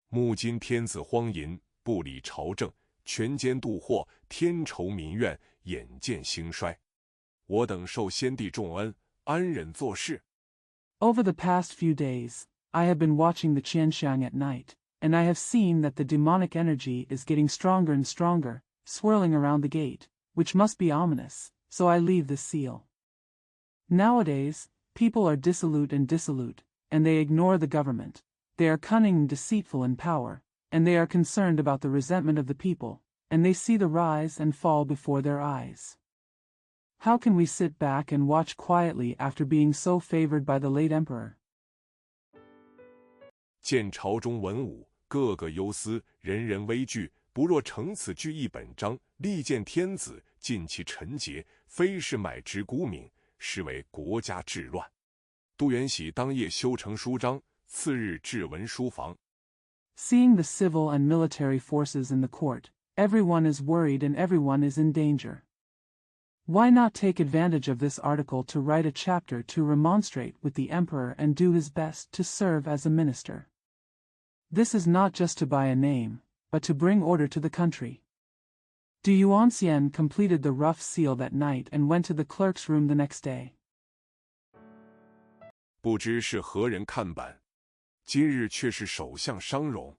目今天子荒淫，不理朝政，权奸妒祸，天仇民怨，眼见兴衰。我等受先帝重恩，安忍做事。 Over the past few days, I have been watching the Qianxiang at night, and I have seen that the demonic energy is getting stronger and stronger, swirling around the gate, which must be ominous, so I leave this seal. Nowadays, people are dissolute, and they ignore the government. They are cunning and deceitful in power, and they are concerned about the resentment of the people, and they see the rise and fall before their eyes. How can we sit back and watch quietly after being so favored by the late emperor? 见朝中文武，个个忧思，人人危惧。不若成此句一本章，力荐天子，尽其臣节，非是买直沽名，实为国家治乱。杜元喜当夜修成书章，次日至文书房。 Seeing the civil and military forces in the court, everyone is worried and everyone is in danger. Why not take advantage of this article to write a chapter to remonstrate with the emperor and do his best to serve as a minister? This is not just to buy a name, but to bring order to the country. Du Yuanxian completed the rough seal that night and went to the clerk's room the next day. 不知是何人看板，今日却是首相商容。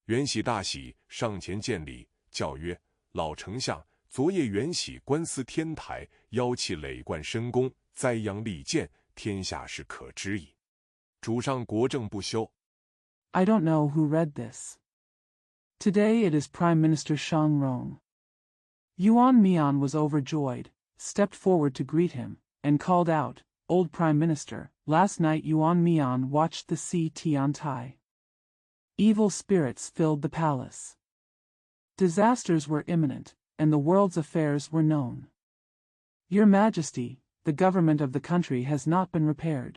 元喜大喜，上前见礼，叫曰：“老丞相，昨夜元喜观思天台，妖气累贯深宫，灾殃利剑，天下事可知矣。主上国政不修。” I don't know who read this. Today it is Prime Minister Shang Rong. Yuan Mian was overjoyed, stepped forward to greet him, and called out, "Old Prime Minister, last night Yuan Mian watched the sea Tiantai. Evil spirits filled the palace. Disasters were imminent, and the world's affairs were known. Your Majesty, the government of the country has not been repaired."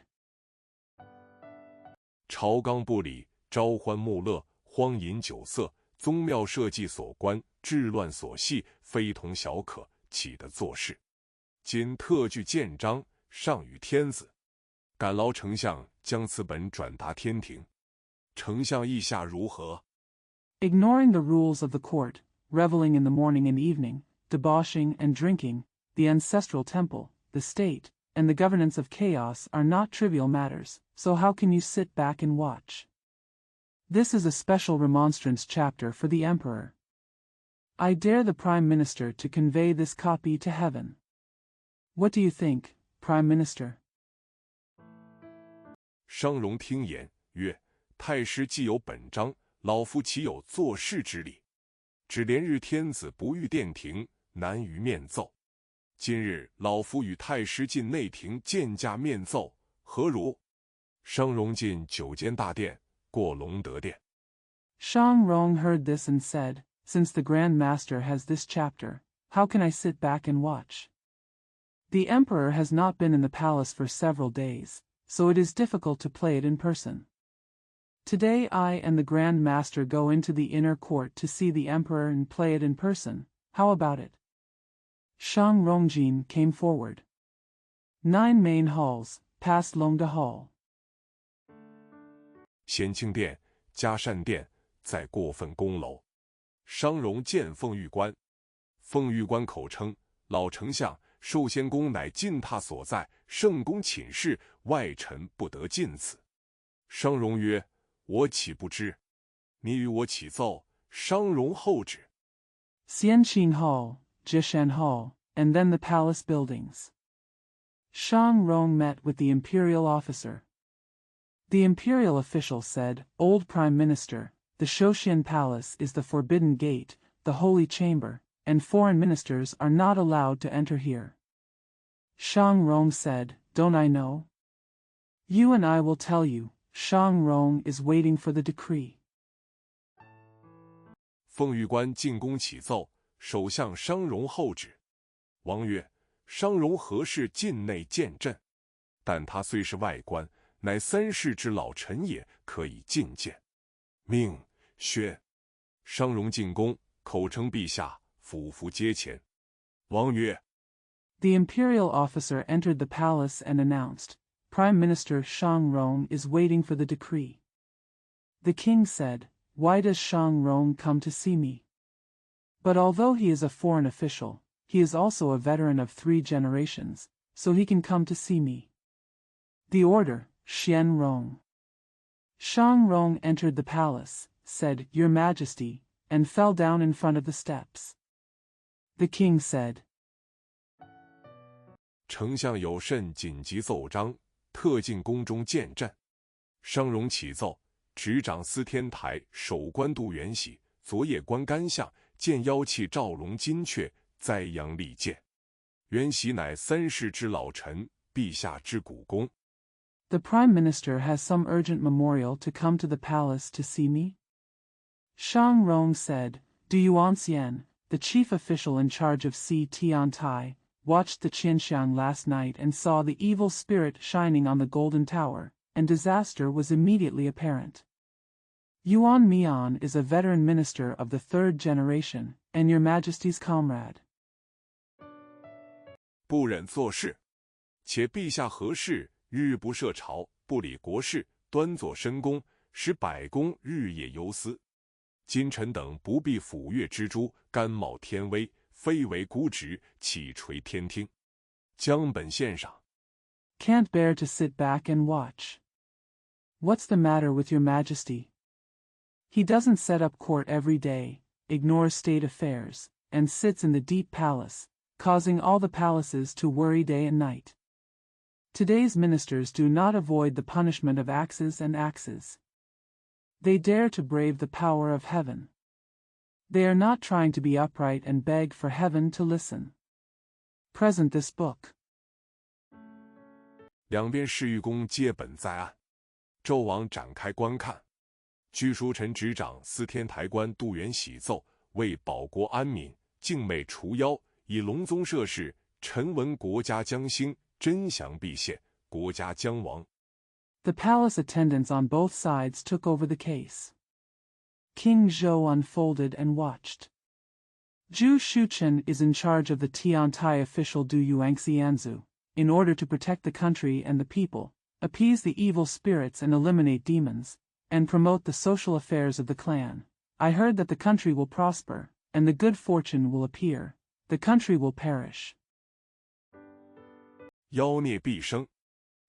朝纲不理，朝欢暮乐，荒淫酒色，宗庙社稷所关，治乱所系，非同小可，岂得做事？今特具建章，上与天子，感劳丞相将此本转达天庭。丞相意下如何？ Ignoring the rules of the court, reveling in the morning and evening, debauching and drinking, the ancestral temple, the state, and the governance of chaos are not trivial matters, so how can you sit back and watch? This is a special remonstrance chapter for the emperor. I dare the Prime Minister to convey this copy to heaven. What do you think, Prime Minister? 商容听言，曰：“太师既有本章，老夫岂有做事之理？只连日天子不遇殿庭，难于面奏。今日老夫与太师进内廷见驾面奏，何如？”商容进九间大殿，过隆德殿。 Shang Rong heard this and said, "Since the Grand Master has this chapter, how can I sit back and watch? The emperor has not been in the palace for several days, so it is difficult to play it in person. Today I and the Grand Master go into the inner court to see the emperor and play it in person. How about it?" Shang Rongjin came forward. 9 main halls, past Longde Hall. 咸清殿、嘉善殿，再过分宫楼。商容见凤玉官，凤玉官口称：“老丞相，寿仙宫乃进榻所在，圣公寝室，外臣不得进此。”商容曰：“我岂不知？你与我起奏。”商容后旨。 Xianqing Hall, Jishan Hall, and then the palace buildings. Shang Rong met with the imperial officer. The imperial official said, "Old Prime Minister, the Shoshin Palace is the forbidden gate, the holy chamber, and foreign ministers are not allowed to enter here." Shang Rong said, "Don't I know? You and I will tell you, Shang Rong is waiting for the decree. 奉御官进宫启奏，首相商容后旨。王曰：商容何事境内见朕？但他虽是外官，乃3世之老臣也，可以觐见。命薛。商容进宫，口称陛下，俯伏阶前。王曰： The imperial officer entered the palace and announced, Prime Minister Shang Rong is waiting for the decree. The king said, Why does Shang Rong come to see me? But although he is a foreign official, he is also a veteran of 3 generations, so he can come to see me. The order, Xian Rong. Shang Rong entered the palace, said, Your Majesty, and fell down in front of the steps. The king said, 丞相有甚紧急奏章，特进宫中见朕。商容启奏，执掌司天台守官杜元喜，昨夜观干相，见妖气照龙金阙，栽杨利剑。元喜乃3世之老臣，陛下之古公。 The Prime Minister has some urgent memorial to come to the palace to see me? Shang Rong said, Du Yuanxian, the chief official in charge of Si Tiantai, watched the Qianxiang last night and saw the evil spirit shining on the golden tower, and disaster was immediately apparent. Yuan Mian is a veteran minister of the 3rd generation, and your Majesty's comrade. 不忍做事，且陛下何事日不设朝，不理国事，端坐深宫，使百公日夜忧思。今臣等不必抚越之诛，甘冒天威，非为孤职，岂垂天听？将本献上。 Can't bear to sit back and watch. What's the matter with your Majesty? He doesn't set up court every day, ignores state affairs, and sits in the deep palace, causing all the palaces to worry day and night. Today's ministers do not avoid the punishment of axes and axes. They dare to brave the power of heaven. They are not trying to be upright and beg for heaven to listen. Present this book. 两边侍御宫皆本在案，纣王展开观看。居书臣执掌司天台官杜元喜奏，为保国安民，敬媚除妖，以隆宗摄事。臣闻国家将兴，真祥必现，国家将亡。 The palace attendants on both sides took over the case. King Zhou unfolded and watched. Zhu Shuchen is in charge of the Tiantai official Du Yuangxianzu, in order to protect the country and the people, appease the evil spirits and eliminate demons, and promote the social affairs of the clan. I heard that the country will prosper, and the good fortune will appear. The country will perish. 妖孽必生。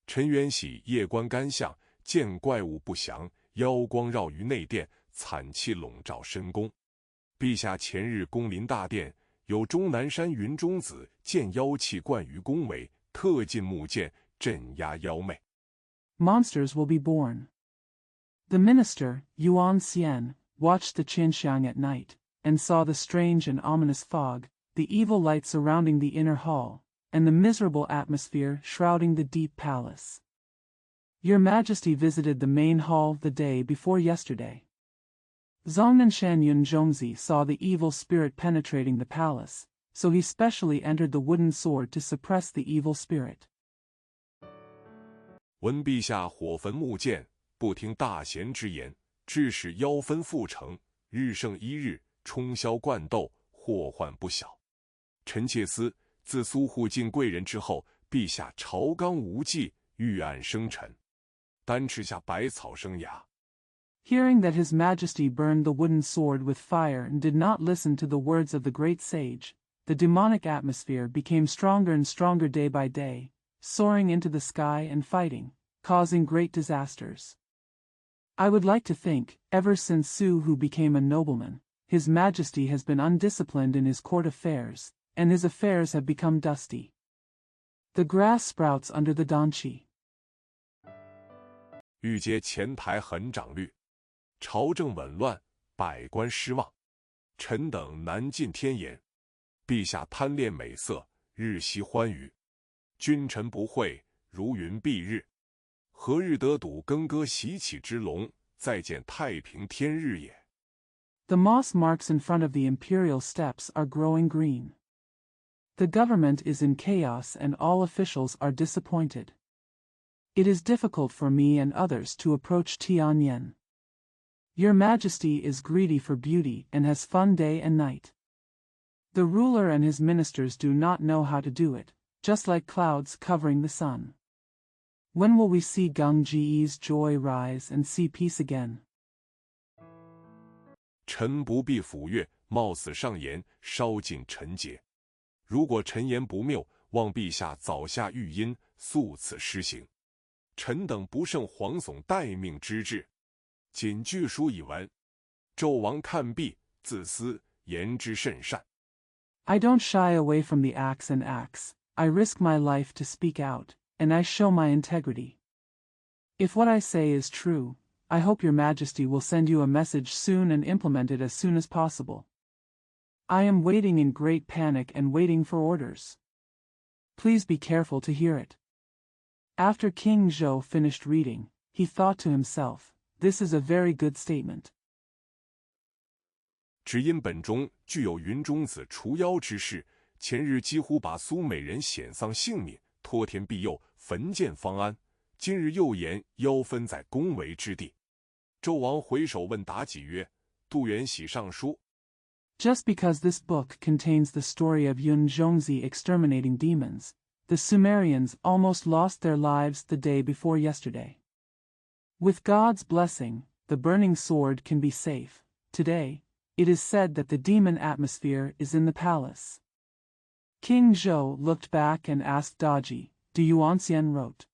陈元喜夜观干相，见怪物不祥，妖光绕于内殿，惨气笼罩深宫。陛下前日宫临大殿，有终南山云中子见妖气灌于宫闱，特进木剑镇压妖魅。 Monsters will be born. The minister, Yuan Xian, watched the Qianxiang at night, and saw the strange and ominous fog, the evil light surrounding the inner hall, and the miserable atmosphere shrouding the deep palace. Your Majesty visited the main hall the day before yesterday. Zhongnanshan Yunzhongzi saw the evil spirit penetrating the palace, so he specially entered the wooden sword to suppress the evil spirit. 闻陛下火焚木剑，不听大贤之言，致使妖氛复成，日胜一日，冲霄灌斗，祸患不小。臣妾思，自苏护进贵人之后，陛下朝纲无忌，御案生尘，丹吃下百草生涯。 Hearing that His Majesty burned the wooden sword with fire and did not listen to the words of the great sage, the demonic atmosphere became stronger and stronger day by day, soaring into the sky and fighting, causing great disasters. I would like to think, ever since Su Hu became a nobleman, His Majesty has been undisciplined in his court affairs, and his affairs have become dusty. The grass sprouts under the donchi. 欲结前台横掌律，朝政紊乱，百官失望，臣等难尽天言。陛下贪恋美色，日夕欢愉，君臣不讳，如云蔽日。何日得睹耕歌喜起之龙，再见太平天日也。 The moss marks in front of the imperial steps are growing green. The government is in chaos and all officials are disappointed. It is difficult for me and others to approach Tianyan. Your Majesty is greedy for beauty and has fun day and night. The ruler and his ministers do not know how to do it, just like clouds covering the sun. When will we see Gengji's joy rise and see peace again? 臣不必抚乐，貌似上言，稍尽臣节。如果臣言不谬，望陛下早下谕音，速此施行。臣等不胜惶悚待命之至。谨具书以闻。纣王看毕，自思，言之甚善。 I don't shy away from the axe and axe. I risk my life to speak out, and I show my integrity. If what I say is true, I hope your Majesty will send you a message soon and implement it as soon as possible. I am waiting in great panic and waiting for orders. Please be careful to hear it. After King Zhou finished reading, he thought to himself, this is a very good statement. 只因本中具有云中子除妖之事，前日几乎把苏美人险丧性命，托天庇佑，焚建方安。今日又言妖分在宫闱之地。纣王回首问妲己曰：“杜元喜上书。” Just because this book contains the story of Yun Zhongzi exterminating demons, the Sumerians almost lost their lives the day before yesterday. With God's blessing, the burning sword can be safe. Today, it is said that the demon atmosphere is in the palace. King Zhou looked back and asked Daji, "Do Yuan Xian wrote?"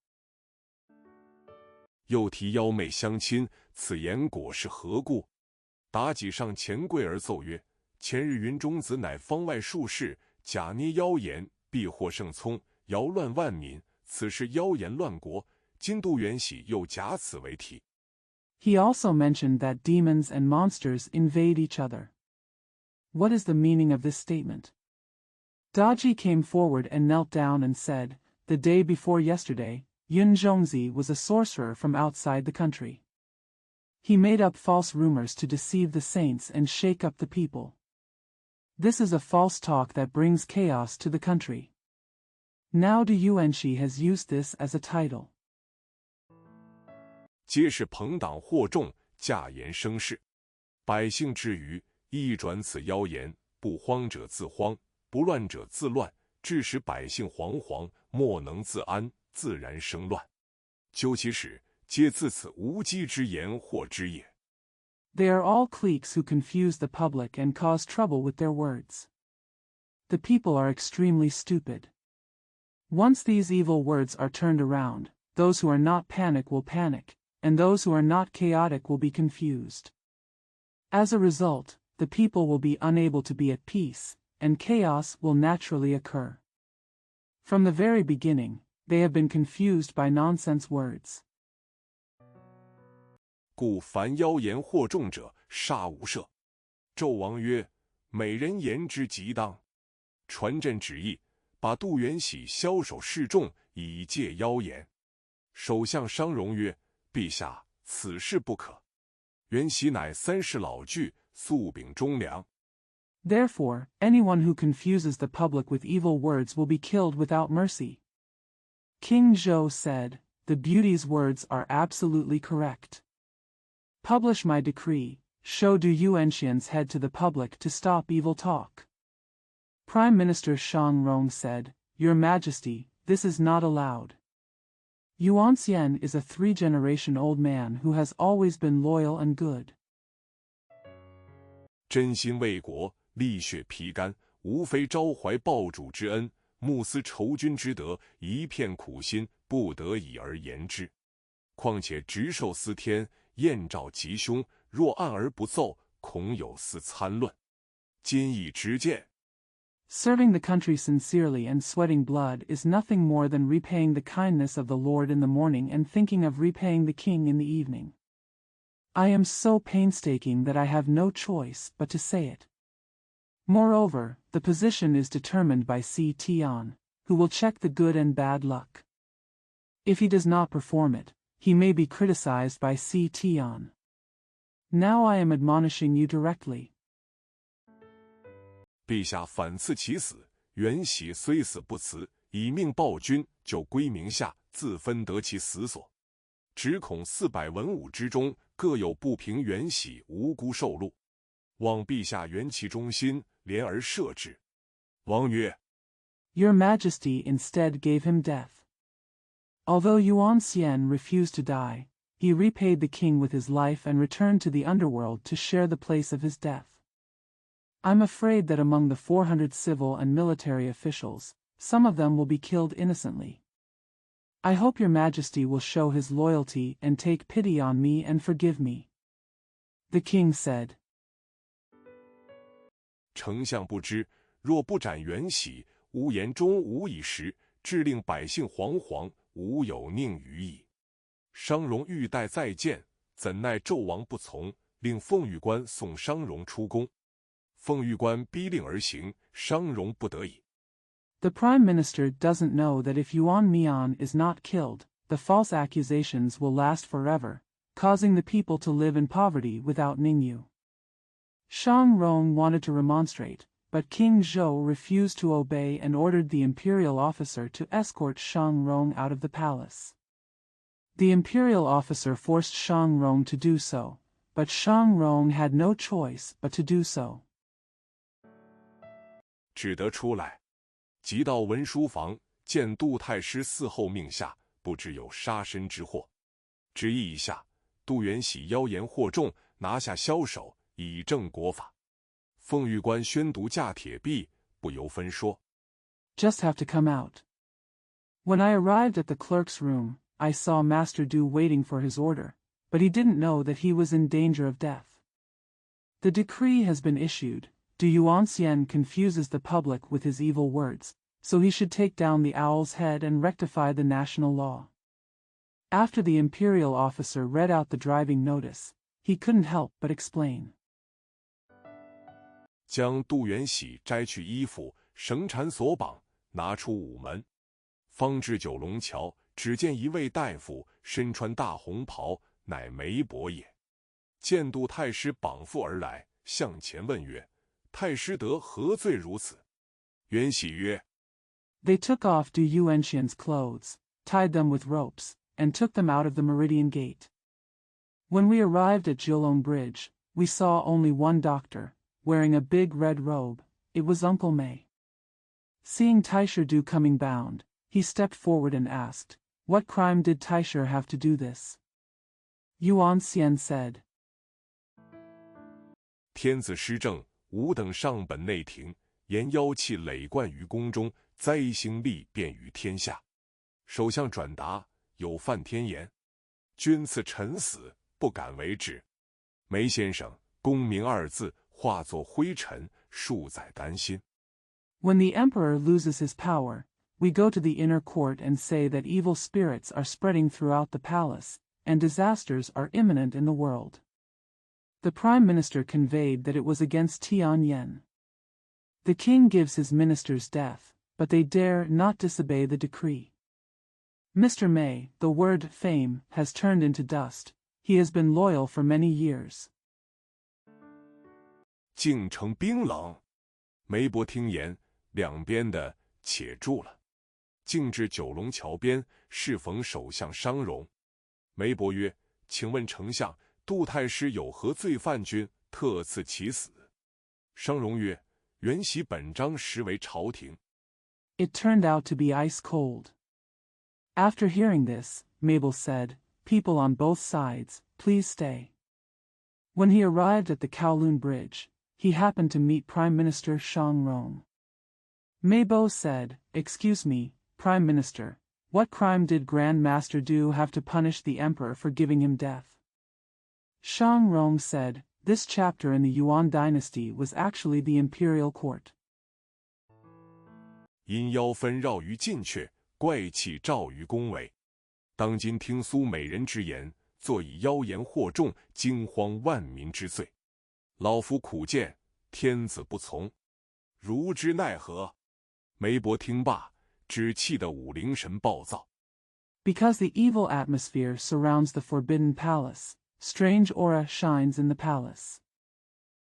又提妖媚相亲，此言果是何故？妲己上前跪而奏曰：“前日云中子乃方外术士，假捏妖言，必获圣聪，谣乱万民。此事妖言乱国。今杜元喜又假此为题。” He also mentioned that demons and monsters invade each other. What is the meaning of this statement? Daji came forward and knelt down and said, "The day before yesterday, Yun Zhongzi was a sorcerer from outside the country. He made up false rumors to deceive the saints and shake up the people. This is a false talk that brings chaos to the country. Now Du Yuanxi has used this as a title. 皆是朋党惑众，假言生事。百姓至于，一转此妖言，不慌者自慌，不乱者自乱，致使百姓惶惶，莫能自安，自然生乱。究其始，皆自此无稽之言惑之也。 They are all cliques who confuse the public and cause trouble with their words. The people are extremely stupid. Once these evil words are turned around, those who are not panic will panic, and those who are not chaotic will be confused. As a result, the people will be unable to be at peace, and chaos will naturally occur. From the very beginning, they have been confused by nonsense words. 故凡妖言惑众者，杀无赦。纣王曰：“美人言之极当。”传朕旨意，把杜元喜枭首示众，以戒妖言。首相商容曰：“陛下，此事不可。元喜乃30老倨，素秉忠良。” Therefore, anyone who confuses the public with evil words will be killed without mercy. King Zhou said, "The beauty's words are absolutely correct. Publish my decree, show Du Yuanxian's head to the public to stop evil talk." Prime Minister Shang Rong said, "Your Majesty, this is not allowed. Yuan Xian is a 3-generation-old man who has always been loyal and good. 真心为国，沥血披肝，无非招怀报主之恩，慕思酬君之德，一片苦心，不得已而言之。况且执受司天，燕赵吉凶，若按而不奏，恐有司参论。今已直谏。” Serving the country sincerely and sweating blood is nothing more than repaying the kindness of the Lord in the morning and thinking of repaying the king in the evening. I am so painstaking that I have no choice but to say it. Moreover, the position is determined by Si Tian, who will check the good and bad luck. If he does not perform it, he may be criticized by Tian. Now I am admonishing you directly. 陛下反赐其死，袁喜虽死不辞，以命暴君，就归名下，自分得其死所。只恐400文武之中，各有不平袁喜无辜受戮，望陛下原其忠心，怜而赦之。王曰： Your Majesty instead gave him death. Although Yuan Xian refused to die, he repaid the king with his life and returned to the underworld to share the place of his death. I'm afraid that among the 400 civil and military officials, some of them will be killed innocently. I hope your Majesty will show his loyalty and take pity on me and forgive me. The king said. 丞相不知，若不斩袁喜，吾言中无以食，致令百姓惶惶，无有宁于矣。商容欲待再见，怎奈纣王不从，令奉御官送商容出宫。奉御官逼令而行，商容不得已。 The Prime Minister doesn't know that if Yuan Mian is not killed, the false accusations will last forever, causing the people to live in poverty without Ningyu. Shang Rong wanted to remonstrate, but King Zhou refused to obey and ordered the imperial officer to escort Shang Rong out of the palace. The imperial officer forced Shang Rong to do so, but Shang Rong had no choice but to do so. 只得出来，即到文书房，见杜太师嗣后命下，不知有杀身之祸。旨意一下，杜元喜妖言惑众，拿下枭首，以正国法。奉御官宣读架铁壁，不由分说。 Just have to come out. When I arrived at the clerk's room, I saw Master Du waiting for his order, but he didn't know that he was in danger of death. The decree has been issued. Du Yuanxian confuses the public with his evil words, so he should take down the owl's head and rectify the national law. After the imperial officer read out the driving notice, he couldn't help but explain. 将杜元喜摘去衣服，绳缠索绑，拿出午门，方至九龙桥，只见一位大夫身穿大红袍，乃梅伯也。见杜太师绑缚而来，向前问曰： 太师得何罪如此？元喜曰： They took off Du Yuanxian's clothes, tied them with ropes, and took them out of the Meridian Gate. When we arrived at Jiulong Bridge, we saw only one doctor, wearing a big red robe. It was Uncle Mei. Seeing Taisher Du coming bound, he stepped forward and asked, What crime did Taisher have to do this? Yuan Xian said. 天子施政，吾等上本内廷，言妖气累冠于宫中，灾星利变于天下。首相转达，有犯天言，君赐臣死，不敢为之。梅先生，功名二字化作灰尘，数载担心。 When the emperor loses his power, we go to the inner court and say that evil spirits are spreading throughout the palace, and disasters are imminent in the world. The prime minister conveyed that it was against Tianyan. The king gives his ministers death, but they dare not disobey the decree. Mr. Mei, the word fame has turned into dust. He has been loyal for many years. 京城冰冷，梅伯听言，两边的且住了。径至九龙桥边，适逢首相商容。梅伯曰：“请问丞相，杜太师有何罪犯君，特赐其死？”商容曰：“原喜本章实为朝廷。” It turned out to be ice cold. After hearing this, Mabel said, People on both sides, please stay. When he arrived at the Kowloon Bridge, he happened to meet Prime Minister Shang Rong. Mabel said, Excuse me, Prime Minister, what crime did Grand Master Du have to punish the emperor for giving him death? Shang Rong said, This chapter in the Yuan dynasty was actually the imperial court. 因妖纷绕于禁阙，怪气照于宫闱。当今听苏美人之言，坐以妖言惑众，惊慌万民之罪。老夫苦谏，天子不从，如之奈何？梅伯听罢，只气得武陵神暴躁。Because the evil atmosphere surrounds the forbidden palace, strange aura shines in the palace.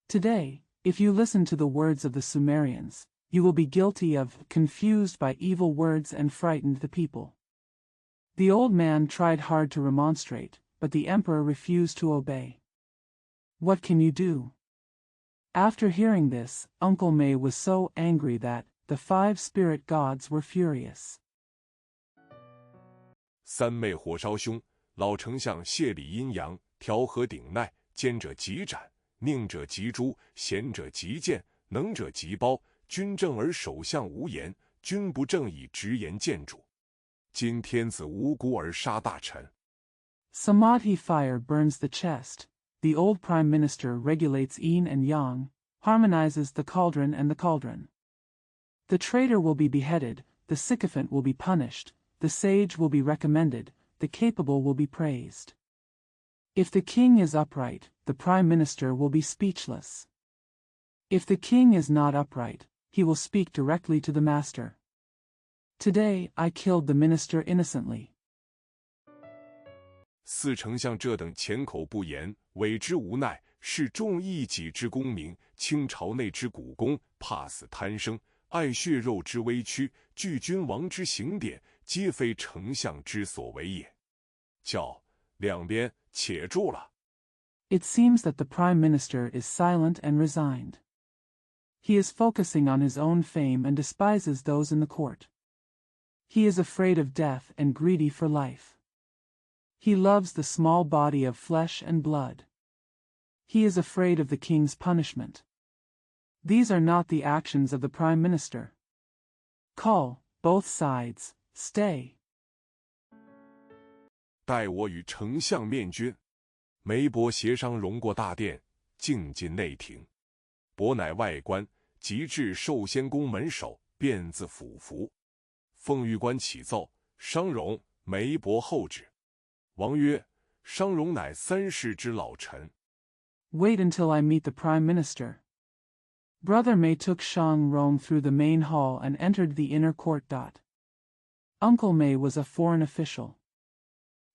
Today, if you listen to the words of the Sumerians, you will be guilty of confused by evil words and frightened the people. The old man tried hard to remonstrate, but the emperor refused to obey. What can you do? After hearing this, Uncle May was so angry that the 5 spirit gods were furious. 三昧火烧胸，老丞相谢理阴阳，调和顶耐，奸者急斩，佞者急诛，贤者急谏，能者急褒。君正而首相无言，君不正以直言谏主。今天子无辜而杀大臣。Samadhi fire burns the chest. The old prime minister regulates yin and yang, harmonizes the cauldron and the cauldron. The traitor will be beheaded, the sycophant will be punished, the sage will be recommended, the capable will be praised. If the king is upright, the prime minister will be speechless. If the king is not upright, he will speak directly to the master. Today I killed the minister innocently. 四丞相这等浅口不言，委之无奈，是重义己之功名，倾朝内之股肱，怕死贪生，爱血肉之微躯，惧君王之刑典，皆非丞相之所为也。叫两边且住了。It seems that the prime minister is silent and resigned. He is focusing on his own fame and despises those in the court. He is afraid of death and greedy for life. He loves the small body of flesh and blood. He is afraid of the king's punishment. These are not the actions of the prime minister. Call, both sides, stay. 待我与丞相面君。梅伯协商容过大殿，径进内廷。伯乃外官，即至寿仙宫门首，便自府服。奉御官启奏，商容、梅伯候旨。王曰：商容乃3世之老臣。Wait until I meet the prime minister. Brother May took Shang Rong through the main hall and entered the inner court. Uncle May was a foreign official.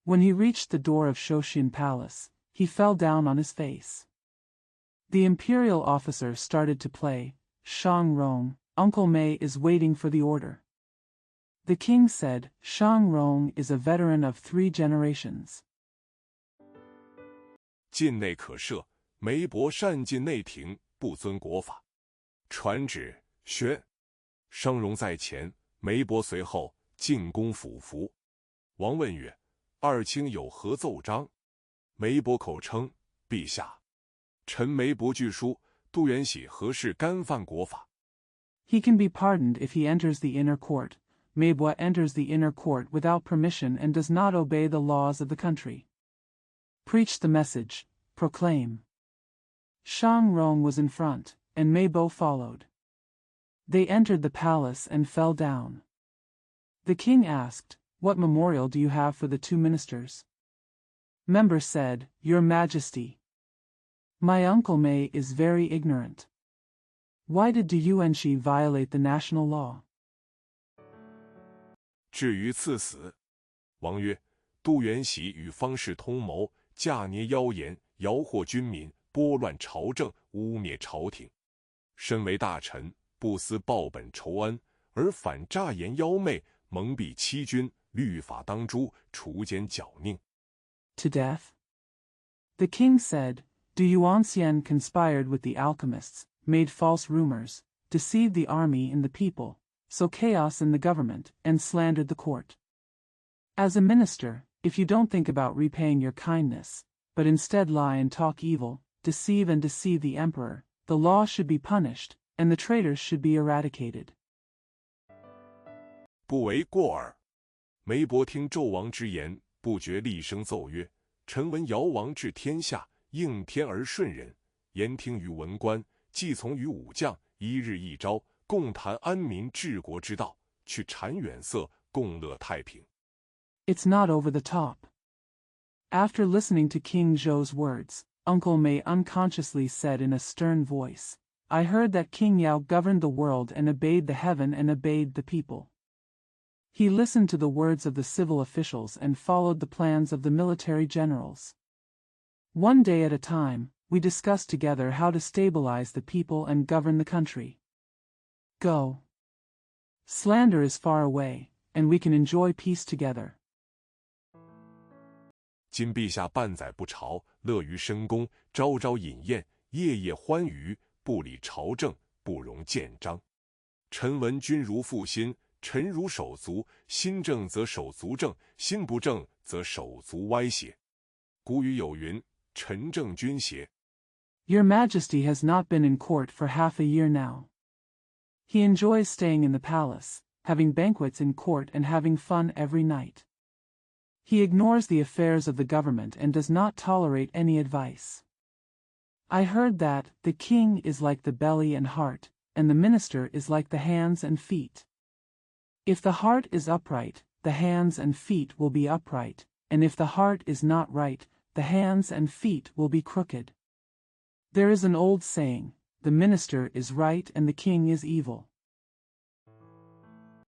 When he reached the door of Shoshin Palace, he fell down on his face. The imperial officer started to play, Shang Rong, Uncle May is waiting for the order. The king said, Shang Rong is a veteran of 3 generations. 禁内可赦，梅伯擅进内廷，不遵国法。传旨，宣。商容在前，梅伯随后，进宫府服。王问曰：二卿有何奏章？梅伯口称：陛下，臣梅伯据书，杜元喜何事干犯国法？ He can be pardoned if he enters the inner court. Meibo enters the inner court without permission and does not obey the laws of the country. Preach the message, proclaim. Shang Rong was in front, and Meibo followed. They entered the palace and fell down. The king asked, What memorial do you have for the 2 ministers? Member said, Your Majesty. My uncle May is very ignorant. Why did Du Yuanxi violate the national law? 至于赐死，王曰：杜元喜与方士通谋，架捏妖言，摇惑军民，拨乱朝政，污蔑朝廷。身为大臣，不思报本仇恩，而反诈言妖媚，蒙蔽欺君，律法当诛，除奸剿佞。 To death? The king said, Du Yuanxian conspired with the alchemists, made false rumors, deceived the army and the people, sowed chaos in the government, and slandered the court. As a minister, if you don't think about repaying your kindness, but instead lie and talk evil, deceive the emperor, the law should be punished, and the traitors should be eradicated. 不为过耳。梅伯听纣王之言，不觉厉声奏曰：臣闻尧王治天下，应天而顺人，言听于文官，计从于武将，一日一朝，共谈安民治国之道，去禅远色，共乐太平。 It's not over the top. After listening to King Zhou's words, Uncle May unconsciously said in a stern voice, I heard that King Yao governed the world and obeyed the heaven and obeyed the people. He listened to the words of the civil officials and followed the plans of the military generals. One day at a time, we discussed together how to stabilize the people and govern the country. Go. Slander is far away, and we can enjoy peace together. 今陛下半载不朝，乐于深宫，朝朝饮宴，夜夜欢娱，不理朝政，不容见章。臣闻君如负心，臣如手足，心正则手足正，心不正则手足歪斜。古语有云：“臣正君邪。” Your Majesty has not been in court for half a year now. He enjoys staying in the palace, having banquets in court and having fun every night. He ignores the affairs of the government and does not tolerate any advice. I heard that the king is like the belly and heart, and the minister is like the hands and feet. If the heart is upright, the hands and feet will be upright, and if the heart is not right, the hands and feet will be crooked. There is an old saying, the minister is right and the king is evil.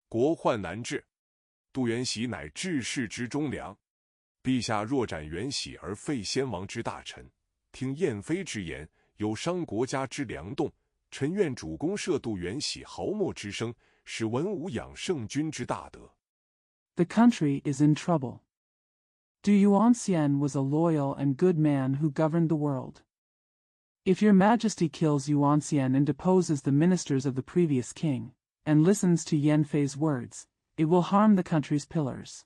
国患难治，杜元喜乃治世之忠良。陛下若斩元喜而废先王之大臣，听燕妃之言，有伤国家之良动。臣愿主公赦杜元喜毫末之声，使文武养圣君之大德。The country is in trouble. Du Yuanxian was a loyal and good man who governed the world. If your Majesty kills Yuanxian and deposes the ministers of the previous king, and listens to Yanfei's words, it will harm the country's pillars.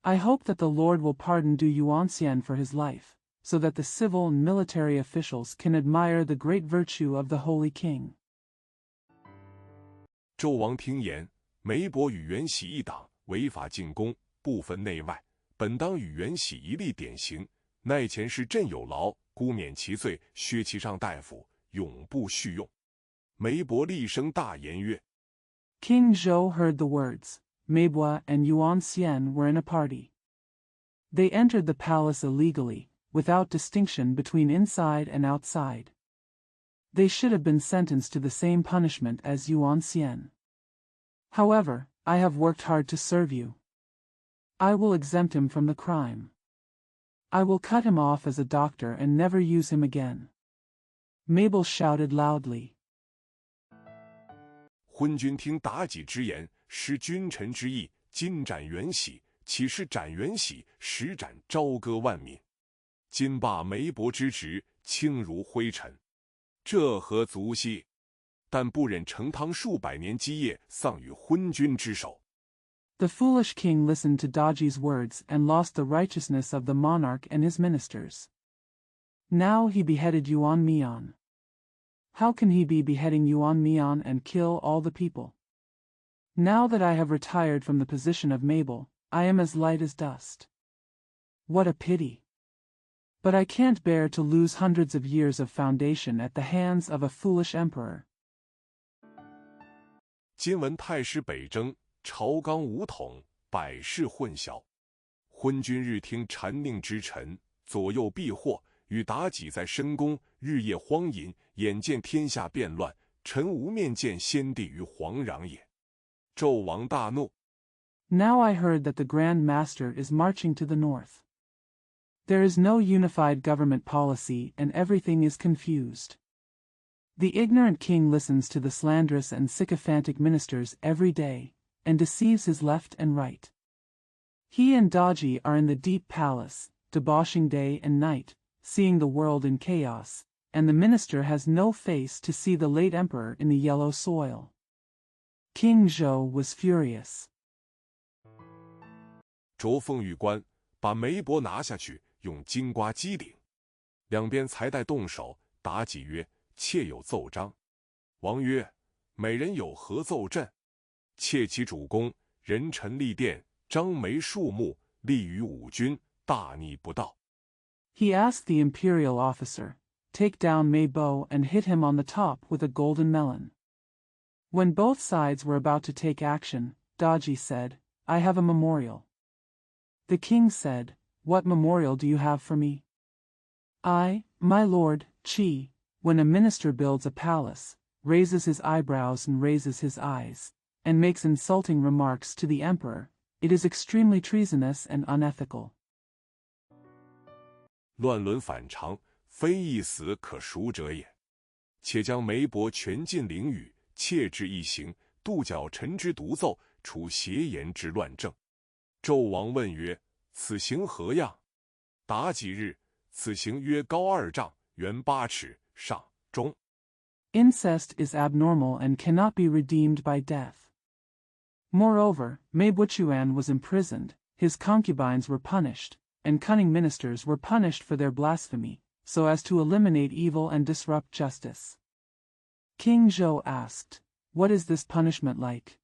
I hope that the Lord will pardon Du Yuanxian for his life, so that the civil and military officials can admire the great virtue of the Holy King. 纣王听言，梅伯与元喜一党，违法进宫，不分内外，本当与元喜一例典刑。奈前事朕有劳，孤免其罪，削其上大夫，永不叙用。梅伯厉声大言曰： King Zhou heard the words. Meibua and Yuanxian were in a party. They entered the palace illegally, without distinction between inside and outside. They should have been sentenced to the same punishment as Yuanxian. However, I have worked hard to serve you. I will exempt him from the crime. I will cut him off as a doctor and never use him again. Mabel shouted loudly. 昏君听妲己之言，失君臣之意，今斩元喜，岂是斩元喜，实斩朝歌万民。今罢梅伯之职，轻如灰尘，这何足惜？但不忍成汤数百年基业丧于昏君之手。 The foolish king listened to Daji's words and lost the righteousness of the monarch and his ministers. Now he beheaded Yuan Mian. How can he be beheading Yuan Mian and kill all the people? Now that I have retired from the position of Mabel, I am as light as dust. What a pity! But I can't bear to lose hundreds of years of foundation at the hands of a foolish emperor. 今闻太师北征，朝纲武统，百事混淆。昏君日听谗佞之臣，左右避祸，与妲己在深宫，日夜荒淫，眼见天下变乱，臣无面见先帝于皇壤也。纣王大怒。 Now I heard that the Grand Master is marching to the north. There is no unified government policy and everything is confused. The ignorant king listens to the slanderous and sycophantic ministers every day, and deceives his left and right. He and Daji are in the deep palace, debauching day and night, seeing the world in chaos, and the minister has no face to see the late emperor in the yellow soil. King Zhou was furious. 着凤玉关，把梅伯拿下去，用金瓜击顶。两边才待动手，妲己曰：“妾有奏章。”王曰：“美人有何奏朕？”妾其主公，人臣立殿，张眉竖目，立于五军，大逆不道。 He asked the imperial officer, "Take down Meibo and hit him on the top with a golden melon." When both sides were about to take action, Daji said, "I have a memorial." The king said, "What memorial do you have for me?" My lord, when a minister builds a palace, raises his eyebrows and raises his eyes, and makes insulting remarks to the emperor, it is extremely treasonous and unethical. 乱伦反常，非一死可赎者也。且将梅伯全禁囹圄，切治一刑，度剿臣之独奏，处邪言之乱政。纣王问曰：此刑何样？答几日，此刑约高2丈，圆8尺，上中。Incest is abnormal and cannot be redeemed by death. Moreover, Meibuchuan was imprisoned, his concubines were punished, and cunning ministers were punished for their blasphemy, so as to eliminate evil and disrupt justice. King Zhou asked, "What is this punishment like?"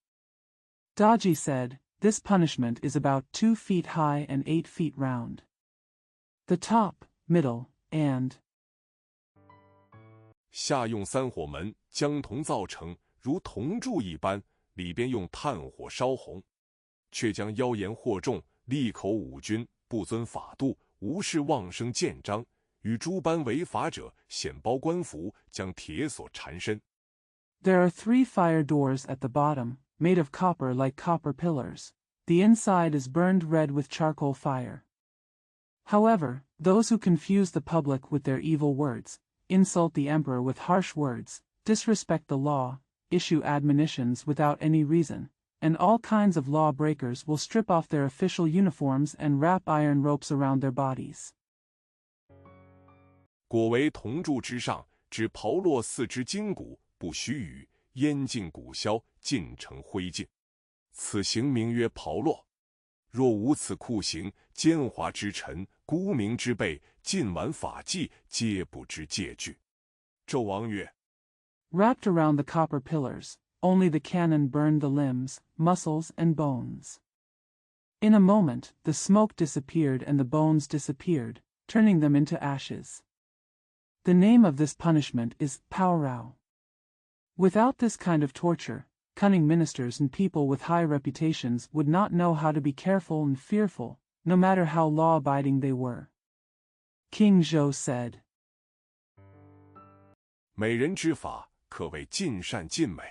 Daji said, "This punishment is about 2 feet high and 8 feet round. The top, middle, and 下用3火门，将铜造成，如铜柱一般，里边用炭火烧红，却将妖言惑众，利口五军，不遵法度，无视妄声建章，与诸般违法者，显包官服，将铁锁缠身。" There are 3 fire doors at the bottom, made of copper like copper pillars. The inside is burned red with charcoal fire. However, those who confuse the public with their evil words, insult the emperor with harsh words, disrespect the law, issue admonitions without any reason, and all kinds of law breakers will strip off their official uniforms and wrap iron ropes around their bodies. 果为铜柱之上，指刨落4肢筋骨，不须臾，烟尽骨消，尽成灰烬。此刑名曰刨落。若无此酷刑，奸猾之臣、沽名之辈，尽玩法纪，皆不知戒惧。纣王曰： Wrapped around the copper pillars, only the cannon burned the limbs, muscles, and bones. In a moment, the smoke disappeared and the bones disappeared, turning them into ashes. The name of this punishment is Paorao. Without this kind of torture, cunning ministers and people with high reputations would not know how to be careful and fearful, no matter how law-abiding they were. King Zhou said, 美人之法，可谓尽善尽美。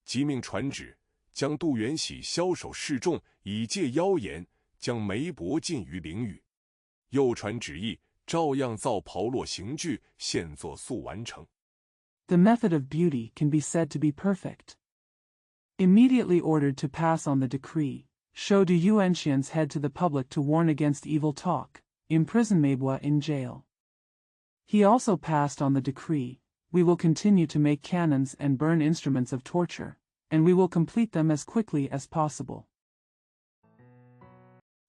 即命传旨，将杜元喜枭首示众，以戒妖言，将梅伯禁于囹圄。又传旨意，照样造刨落刑具，现作速完成。 The method of beauty can be said to be perfect. Immediately ordered to pass on the decree, Shou Du Yuanxian's head to the public to warn against evil talk, imprison Meibua in jail. He also passed on the decree, we will continue to make cannons and burn instruments of torture, and we will complete them as quickly as possible.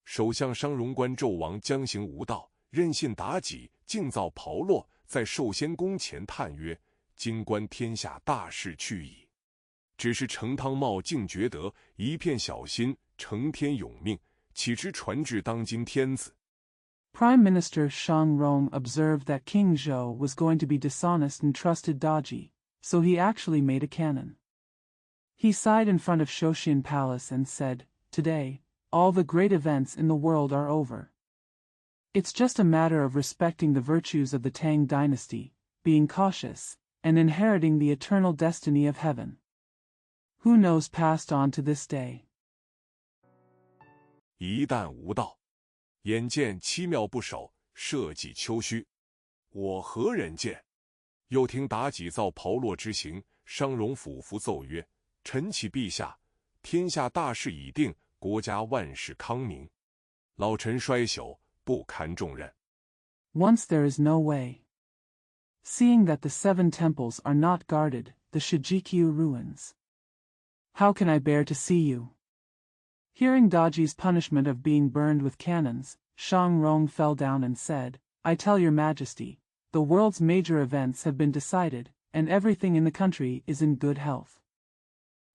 首相商容官纣王将行无道，任信妲己，竟造刨落，在寿仙宫前叹曰：今观天下大势去矣。只是成汤茂竟觉得一片小心，成天永命，岂知传至当今天子。 Prime Minister Shang Rong observed that King Zhou was going to be dishonest and trusted Daji, so he actually made a cannon. He sighed in front of Shoshin Palace and said, "Today, all the great events in the world are over. It's just a matter of respecting the virtues of the Tang dynasty, being cautious, and inheriting the eternal destiny of heaven." Who knows passed on to this day. 一旦无道，眼见七妙不守，社稷丘墟，我何忍见？又听妲己造刨落之刑，商容俯伏奏曰：臣启陛下，天下大势已定，国家万事康明，老臣衰朽，不堪重任。 Once there is no way. Seeing that the 7 temples are not guarded, the Shijikyu ruins. How can I bear to see you? Hearing Daji's punishment of being burned with cannons, Shang Rong fell down and said, I tell your majesty, the world's major events have been decided, and everything in the country is in good health.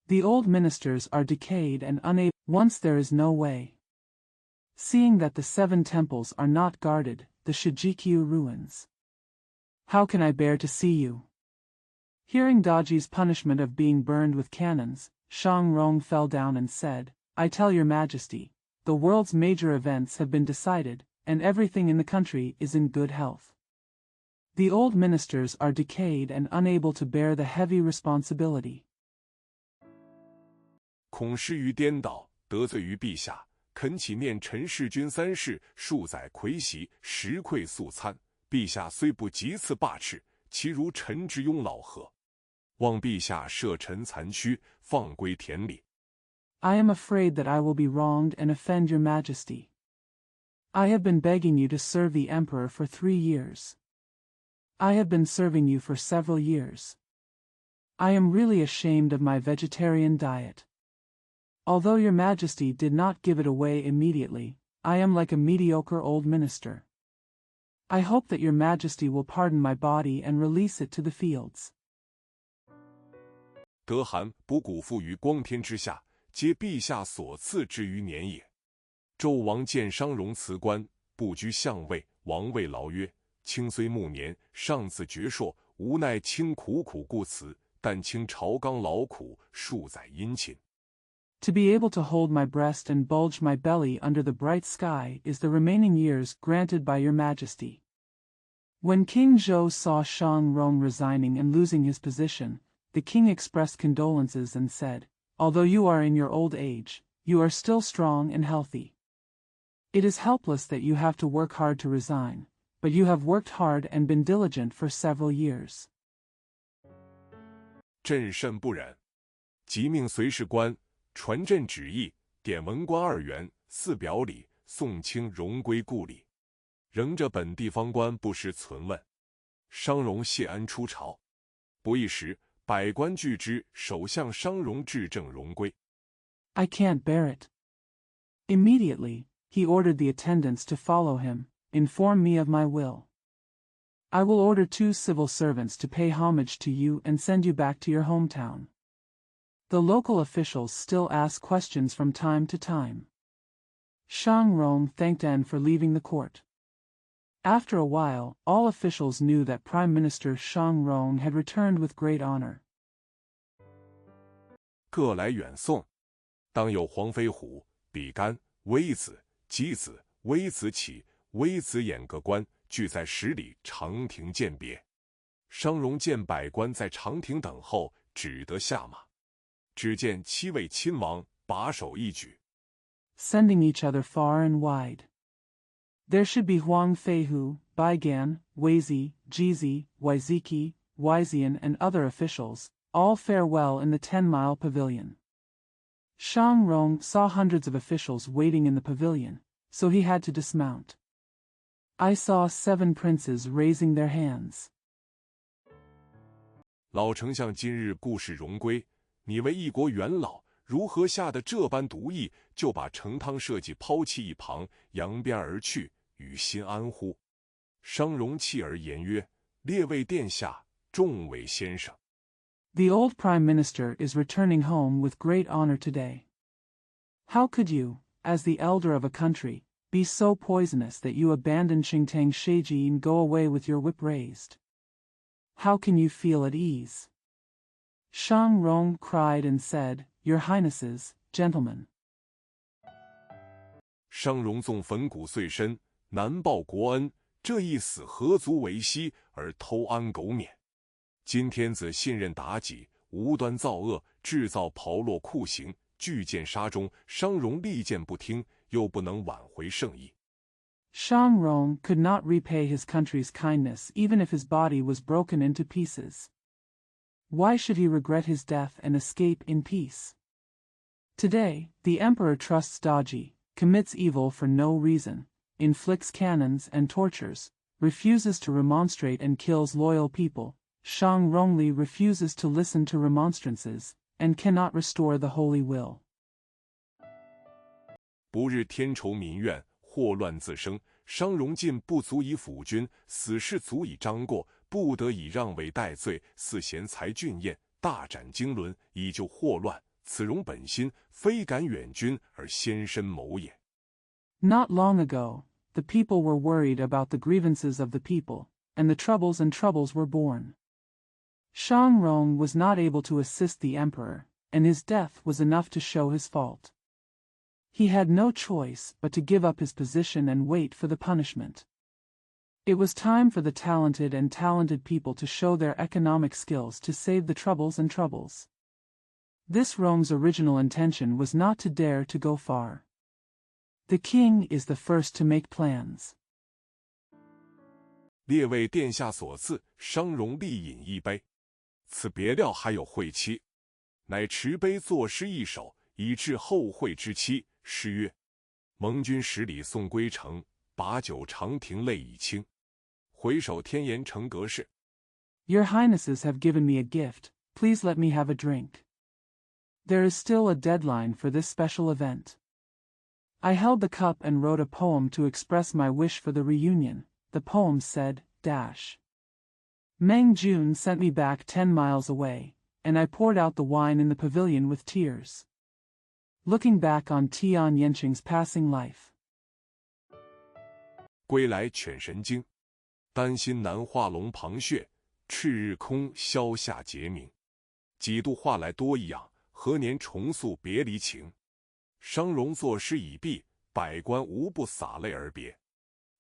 The old ministers are decayed and unable. Once there is no way. Seeing that the 7 temples are not guarded, the Shijikyu ruins. How can I bear to see you? Hearing Daji's punishment of being burned with cannons, Shang Rong fell down and said, I tell your majesty, the world's major events have been decided, and everything in the country is in good health. The old ministers are decayed and unable to bear the heavy responsibility. 恐失于颠倒，得罪于陛下，恳启念陈世君3世数载魁袭，实愧素参。陛下虽不即次罢斥，其如陈之庸老何？望陛下赦臣残躯，放归田里。 I am afraid that I will be wronged and offend your majesty. I have been begging you to serve the emperor for 3 years. I have been serving you for several years. I am really ashamed of my vegetarian diet. Although your majesty did not give it away immediately, I am like a mediocre old minister. I hope that your majesty will pardon my body and release it to the fields. 得寒不鼓复于光天之下，皆陛下所赐之于年也。纣王见商容辞官，不居相位，王谓劳曰：“卿虽暮年，尚自矍铄，无奈卿苦故辞。但卿朝纲劳苦，数载殷勤。” To be able to hold my breast and bulge my belly under the bright sky is the remaining years granted by your majesty. When King Zhou saw Shang Rong resigning and losing his position, the king expressed condolences and said, "Although you are in your old age, you are still strong and healthy. It is helpless that you have to work hard to resign, but you have worked hard and been diligent for several years." 朕甚不忍，即命随侍官传朕旨意，点文官2员，赐表礼，送卿荣归故里。仍着本地方官不时存问。商容谢恩出朝，不一时，百官俱知首相商容至正荣归。 I can't bear it. Immediately, he ordered the attendants to follow him, inform me of my will. I will order 2 civil servants to pay homage to you and send you back to your hometown. The local officials still ask questions from time to time. Shang Rong thanked An for leaving the court. After a while, all officials knew that Prime Minister Shang Rong had returned with great honor. 各来远送，当有黄飞虎、比干、微子、箕子、微子启、微子衍各官聚在10里长亭饯别。商容见百官在长亭等候，只得下马。只见7位亲王把手一举， sending each other far and wide. There should be Huang Feihu, Baigan, Weizi, Jizi, Waiziki, Weizian and other officials, all farewell in the 10-mile pavilion. Shang Rong saw hundreds of officials waiting in the pavilion, so he had to dismount. I saw 7 princes raising their hands. 老丞相今日故事荣归，你为一国元老，如何下得这般毒议，就把成汤社稷抛弃一旁，扬鞭而去，与心安乎？商容泣而言曰：“列位殿下，众位先生。” The old prime minister is returning home with great honor today. How could you, as the elder of a country, be so poisonous that you abandon Xingtang Sheiji and go away with your whip raised? How can you feel at ease? Shang Rong cried and said, "Your Highnesses, gentlemen." 商容纵粉骨碎身，难报国恩，这一死何足为惜，而偷安苟免。今天子信任妲己，无端造恶，制造炮烙酷刑，巨剑杀中。商容力谏不听，又不能挽回圣意。 Shang Rong could not repay his country's kindness even if his body was broken into pieces. Why should he regret his death and escape in peace? Today, the emperor trusts Daji, commits evil for no reason, inflicts cannons and tortures, refuses to remonstrate and kills loyal people. Shang Rongli refuses to listen to remonstrances, and cannot restore the holy will. 不日天仇民怨，祸乱自生。商容尽不足以抚君，死事足以彰过，不得已让位戴罪，似贤才俊彦，大展经纶，以救祸乱。此容本心，非敢远君而先身谋也。 Not long ago, the people were worried about the grievances of the people, and the troubles were born. Shang Rong was not able to assist the emperor, and his death was enough to show his fault. He had no choice but to give up his position and wait for the punishment. It was time for the talented people to show their economic skills to save the troubles. This Rong's original intention was not to dare to go far. The king is the first to make plans. 列为殿下所赐，商容力饮一杯。此别料还有会期，乃持杯作诗一首，以致后会之期。诗曰：盟军10里送归程，把酒长亭泪已清。回首天颜成隔世。 Your Highnesses have given me a gift, please let me have a drink. There is still a deadline for this special event. I held the cup and wrote a poem to express my wish for the reunion. The poem said, Meng Jun sent me back 10 miles away, and I poured out the wine in the pavilion with tears. Looking back on Tian Yanqing's passing life. 归来犬神经，担心难化龙旁血，赤日空消夏节明。几度话来多一样，何年重诉别离情？商容作诗已毕，百官无不洒泪而别。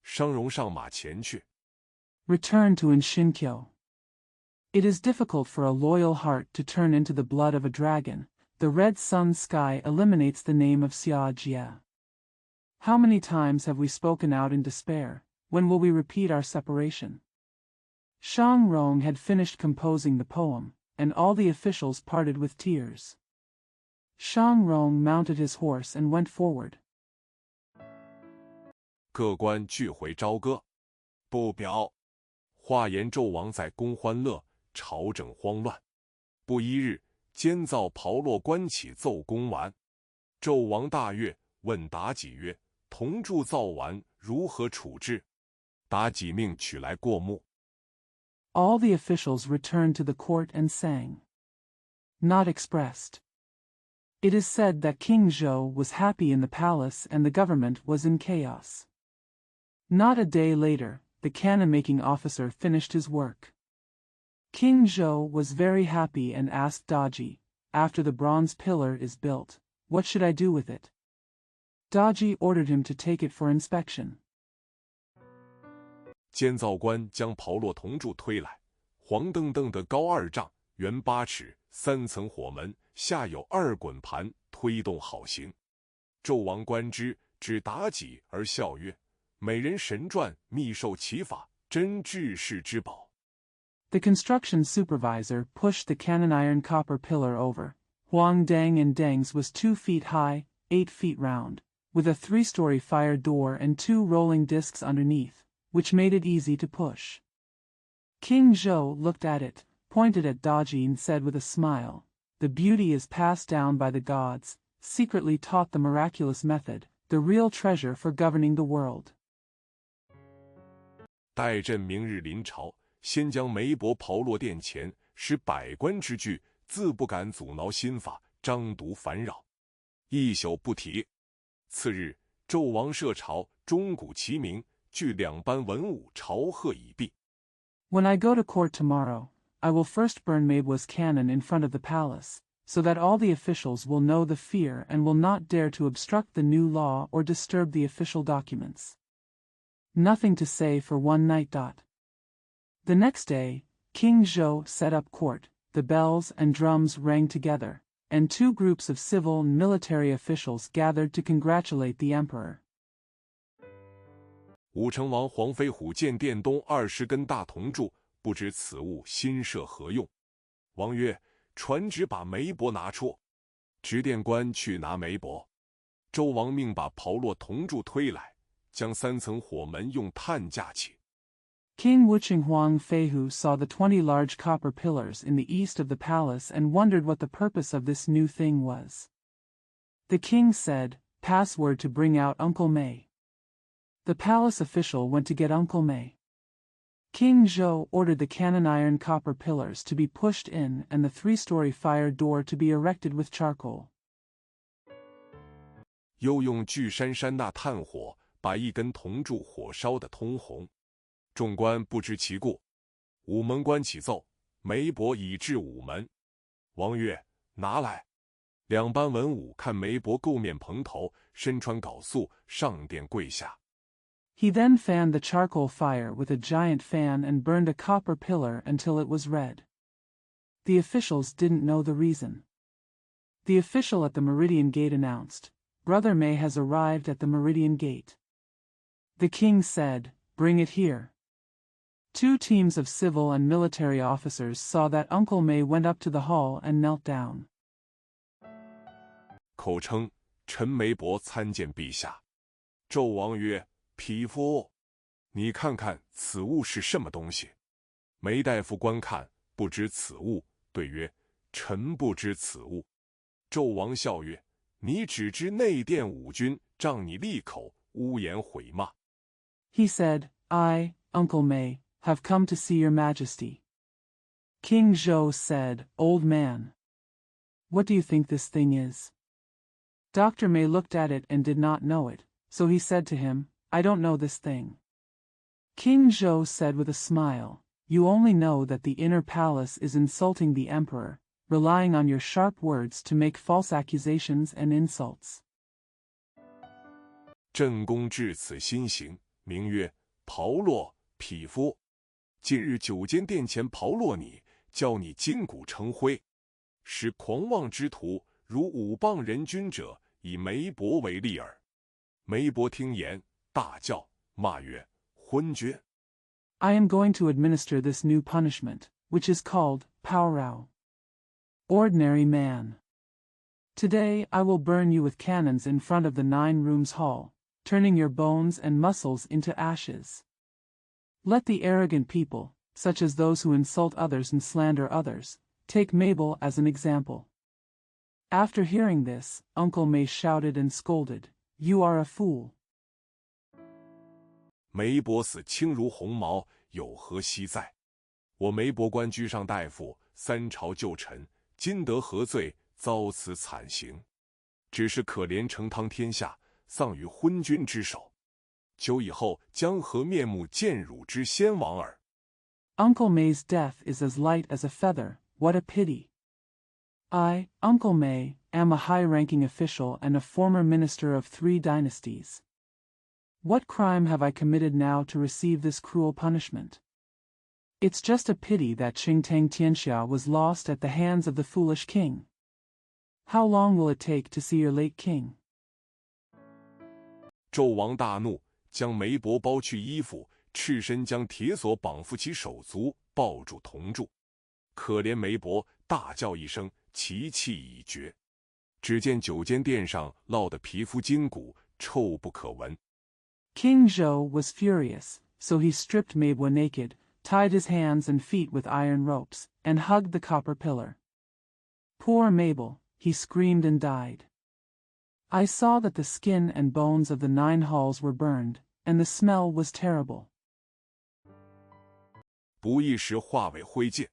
商容上马前去。 Return to Inshinkyo. It is difficult for a loyal heart to turn into the blood of a dragon. The red sun sky eliminates the name of Xia Jia. How many times have we spoken out in despair? When will we repeat our separation? Shang Rong had finished composing the poem, and all the officials parted with tears. Shang Rong mounted his horse and went forward. 各官俱回朝歌，不表。话言纣王在宫欢乐，朝政慌乱。不一日，监造炮烙官起奏公完。纣王大悦，问妲己曰：“铜铸造完，如何处置？”妲己命取来过目。 All the officials returned to the court and sang. Not expressed. It is said that King Zhou was happy in the palace and the government was in chaos. Not a day later, the cannon-making officer finished his work. King Zhou was very happy and asked Daji, after the bronze pillar is built, what should I do with it? Daji ordered him to take it for inspection. 监造官将炮烙铜柱推来，黄澄澄的高2丈，圆8尺，3层火门，下有2滚盘，推动好行。纣王观之，指妲己而笑曰：“美人神传，秘授其法，真治世之宝。” The construction supervisor pushed the cannon iron copper pillar over. Huang Dang and Dang's was 2 feet high, 8 feet round, with a 3-story fire door and 2 rolling discs underneath, which made it easy to push. King Zhou looked at it, pointed at Daji and said with a smile, "The beauty is passed down by the gods," secretly taught the miraculous method, the real treasure for governing the world. 待朕明日临朝，先将梅帛炮烙殿前，使百官之具，自不敢阻挠新法，张毒烦扰。一宿不提。次日，纣王设朝，钟鼓齐鸣，具2班文武，朝贺已毕。 When I go to court tomorrow, I will first burn Meibo's cannon in front of the palace, so that all the officials will know the fear and will not dare to obstruct the new law or disturb the official documents. Nothing to say for one night. The next day, King Zhou set up court, the bells and drums rang together, and 2 groups of civil and military officials gathered to congratulate the emperor. 武成王黄飞虎见殿东20根大铜柱，不知此物新设何用。王曰：“传旨把梅帛拿出。”执殿官去拿梅帛。周王命把炮烙铜柱推来，将3层火门用炭架起。 King Wucheng Huang Feihu saw the 20 large copper pillars in the east of the palace and wondered what the purpose of this new thing was. The king said, "Pass word to bring out Uncle Mei." The palace official went to get Uncle Mei. King Zhou ordered the cannon iron copper pillars to be pushed in and the 3-story fire door to be erected with charcoal. 又用巨山山那炭火，把1根铜柱火烧得通红。众官不知其故。午门官起奏，梅帛已至午门。王曰：“拿来。” 2班文武看梅帛垢面蓬头，身穿缟素，上殿跪下。 He then fanned the charcoal fire with a giant fan and burned a copper pillar until it was red. The officials didn't know the reason. The official at the Meridian Gate announced, "Brother May has arrived at the Meridian Gate." The king said, "Bring it here." 2 teams of civil and military officers saw that Uncle May went up to the hall and knelt down. 口称陈梅伯参见陛下。纣王曰：匹夫，你看看此物是什么东西？梅大夫观看，不知此物，对曰：臣不知此物。纣王笑曰：你只知内殿五军，仗你利口，污言毁骂。He said, "I, Uncle May, have come to see your majesty." King Zhou said, "Old man, what do you think this thing is?" Dr. May looked at it and did not know it, so he said to him, "I don't know this thing." King Zhou said with a smile, "You only know that the inner palace is insulting the emperor, relying on your sharp words to make false accusations and insults." 朕公至此心行，名曰炮烙匹夫。近日9间殿前炮烙你，教你筋骨成灰，使狂妄之徒如5棒人君者，以梅伯为例耳。梅伯听言，大叫，骂曰：昏厥！ I am going to administer this new punishment, which is called Paorao. Ordinary man. Today I will burn you with cannons in front of the 9 rooms hall, turning your bones and muscles into ashes. Let the arrogant people, such as those who insult others and slander others, take Mabel as an example. After hearing this, Uncle May shouted and scolded, "You are a fool." 梅伯死轻如鸿毛，有何惜在？我梅伯官居上大夫，3朝旧臣，今得何罪，遭此惨刑？只是可怜成汤天下，丧于昏君之手。久以后，将何面目见汝之先王耳？ Uncle May's death is as light as a feather, what a pity. I, Uncle May, am a high-ranking official and a former minister of 3 dynasties. What crime have I committed now to receive this cruel punishment? It's just a pity that Qingtang Tianxia was lost at the hands of the foolish king. How long will it take to see your late king? 纣王大怒，将梅伯剥去衣服，赤身将铁锁绑缚其手足，抱住铜柱。可怜梅伯大叫一声，其气已绝。只见9间殿上烙的皮肤筋骨，臭不可闻。 King Zhou was furious, so he stripped Mabel naked, tied his hands and feet with iron ropes, and hugged the copper pillar. Poor Mabel, he screamed and died. I saw that the skin and bones of the 9 halls were burned, and the smell was terrible. 不一时化为灰烬，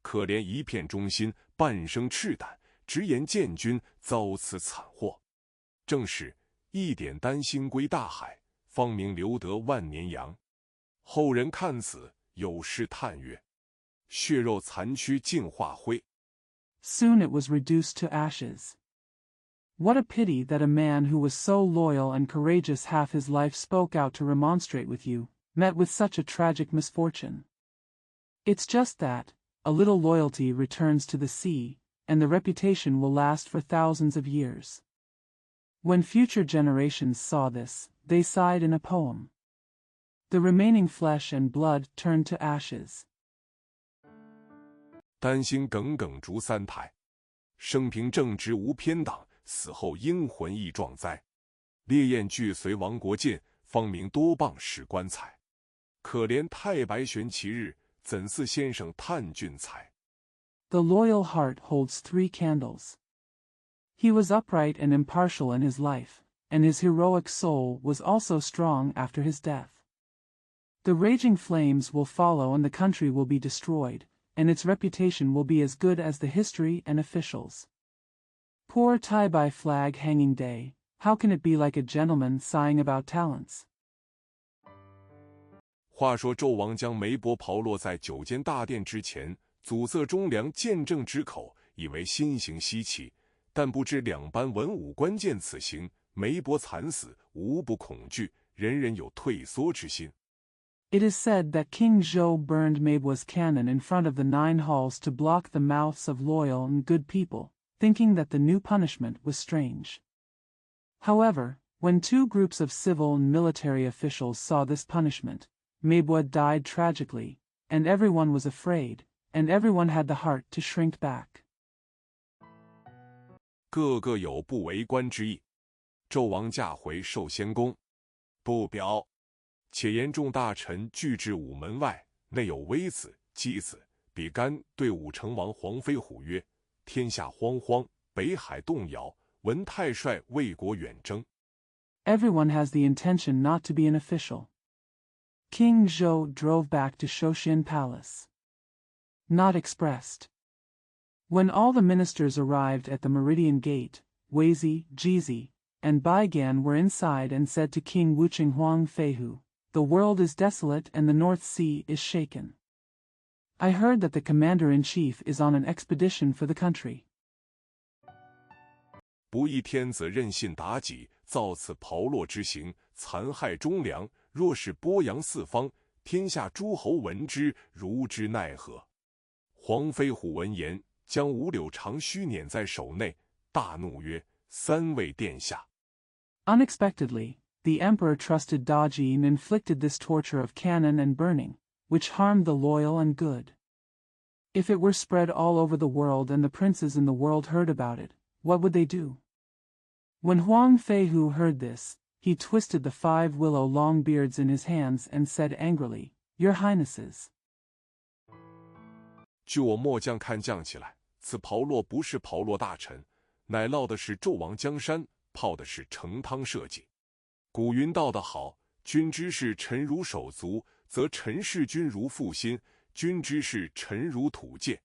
可怜一片忠心，半生赤胆，直言建军，遭此惨祸。正是一点丹心归大海，方名留得万年扬。后人看此，有诗叹曰：血肉残躯尽化灰。 Soon it was reduced to ashes. What a pity that a man who was so loyal and courageous half his life spoke out to remonstrate with you, met with such a tragic misfortune. It's just that, a little loyalty returns to the sea, and the reputation will last for thousands of years. When future generations saw this, they sighed in a poem. The remaining flesh and blood turned to ashes. 丹心耿耿逐3台，生平正直无偏党，死后阴魂亦壮哉。烈焰俱随亡国尽，方名多棒使棺材。可怜太白悬其日，怎似先生叹俊才。 The loyal heart holds 3 candles. He was upright and impartial in his life, and his heroic soul was also strong after his death. The raging flames will follow and the country will be destroyed, and its reputation will be as good as the history and officials. Poor Taibai flag hanging day, how can it be like a gentleman sighing about talents? 话说纣王将梅伯炮烙在9间大殿之前，阻塞忠良见证之口，以为新刑稀奇，但不知2班文武官见此刑，梅伯惨死，无不恐惧，人人有退缩之心。 It is said that King Zhou burned Mabel's cannon in front of the 9 halls to block the mouths of loyal and good people, thinking that the new punishment was strange. However, when two groups of civil and military officials saw this punishment, Maebua died tragically, and everyone was afraid, and everyone had the heart to shrink back. 个个有不为官之意。纣王驾回寿仙宫，不表。且言众大臣聚至午门外，内有微子、箕子、比干对武成王黄飞虎曰：“天下荒荒，北海动摇，闻太帅为国远征。” Everyone has the intention not to be an official. King Zhou drove back to Shoshin Palace. Not expressed. When all the ministers arrived at the Meridian Gate, Weizi, Jizi, and Baigan were inside and said to King Wucheng Huang Feihu, "The world is desolate and the North Sea is shaken. I heard that the commander-in-chief is on an expedition for the country." 不义天子任信妲己，造此炮烙之行，残害忠良。若是播扬四方，天下诸侯闻之，如之奈何？黄飞虎闻言，将五柳长须捻在手内，大怒曰：“三位殿下！” Unexpectedly, the emperor trusted Daji and inflicted this torture of cannon and burning, which harmed the loyal and good. If it were spread all over the world and the princes in the world heard about it, what would they do? When Huang Feihu heard this, he twisted the 5 willow long beards in his hands and said angrily, "Your Highnesses." 据我末将看将起来，此炮烙不是炮烙大臣，乃烙的是纣王江山，炮的是成汤社稷。古云道得好，君之事臣如手足，则臣事君如父心；君之事臣如土芥。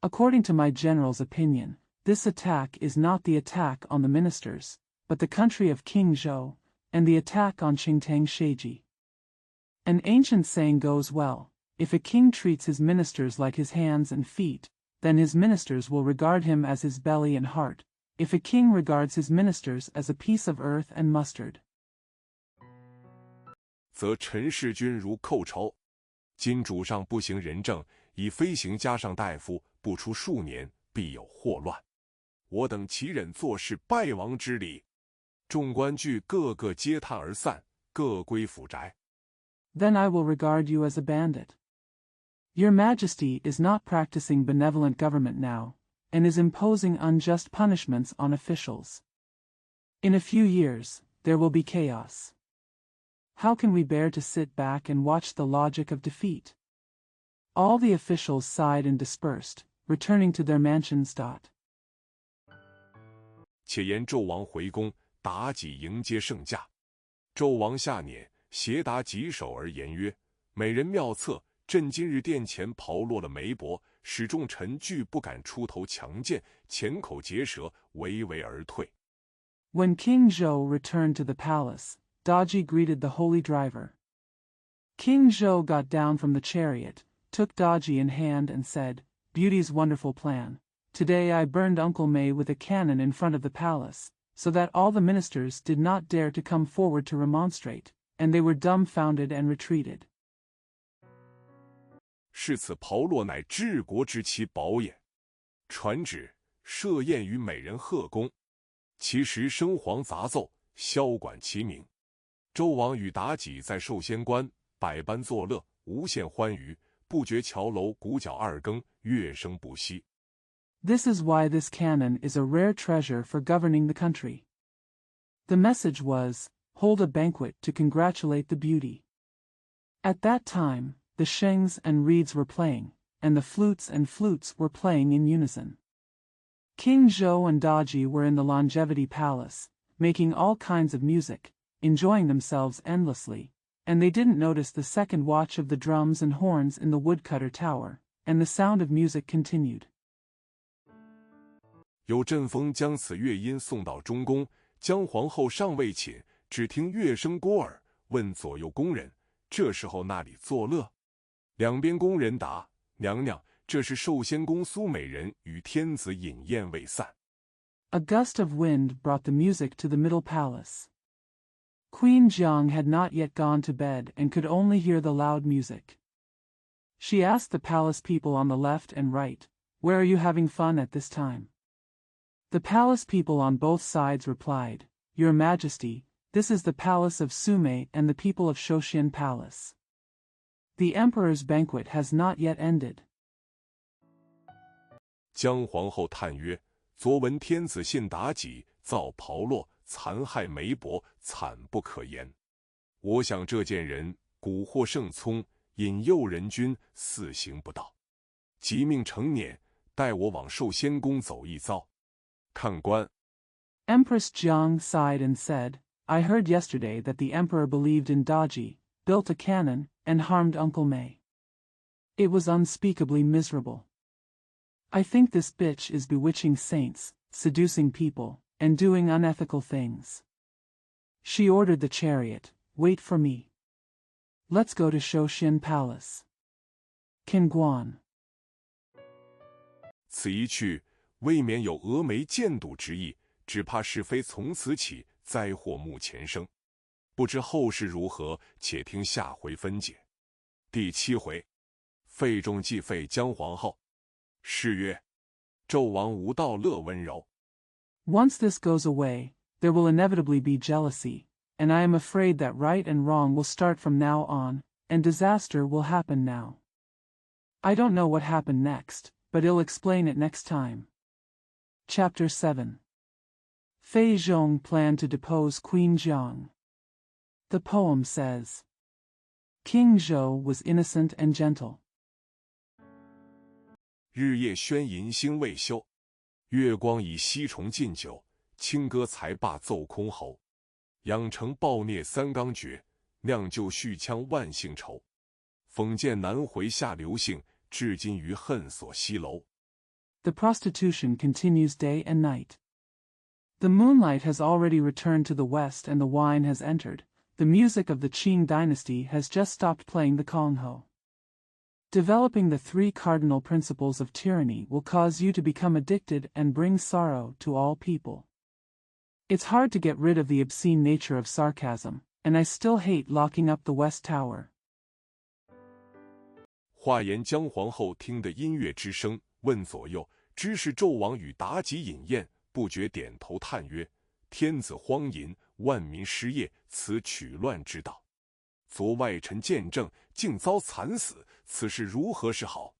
According to my general's opinion, this attack is not the attack on the ministers, but the country of King Zhou, and the attack on Qingtang Sheiji. An ancient saying goes well: if a king treats his ministers like his hands and feet, then his ministers will regard him as his belly and heart. If a king regards his ministers as a piece of earth and mustard, 则臣事君如寇仇。今主上不行仁政，以飞行加上大夫，不出数年，必有祸乱。我等岂忍坐视败亡之理？众官具个个嗟叹而散，各归府宅。 then I will regard you as a bandit. Your Majesty is not practicing benevolent government now, and is imposing unjust punishments on officials. In a few years, there will be chaos. How can we bear to sit back and watch the logic of defeat? All the officials sighed and dispersed, returning to their mansions. 且言纣王回宫，妲己迎接圣驾。纣王下辇，携妲己手而言曰：“美人妙策，朕今日殿前炮烙了眉帛，使众臣惧不敢出头强谏，浅口结舌，唯唯而退。” When King Zhou returned to the palace, Daji greeted the holy driver. King Zhou got down from the chariot, took Daji in hand and said, "Beauty's wonderful plan. Today I burned Uncle May with a cannon in front of the palace, so that all the ministers did not dare to come forward to remonstrate, and they were dumbfounded and retreated." 是此炮烙乃治国之奇宝也。传旨设宴于美人贺宫，其时声黄杂奏，箫管齐鸣。周王与妲己在寿仙观，百般作乐，无限欢愉，不觉桥楼鼓角二更，乐声不息。 This is why this canon is a rare treasure for governing the country. The message was, hold a banquet to congratulate the beauty. At that time, the shengs and reeds were playing, and the flutes were playing in unison. King Zhou and Daji were in the Longevity Palace, making all kinds of music, enjoying themselves endlessly, and they didn't notice the second watch of the drums and horns in the woodcutter tower, and the sound of music continued. 有阵风将此乐音送到中宫，姜皇后尚未寝，只听乐声聒耳，问左右宫人：“这时候那里作乐？”两边宫人答：“娘娘，这是寿仙宫苏美人与天子饮宴未散。” A gust of wind brought the music to the middle palace. Queen Jiang had not yet gone to bed and could only hear the loud music. She asked the palace people on the left and right, "Where are you having fun at this time?" The palace people on both sides replied, Your Majesty, this is the palace of Sume and the people of Shoshin Palace. The emperor's banquet has not yet ended. 姜皇后叹曰：昨闻天子信妲己，造炮烙，残害梅伯，惨不可言。我想这件人蛊惑圣聪，引诱人君，肆行不道。即命成辇，带我往寿仙宫走一遭。看官。 Empress Jiang sighed and said, I heard yesterday that the emperor believed in Daji, built a cannon, and harmed Uncle May. It was unspeakably miserable. I think this bitch is bewitching saints, seducing people, and doing unethical things. She ordered the chariot, wait for me. Let's go to Shoshin Palace. Qin Guan. 此一去，未免有峨眉见睹之意，只怕是非从此起灾祸目前生。不知后事如何，且听下回分解。第7回，废中既废姜皇后。是曰：纣王无道乐温柔。 Once this goes away, there will inevitably be jealousy, and I am afraid that right and wrong will start from now on, and disaster will happen now. I don't know what happened next, but I'll explain it next time. Chapter 7. Fei Zhong planned to depose Queen Jiang. The poem says, King Zhou was innocent and gentle. 日夜宣淫星未休，月光以西虫尽酒，清歌才罢奏箜篌。养成暴虐三纲绝，酿就续枪万姓仇。封建难回下流性，至今余恨所西楼。 The prostitution continues day and night. The moonlight has already returned to the west and the wine has entered. The music of the Qing dynasty has just stopped playing the Kongho. Developing the 3 cardinal principles of tyranny will cause you to become addicted and bring sorrow to all people. It's hard to get rid of the obscene nature of sarcasm, and I still hate locking up the West Tower. 话言姜皇后听得音乐之声，问左右，知是纣王与妲己饮宴，不觉点头叹曰：天子荒淫，万民失业，此取乱之道。昨外臣见证，竟遭惨死，此事如何是好？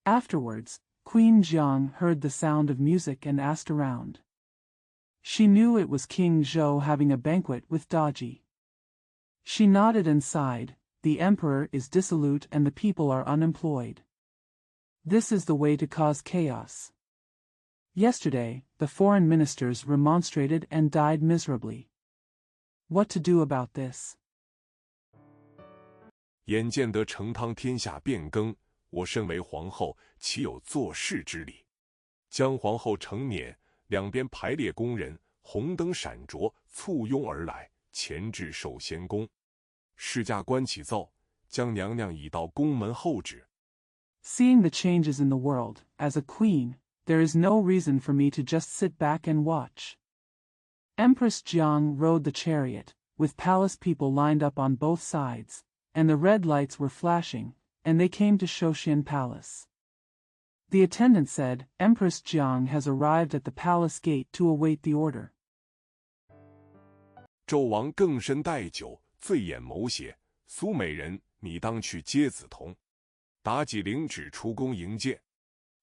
Afterwards, Queen Jiang heard the sound of music and asked around. She knew it was King Zhou having a banquet with Daji. She nodded and sighed, the emperor is dissolute and the people are unemployed. This is the way to cause chaos. Yesterday, the foreign ministers remonstrated and died miserably. What to do about this? 眼见得成汤天下变更，我身为皇后，岂有做事之理？姜皇后成辇，两边排列宫人，红灯闪着，簇拥而来，前至寿仙宫。侍驾官启奏，姜娘娘已到宫门候旨。Seeing the changes in the world, as a queen, there is no reason for me to just sit back and watch. Empress Jiang rode the chariot, with palace people lined up on both sides, and the red lights were flashing, and they came to Shoshin Palace. The attendant said, Empress Jiang has arrived at the palace gate to await the order. 纣王更深待酒，醉眼谋邪。苏美人，你当去接梓潼。妲己领旨出宫迎接。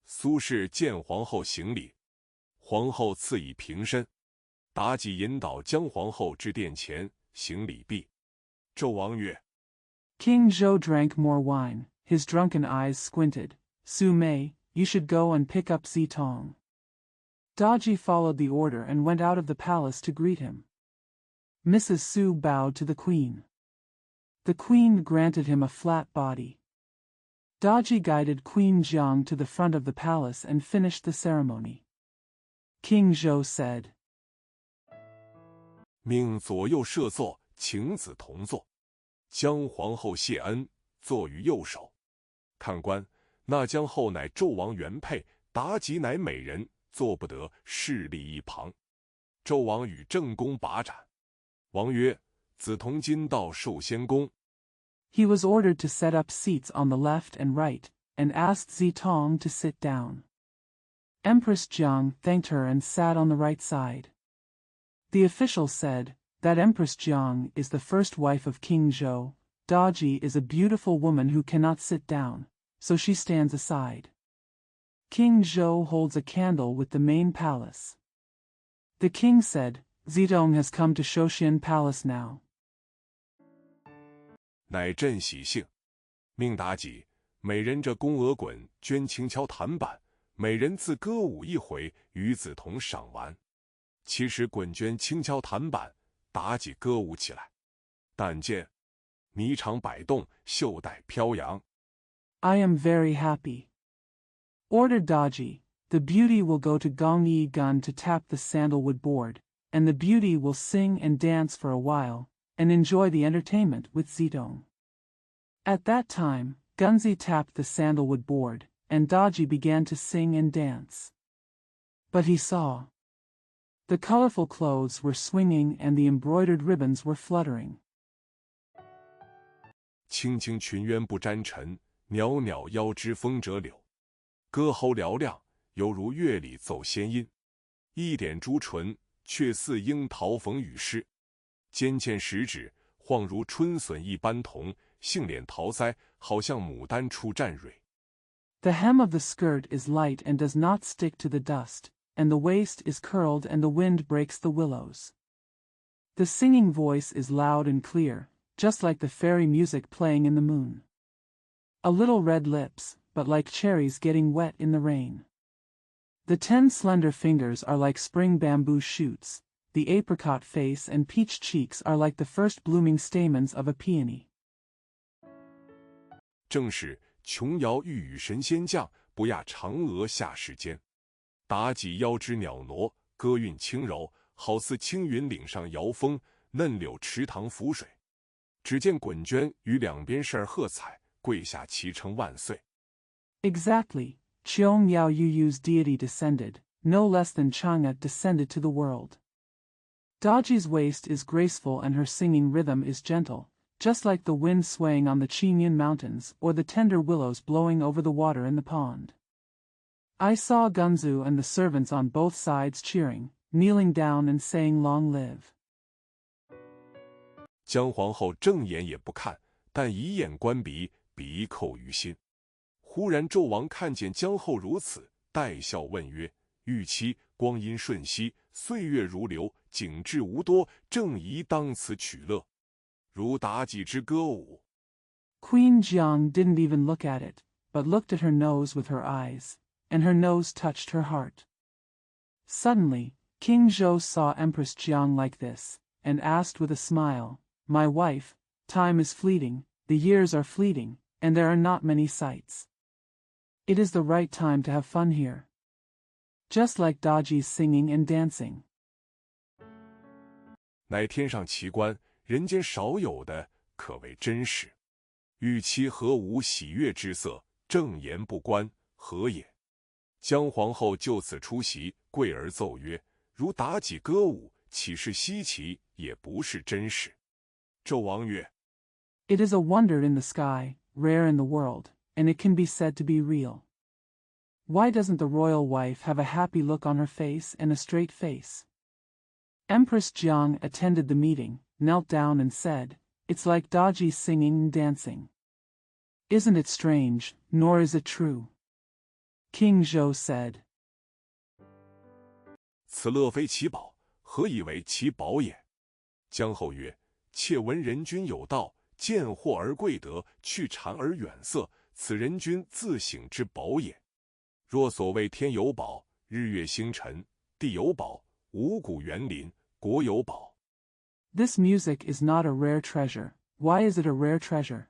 苏氏见皇后行礼，皇后赐以平身。妲己引导姜皇后至殿前，行礼毕。纣王曰： King Zhou drank more wine, his drunken eyes squinted. Su Mei, you should go and pick up Zitong. Daji followed the order and went out of the palace to greet him. Mrs. Su bowed to the queen. The queen granted him a flat body. Daji guided Queen Jiang to the front of the palace and finished the ceremony. King Zhou said, 命左右摄座，请梓同坐。姜皇后谢恩，坐于右手。看官，那姜后乃纣王原配，妲己乃美人，坐不得，势立一旁。纣王与正宫把盏。王曰：梓潼今到寿仙宫。He was ordered to set up seats on the left and right, and asked Zitong to sit down. Empress Jiang thanked her and sat on the right side. The official said that Empress Jiang is the first wife of King Zhou. Daji is a beautiful woman who cannot sit down, so she stands aside. King Zhou holds a candle with the main palace. The king said, Zidong has come to Shouxian Palace now. 乃朕喜幸，命妲己每人着宫娥滚捐轻敲弹板，每人自歌舞一回，与子同赏玩。其实滚捐轻敲弹板，妲己歌舞起来，但见霓裳摆动，袖带飘扬。I am very happy. Ordered Daji, the beauty will go to Gongyi Gun to tap the sandalwood board, and the beauty will sing and dance for a while, and enjoy the entertainment with Zidong. At that time, Gunzi tapped the sandalwood board, and Daji began to sing and dance. But he saw. The colorful clothes were swinging and the embroidered ribbons were fluttering. 青青群鸢不沾尘，袅袅腰肢风折柳。歌喉嘹亮，犹如乐里奏仙音。一点朱唇，却似樱桃逢雨湿。尖嵌食指，晃如春笋一般红。杏脸桃腮，好像牡丹出绽蕊。The hem of the skirt is light and does not stick to the dust, and the waist is curled and the wind breaks the willows. The singing voice is loud and clear, just like the fairy music playing in the moon. A little red lips, but like cherries getting wet in the rain. The 10 slender fingers are like spring bamboo shoots, the apricot face and peach cheeks are like the first blooming stamens of a peony. 正是琼瑶玉宇神仙降，不亚嫦娥下世间。妲己腰肢袅娜，歌韵轻柔，好似青云岭上摇风，嫩柳池塘浮水。只见滚娟于两边事儿喝彩，跪下齐称万岁。Exactly, Cheong Yao Yu's deity descended, no less than Chang'e descended to the world. Daji's waist is graceful and her singing rhythm is gentle, just like the wind swaying on the Qingyun Mountains or the tender willows blowing over the water in the pond. I saw Gunzu and the servants on both sides cheering, kneeling down and saying long live. 姜皇后正眼也不看，但以眼观鼻，鼻扣于心。忽然纣王看见姜后如此，带笑问曰：“玉妻，光阴瞬息，岁月如流，景致无多，正宜当此取乐。如妲己之歌舞。” Queen Jiang didn't even look at it, but looked at her nose with her eyes, and her nose touched her heart. Suddenly, King Zhou saw Empress Jiang like this, and asked with a smile, "My wife, time is fleeting, the years are fleeting, and there are not many sights. It is the right time to have fun here. Just like Daji's singing and dancing." 乃天上奇观，人间少有的，可谓真实。玉妻何无喜悦之色？正言不观，何也？姜皇后就此出席，跪而奏曰：“如妲己歌舞，岂是稀奇，也不是真实。”纣王曰： It is a wonder in the sky, rare in the world, and it can be said to be real. Why doesn't the royal wife have a happy look on her face and a straight face? Empress Jiang attended the meeting, knelt down and said, "It's like Daji singing and dancing. Isn't it strange, nor is it true?" King Zhou said, 此乐非其宝，何以为其宝也？姜后曰：“妾闻人君有道，见货而贵德，去谗而远色，此人君自省之宝也。若所谓天有宝，日月星辰，地有宝，五谷园林，国有宝。” This music is not a rare treasure. Why is it a rare treasure?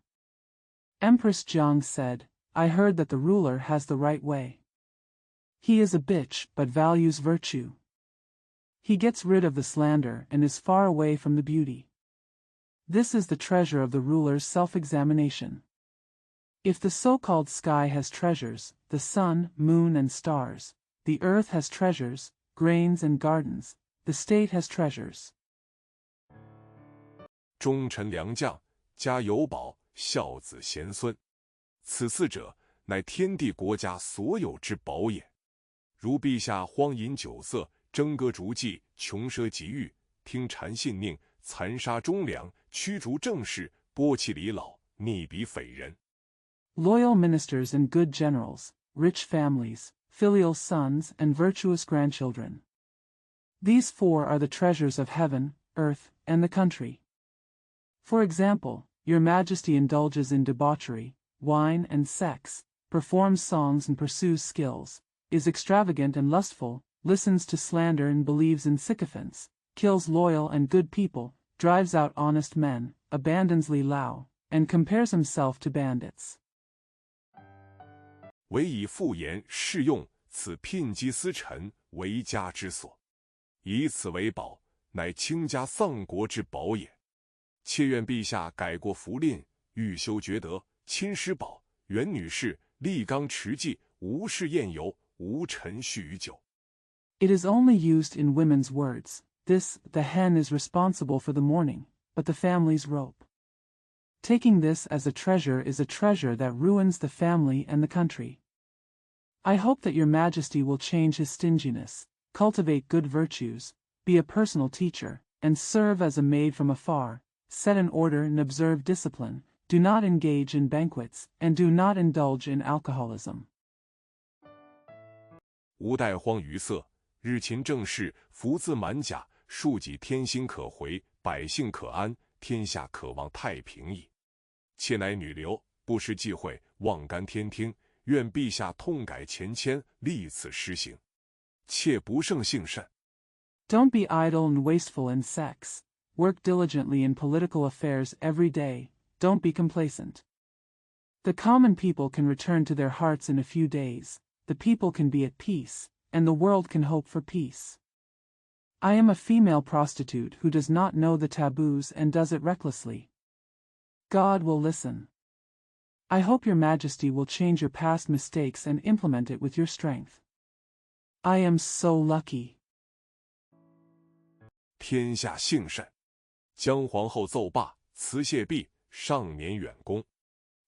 Empress Jiang said, "I heard that the ruler has the right way. He is a bitch but values virtue. He gets rid of the slander and is far away from the beauty. This is the treasure of the ruler's self-examination. If the so-called sky has treasures, the sun, moon and stars, the earth has treasures, grains and gardens, the state has treasures. 忠臣良将，家有宝，孝子贤孙。此四者，乃天地国家所有之宝也。如陛下荒饮酒色，征歌逐妓，穷奢极欲，听谗信佞，残杀忠良，驱逐正士，剥弃离老，逆彼匪人。 Loyal ministers and good generals, rich families, filial sons and virtuous grandchildren. These four are the treasures of heaven, earth, and the country. For example, your majesty indulges in debauchery, wine and sex, performs songs and pursues skills, is extravagant and lustful, listens to slander and believes in sycophants, kills loyal and good people, drives out honest men, abandons Li Lao, and compares himself to bandits. 唯以复言适用，此聘姬司臣为家之所，以此为宝，乃倾家丧国之宝也。切愿陛下改过服吝，欲修厥德，亲师宝，原女士，立纲持纪，无事宴游，无陈序于酒。 It is only used in women's words. This, the hen is responsible for the morning, but the family's rope. Taking this as a treasure is a treasure that ruins the family and the country. I hope that your majesty will change his stinginess, cultivate good virtues, be a personal teacher, and serve as a maid from afar, set in order and observe discipline, do not engage in banquets, and do not indulge in alcoholism. 吾待荒于色，日勤政事，福自满甲，庶几天心可回，百姓可安，天下可望太平矣。妾乃女流，不识忌讳，妄干天听，愿陛下痛改前愆，立此施行。妾不胜幸甚。 Don't be idle and wasteful in sex. Work diligently in political affairs every day. Don't be complacent. The common people can return to their hearts in a few days, the people can be at peace, and the world can hope for peace. I am a female prostitute who does not know the taboos and does it recklessly. God will listen. I hope your majesty will change your past mistakes and implement it with your strength. I am so lucky. 天下幸甚。姜皇后奏罢，辞谢毕，上辇远宫。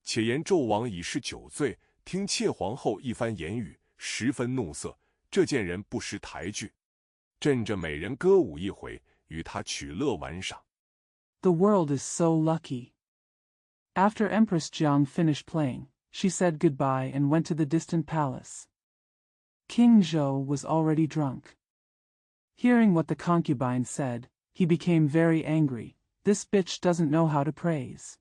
且言纣王已是酒醉，听妾皇后一番言语，十分怒色。这贱人不识抬举，朕着美人歌舞一回，与他取乐玩赏。 The world is so lucky. After Empress Jiang finished playing, she said goodbye and went to the distant palace. King Zhou was already drunk. Hearing what the concubine said, he became very angry. This bitch doesn't know how to praise.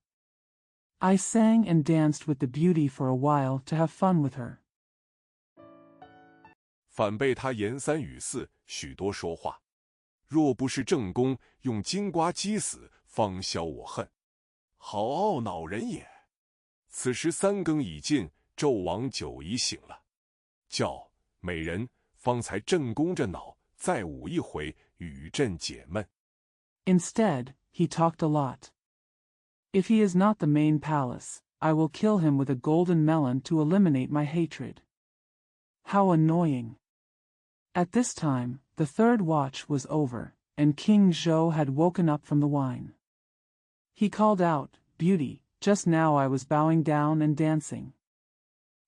I sang and danced with the beauty for a while to have fun with her. 反被他言三语四，许多说话。若不是正宫用金瓜击死，方消我恨。好懊恼人也。此时3更已尽，纣王酒已醒了，叫美人方才正宫着脑，再舞一回，与朕解闷。 Instead, he talked a lot. If he is not the main palace, I will kill him with a golden melon to eliminate my hatred. How annoying. At this time, the 3rd watch was over, and King Zhou had woken up from the wine. He called out, "Beauty, just now I was bowing down and dancing.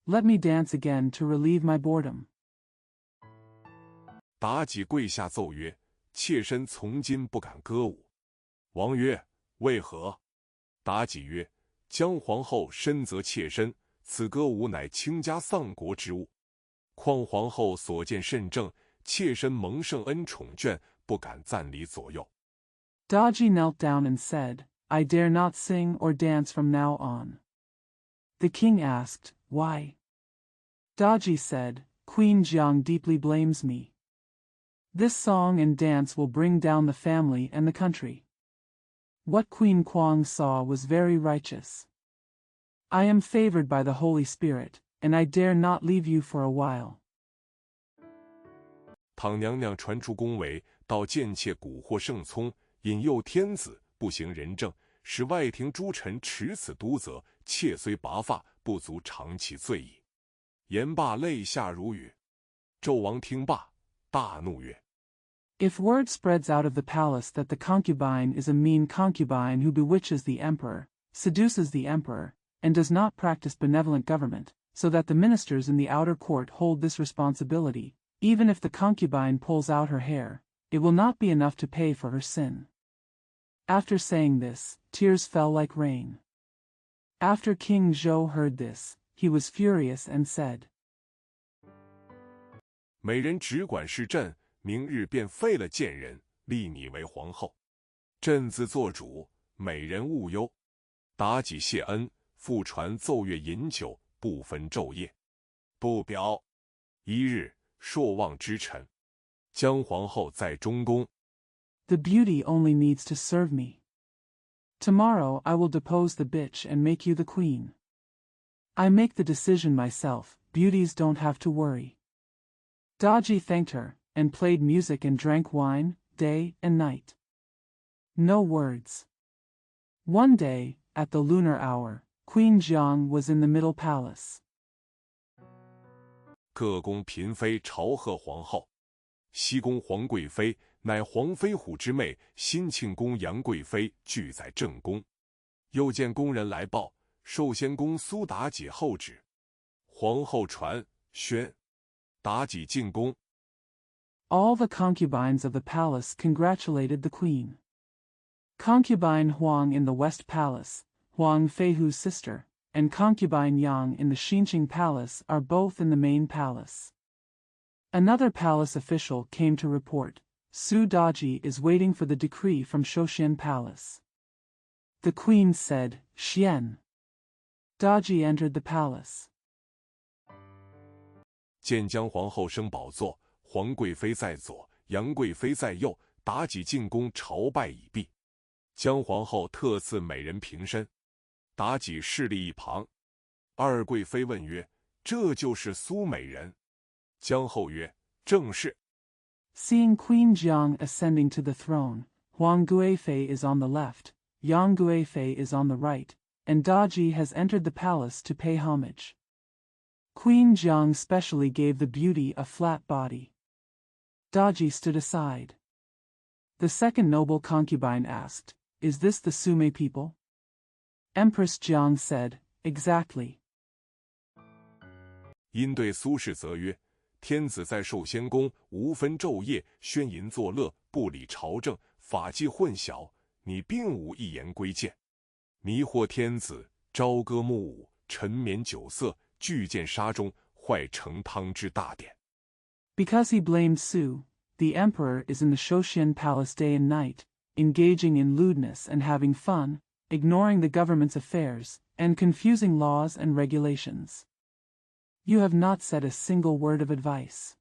Let me dance again to relieve my boredom." 妲己跪下奏曰：“妾身从今不敢歌舞。”王曰：“为何？”妲己曰：“姜皇后深责妾身，此歌舞乃倾家丧国之物。况皇后所见甚正，妾身蒙圣恩宠眷，不敢暂离左右。” Daji knelt down and said, "I dare not sing or dance from now on." The king asked, "Why?" Daji said, "Queen Jiang deeply blames me. This song and dance will bring down the family and the country. What Queen Kuang saw was very righteous. I am favored by the Holy Spirit, and I dare not leave you for a while." 倘娘娘传出宫闱，到贱妾蛊惑圣聪，引诱天子，不行仁政，使外廷诸臣持此督责，妾虽拔发，不足偿其罪矣。言罢，泪下如雨。纣王听罢，大怒曰： If word spreads out of the palace that the concubine is a mean concubine who bewitches the emperor, seduces the emperor, and does not practice benevolent government, so that the ministers in the outer court hold this responsibility, Even if the concubine pulls out her hair, it will not be enough to pay for her sin. After saying this, tears fell like rain. After King Zhou heard this, he was furious and said, 美人只管是朕，明日便废了贱人，立你为皇后。朕自做主，美人勿忧。妲己谢恩，复传奏乐饮酒，不分昼夜。不表。一日，朔望之辰，姜皇后在中宫。The beauty only needs to serve me. Tomorrow I will depose the bitch and make you the queen. I make the decision myself, beauties don't have to worry. Daji thanked her, and played music and drank wine, day and night. No words. One day, at the lunar hour, Queen Jiang was in the middle palace. 各宫嫔妃朝贺皇后。西宫皇贵妃乃皇飞虎之妹，新庆宫杨贵妃俱在正宫。又见宫人来报，寿仙宫苏妲己后旨。皇后传宣，妲己进宫。All the concubines of the palace congratulated the queen. Concubine Huang in the West Palace, Huang Feihu's sister, and concubine Yang in the Xinqing Palace are both in the main palace. Another palace official came to report, Su Daji is waiting for the decree from Shouxian Palace. The queen said, Xian. Daji entered the palace. 见姜皇后升宝座，皇贵妃在左，杨贵妃在右，妲己进宫朝拜已毕。姜皇后特赐美人平身，妲己侍立一旁。二贵妃问曰：“这就是苏美人？”姜后曰：“正是。” Seeing Queen Jiang ascending to the throne, Huang Guifei is on the left, Yang Guifei is on the right, and Daji has entered the palace to pay homage. Queen Jiang specially gave the beauty a flat body. Daji stood aside. The second noble concubine asked, Is this the Sume people? Empress Jiang said, Exactly. 因对苏氏则曰：“天子在寿仙宫，无分昼夜，宣淫作乐，不理朝政，法纪混淆，你并无一言规谏，迷惑天子，朝歌暮舞，沉湎酒色，巨舰沙中，坏成汤之大典。” Because he blamed Su, the emperor is in the Shouxian palace day and night, engaging in lewdness and having fun, ignoring the government's affairs, and confusing laws and regulations. You have not said a single word of advice.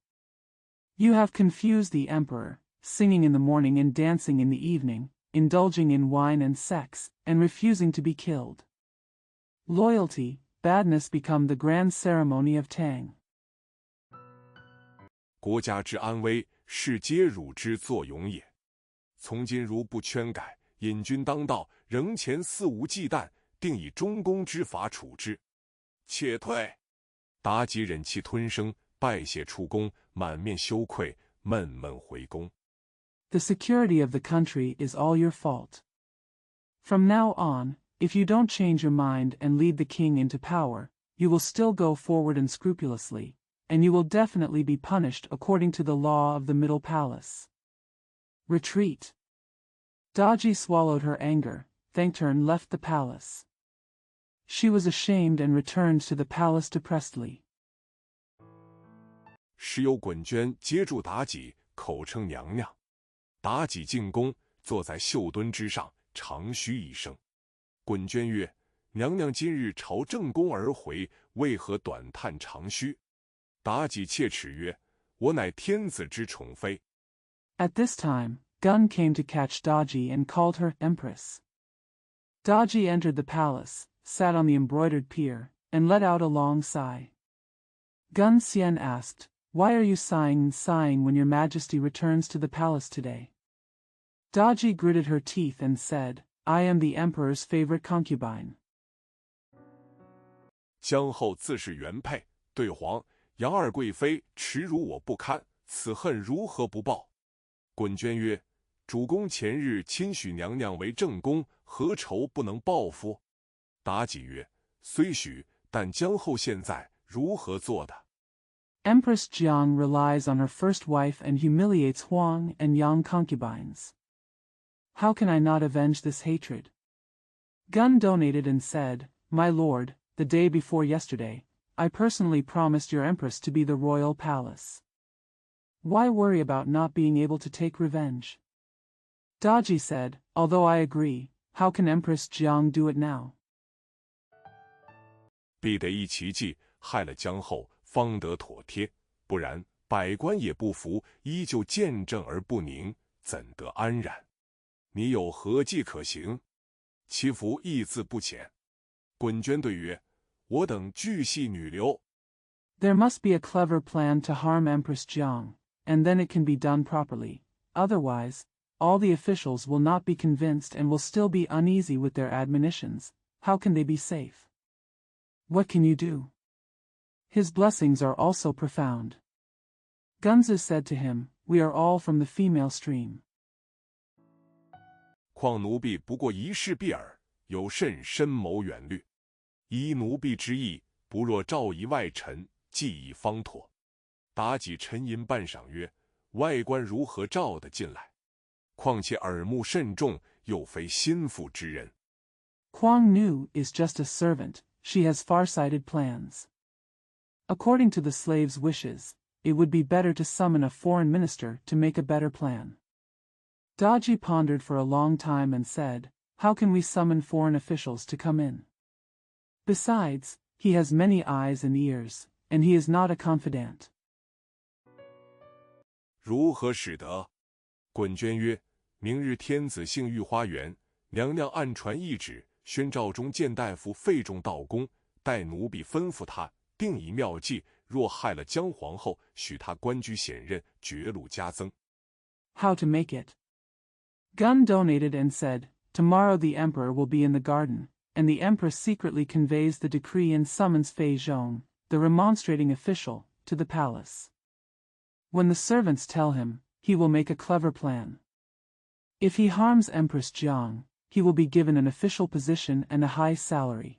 You have confused the emperor, singing in the morning and dancing in the evening, indulging in wine and sex, and refusing to be killed. Loyalty, badness become the grand ceremony of Tang. 国家之安危，是皆汝之作俑也。从今如不圈改，引军当道，仍前肆无忌惮，定以中宫之法处之。且退。妲己忍气吞声，拜谢出宫，满面羞愧，闷闷回宫。The security of the country is all your fault. From now on, if you don't change your mind and lead the king into power, you will still go forward unscrupulously, and you will definitely be punished according to the law of the Middle Palace. Retreat. Daji swallowed her anger, thanked her and left the palace. She was ashamed and returned to the palace depressedly. 时有滚娟接住妲己，口称娘娘。妲己进宫，坐在绣墩之上，长吁一声。滚娟曰：“娘娘今日朝正宫而回，为何短叹长吁？”妲己切齿曰：“我乃天子之宠妃。” At this time, Gun came to catch Daji and called her Empress. Daji entered the palace, sat on the embroidered pier, and let out a long sigh. Gun Xian asked, Why are you sighing when your majesty returns to the palace today? Daji gritted her teeth and said, I am the emperor's favorite concubine. 姜后自是原配，对皇杨二贵妃耻辱我不堪，此恨如何不报？滚娟曰：“主公前日亲许娘娘为正宫，何愁不能报夫？”妲己曰：“虽许，但姜后现在如何做的？” Empress Jiang relies on her first wife and humiliates Huang and Yang concubines. How can I not avenge this hatred? Gun donated and said, My lord, the day before yesterday, I personally promised your empress to be the royal palace. Why worry about not being able to take revenge? Daji said, Although I agree, how can Empress Jiang do it now? 必得一奇迹，害了姜后，方得妥帖，不然百官也不服，依旧见证而不宁，怎得安然？你有何计可行？其福亦自不浅。滚娟对曰：我等俱系女流。There must be a clever plan to harm Empress Jiang, and then it can be done properly. Otherwise, all the officials will not be convinced and will still be uneasy with their admonitions. How can they be safe? What can you do? His blessings are also profound. Gunzi said to him, We are all from the female stream. 况奴婢不过一世婢耳，有甚深谋远虑？依奴婢之意，不若召以外臣，计以方妥。妲己沉吟半晌曰：外官如何召得进来？况且耳目甚重，又非心腹之人。Huang Nu is just a servant, she has far-sighted plans. According to the slave's wishes, it would be better to summon a foreign minister to make a better plan. Daji pondered for a long time and said, How can we summon foreign officials to come in? Besides, he has many eyes and ears, and he is not a confidant. 如何使得？滚娟曰：明日天子幸御花园，娘娘暗传懿旨，宣诏中见大夫费仲到宫，待奴婢吩咐他，定以妙计，若害了姜皇后，许他官居显任，爵禄加增。How to make it? Gun donated and said, Tomorrow the emperor will be in the garden, and the empress secretly conveys the decree and summons Fei Zhong, the remonstrating official, to the palace. When the servants tell him, he will make a clever plan. If he harms Empress Jiang, he will be given an official position and a high salary.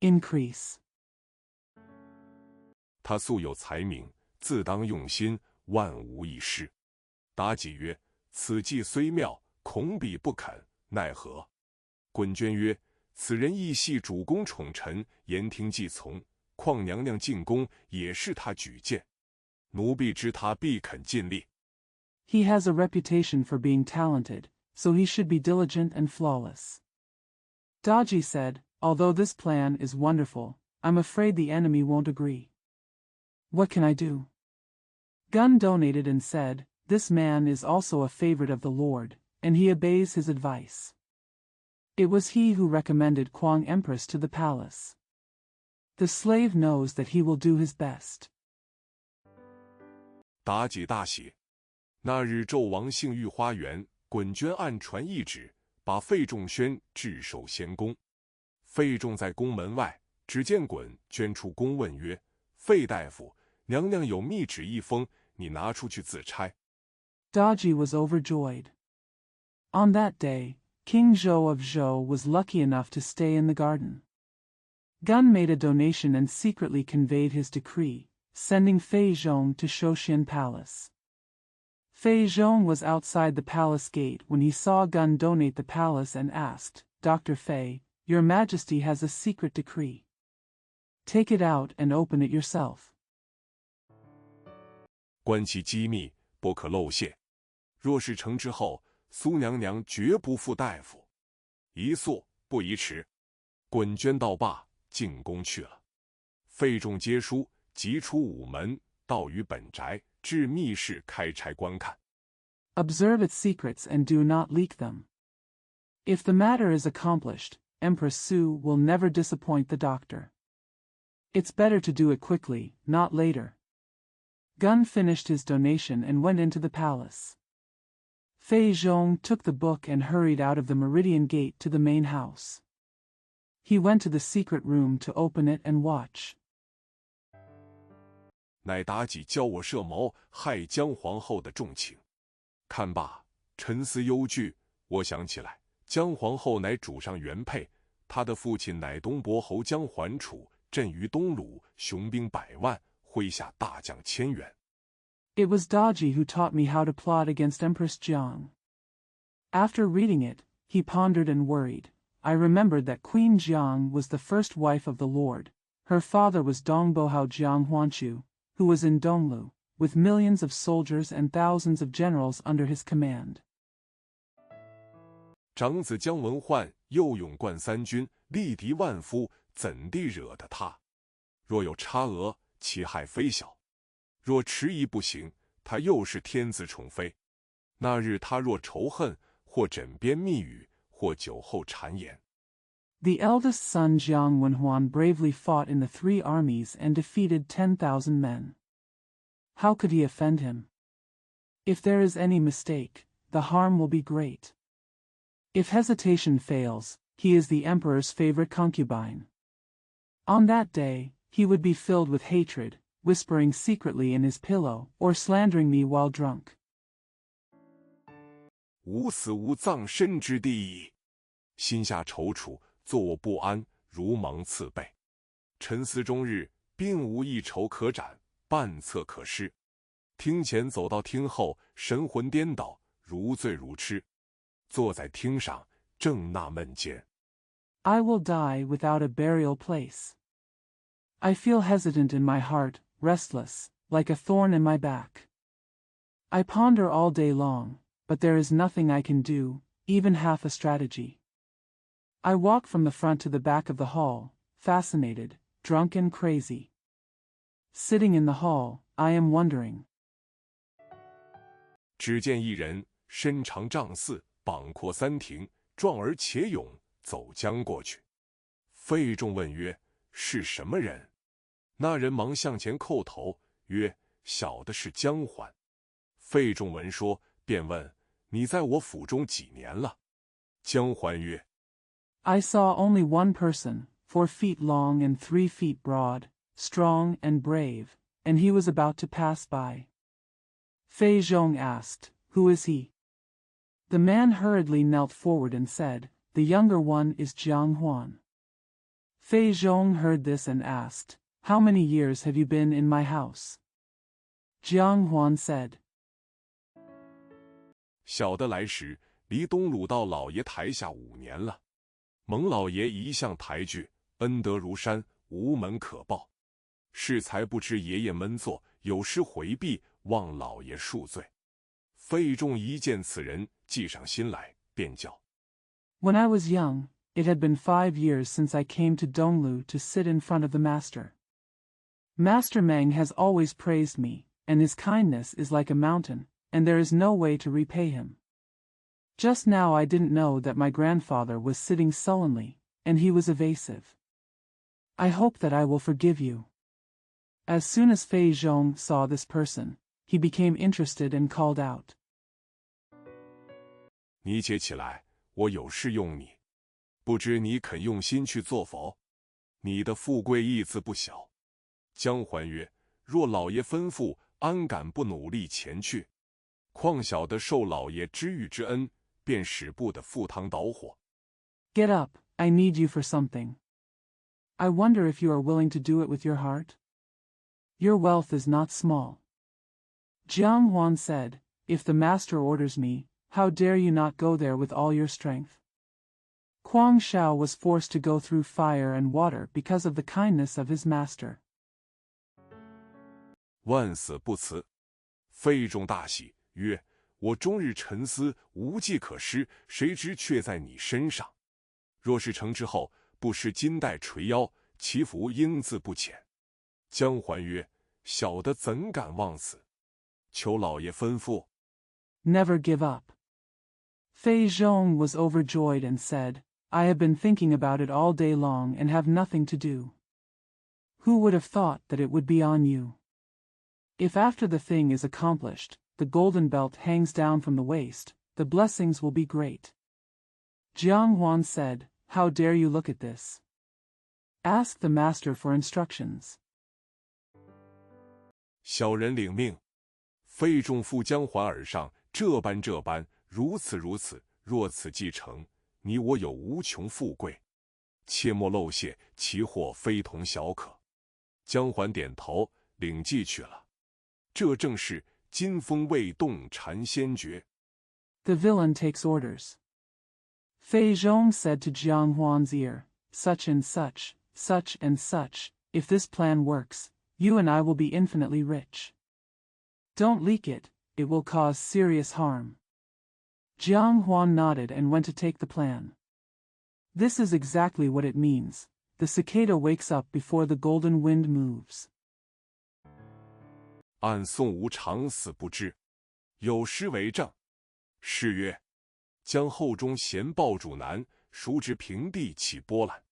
Increase. 他素有才名，自当用心，万无一失。妲己曰：此计虽妙，恐彼不肯，奈何？滚娟曰：此人亦系主公宠臣，言听计从，况娘娘进宫，也是他举荐。奴婢知他必肯尽力。He has a reputation for being talented, so he should be diligent and flawless. Daji said, Although this plan is wonderful, I'm afraid the enemy won't agree. What can I do? Gun donated and said, This man is also a favorite of the Lord, and he obeys his advice. It was he who recommended Kuang Empress to the palace. The slave knows that he will do his best. 妲己大喜。那日纣王幸御花园，滚娟暗传懿旨，把费仲宣置守先宫。费仲在宫门外，只见滚娟出宫问曰：费大夫，娘娘有密旨一封，你拿出去自差。Daji was overjoyed. On that day, King Zhou of Zhou was lucky enough to stay in the garden. Gun made a donation and secretly conveyed his decree, sending Fei Zhong to Shouxian Palace. Fei Zhong was outside the palace gate when he saw Gun donate the palace and asked, Dr. Fei, Your Majesty has a secret decree. Take it out and open it yourself. 观其机密，不可漏泄。若是成之后，苏娘娘绝不负大夫。一速不宜迟。滚娟道罢，进宫去了。费仲接书，即出午门，到于本宅，至密室开差观看。Observe its secrets and do not leak them. If the matter is accomplished, Empress Su will never disappoint the doctor. It's better to do it quickly, not later. Gun finished his donation and went into the palace. Fei Zhong took the book and hurried out of the Meridian Gate to the main house. He went to the secret room to open it and watch. 乃妲己教我设谋害姜皇后的重情。看罢，沉思忧惧，我想起来，姜皇后乃主上原配，她的父亲乃东伯侯姜桓楚，镇于东鲁，雄兵100万，麾下大将千员。 It was Daji who taught me how to plot against Empress Jiang. After reading it, he pondered and worried. I remembered that Queen Jiang was the first wife of the Lord. Her father was Dongbohao Jiang Huanchu, who was in Donglu, with millions of soldiers and thousands of generals under his command. 长子姜文焕又勇冠三军，力敌万夫，怎地惹得他？若有差额，其害非小；若迟疑不行，他又是天子宠妃。那日他若仇恨，或枕边密语，或酒后谗言。 The eldest son Jiang Wenhuan bravely fought in the 3 armies and defeated 10,000 men. How could he offend him? If there is any mistake, the harm will be great. If hesitation fails, he is the emperor's favorite concubine. On that day, he would be filled with hatred, whispering secretly in his pillow, or slandering me while drunk. 吾死无葬身之地矣，心下踌躇，坐卧不安，如芒刺背。沉思终日，并无一筹可展，半策可施。厅前走到厅后，神魂颠倒，如醉如痴。坐在厅上，正纳闷间。 I will die without a burial place. I feel hesitant in my heart, restless, like a thorn in my back. I ponder all day long, but there is nothing I can do, even half a strategy. I walk from the front to the back of the hall, fascinated, drunk and crazy. Sitting in the hall, I am wondering. 只见一人，身长丈4，膀阔3庭，壮而且勇，走将过去。费仲问曰：“是什么人？”那人忙向前叩头，曰：“小的是姜桓。”费仲闻说，便问：“你在我府中几年了？”姜桓曰： I saw only one person, 4 feet long and 3 feet broad, strong and brave, and he was about to pass by. Fei Zhong asked, "Who is he?" The man hurriedly knelt forward and said, "The younger one is Jiang Huan." Fei Zhong heard this and asked, "How many years have you been in my house?" Jiang Huan said, 小的来时，离东鲁道老爷台下5年了。蒙老爷一向抬举，恩德如山，无门可报。适才不知爷爷闷坐，有失回避，望老爷恕罪。费仲一见此人，计上心来，便叫。 When I was young, it had been 5 years since I came to Donglu to sit in front of the master. Master Meng has always praised me, and his kindness is like a mountain, and there is no way to repay him. Just now I didn't know that my grandfather was sitting sullenly, and he was evasive. I hope that I will forgive you. As soon as Fei Zhong saw this person, he became interested and called out. 你且起来，我有事用你。不知你肯用心去做否？你的富贵义字不小。姜桓曰：若老爷吩咐，安敢不努力前去？况小的受老爷知遇之恩，便使不得赴汤蹈火。 Get up, I need you for something. I wonder if you are willing to do it with your heart? Your wealth is not small. Jiang Huan said, If the master orders me, how dare you not go there with all your strength? Kuang Shao was forced to go through fire and water because of the kindness of his master. 万死不辞。费仲大喜，曰：我终日沉思，无计可施，谁知却在你身上。若是成之后，不施金带垂腰，其福应自不浅。姜桓曰：小的怎敢忘死？求老爷吩咐。 Never give up. Fei Zhong was overjoyed and said, I have been thinking about it all day long and have nothing to do. Who would have thought that it would be on you? If after the thing is accomplished, the golden belt hangs down from the waist, the blessings will be great. Jiang Huan said, How dare you look at this? Ask the master for instructions. 小人领命。费仲附姜桓耳上，这般，如此，若此既成，你我有无穷富贵。切莫漏泄，其祸非同小可。姜桓点头，领计去了。这正是金风未动禅先觉。The villain takes orders. Fei Zhong said to Jiang Huan's ear, such and such, such and such, if this plan works, you and I will be infinitely rich. Don't leak it, it will cause serious harm. Jiang Huan nodded and went to take the plan. This is exactly what it means. The cicada wakes up before the golden wind moves. 按宋吴长死不知，有诗为证。诗曰：将后中闲抱主难，孰知平地起波澜。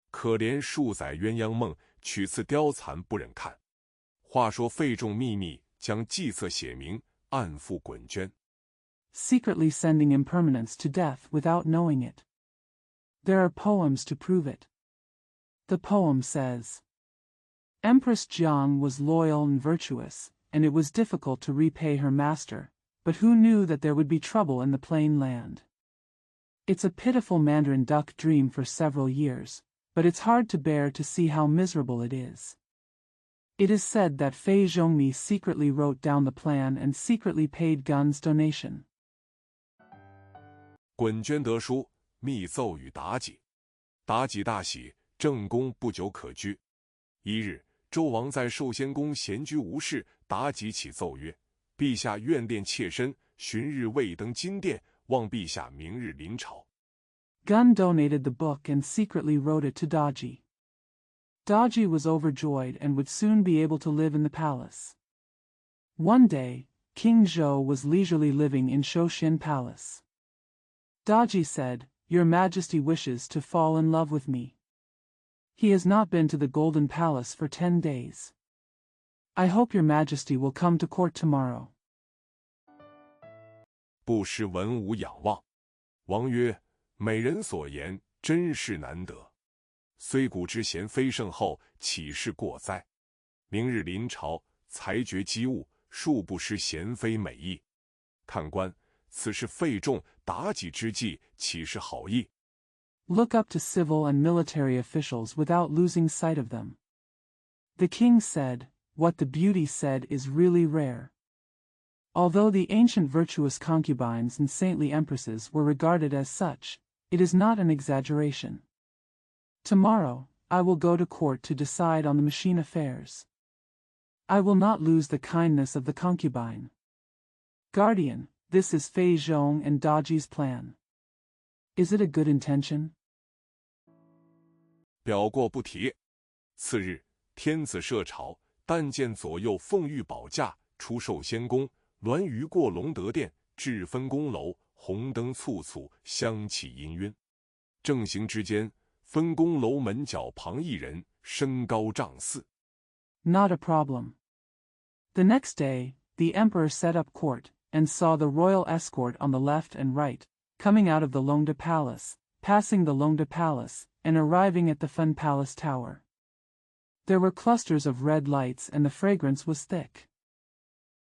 可怜数载鸳鸯梦，取次貂蝉不忍看。话说费仲秘密将计策写明，暗付滚捐。Secretly sending impermanence to death without knowing it. There are poems to prove it. The poem says, Empress Jiang was loyal and virtuous, and it was difficult to repay her master, but who knew that there would be trouble in the plain land? It's a pitiful Mandarin duck dream for several years, but it's hard to bear to see how miserable it is. It is said that Fei Zhongmi secretly wrote down the plan and secretly paid Gun's donation. 滚捐得书，密奏与妲己。妲己大喜，正宫不久可居。一日，周王在寿仙宫闲居无事，妲己起奏曰：陛下愿练妾身，旬日未登金殿，望陛下明日临朝。Gun donated the book and secretly wrote it to Daji. Daji was overjoyed and would soon be able to live in the palace. One day, King Zhou was leisurely living in Shouxin Palace. Daji said, Your Majesty wishes to fall in love with me. He has not been to the Golden Palace for 10 days. I hope Your Majesty will come to court tomorrow. 不识文武仰望。王曰：美人所言，真是难得。虽古之贤妃圣后，岂是过哉？明日临朝，裁决机务，恕不失贤妃美意。看官，此是费仲、妲己之计，岂是好意？ Look up to civil and military officials without losing sight of them. The king said, What the beauty said is really rare. Although the ancient virtuous concubines and saintly empresses were regarded as such, it is not an exaggeration. Tomorrow, I will go to court to decide on the machine affairs. I will not lose the kindness of the concubine. Guardian, this is Fei Zhong and Daji's plan. Is it a good intention? 表过不提。次日，天子设朝，但见左右凤玉宝驾出寿仙宫，銮舆过隆德殿，至分宫楼，红灯簇簇，香气氤氲。正行之间，分宫楼门角旁一人，身高丈4。Not a problem. The next day, the emperor set up court, and saw the royal escort on the left and right, coming out of the Longda Palace, passing the Longda Palace, and arriving at the Fun Palace Tower. There were clusters of red lights and the fragrance was thick.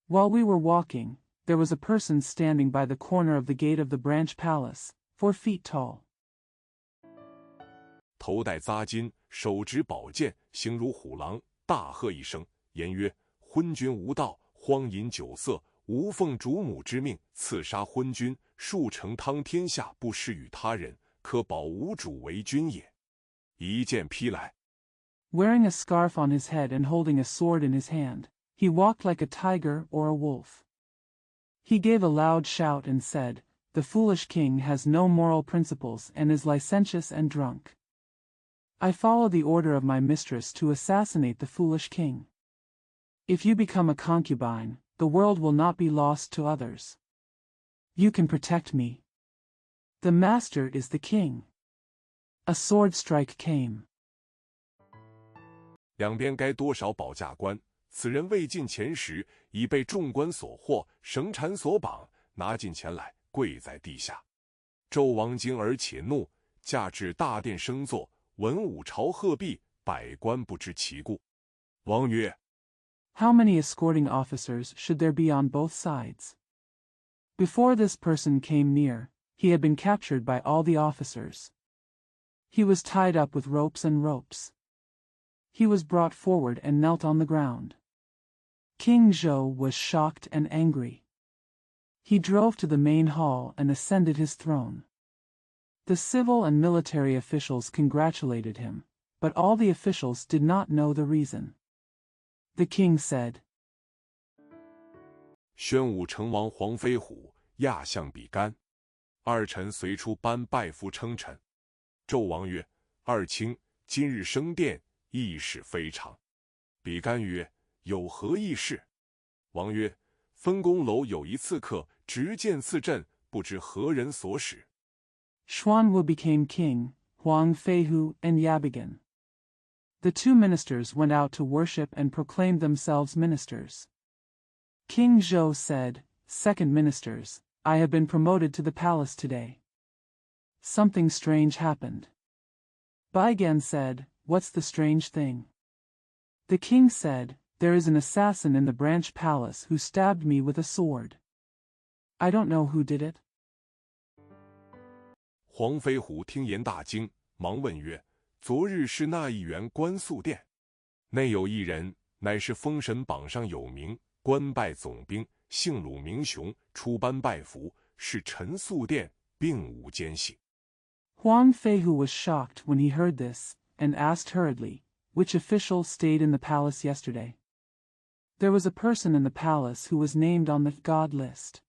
While we were walking, there was a person standing by the corner of the gate of the Branch Palace, 4 feet tall. 头戴扎巾，手执宝剑，形如虎狼，大喝一声，言曰：昏君无道，荒饮酒色，吾奉主母之命，刺杀昏君，数成汤天下，不施与他人，可保吾主为君也。一剑劈来。Wearing a scarf on his head and holding a sword in his hand, he walked like a tiger or a wolf. He gave a loud shout and said, The foolish king has no moral principles and is licentious and drunk. I follow the order of my mistress to assassinate the foolish king. If you become a concubine, the world will not be lost to others. You can protect me. The master is the king. A sword strike came. 两边该多少保驾官，此人未进前时，已被众官所获，绳缠所绑，拿进前来，跪在地下。纣王惊而且怒，驾至大殿升座，文武朝贺毕，百官不知其故。王曰： How many escorting officers should there be on both sides? Before this person came near, he had been captured by all the officers. He was tied up with ropes and ropes. He was brought forward and knelt on the ground. King Zhou was shocked and angry. He drove to the main hall and ascended his throne. The civil and military officials congratulated him, but all the officials did not know the reason. The king said, 宣武成王黄飞虎亚相比干，二臣随出班拜服称臣。纣王曰：二卿今日升殿，议事非常。比干曰：有何议事？王曰：分宫楼有一刺客执剑刺阵，不知何人所使。Xuanwu became king, Huang Feihu and Yabigan. The two ministers went out to worship and proclaimed themselves ministers. King Zhou said, Second ministers, I have been promoted to the palace today. Something strange happened. Baigan said, What's the strange thing? The king said, There is an assassin in the branch palace who stabbed me with a sword. I don't know who did it. 黄飞虎听言大惊，忙问曰：昨日是那一员官宿殿，内有一人，乃是封神榜上有名，官拜总兵，姓鲁名雄，出班拜服，是陈宿殿，并无奸细。Huang Feihu was shocked when he heard this, and asked hurriedly, Which official stayed in the palace yesterday? There was a person in the palace who was named on the god list.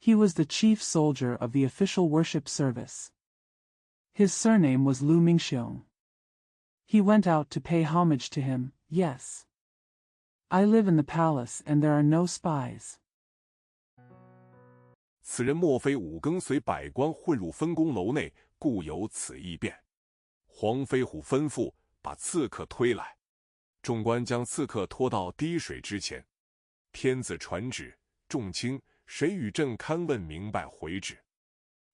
He was the chief soldier of the official worship service. His surname was Lu Mingxiong. He went out to pay homage to him, yes. I live in the palace and there are no spies. 此人莫非五更随百官混入分宫楼内，故有此异变。黄飞虎吩咐把刺客推来，众官将刺客拖到滴水之前。天子传旨，众卿谁与朕勘问明白回旨。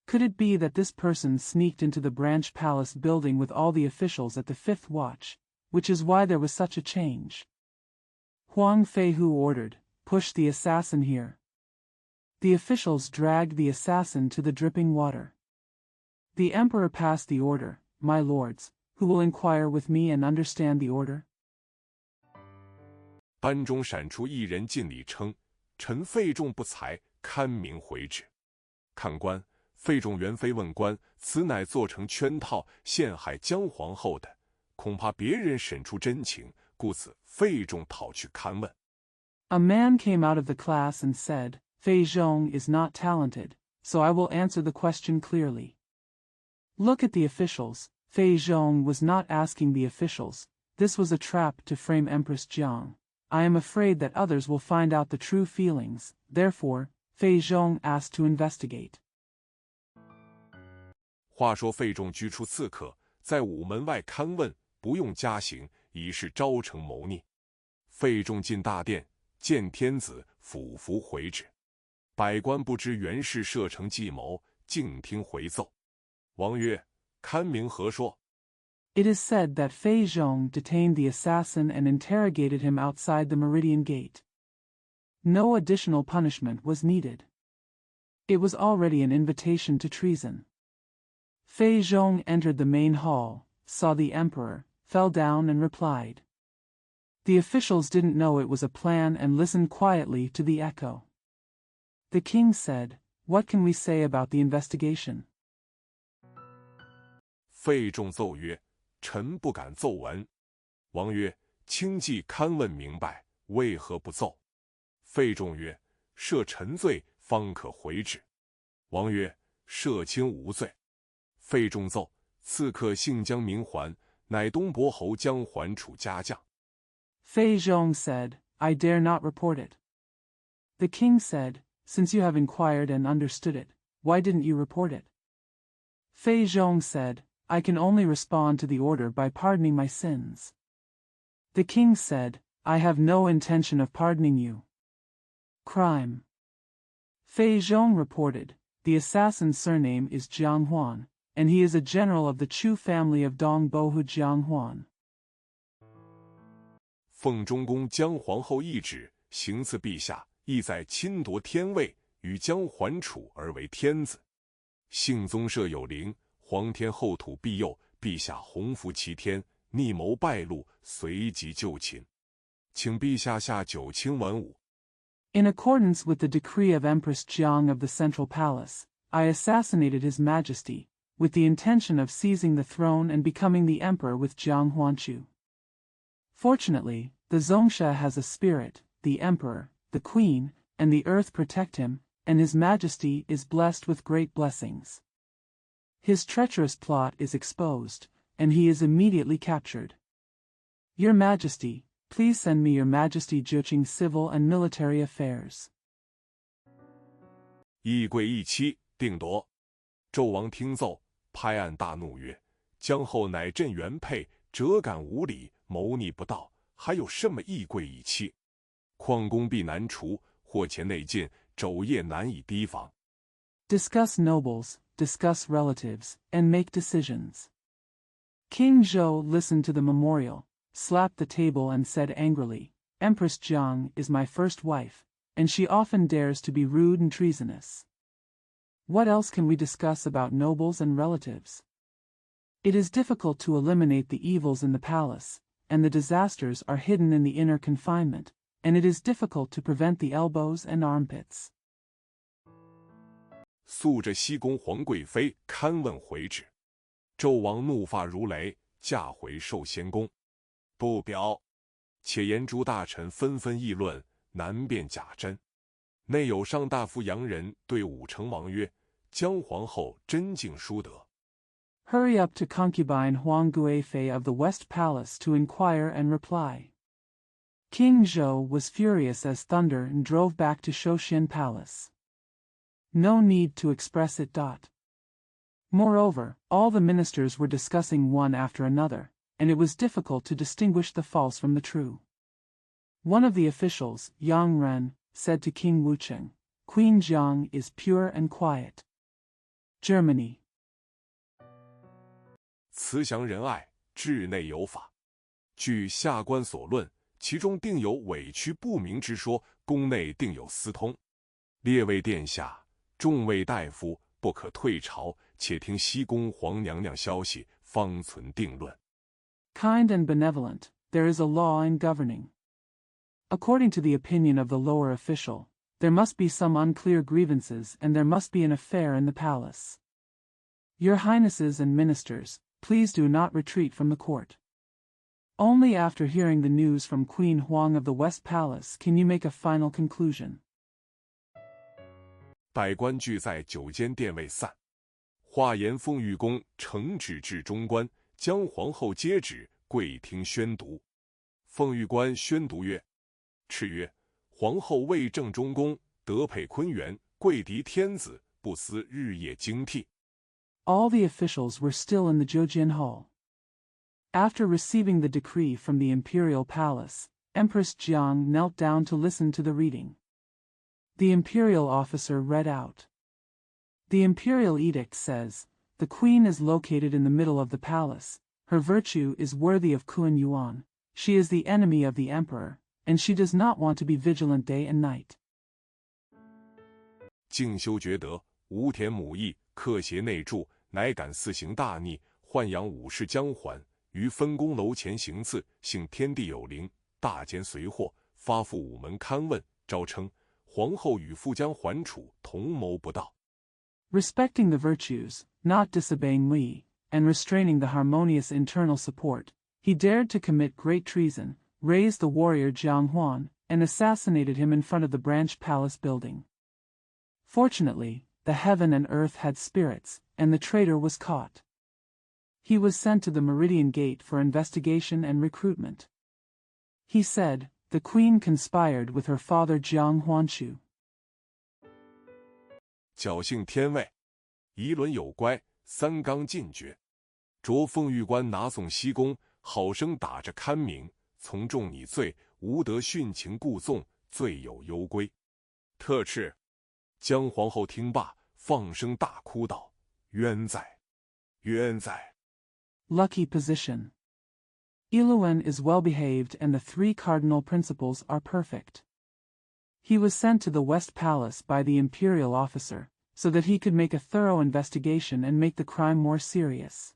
Could it be that this person sneaked into the branch palace building with all the officials at the fifth watch, which is why there was such a change? Huang Feihu ordered, Push the assassin here. The officials dragged the assassin to the dripping water. The emperor passed the order, My lords, who will inquire with me and understand the order? 班中闪出一人进礼称：臣费仲不才，堪明回旨。看官，费仲原非问官，此乃做成圈套，陷害姜皇后的，恐怕别人审出真情，故此费仲讨去勘问。A man came out of the class and said, Fei Zhong is not talented, so I will answer the question clearly. Look at the officials. Fei Zhong was not asking the officials. This was a trap to frame Empress Jiang. I am afraid that others will find out the true feelings, therefore, Fei Zhong asked to investigate. 话说费仲居出刺客，在午门外勘问，不用加刑，以示招惩谋逆。费仲进大殿，见天子，俯伏回旨。百官不知原是设成计谋，静听回奏。王曰：勘明何说？ It is said that Fei Zhong detained the assassin and interrogated him outside the Meridian Gate. No additional punishment was needed. It was already an invitation to treason. Fei Zhong entered the main hall, saw the emperor, fell down and replied. The officials didn't know it was a plan and listened quietly to the echo. The king said, What can we say about the investigation? 费仲奏曰：臣不敢奏闻。王曰：卿既勘问明白，为何不奏？费仲曰：赦臣罪，方可回旨。王曰：赦卿无罪。费仲奏：刺客姓姜名桓，乃东伯侯姜桓处家将。Fei Zhong said, I dare not report it. The king said, Since you have inquired and understood it, why didn't you report it? Fei Zhong said, I can only respond to the order by pardoning my sins. The king said, I have no intention of pardoning you. Crime. Fei Zhong reported, the assassin's surname is Jiang Huan, and he is a general of the Chu family of Dong Bohu Jiang Huan. 奉中宫姜皇后懿旨，行刺陛下，意在侵夺天位，与姜桓楚而为天子。幸宗社有灵，皇天后土庇佑，陛下洪福齐天，逆谋败露，随即就擒。请陛下下九卿文武。 In accordance with the decree of Empress Jiang of the Central Palace, I assassinated His Majesty, with the intention of seizing the throne and becoming the emperor with Jiang Huanchu. Fortunately, the Zongsha has a spirit, the emperor, the queen, and the earth protect him, and His Majesty is blessed with great blessings. His treacherous plot is exposed, and he is immediately captured. Your Majesty, please send me Your Majesty judging civil and military affairs. 议贵议期，定夺。纣王听奏，拍案大怒曰：“姜后乃朕原配，辄敢无礼，谋逆不道，还有什么议贵议期？况公必难除，祸前内尽，昼夜难以提防。” Discuss nobles, discuss relatives, and make decisions. King Zhou listened to the memorial, slapped the table and said angrily, Empress Jiang is my first wife, and she often dares to be rude and treasonous. What else can we discuss about nobles and relatives? It is difficult to eliminate the evils in the palace, and the disasters are hidden in the inner confinement, and it is difficult to prevent the elbows and armpits. 素着西宫皇贵妃勘问回旨，纣王怒发如雷，驾回寿仙宫。不表，且言诸大臣纷纷议论，难辨假真。内有上大夫杨仁对武成王曰：“姜皇后真敬淑德。” Hurry up to concubine Huang Guifei of the West Palace to inquire and reply. King Zhou was furious as thunder and drove back to Shouxian Palace. No need to express it. Moreover, all the ministers were discussing one after another, and it was difficult to distinguish the false from the true. One of the officials, Yang Ren, said to King Wucheng, Queen Jiang is pure and quiet. Germany. 慈祥仁爱，治内有法。据下官所论，其中定有委屈不明之说，宫内定有私通。列位殿下，众位大夫不可退朝，且听西宫皇娘娘消息，方存定论。Kind and benevolent, there is a law in governing. According to the opinion of the lower official, there must be some unclear grievances and there must be an affair in the palace. Your Highnesses and ministers, please do not retreat from the court. Only after hearing the news from Queen Huang of the West Palace can you make a final conclusion. 百官俱在九间殿位散。话言奉御宫承旨至中官，将皇后接旨，跪听宣读。奉御官宣读曰：“敕曰，皇后为正中宫，德配坤元，贵敌天子，不思日夜精替。” All the officials were still in the Zhoujin Hall. After receiving the decree from the imperial palace, Empress Jiang knelt down to listen to the reading. The imperial officer read out. The imperial edict says, the queen is located in the middle of the palace, her virtue is worthy of Kun Yuan, she is the enemy of the emperor, and she does not want to be vigilant day and night. 敬修厥德，无田母义，克邪内助，乃敢肆行大逆，豢养武士姜桓，于分宫楼前行刺，幸天地有灵，大奸随祸，发赴午门勘问，招称皇后与父将桓楚同谋不道。 Respecting the virtues, not disobeying we, and restraining the harmonious internal support, he dared to commit great treason, raised the warrior Jiang Huan, and assassinated him in front of the branch palace building. Fortunately, the heaven and earth had spirits, and the traitor was caught. He was sent to the Meridian Gate for investigation and recruitment. He said, the queen conspired with her father Jiang Huanchu. 侥幸天位，仪伦有乖，三纲尽绝。着奉御官拿送西宫，好生打着堪名，从重拟罪，无得殉情故纵，罪有攸归。特敕，姜皇后听罢，放声大哭道：“冤哉，冤哉！” Lucky position. Iluan is well behaved and the three cardinal principles are perfect. He was sent to the West Palace by the imperial officer, so that he could make a thorough investigation and make the crime more serious.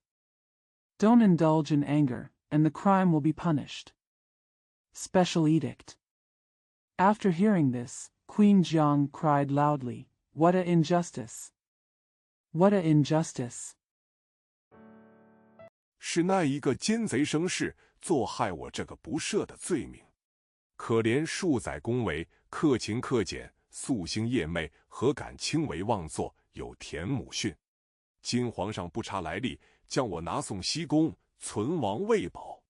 Don't indulge in anger, and the crime will be punished. special edict. After hearing this, Queen Jiang cried loudly, "What a injustice! What a injustice!" 是那一个奸贼生事，做害我这个不赦的罪名。可怜数载恭维，克勤克俭，夙兴夜寐，何敢轻为妄作，有田母训。今皇上不查来历，将我拿送西宫，存亡未保。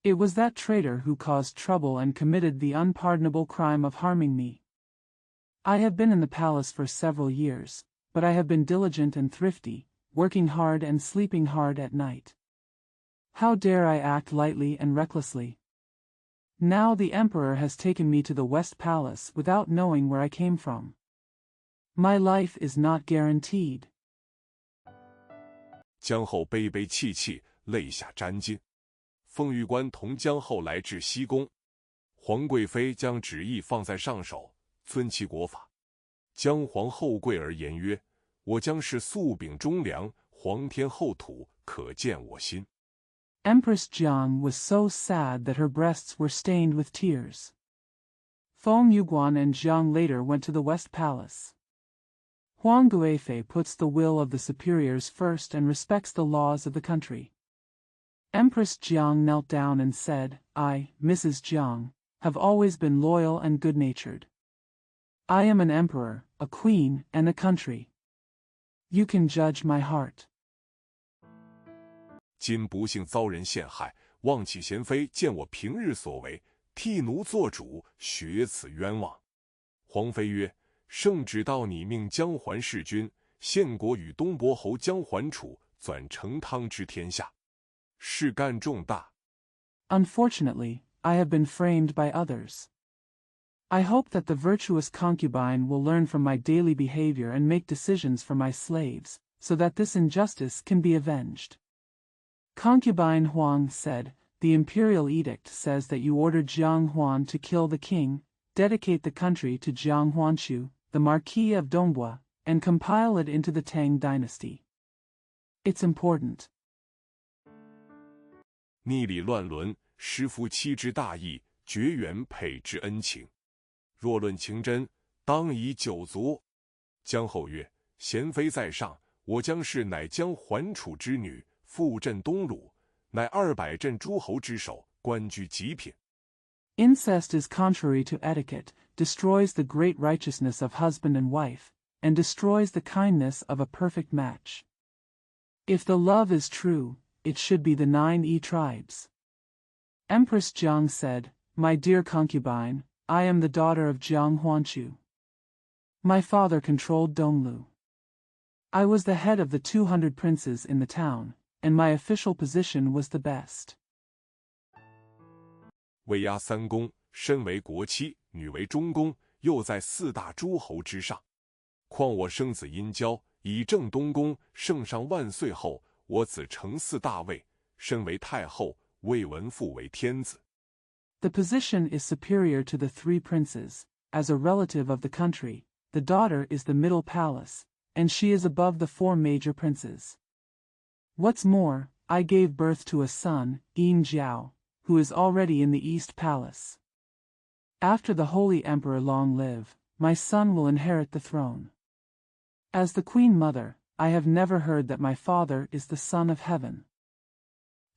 It was that traitor who caused trouble and committed the unpardonable crime of harming me. I have been in the palace for several years, but I have been diligent and thrifty, working hard and sleeping hard at night. How dare I act lightly and recklessly? Now the emperor has taken me to the West Palace without knowing where I came from. My life is not guaranteed. 江后悲悲戚戚，泪下沾襟。凤玉关同江后来至西宫，皇贵妃将旨意放在上首，遵其国法。江皇后跪而言曰：“我将是素秉忠良，皇天厚土，可见我心。” Empress Jiang was so sad that her breasts were stained with tears. Feng Yuguan and Jiang later went to the West Palace. Huang Guifei puts the will of the superiors first and respects the laws of the country. Empress Jiang knelt down and said, "I, Mrs. Jiang, have always been loyal and good-natured. I am an emperor, a queen, and a country. You can judge my heart." 今不幸遭人陷害，望启贤妃见我平日所为，替奴做主，雪此冤枉。皇妃曰：“圣旨到你命江环弑君，献国与东伯侯江环楚，转成汤之天下，事干重大。” Unfortunately, I have been framed by others. I hope that the virtuous concubine will learn from my daily behavior and make decisions for my slaves, so that this injustice can be avenged. Concubine Huang said, "The imperial edict says that you ordered Jiang Huan to kill the king, dedicate the country to Jiang Huanchu, the Marquis of Dongbua, and compile it into the Tang dynasty. It's important." 逆理乱伦，失夫妻之大义，绝缘配之恩情。若论情真，当以九族。江后曰：“贤妃在上，我将氏乃江环楚之女，复镇东鲁，乃200镇诸侯之首，官居极品。” Incest is contrary to etiquette, destroys the great righteousness of husband and wife, and destroys the kindness of a perfect match. If the love is true, it should be the 9 tribes. Empress Jiang said, "My dear concubine, I am the daughter of Jiang Huanchu. My father controlled Donglu. I was the head of the 200 princes in the town, and my official position was the best. 为压3公，身为国戚，女为中宫，又在4大诸侯之上。况我生子殷郊，以正东宫，圣上万岁后，我子承嗣大位，身为太后，魏文父为天子。 The position is superior to the 3 princes. As a relative of the country, the daughter is the middle palace, and she is above the 4 major princes. What's more, I gave birth to a son, Yin Jiao, who is already in the East Palace. After the Holy Emperor long live, my son will inherit the throne. As the Queen Mother, I have never heard that my father is the Son of Heaven.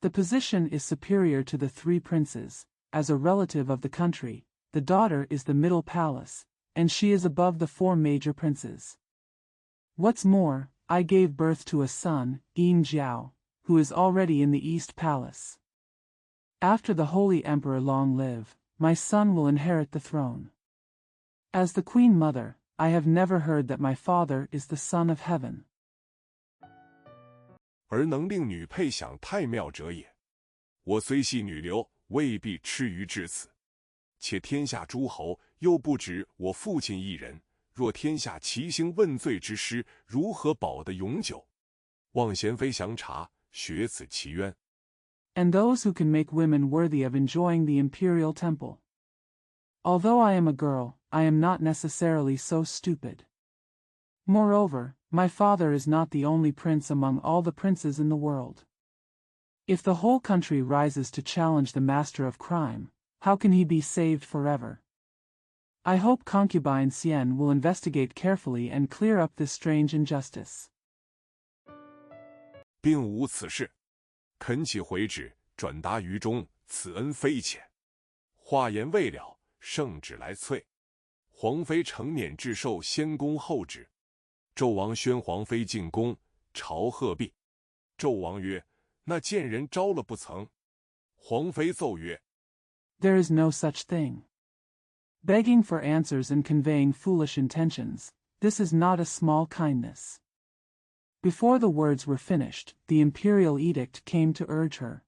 The position is superior to the 3 princes. As a relative of the country, the daughter is the middle palace, and she is above the 4 major princes. What's more, I gave birth to a son, Yin Jiao, who is already in the East Palace. After the Holy Emperor long live, my son will inherit the throne. As the Queen Mother, I have never heard that my father is the Son of Heaven. 而能令女配享太庙者也。我虽系女流，未必痴于至此。且天下诸侯又不止我父亲一人，若天下齐兴问罪之师，如何保得永久？望贤妃详察，雪此其冤。 And those who can make women worthy of enjoying the imperial temple. Although I am a girl, I am not necessarily so stupid. Moreover, my father is not the only prince among all the princes in the world. If the whole country rises to challenge the master of crime, how can he be saved forever? I hope concubine Xian will investigate carefully and clear up this strange injustice. 并无此事。恳启回旨，转达于中，此恩非浅。话言未了，圣旨来催。皇妃承辇致寿先宫后旨。纣王宣皇妃进宫，朝贺毕。纣王曰：那贱人招了不曾？皇妃奏曰： There is no such thing. Begging for answers and conveying foolish intentions, this is not a small kindness. Before the words were finished, the imperial edict came to urge her.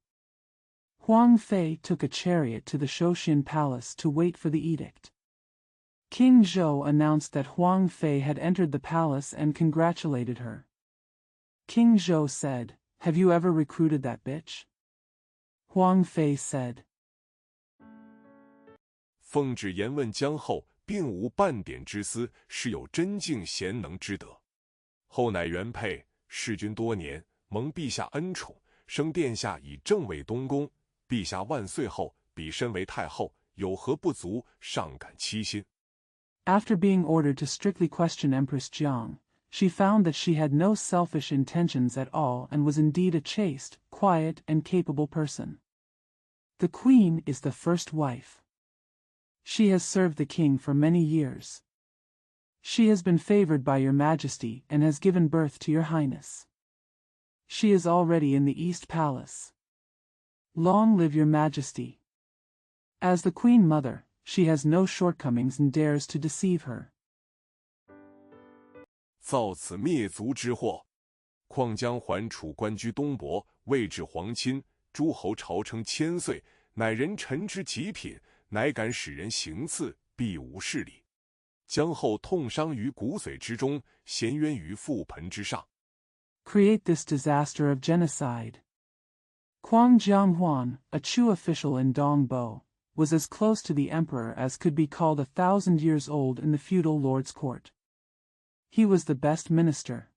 Huang Fei took a chariot to the Shouxian palace to wait for the edict. King Zhou announced that Huang Fei had entered the palace and congratulated her. King Zhou said, Have you ever recruited that bitch? Huang Fei said. 奉旨言问姜后，并无半点之私，是有真敬贤能之德。后乃原配，弑君多年，蒙陛下恩宠，升殿下以正位东宫。陛下万岁后，彼身为太后，有何不足，尚感戚心。 After being ordered to strictly question Empress Jiang, she found that she had no selfish intentions at all and was indeed a chaste, quiet, and capable person. The queen is the first wife. She has served the king for many years. She has been favored by your majesty and has given birth to your highness. She is already in the East Palace. Long live your majesty. As the queen mother, she has no shortcomings and dares to deceive her. 造此灭族之祸，况将还楚官居东伯，位至皇亲，诸侯朝称千岁，乃人臣之极品，乃敢使人行刺，必无事理。姜后痛伤于骨髓之中，咸冤于覆盆之上。 Create this disaster of genocide. Quang Jianghuan, a Chu official in Dongbo, was as close to the emperor as could be called 1,000 years old in the feudal lord's court. He was the best minister.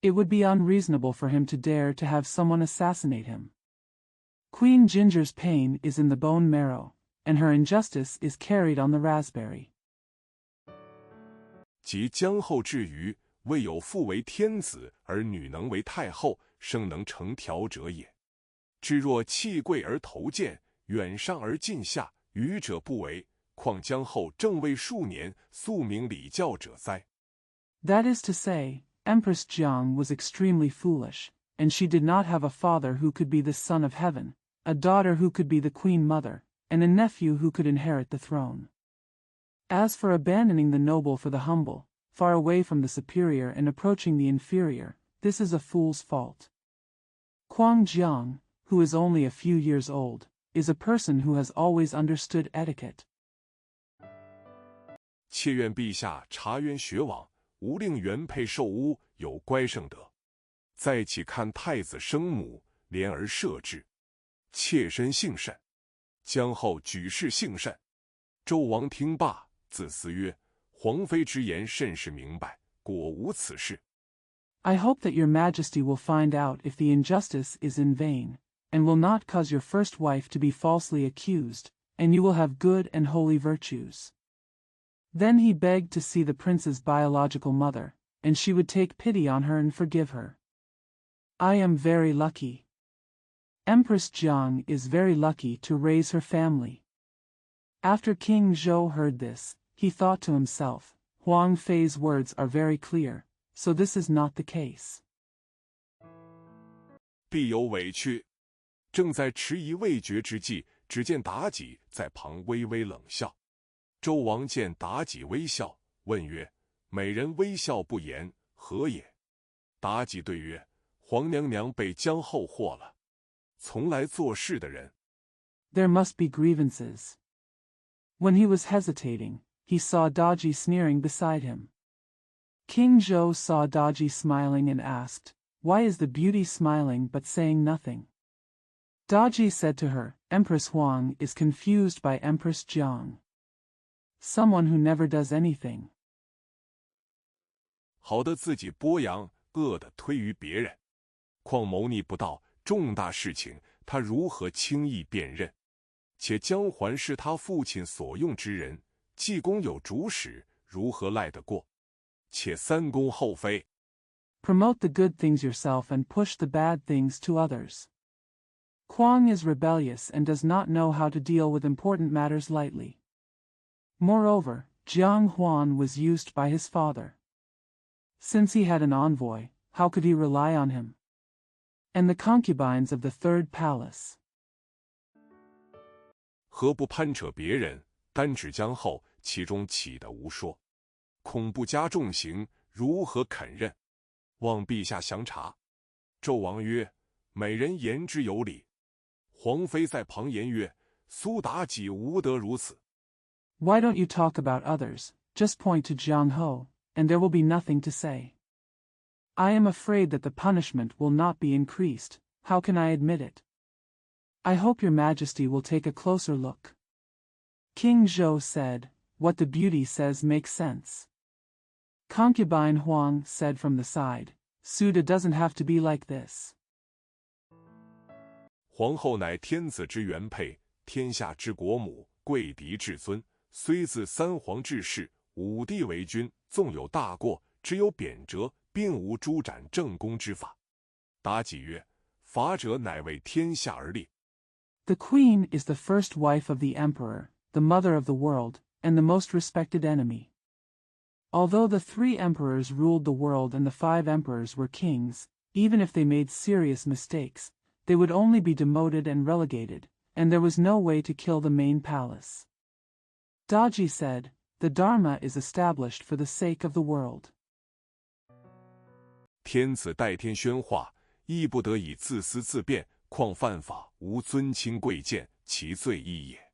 It would be unreasonable for him to dare to have someone assassinate him. Queen Ginger's pain is in the bone marrow, and her injustice is carried on the raspberry. 及姜后至于，未有父为天子，而女能为太后，生能成条者也。至若弃贵而投贱，远上而近下，愚者不为，况姜后正位数年，素明礼教者哉？ That is to say, Empress Jiang was extremely foolish, and she did not have a father who could be the son of heaven, a daughter who could be the queen mother, and a nephew who could inherit the throne. As for abandoning the noble for the humble, far away from the superior and approaching the inferior, this is a fool's fault. Quang Jiang, who is only a few years old, is a person who has always understood etiquette. 切愿陛下察冤学往，无令原配受污，有乖圣德。再起看太子生母，怜而赦之。妾身幸甚。姜后举事幸甚。周王听罢，自思曰：皇妃之言甚是明白，果无此事。 I hope that your majesty will find out if the injustice is in vain, and will not cause your first wife to be falsely accused, and you will have good and holy virtues. Then he begged to see the prince's biological mother, and she would take pity on her and forgive her. I am very lucky. Empress Jiang is very lucky to raise her family. After King Zhou heard this, he thought to himself, Huang Fei's words are very clear, so this is not the case. 必有委屈。正在迟疑未决之际，只见妲己在旁微微冷笑。周王见妲己微笑，问曰：“美人微笑不言，何也？”妲己对曰：“皇娘娘被姜后惑了。从来做事的人。” There must be grievances. When he was hesitating, he saw Daji sneering beside him. King Zhou saw Daji smiling and asked, "Why is the beauty smiling but saying nothing?" Daji said to her, "Empress Huang is confused by Empress Jiang. Someone who never does anything." 好的自己剥扬，恶的推于别人。况谋逆不道，重大事情他如何轻易辨认？且姜还是他父亲所用之人，济公有主使，如何赖得过？且三公后非。 Promote the good things yourself and push the bad things to others. Kuang is rebellious and does not know how to deal with important matters lightly. Moreover, Jiang Huan was used by his father. Since he had an envoy, how could he rely on him? And the concubines of the third palace. 何不攀扯别人，单指姜后，其中岂得无说？恐不加重刑，如何肯认？望陛下详查。纣王曰：“美人言之有理。”皇妃在旁言曰：“苏妲己无得如此。” Why don't you talk about others, just point to Jiang Ho, and there will be nothing to say. I am afraid that the punishment will not be increased. How can I admit it? I hope your majesty will take a closer look. King Zhou said, "What the beauty says makes sense." Concubine Huang said from the side, "Suda doesn't have to be like this." 皇后乃天子之原配，天下之国母，贵嫡至尊。虽自三皇治世，武帝为君，纵有大过，只有贬谪，并无诛斩正宫之法。妲己曰：“法者，乃为天下而立。” The queen is the first wife of the emperor, the mother of the world, and the most respected enemy. Although the 3 emperors ruled the world and the 5 emperors were kings, even if they made serious mistakes, they would only be demoted and relegated, and there was no way to kill the main palace. Daji said, "The Dharma is established for the sake of the world." 天子代天宣化，亦不得以自私自辩，况犯法，无尊亲贵贱，其罪亦也。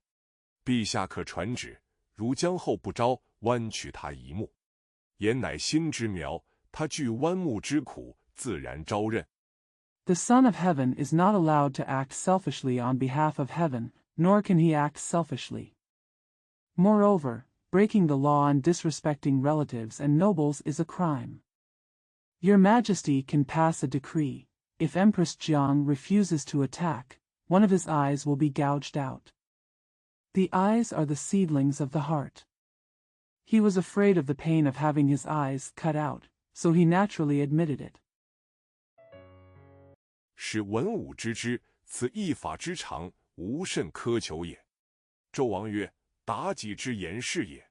陛下可传旨，如姜后不招，剜取他一目。言乃心之苗，他惧剜目之苦，自然招认。 The Son of Heaven is not allowed to act selfishly on behalf of heaven, nor can he act selfishly. Moreover, breaking the law and disrespecting relatives and nobles is a crime. Your Majesty can pass a decree. If Empress Jiang refuses to attack, one of his eyes will be gouged out. The eyes are the seedlings of the heart. He was afraid of the pain of having his eyes cut out, so he naturally admitted it. 使文武知之，此一法之常，无甚苛求也。纣王曰：“妲己之言是也。”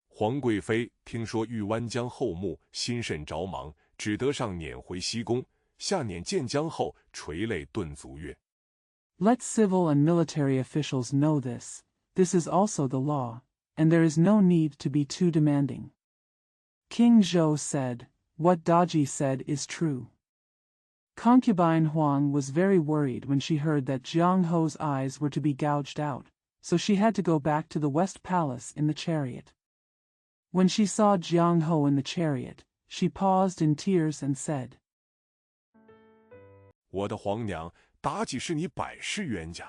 皇贵妃听说欲剜姜后目，心甚着忙，只得上辇回西宫。下辇见姜后，垂泪顿足曰：“ Let civil and military officials know this. This is also the law, and there is no need to be too demanding. King Zhou said, "What Daji said is true." Concubine Huang was very worried when she heard that Jiang Ho's eyes were to be gouged out, so she had to go back to the West Palace in the chariot. When she saw Jiang Ho in the chariot, she paused in tears and said, 我的皇娘，妲己是你百世冤家，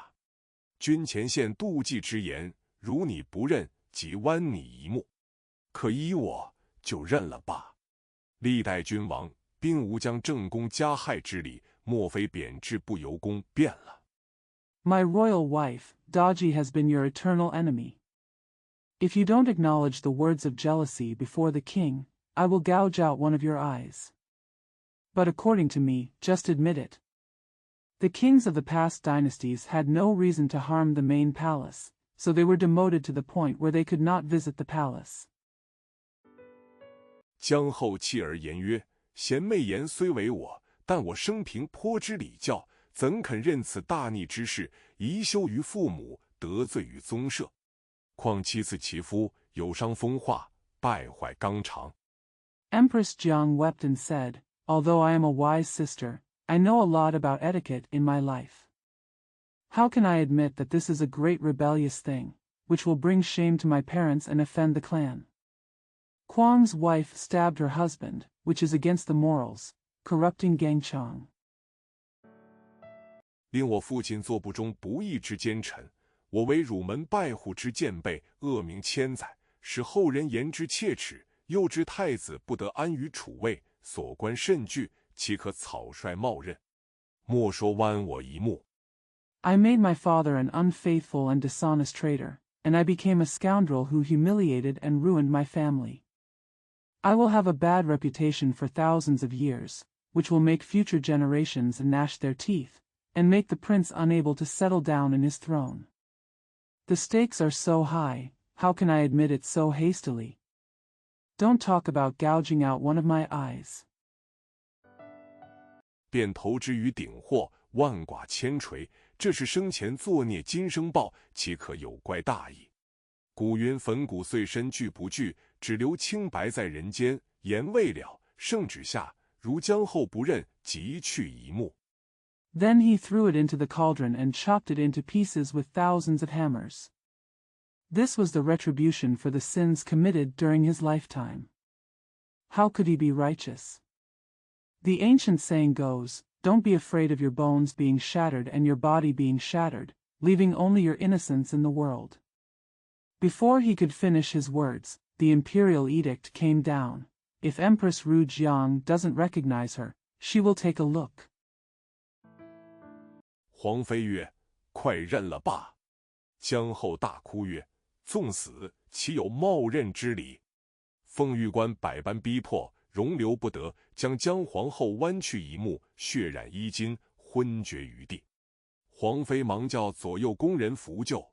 君前线妒忌之言，如你不认，即剜你一目。可依我，就认了罢。历代君王，并无将正宫加害之理，莫非贬制不由宫变了？ My royal wife, Daji has been your eternal enemy. If you don't acknowledge the words of jealousy before the king, I will gouge out one of your eyes. But according to me, just admit it. The kings of the past dynasties had no reason to harm the main palace, so they were demoted to the point where they could not visit the palace. 姜后弃而言曰：“贤妹言虽为我，但我生平颇知礼教，怎肯认此大逆之事？贻羞于父母，得罪于宗社。况妻子其夫，有伤风化，败坏纲常。” Empress Jiang wept and said, "Although I am a wise sister, I know a lot about etiquette in my life. How can I admit that this is a great rebellious thing, which will bring shame to my parents and offend the clan?" Kuang's wife stabbed her husband, which is against the morals, corrupting Gangchang. 令我父亲做不忠不义之奸臣，我为汝门拜户之贱辈，恶名千载，使后人言之切齿。又知太子不得安于储位，所关甚惧，岂可草率冒任？莫说剜我一目。I made my father an unfaithful and dishonest traitor, and I became a scoundrel who humiliated and ruined my family. I will have a bad reputation for thousands of years, which will make future generations gnash their teeth, and make the prince unable to settle down in his throne. The stakes are so high, how can I admit it so hastily? Don't talk about gouging out one of my eyes. 便投之于鼎祸，万剐千锤，这是生前作孽今生报，岂可有怪大矣？古云粉骨碎身俱不惧，只留清白在人间。言未了，圣旨下，如将后不认，即去一目。 Then he threw it into the cauldron and chopped it into pieces with thousands of hammers. This was the retribution for the sins committed during his lifetime. How could he be righteous? The ancient saying goes, don't be afraid of your bones being shattered and your body being shattered, leaving only your innocence in the world. Before he could finish his words, the imperial edict came down. If Empress Ru Jiang doesn't recognize her, she will take a look. 皇妃曰：“快认了罢。”姜后大哭曰：“纵死，岂有冒认之理？”凤玉官百般逼迫，容留不得，将姜皇后剜去一目，血染衣襟，昏厥于地。皇妃忙叫左右宫人扶救。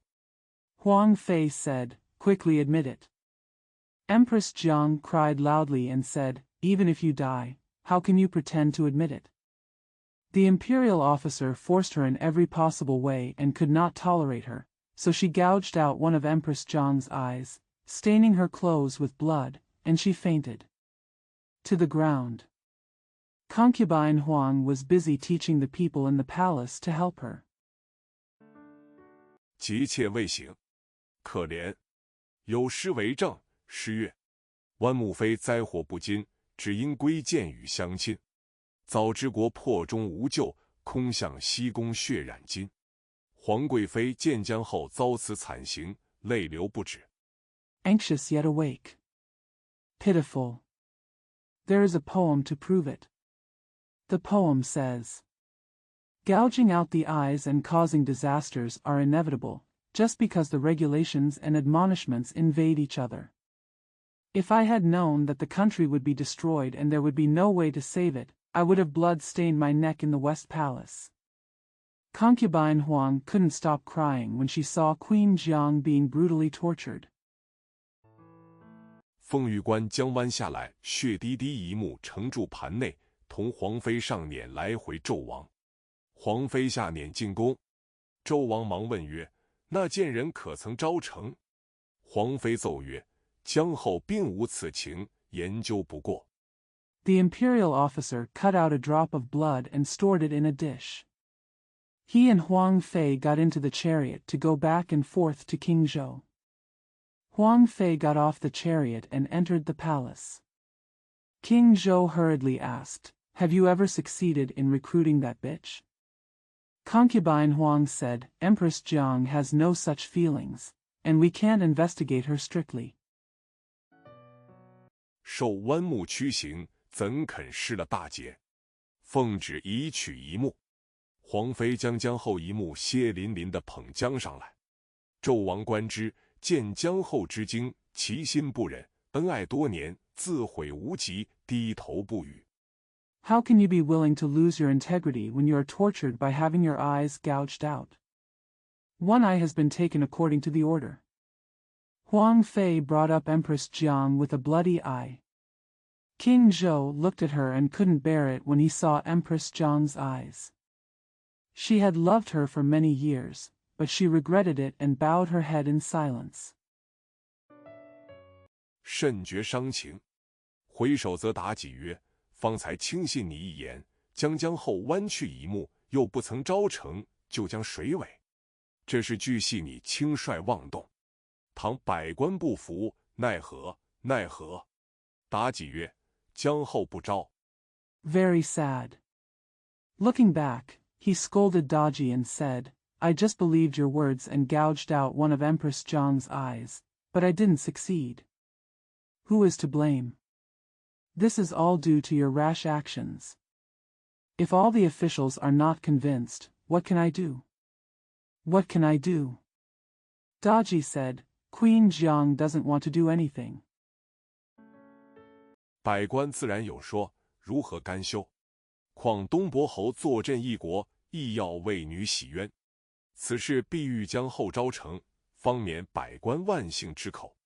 Huang Fei said, quickly admit it. Empress Jiang cried loudly and said, even if you die, how can you pretend to admit it? The imperial officer forced her in every possible way and could not tolerate her, so she gouged out one of Empress Jiang's eyes, staining her clothes with blood, and she fainted to the ground. Concubine Huang was busy teaching the people in the palace to help her. 急切未醒，可怜。有诗为证，诗曰：“湾木非灾祸不惊，只因归见与相亲。早知国破中无救，空向西宫血染巾。”皇贵妃见姜后遭此惨刑，泪流不止。 Anxious yet awake. Pitiful. There is a poem to prove it. The poem says, gouging out the eyes and causing disasters are inevitable, just because the regulations and admonishments invade each other. If I had known that the country would be destroyed and there would be no way to save it, I would have blood-stained my neck in the West Palace. Concubine Huang couldn't stop crying when she saw Queen Jiang being brutally tortured. 凤玉官将剜下来，血滴滴一目盛住盘内，同皇妃上辇来回纣王。皇妃下辇进宫，纣王忙问曰：“那贱人可曾招成？”皇妃奏曰：“姜后并无此情，研究不过。” The imperial officer cut out a drop of blood and stored it in a dish. He and Huang Fei got into the chariot to go back and forth to King Zhou. Huang Fei got off the chariot and entered the palace. King Zhou hurriedly asked, "Have you ever succeeded in recruiting that bitch?" Concubine Huang said, "Empress Jiang has no such feelings, and we can't investigate her strictly." 受剜目驱刑，怎肯失了大节？奉旨一取一目。皇妃将姜后一目血淋淋地捧将上来。纣王观之，见姜后之精，其心不忍，恩爱多年，自悔无及，低头不语。 How can you be willing to lose your integrity when you are tortured by having your eyes gouged out? One eye has been taken according to the order. Huang Fei brought up Empress Jiang with a bloody eye. King Zhou looked at her and couldn't bear it when he saw Empress Jiang's eyes. She had loved her for many years, but she regretted it and bowed her head in silence. 甚觉伤情，回首则妲己曰：“方才轻信你一言，将姜后剜去一目，又不曾招成，就将谁尾？这是据系你轻率妄动。倘百官不服，奈何？奈何？”妲己曰：“姜后不招。” Very sad. Looking back, he scolded Daji and said, "I just believed your words and gouged out one of Empress Jiang's eyes, but I didn't succeed. Who is to blame? This is all due to your rash actions. If all the officials are not convinced, what can I do? What can I do? Daji said, Queen Jiang doesn't want to do anything. 百官自然有说，如何甘休？况东伯侯坐镇一国，亦要为女洗冤。此事必欲将后招成，方免百官万姓之口。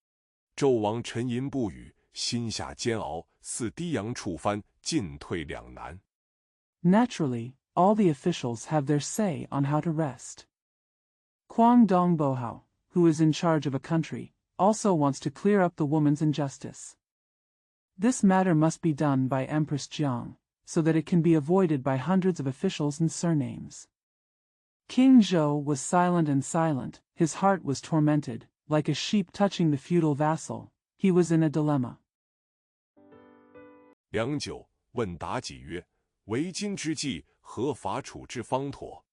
纣王沉吟不语，心下煎熬，似低阳触帆，进退两难。 Naturally, all the officials have their say on how to rest. Quang Dong Bohao, who is in charge of a country, also wants to clear up the woman's injustice. This matter must be done by Empress Jiang, so that it can be avoided by hundreds of officials and surnames. King Zhou was silent and silent, his heart was tormented, like a sheep touching the feudal vassal, he was in a dilemma. 良久，问妲己曰：“为今之计，何法处置方妥？”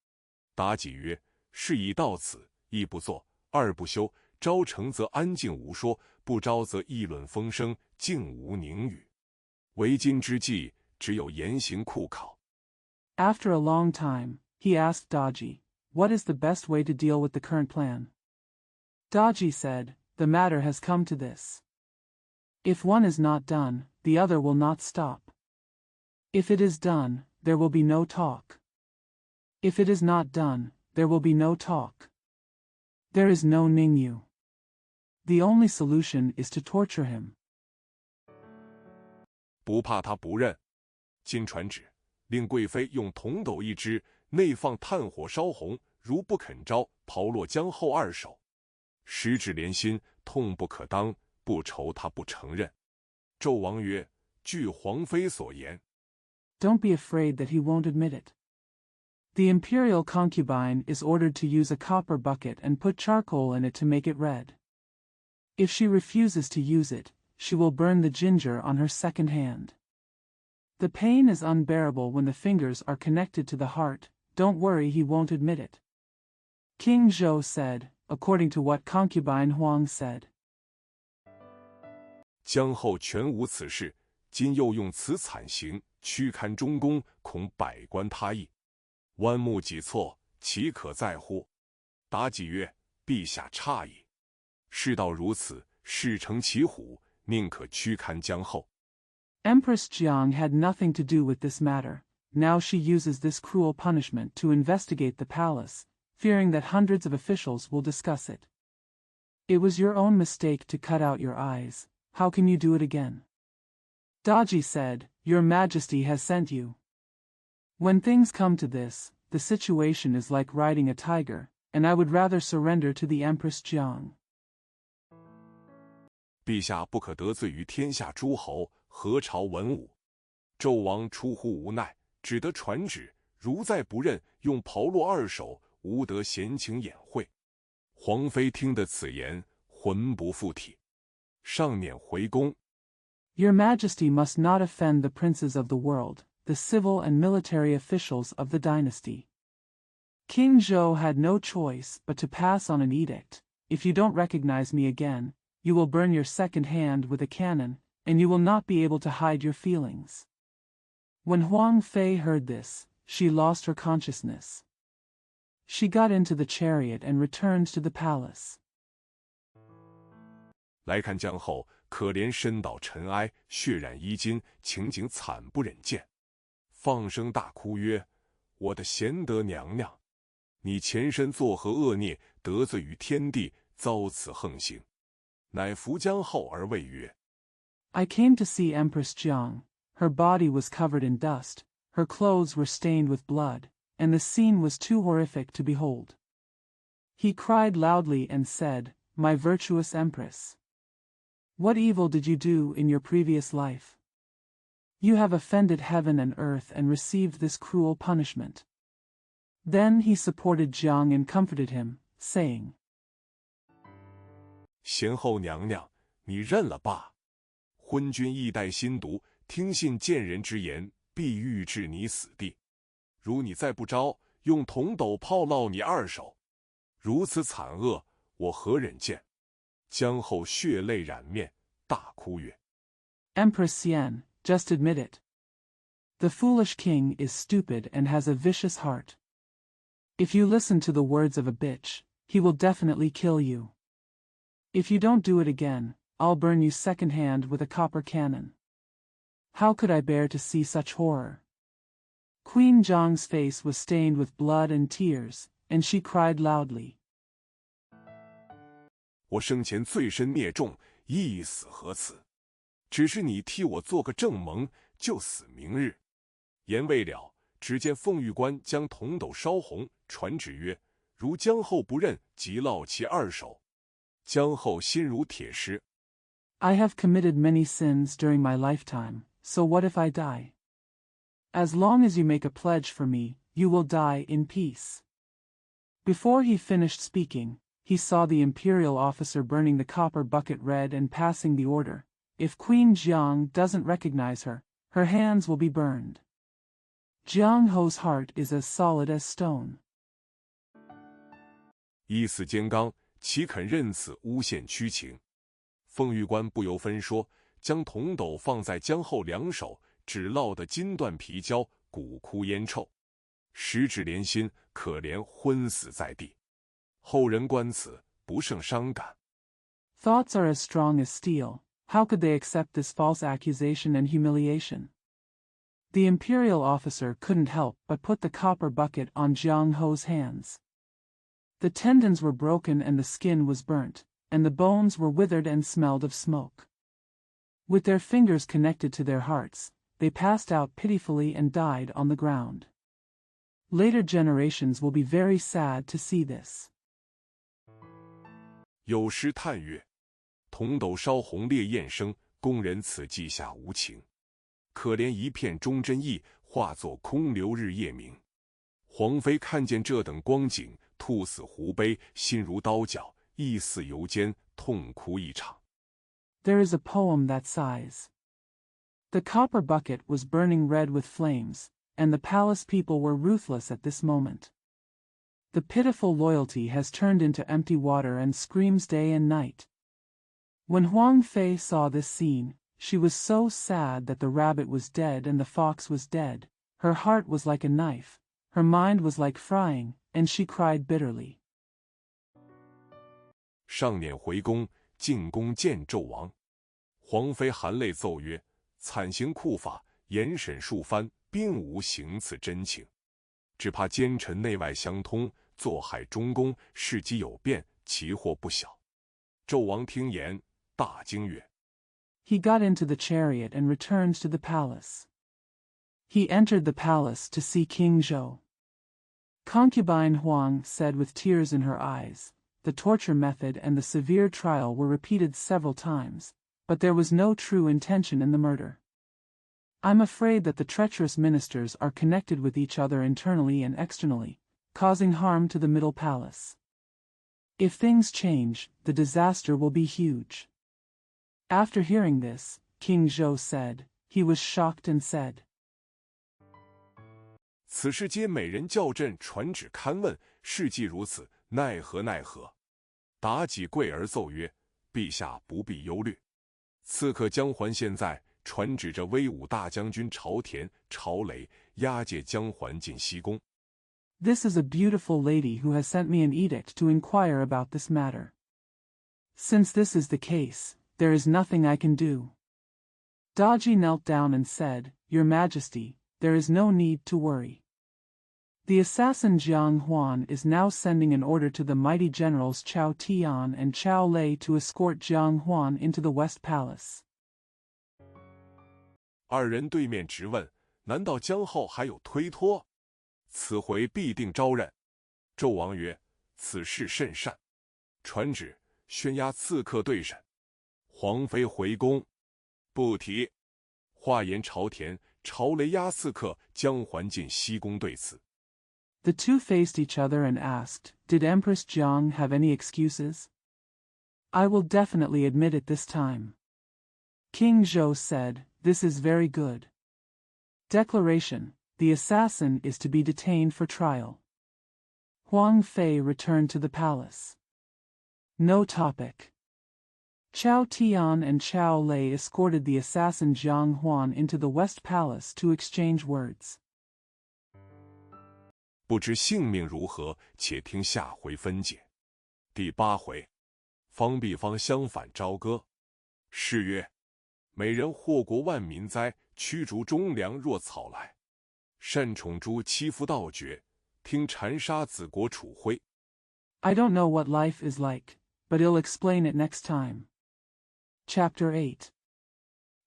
妲己曰：“事已到此，一不做，二不休。招成则安静无说，不招则议论风声，静无宁语。为今之计，只有严刑酷考。” After a long time, he asked Daji, "What is the best way to deal with the current plan?" Daji said, "The matter has come to this. If one is not done, the other will not stop. If it is done, there will be no talk. If it is not done, there will be no talk. There is no Ningyu. The only solution is to torture him." 不怕他不认。今传旨，令贵妃用铜斗一只，内放炭火烧红，如不肯招，炮落江后二首。十指连心，痛不可当，不愁他不承认。纣王曰：“据皇妃所言。” Don't be afraid that he won't admit it. The imperial concubine is ordered to use a copper bucket and put charcoal in it to make it red. If she refuses to use it, she will burn the ginger on her second hand. The pain is unbearable when the fingers are connected to the heart. Don't worry, he won't admit it. King Zhou said, according to what concubine Huang said. 江后全无此事，今又用此惨刑，屈堪中宫，恐百官他议。弯目几错，岂可在乎？妲己曰：“陛下诧异。事到如此，事成其虎，宁可屈堪江后。” Empress Jiang had nothing to do with this matter. Now she uses this cruel punishment to investigate the palace, fearing that hundreds of officials will discuss it. It was your own mistake to cut out your eyes. How can you do it again? Daji said, "Your Majesty has sent you. When things come to this, the situation is like riding a tiger, and I would rather surrender to the Empress Jiang." 陛下不可得罪于天下诸侯，何朝文武。纣王出乎无奈，只得传旨，如再不认，用炮落二首，无得闲情掩晦。皇妃听得此言，魂不附体，上辇回宫。Your Majesty must not offend the princes of the world, the civil and military officials of the dynasty. King Zhou had no choice but to pass on an edict. If you don't recognize me again, you will burn your second hand with a cannon, and you will not be able to hide your feelings. When Huang Fei heard this, she lost her consciousness. She got into the chariot and returned to the palace. 来看江后，可怜身倒尘埃，血染衣襟，情景惨不忍见。放声大哭曰：“我的贤德娘娘，你前身作何恶孽，得罪于天地，遭此横刑？”乃扶江后而谓曰：“ I came to see Empress Jiang. Her body was covered in dust, her clothes were stained with blood, and the scene was too horrific to behold." He cried loudly and said, "My virtuous Empress! What evil did you do in your previous life? You have offended heaven and earth and received this cruel punishment." Then he supported Jiang and comforted him, saying, 贤后娘娘，你认了罢。昏君亦待心毒，听信贱人之言，必欲置你死地。如你再不招，用铜斗炮烙你二手。如此惨恶，我何忍见？江后血泪染面，大哭曰：“ Empress Yen, just admit it. The foolish king is stupid and has a vicious heart. If you listen to the words of a bitch, he will definitely kill you. If you don't do it again, I'll burn you secondhand with a copper cannon. How could I bear to see such horror? Queen Zhang's face was stained with blood and tears, and she cried loudly. 我生前罪深孽重，一死何辞？只是你替我做个正盟，就死明日。言未了，只见凤玉官将铜斗烧红，传旨曰：如江后不认，即烙其二手。江后心如铁石。I have committed many sins during my lifetime, so what if I die? As long as you make a pledge for me, you will die in peace. Before he finished speaking, he saw the imperial officer burning the copper bucket red and passing the order. If Queen Jiang doesn't recognize her, her hands will be burned. Jiang Ho's heart is as solid as stone. 一死坚刚，岂肯任此诬陷屈情？凤玉官不由分说，将铜斗放在江后两手，只烙得筋断皮焦，骨枯烟臭。十指连心，可怜昏死在地。后人观此，不胜伤感。 Thoughts are as strong as steel. How could they accept this false accusation and humiliation? The imperial officer couldn't help but put the copper bucket on Jiang Ho's hands. The tendons were broken and the skin was burnt, and the bones were withered and smelled of smoke. With their fingers connected to their hearts, they passed out pitifully and died on the ground. Later generations will be very sad to see this. 有诗叹曰：铜斗烧红烈焰生，工人此计下无情。可怜一片忠贞义，化作空流日夜明。皇妃看见这等光景，兔死狐悲，心如刀绞，意似油煎，痛哭一场。 There is a poem that sighs. The copper bucket was burning red with flames, and the palace people were ruthless at this moment. The pitiful loyalty has turned into empty water and screams day and night. When Huang Fei saw this scene, she was so sad that the rabbit was dead and the fox was dead. Her heart was like a knife, her mind was like frying, and she cried bitterly. 上辇回宫，进宫见纣王。皇妃含泪奏曰：惨刑酷法，严审数番，并无行此真情。只怕奸臣内外相通，坐害中宫，事机有变，其祸不小。纣王听言，大惊曰： He got into the chariot and returned to the palace. He entered the palace to see King Zhou. Concubine Huang said with tears in her eyes. The torture method and the severe trial were repeated several times, but there was no true intention in the murder. I'm afraid that the treacherous ministers are connected with each other internally and externally, causing harm to the Middle Palace. If things change, the disaster will be huge. After hearing this, King Zhou said, he was shocked and said, 此事皆美人校正传旨勘问，事既如此，奈何奈何？妲己跪而奏曰：陛下不必忧虑。刺客江环现在传旨着威武大将军朝田、朝雷押解江环进西宫。 This is a beautiful lady who has sent me an edict to inquire about this matter. Since this is the case, there is nothing I can do. Daji knelt down and said, Your Majesty, there is no need to worry. The assassin Jiang Huan is now sending an order to the mighty generals Chao Tian and Chao Lei to escort Jiang Huan into the West Palace. 二人对面直问：难道江后还有推脱？此回必定招认。纣王曰：此事甚善，传旨宣押刺客对审。皇妃回宫，不提。话言朝田、朝雷押刺客江环进西宫对此。 The two faced each other and asked, Did Empress Jiang have any excuses? I will definitely admit it this time. King Zhou said, This is very good. Declaration: the assassin is to be detained for trial. Huang Fei returned to the palace. No topic. Chao Tian and Chao Lei escorted the assassin Jiang Huan into the West Palace to exchange words. 不知性命如何，且听下回分解。第8回，方必方相反朝歌。诗曰：美人祸国万民哉，驱逐忠良若草来。善宠诛欺夫盗绝，听禅杀子国楚徽。 I don't know what life is like, but he'll explain it next time. Chapter 8.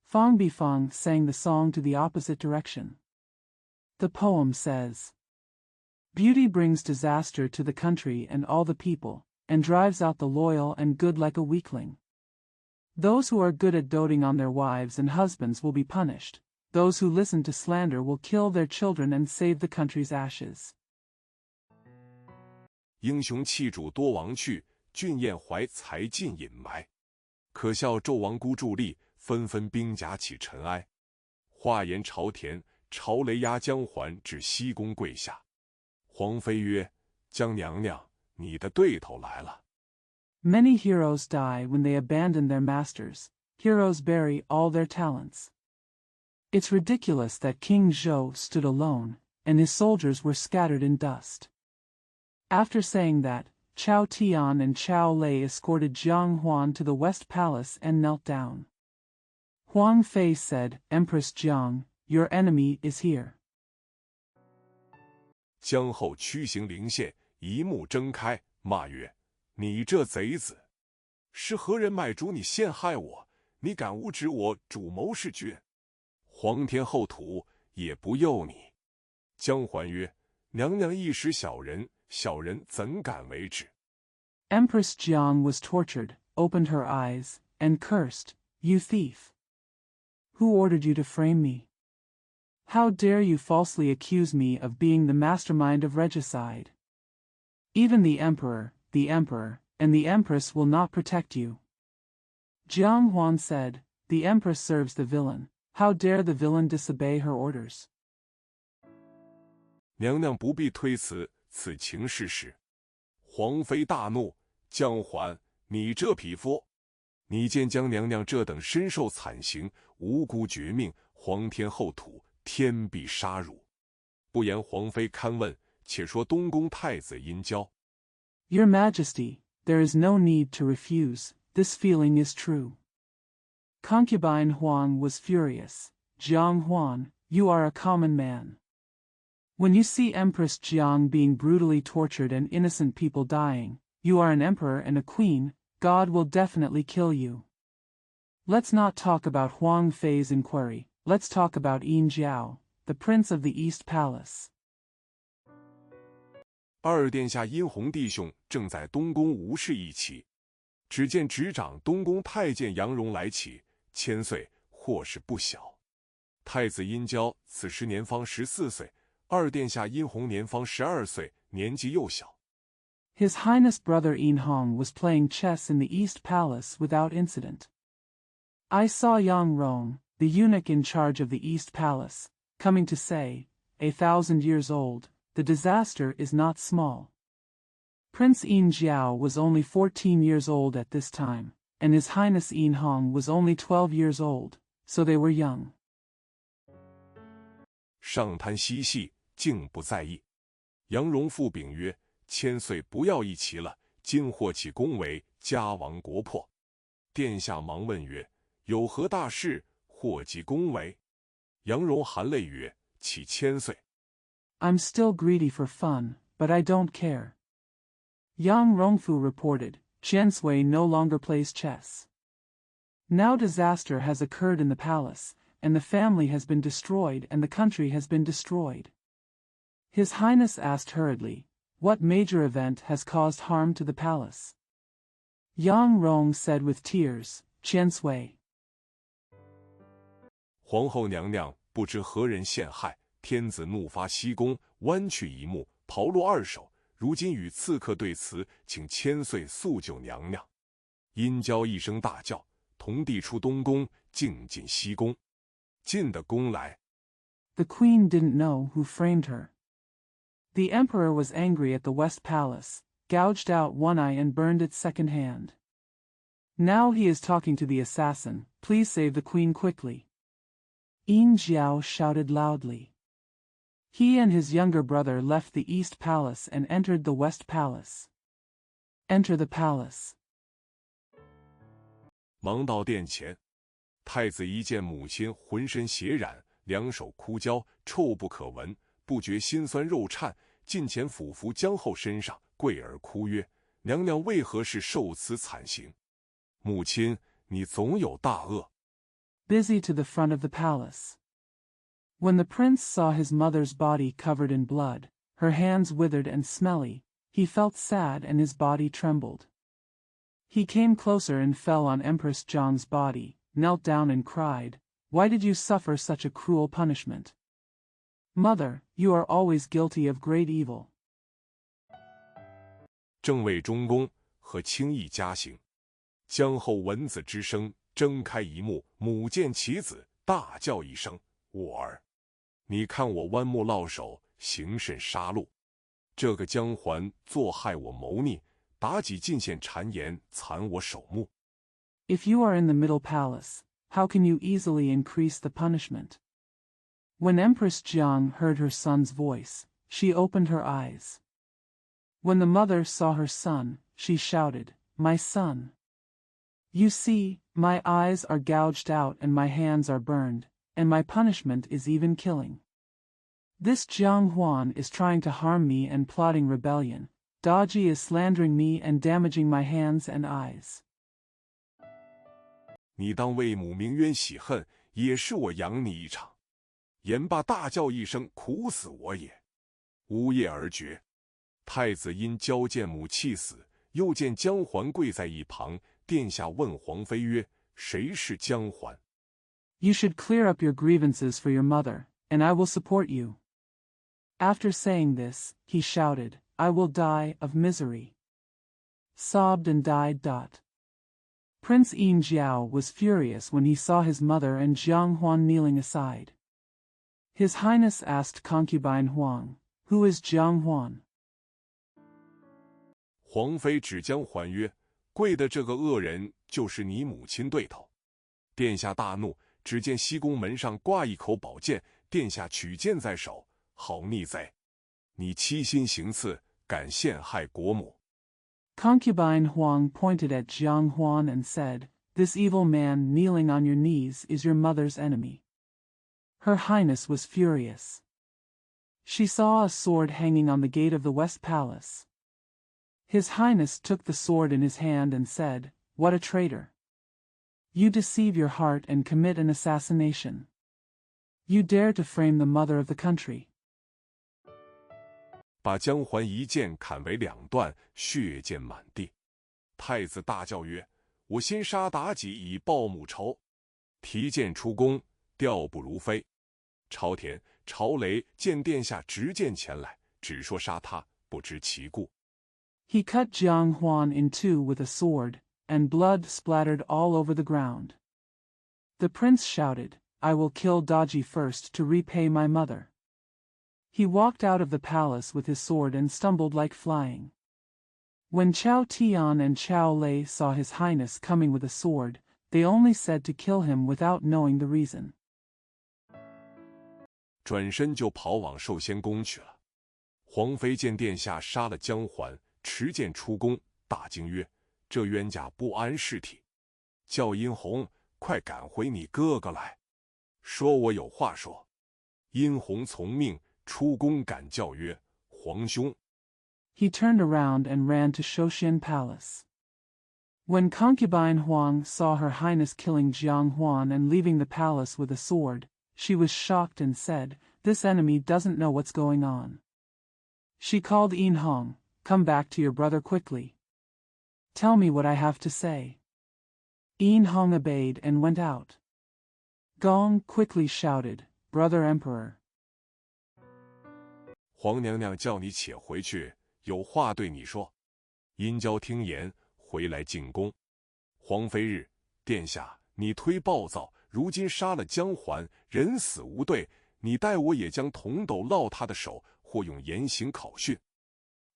Fang Bifang sang the song to the opposite direction. The poem says, Beauty brings disaster to the country and all the people, and drives out the loyal and good like a weakling. Those who are good at doting on their wives and husbands will be punished. Those who listen to slander will kill their children and save the country's ashes. 英雄弃主多亡去，俊彦怀才尽隐埋。可笑纣王孤伫立，纷纷兵甲起尘埃。话言朝田，朝雷压江环，至西宫跪下。皇妃曰：江娘娘，你的对头来了。 Many heroes die when they abandon their masters. Heroes bury all their talents. It's ridiculous that King Zhou stood alone, and his soldiers were scattered in dust. After saying that, Chao Tian and Chao Lei escorted Jiang Huan to the West Palace and knelt down. Huang Fei said, Empress Jiang, your enemy is here. 江后屈行灵县，一目睁开，骂曰：你这贼子，是何人卖主你陷害我？你敢诬指我主谋弑君？皇天厚土，也不佑你。江环曰：娘娘一时小人，小人怎敢为之？ Empress Jiang was tortured, opened her eyes, and cursed, You thief! Who ordered you to frame me? How dare you falsely accuse me of being the mastermind of regicide? Even the emperor, and the empress will not protect you. Jiang Huan said, The empress serves the villain. How dare the villain disobey her orders? 娘娘不必推辞，此情事实。皇妃大怒，江环，你这匹夫！你见江娘娘这等身受惨刑，无辜绝命，皇天厚土，天必杀汝。不言皇妃勘问，且说东宫太子殷郊。 Your Majesty, there is no need to refuse, this feeling is true. Concubine Huang was furious. Jiang Huan, you are a common man. When you see Empress Jiang being brutally tortured and innocent people dying, you are an emperor and a queen, God will definitely kill you. Let's not talk about Huang Fei's inquiry, let's talk about Yin Jiao, the prince of the East Palace. 二殿下殷红弟兄正在东宫无事一起，只见执掌东宫太监杨荣来起，1000岁，或是不小。太子殷郊此时年方14岁，二殿下殷红年方12岁，年纪幼小。His Highness brother Yin Hong was playing chess in the East Palace without incident. I saw Yang Rong, the eunuch in charge of the East Palace, coming to say, 1,000 years old, the disaster is not small. Prince Yin Jiao was only 14 years old at this time, and His Highness Yin Hong was only 12 years old, so they were young. 上贪嬉戏，竟不在意。杨荣复禀曰：1000岁不要一齐了，今或起宫闱，家亡国破。殿下忙问曰：有何大事？祸及宫闱？杨荣含泪曰：起1000岁。 I'm still greedy for fun, but I don't care. Yang Rongfu reported, Qiansui no longer plays chess. Now disaster has occurred in the palace, and the family has been destroyed and the country has been destroyed. His Highness asked hurriedly, what major event has caused harm to the palace? Yang Rong said with tears, Qiansui. 皇后娘娘不知何人陷害，天子怒发西宫，剜去一目，刨落2手。如今与刺客对词，请1000岁速救娘娘。殷郊一声大叫，同弟出东宫，径进西宫。进的宫来。The queen didn't know who framed her. The emperor was angry at the West Palace, gouged out one eye and burned it second-hand. Now he is talking to the assassin, please save the queen quickly. Yin Jiao shouted loudly. He and his younger brother left the East Palace and entered the West Palace. Enter the palace. 忙到殿前，太子一见母亲浑身血染，两手枯焦，臭不可闻，不觉心酸肉颤，近前俯伏江后身上，跪而哭曰：“娘娘为何是受此惨刑？母亲，你总有大恶。” Busy to the front of the palace. When the prince saw his mother's body covered in blood, her hands withered and smelly, he felt sad and his body trembled. He came closer and fell on Empress Jiang's body, knelt down and cried, "Why did you suffer such a cruel punishment? Mother, you are always guilty of great evil." 正为中宫，和轻易加刑。江后闻子之声，睁开一目，母见其子，大叫一声：“我儿！你看我弯目落手，行甚杀戮！这个姜环作害我谋逆，妲己进献谗言，残我守墓。” If you are in the middle palace, how can you easily increase the punishment? When Empress Jiang heard her son's voice, she opened her eyes. When the mother saw her son, she shouted, "My son! You see, my eyes are gouged out and my hands are burned, and my punishment is even killing. This Jiang Huan is trying to harm me and plotting rebellion. Daji is slandering me and damaging my hands and eyes." 你当为母鸣冤洗恨，也是我养你一场。言罢大叫一声：“苦死我也！”呜咽而绝。太子因娇见母气死，又见姜环跪在一旁，殿下问皇妃曰：“谁是姜环？” You should clear up your grievances for your mother, and I will support you. After saying this, he shouted, "I will die of misery." Sobbed and died. Prince Yin Jiao was furious when he saw his mother and Jiang Huan kneeling aside. His Highness asked concubine Huang, "Who is Jiang Huan?" 皇妃指姜环曰：“跪的这个恶人就是你母亲对头。”殿下大怒，只见西宫门上挂一口宝剑，殿下取剑在手，好逆贼！你欺心行刺，敢陷害国母！ Concubine Huang pointed at Jiang Huan and said, "This evil man kneeling on your knees is your mother's enemy." Her Highness was furious. She saw a sword hanging on the gate of the West Palace. His Highness took the sword in his hand and said, "What a traitor! You deceive your heart and commit an assassination. You dare to frame the mother of the country." 把姜环一剑砍为两段，血溅满地。太子大叫曰：“我先杀妲己以报母仇！”提剑出宫，调不如飞。朝田、朝雷见殿下执剑前来，只说杀他，不知其故。 He cut Jiang Huan in two with a sword, and blood splattered all over the ground. The prince shouted, "I will kill Daji first to repay my mother." He walked out of the palace with his sword and stumbled like flying. When Chao Tian and Chao Lei saw his Highness coming with a sword, they only said to kill him without knowing the reason. 转身就跑往寿仙宫去了。皇妃见殿下杀了姜环，持剑出宫，大惊曰：“这冤家不安尸体，叫殷红快赶回你哥哥来，说我有话说。”殷红从命，出宫赶叫曰：“皇兄！” He turned around and ran to Shouxian Palace. When concubine Huang saw her Highness killing Jiang Huan and leaving the palace with a sword, she was shocked and said, "This enemy doesn't know what's going on." She called Yin Hong, "Come back to your brother quickly. Tell me what I have to say." Yin Hong obeyed and went out. Gong quickly shouted, "Brother Emperor." 皇娘娘叫你且回去，有话对你说。殷郊听言，回来进宫。皇妃日，殿下，你忒暴躁，如今杀了姜环，人死无对，你待我也将铜斗烙他的手，或用严刑拷讯。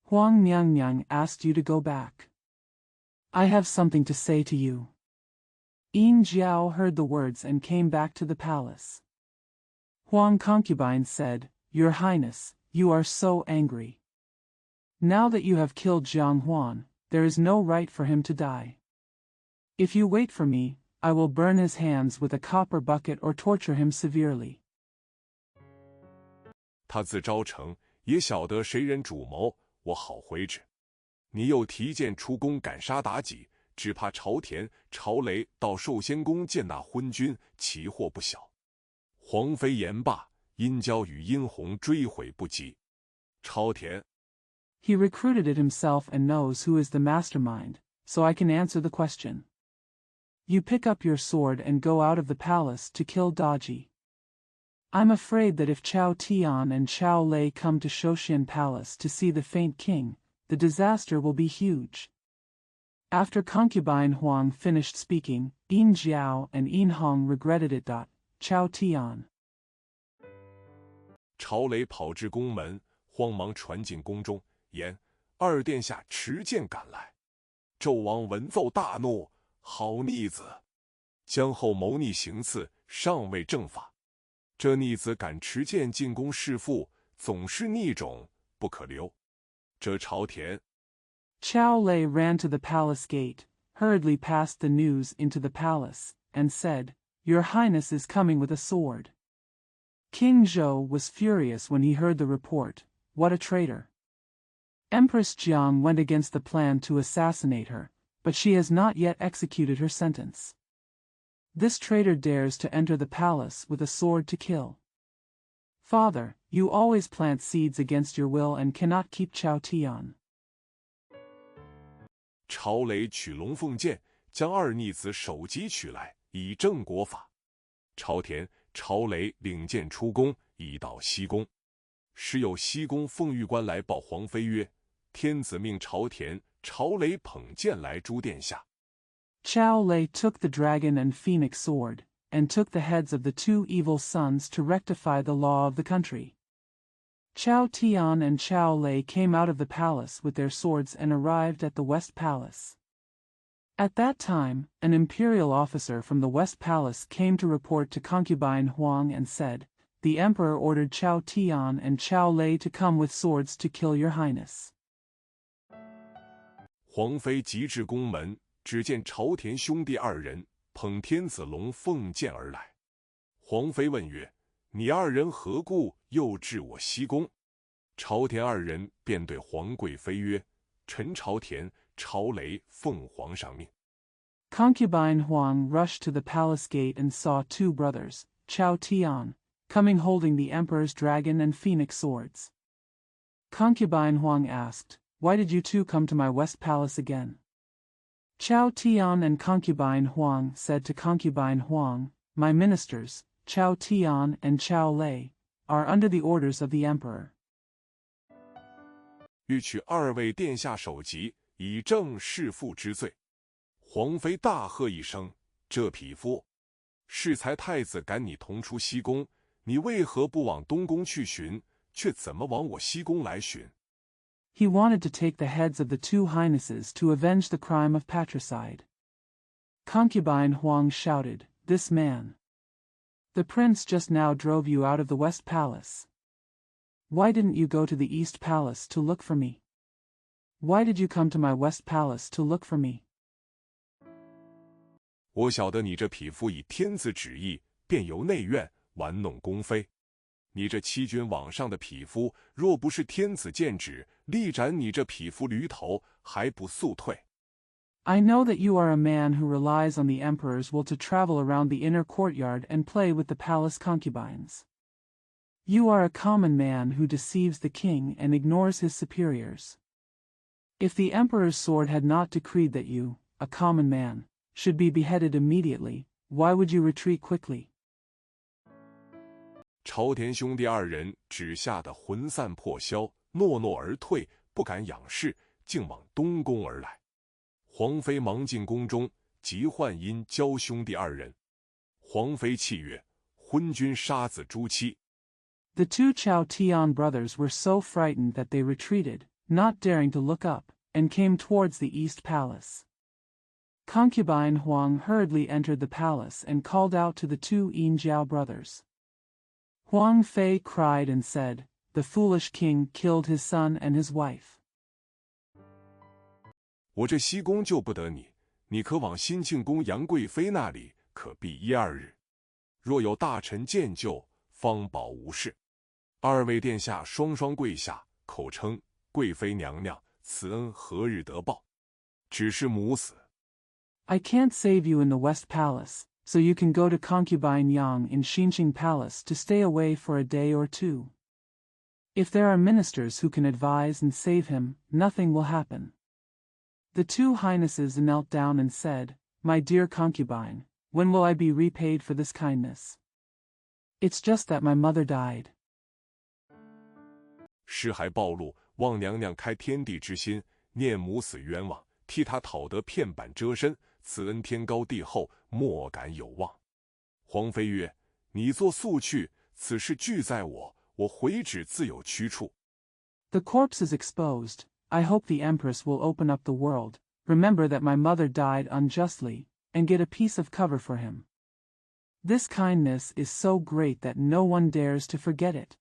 Huang Niangyang asked you to go back. I have something to say to you. Yin Jiao heard the words and came back to the palace. Huang concubine said, Your Highness, you are so angry. Now that you have killed Jiang Huan, there is no right for him to die. If you wait for me, I will burn his hands with a copper bucket or torture him severely. 他自招成，也晓得谁人主谋，我好回之。你又提剑出宫赶杀妲己，只怕朝田、朝雷到寿仙宫见那昏君，其祸不小。皇妃言罢，殷郊与殷红追悔不及。朝田 He recruited it himself and knows who is the mastermind, so I can answer the question. You pick up your sword and go out of the palace to kill Daji. I'm afraid that if Chao Tian and Chao Lei come to Shoshan Palace to see the faint king, the disaster will be huge. After concubine Huang finished speaking, Yin Jiao and Yin Hong regretted it. Chao Tian 朝雷跑至宫门，慌忙传进宫中，言：二殿下持剑赶来。纣王闻奏大怒，好逆子！将后谋逆行刺，尚未正法。这逆子敢持剑进宫弑父，总是逆种，不可留。这朝田 Chao Lei ran to the palace gate, hurriedly passed the news into the palace, and said, Your Highness is coming with a sword. King Zhou was furious when he heard the report. What a traitor! Empress Jiang went against the plan to assassinate her, but she has not yet executed her sentence. This traitor dares to enter the palace with a sword to kill. Father, you always plant seeds against your will and cannot keep Chao Tian. 朝雷取龙凤剑，将二逆子首级取来，以正国法。朝田、朝雷领剑出宫，已到西宫。时有西宫奉御官来报皇妃曰：天子命朝田、朝雷捧剑来诛殿下。Chao Lei took the dragon and phoenix sword, and took the heads of the two evil sons to rectify the law of the country. Chao Tian and Chao Lei came out of the palace with their swords and arrived at the West Palace. At that time, an imperial officer from the West Palace came to report to concubine Huang and said, The emperor ordered Chao Tian and Chao Lei to come with swords to kill your highness. 皇妃急至宫门，只见朝田兄弟二人捧天子龙凤剑而来。皇妃问曰：你二人何故又至我西宫？朝田二人便对皇贵妃曰：臣朝田、朝雷奉皇上命。Concubine Huang rushed to the palace gate and saw two brothers, Chao Tian, coming holding the emperor's dragon and phoenix swords. Concubine Huang asked, Why did you two come to my West Palace again? Chao Tian and concubine Huang said to concubine Huang, My ministers, Chao Tian and Chao Lei, are under the orders of the emperor. 欲取二位殿下首级，以正弑父之罪。皇妃大喝一声：这匹夫！适才太子赶你同出西宫，你为何不往东宫去寻，却怎么往我西宫来寻？ He wanted to take the heads of the two highnesses to avenge the crime of patricide. Concubine Huang shouted, This man! The prince just now drove you out of the West Palace. Why didn't you go to the East Palace to look for me? Why did you come to my West Palace to look for me? 我晓得你这匹夫以天子旨意，便由内院玩弄宫妃。你这欺君罔上的匹夫，若不是天子剑旨，力斩你这匹夫驴头，还不速退。 I know that you are a man who relies on the emperor's will to travel around the inner courtyard and play with the palace concubines. You are a common man who deceives the king and ignores his superiors. If the emperor's sword had not decreed that you, a common man, should be beheaded immediately, why would you retreat quickly? 朝田兄弟二人只吓得魂散魄消，诺诺而退，不敢仰视，竟往东宫而来。皇妃忙进宫中，急唤殷郊兄弟二人。皇妃泣曰：昏君杀子诛妻。 The two Chao Tian brothers were so frightened that they retreated, not daring to look up, and came towards the East Palace. Concubine Huang hurriedly entered the palace and called out to the two Yin Jiao brothers. Huang Fei cried and said, "The foolish king killed his son and his wife." 我这西宫救不得你，你可往新庆宫杨贵妃那里，可避1-2日。若有大臣见救，方保无事。二位殿下双双跪下，口称贵妃娘娘，此恩何日得报？只是母死。I can't save you in the West Palace, so you can go to concubine Yang in Xinqing Palace to stay away for a day or 2. If there are ministers who can advise and save him, nothing will happen. The 2 highnesses knelt down and said, "My dear concubine, when will I be repaid for this kindness? It's just that my mother died." 尸骸暴露，望娘娘开天地之心，念母死冤枉，替她讨得片板遮身，此恩天高地厚，莫敢有忘。皇妃曰：“你作速去，此事俱在我，我回旨自有去处。” The corpse is exposed. I hope the Empress will open up the world, remember that my mother died unjustly, and get a piece of cover for him. This kindness is so great that no one dares to forget it.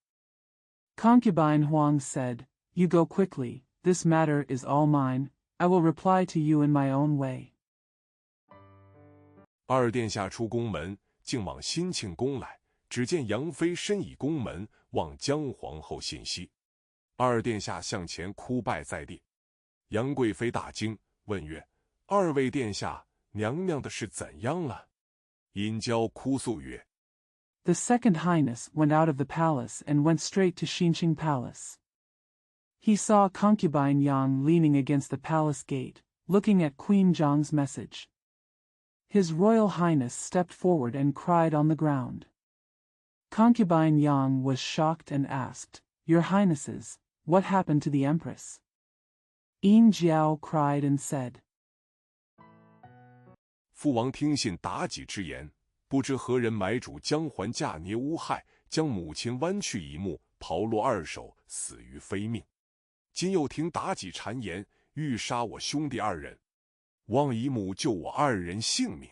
Concubine Huang said, "You go quickly, this matter is all mine, I will reply to you in my own way." 二殿下出宫门，竟往新庆宫来，只见杨妃身倚宫门，望姜皇后信息。二殿下向前哭拜在地。杨贵妃大惊，问曰：“二位殿下，娘娘的事怎样了？”殷娇哭诉曰： The second highness went out of the palace and went straight to Xinqing Palace. He saw concubine Yang leaning against the palace gate, looking at Queen Zhang's message. His Royal Highness stepped forward and cried on the ground. Concubine Yang was shocked and asked, "Your Highnesses, what happened to the Empress?" Yin Jiao cried and said, 父王听信妲己之言，不知何人买主姜环嫁孽诬害，将母亲剜去一目，刨落2手，死于非命。今又听妲己谗言，欲杀我兄弟2人，望以母救我2人性命。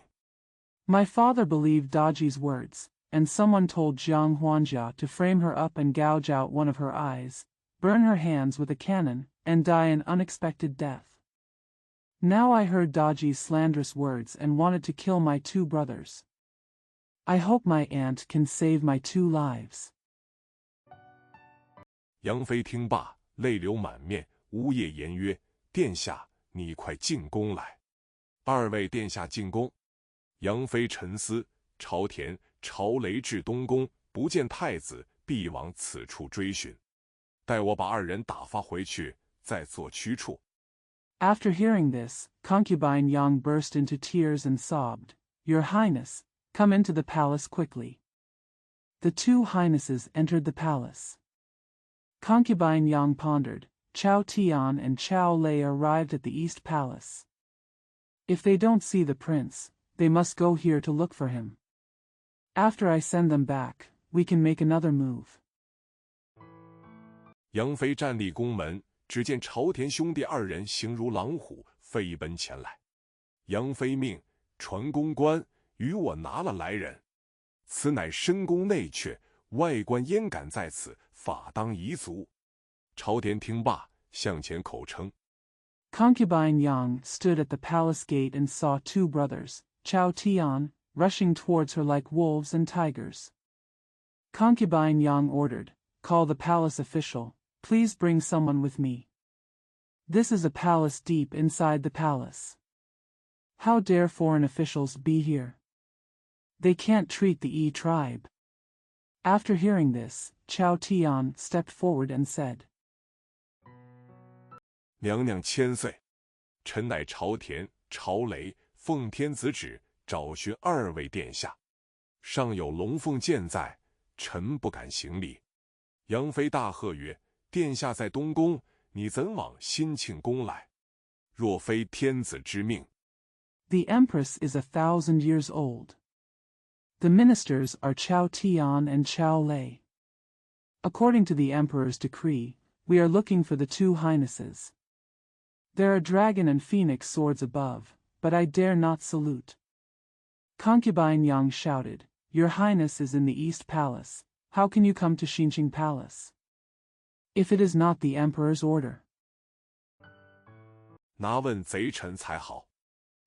My father believed Daji's words, and someone told Jiang Huanjia to frame her up and gouge out one of her eyes, burn her hands with a cannon, and die an unexpected death. Now I heard Daji's slanderous words and wanted to kill my 2 brothers. I hope my aunt can save my 2 lives. 杨妃听罢，泪流满面，呜咽言曰：“殿下，你快进宫来。”2位殿下进宫。杨妃沉思，朝田、朝雷至东宫，不见太子，必往此处追寻。待我把2人打发回去，再做驱处。 After hearing this, concubine Yang burst into tears and sobbed, "Your Highness, come into the palace quickly." The 2 highnesses entered the palace. Concubine Yang pondered. Chao Tian and Chao Lei arrived at the East Palace. If they don't see the prince, they must go here to look for him. After I send them back, we can make another move. 杨妃站立宫门，只见朝田兄弟2人形如狼虎，飞奔前来。杨妃命传宫官与我拿了来人，此乃深宫内阙，外官焉敢在此，法当夷族。朝田听罢，向前口称。 Concubine Yang stood at the palace gate and saw 2 brothers, Chao Tian, rushing towards her like wolves and tigers. Concubine Yang ordered, "Call the palace official, please bring someone with me. This is a palace deep inside the palace. How dare foreign officials be here? They can't treat the Yi tribe." After hearing this, Chao Tian stepped forward and said, 娘娘千岁，臣乃朝田、朝雷，奉天子旨找寻2位殿下，尚有龙凤剑在，臣不敢行礼。杨妃大喝曰：“殿下在东宫，你怎往新庆宫来？若非天子之命。” The Empress is 1,000 years old. The ministers are Chao Tian and Chao Lei. According to the Emperor's decree, we are looking for the 2 highnesses. There are dragon and phoenix swords above, but I dare not salute. Concubine Yang shouted, "Your Highness is in the East Palace. How can you come to Xinqing Palace? If it is not the emperor's order. 拿问贼臣才好，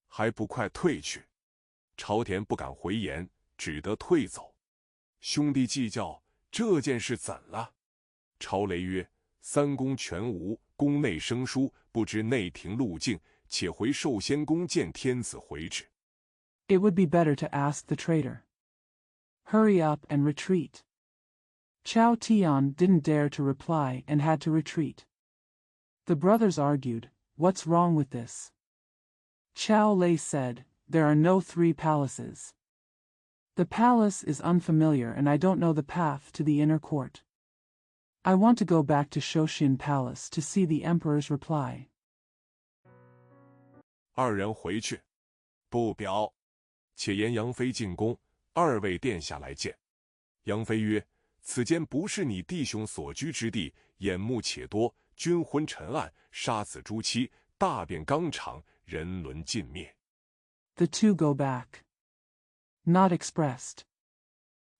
还不快退去！朝田不敢回言，只得退走。兄弟计较这件事怎了？朝雷曰：三公全无，宫内生疏，不知内廷路径，且回寿仙宫见天子回旨。It would be better to ask the traitor. Hurry up and retreat. Chao Tian didn't dare to reply and had to retreat. The brothers argued, what's wrong with this? Chao Lei said, there are no 3 palaces. The palace is unfamiliar and I don't know the path to the inner court. I want to go back to Shouxin Palace to see the emperor's reply. 二人回去，不表，且言杨妃进宫，二位殿下来见。杨妃曰：此间不是你弟兄所居之地，眼目且多，君昏沉暗，杀子诛妻，大变纲常，人伦尽灭。The two go back. Not expressed.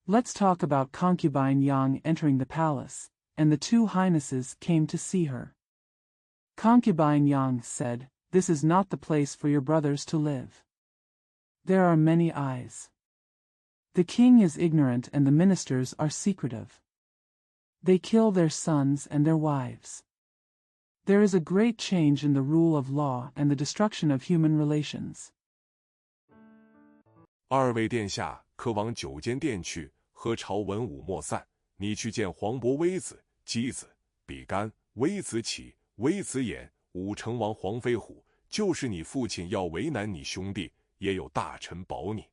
Let's talk about concubine Yang entering the palace, and the 2 highnesses came to see her. Concubine Yang said, this is not the place for your brothers to live. There are many eyes. The king is ignorant and the ministers are secretive. They kill their sons and their wives. There is a great change in the rule of law and the destruction of human relations. 二位殿下可往9间殿去，和朝文武莫散。你去见黄渤微子、箕子、比干、微子启、微子衍、武成王黄飞虎，就是你父亲要为难你兄弟，也有大臣保你。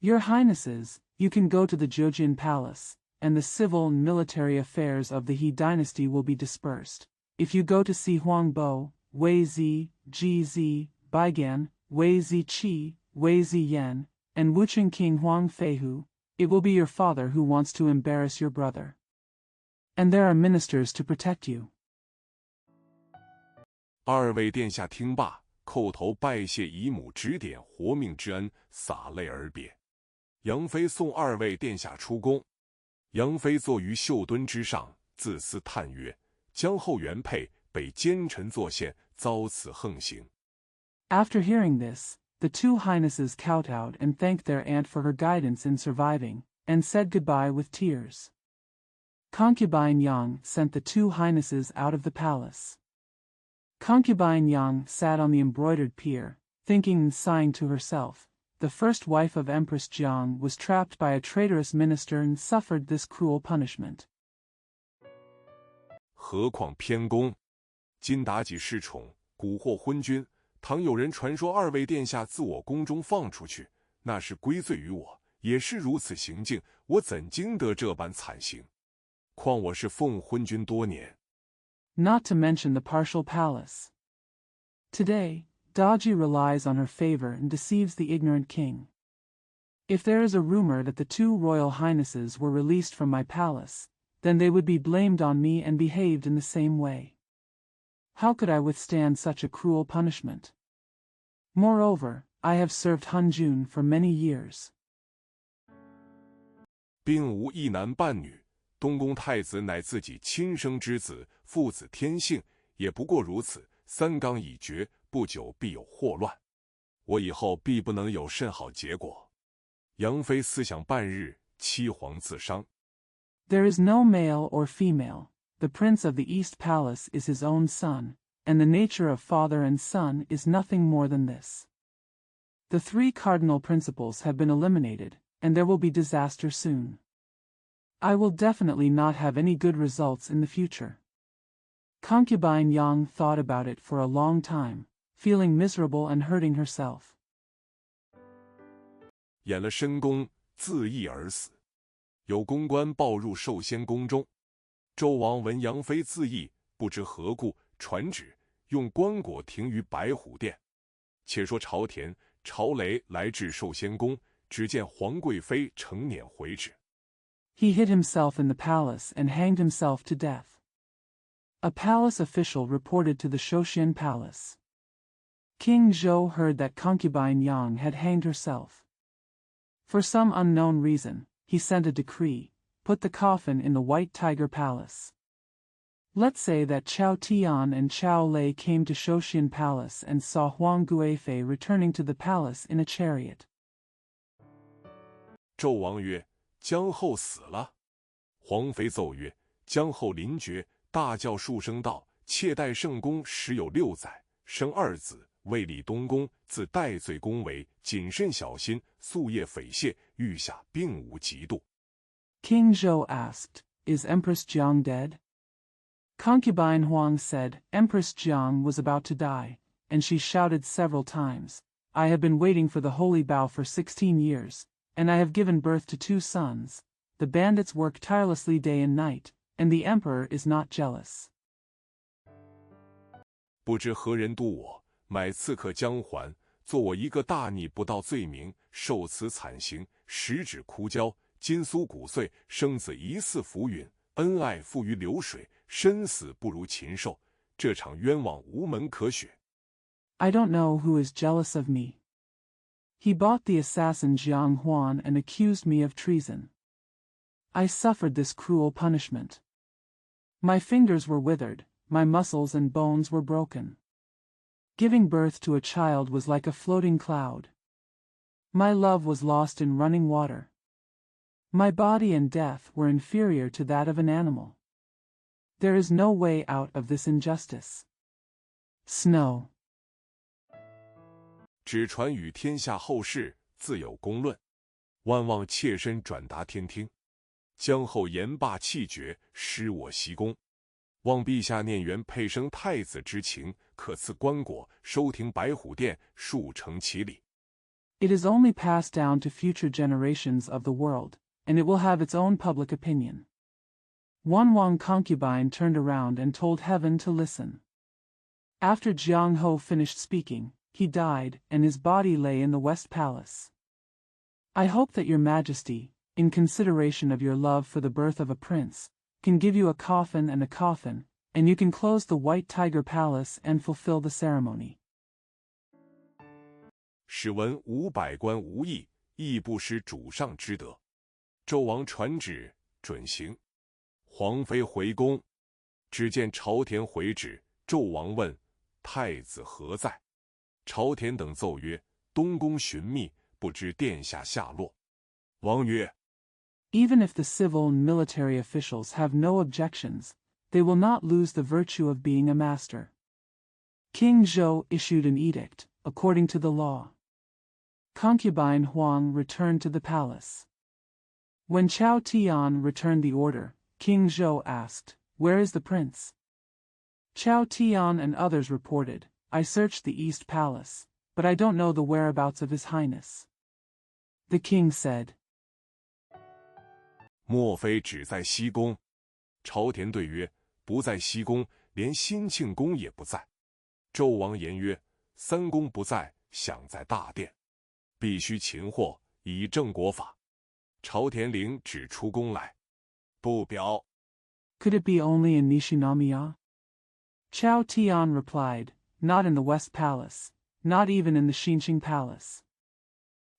Your Highnesses, you can go to the Jiujin Palace, and the civil and military affairs of the He dynasty will be dispersed. If you go to see Huangbo, Wei Zi, Ji Zi, Baigan, Wei Zi Qi, Wei Zi Yan, and Wucheng King Huang Feihu, it will be your father who wants to embarrass your brother. And there are ministers to protect you. 二位殿下听罢，叩头拜谢姨母指点活命之恩，洒泪而别。杨妃送二位殿下出宫，杨妃坐于绣墩之上，自私叹曰：江后原配被奸臣作陷，遭此横行。After hearing this, the 2 highnesses kowtowed and thanked their aunt for her guidance in surviving, and said goodbye with tears. Concubine Yang sent the 2 highnesses out of the palace. Concubine Yang sat on the embroidered pier, thinking and sighing to herself. The first wife of Empress Jiang was trapped by a traitorous minister and suffered this cruel punishment. 何况偏宫，今妲己失宠，蛊惑昏君。倘有人传说二位殿下自我宫中放出去，那是归罪于我，也是如此行径，我怎经得这般惨刑？况我是奉昏君多年。Not to mention the partial palace. Today, Daji relies on her favor and deceives the ignorant king. If there is a rumor that the 2 royal highnesses were released from my palace, then they would be blamed on me and behaved in the same way. How could I withstand such a cruel punishment? Moreover, I have served Hanjun for many years. 并无一男半女，东宫太子乃自己亲生之子，父子天性，也不过如此。三纲已决，不久必有祸乱，我以后必不能有甚好结果。杨妃思想半日，凄惶自伤。There is no male or female. The prince of the East Palace is his own son, and the nature of father and son is nothing more than this. The 3 cardinal principles have been eliminated, and there will be disaster soon. I will definitely not have any good results in the future. Concubine Yang thought about it for a long time, feeling miserable and hurting herself. 演了申公自缢而死，有公关报入寿仙宫中。周王闻杨妃自缢，不知何故，传旨用棺椁停于白虎殿。且说朝田、朝雷来至寿仙宫，只见皇贵妃乘辇回旨。He hid himself in the palace and hanged himself to death. A palace official reported to the Shouxian Palace. King Zhou heard that concubine Yang had hanged herself. For some unknown reason, he sent a decree, put the coffin in the White Tiger Palace. Let's say that Chao Tian and Chao Lei came to Shouxian Palace and saw Huang Guifei returning to the palace in a chariot. 纣王曰：姜后死了。皇妃奏曰：姜后临绝，大叫数声道：妾代圣公时有6载，生2子，为立东宫，自戴罪宫为，谨慎小心，夙夜匪懈，御下并无嫉妒。 King Zhou asked, Is Empress Jiang dead? Concubine Huang said, Empress Jiang was about to die, and she shouted several times, I have been waiting for the holy bow for 16 years, and I have given birth to 2 sons. The bandits work tirelessly day and night, and the emperor is not jealous. 不知何人渡我，买刺客姜环，做我一个大逆不道罪名，受此惨刑，十指枯焦，筋酥骨碎，生子疑似浮云，恩爱付于流水，身死不如禽兽，这场冤枉无门可雪。 I don't know who is jealous of me. He bought the assassin Jiang Huan and accused me of treason. I suffered this cruel punishment. My fingers were withered, my muscles and bones were broken. Giving birth to a child was like a floating cloud. My love was lost in running water. My body and death were inferior to that of an animal. There is no way out of this injustice. Snow. 只传与天下后世，自有公论。万望妾身转达天听。姜后言罢气绝，失我西宫。望陛下念缘配生太子之情，可赐棺椁，收停白虎殿，数成其礼。 It is only passed down to future generations of the world, and it will have its own public opinion. One Wang concubine turned around and told heaven to listen. After Jiang Ho finished speaking, he died, and his body lay in the West Palace. I hope that your Majesty, in consideration of your love for the birth of a prince, can give you a coffin, and you can close the White Tiger Palace and fulfill the ceremony. 使闻500官无益，亦不失主上之德。纣王传旨，准行。皇妃回宫，只见朝田回旨。纣王问：太子何在？朝田等奏曰：东宫寻觅，不知殿下下落。王曰： Even if the civil and military officials have no objections, they will not lose the virtue of being a master. King Zhou issued an edict, according to the law. Concubine Huang returned to the palace. When Chao Tian returned the order, King Zhou asked, Where is the prince? Chao Tian and others reported, I searched the East Palace, but I don't know the whereabouts of His Highness. The king said, 莫非只在西宫？朝田对曰：不在西宫，连兴庆宫也不在。纣王言曰：三宫不在，想在大殿，必须擒获，以正国法。朝田领旨出宫来，不表。 Could it be only in Nishinomiya? Chao Tian replied, Not in the West Palace, not even in the Xinqing Palace.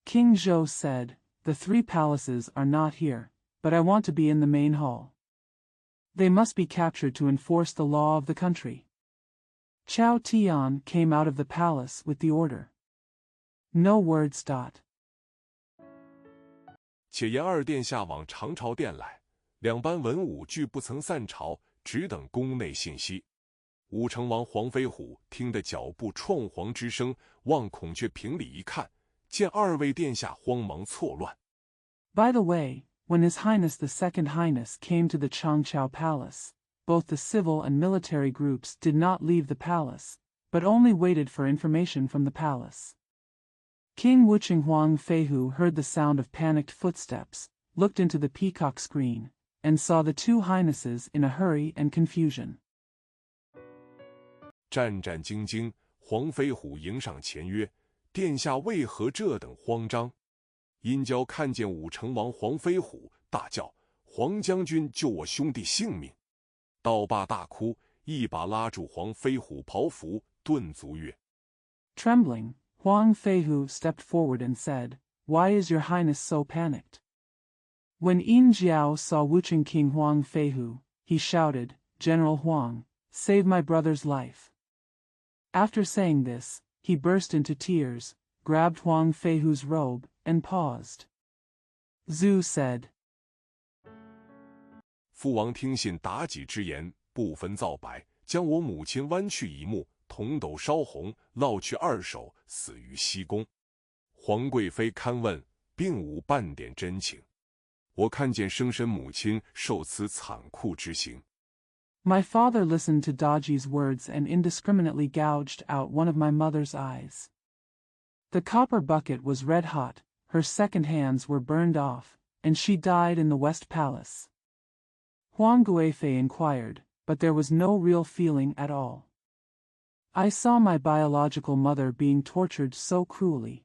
King Zhou said, The 3 palaces are not here, but I want to be in the main hall. They must be captured to enforce the law of the country. Chao Tian came out of the palace with the order. No words. 且言二殿下往长朝殿来，两班文武俱不曾散朝，只等宫内信息。武成王黄飞虎听得脚步创黄之声，望孔雀屏里一看，见2位殿下慌忙错乱。By the way, when His Highness the Second Highness came to the Changqiao Palace, both the civil and military groups did not leave the palace, but only waited for information from the palace. King Wucheng Huang Feihu heard the sound of panicked footsteps, looked into the peacock screen, and saw the 2 highnesses in a hurry and confusion. 战战兢兢，黄飞虎迎上前曰：殿下为何这等慌张？殷郊看见武成王黄飞虎，大叫：黄将军救我兄弟性命！道罢大哭，一把拉住黄飞虎袍服，顿足曰： Trembling, Huang Feihu stepped forward and said, Why is your highness so panicked? When Yin Jiao saw Wucheng King Huang Feihu, he shouted, "General Huang, save my brother's life." After saying this, he burst into tears, grabbed Huang Feihu's robe, and paused. Zhu said, 父王听信妲己之言，不分皂白，将我母亲剜去一目，铜斗烧红，烙去2手，死于西宫。皇贵妃勘问，并无半点真情。我看见生身母亲受此残酷之刑。 My father listened to Daji's words and indiscriminately gouged out one of my mother's eyes. The copper bucket was red hot, her second hands were burned off, and she died in the West Palace. Huang Guifei inquired, but there was no real feeling at all. I saw my biological mother being tortured so cruelly.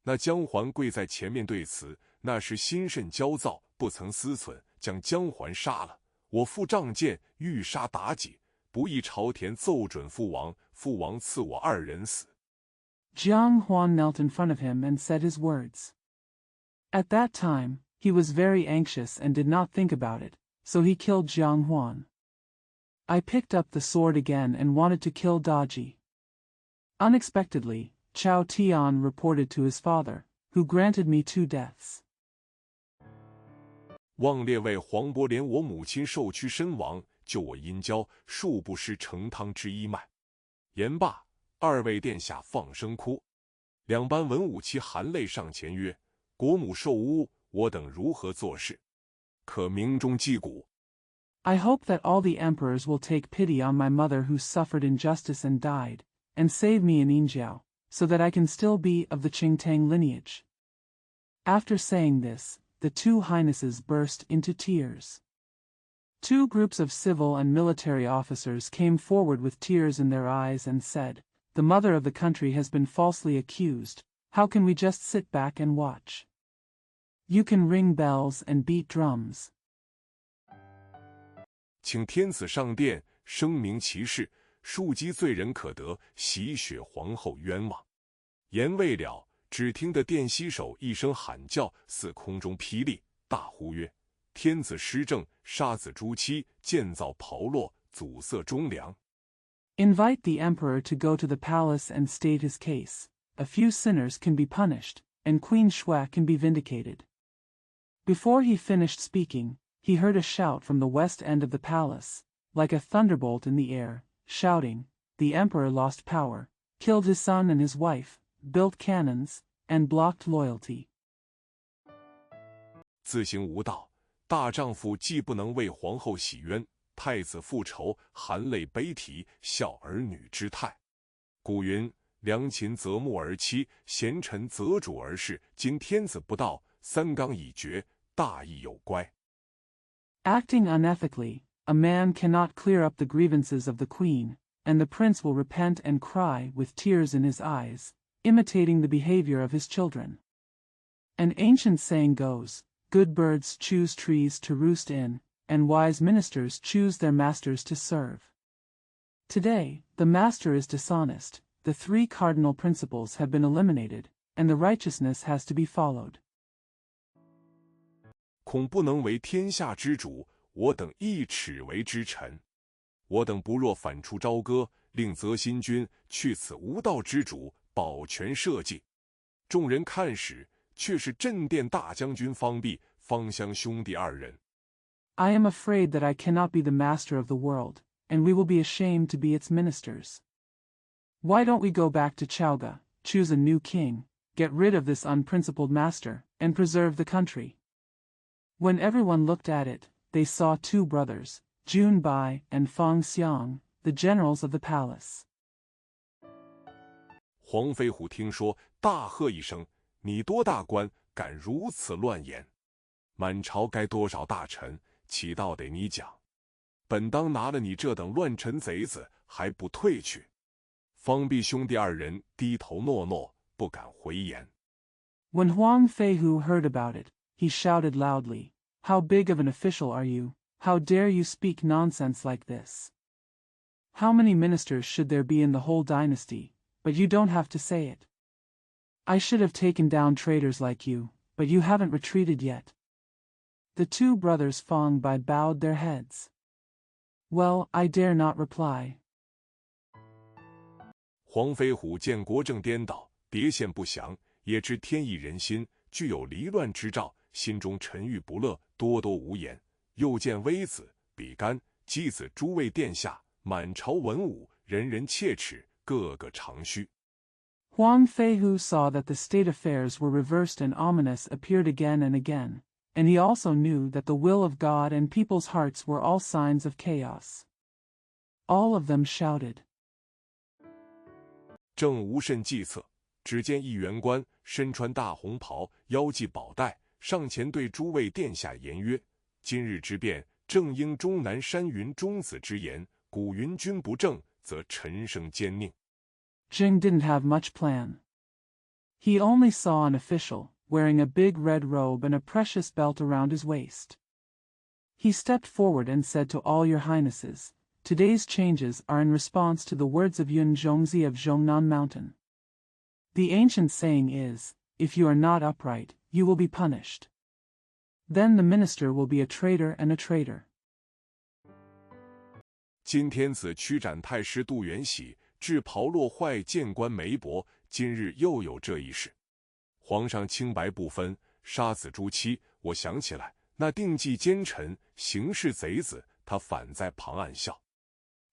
那姜环跪在前面对此，那时心甚焦躁，不曾思忖，将姜环杀了。我父仗剑欲杀妲己，不意朝田奏准父王，父王赐我2人死。 Jiang Huan knelt in front of him and said his words. At that time, he was very anxious and did not think about it, so he killed Jiang Huan. I picked up the sword again and wanted to kill Daji. Unexpectedly, Chao Tian reported to his father, who granted me 2 deaths. 望列位黄伯怜我母亲受屈身亡，救我阴交，恕不失成汤之一脉。言罢，2位殿下放声哭。2班文武齐含泪上前曰：“国母受诬，我等如何做事？可鸣钟击鼓。” I hope that all the emperors will take pity on my mother who suffered injustice and died, and save me in Yinjiao, so that I can still be of the Qingtang lineage. After saying this, the 2 highnesses burst into tears. 2 groups of civil and military officers came forward with tears in their eyes and said, "The mother of the country has been falsely accused. How can we just sit back and watch? You can ring bells and beat drums." 请天子上殿，声明其事，庶几罪人可得，洗雪皇后冤枉。言未了，只听得殿西首一声喊叫，似空中霹雳，大呼曰：“天子失政，杀子诛妻，建造炮烙，阻塞忠良。” Invite the emperor to go to the palace and state his case. A few sinners can be punished, and Queen Shui can be vindicated. Before he finished speaking, he heard a shout from the west end of the palace, like a thunderbolt in the air, shouting, "The emperor lost power, killed his son and his wife, built cannons, and blocked loyalty." 自行无道，大丈夫既不能为皇后洗冤，太子复仇，含泪悲啼，笑儿女之态。古云：“良禽择木而栖，贤臣择主而事。”今天子不到，3纲已决，大义有乖。 Acting unethically, a man cannot clear up the grievances of the queen, and the prince will repent and cry with tears in his eyes, imitating the behavior of his children. An ancient saying goes, "Good birds choose trees to roost in, and wise ministers choose their masters to serve." Today, the master is dishonest, the 3 cardinal principles have been eliminated, and the righteousness has to be followed. 恐不能为天下之主，我等一尺为之臣。我等不若反出朝歌，令泽新君去此无道之主，保全社稷。众人看时，却是镇殿大将军方弼、方襄兄弟2人。 I am afraid that I cannot be the master of the world, and we will be ashamed to be its ministers. Why don't we go back to Chaoga, choose a new king, get rid of this unprincipled master, and preserve the country? When everyone looked at it, they saw 2 brothers, Jun Bai and Fang Xiang, the generals of the palace. 黄飞虎听说，大喝一声：“你多大官，敢如此乱言？满朝该多少大臣，岂道得你讲？本当拿了你这等乱臣贼子，还不退去？”方弼兄弟2人低头诺诺，不敢回言。 When Huang Feihu heard about it, he shouted loudly, "How big of an official are you? How dare you speak nonsense like this? How many ministers should there be in the whole dynasty, but you don't have to say it? I should have taken down traitors like you, but you haven't retreated yet. The two brothers Fang Bai bowed their heads. Well, I dare not reply. 黄飞虎见国政颠倒，谍线不详，也知天意人心，具有离乱之兆，心中沉郁不乐，多多无言。又见微子、比干、箕子诸位殿下，满朝文武，人人切齿，个个长吁。Huang Feihu saw that the state affairs were reversed and ominous appeared again and again, and he also knew that the will of God and people's hearts were all signs of chaos. All of them shouted. 正无甚计策，只见一员官身穿大红袍，腰系宝带，上前对诸位殿下言曰：“今日之变，正应终南山云中子之言，古云君不正，则臣生奸佞。” Jing didn't have much plan. He only saw an official, wearing a big red robe and a precious belt around his waist. He stepped forward and said to all your highnesses, today's changes are in response to the words of Yun Zhongzi of Zhongnan Mountain. The ancient saying is, if you are not upright, you will be punished. Then the minister will be a traitor and a traitor. 今天子驱斩太师杜元喜，致袍落坏谏官梅伯，今日又有这一事。皇上清白不分，杀子诛妻。我想起来，那定计奸臣、行事贼子，他反在旁暗笑。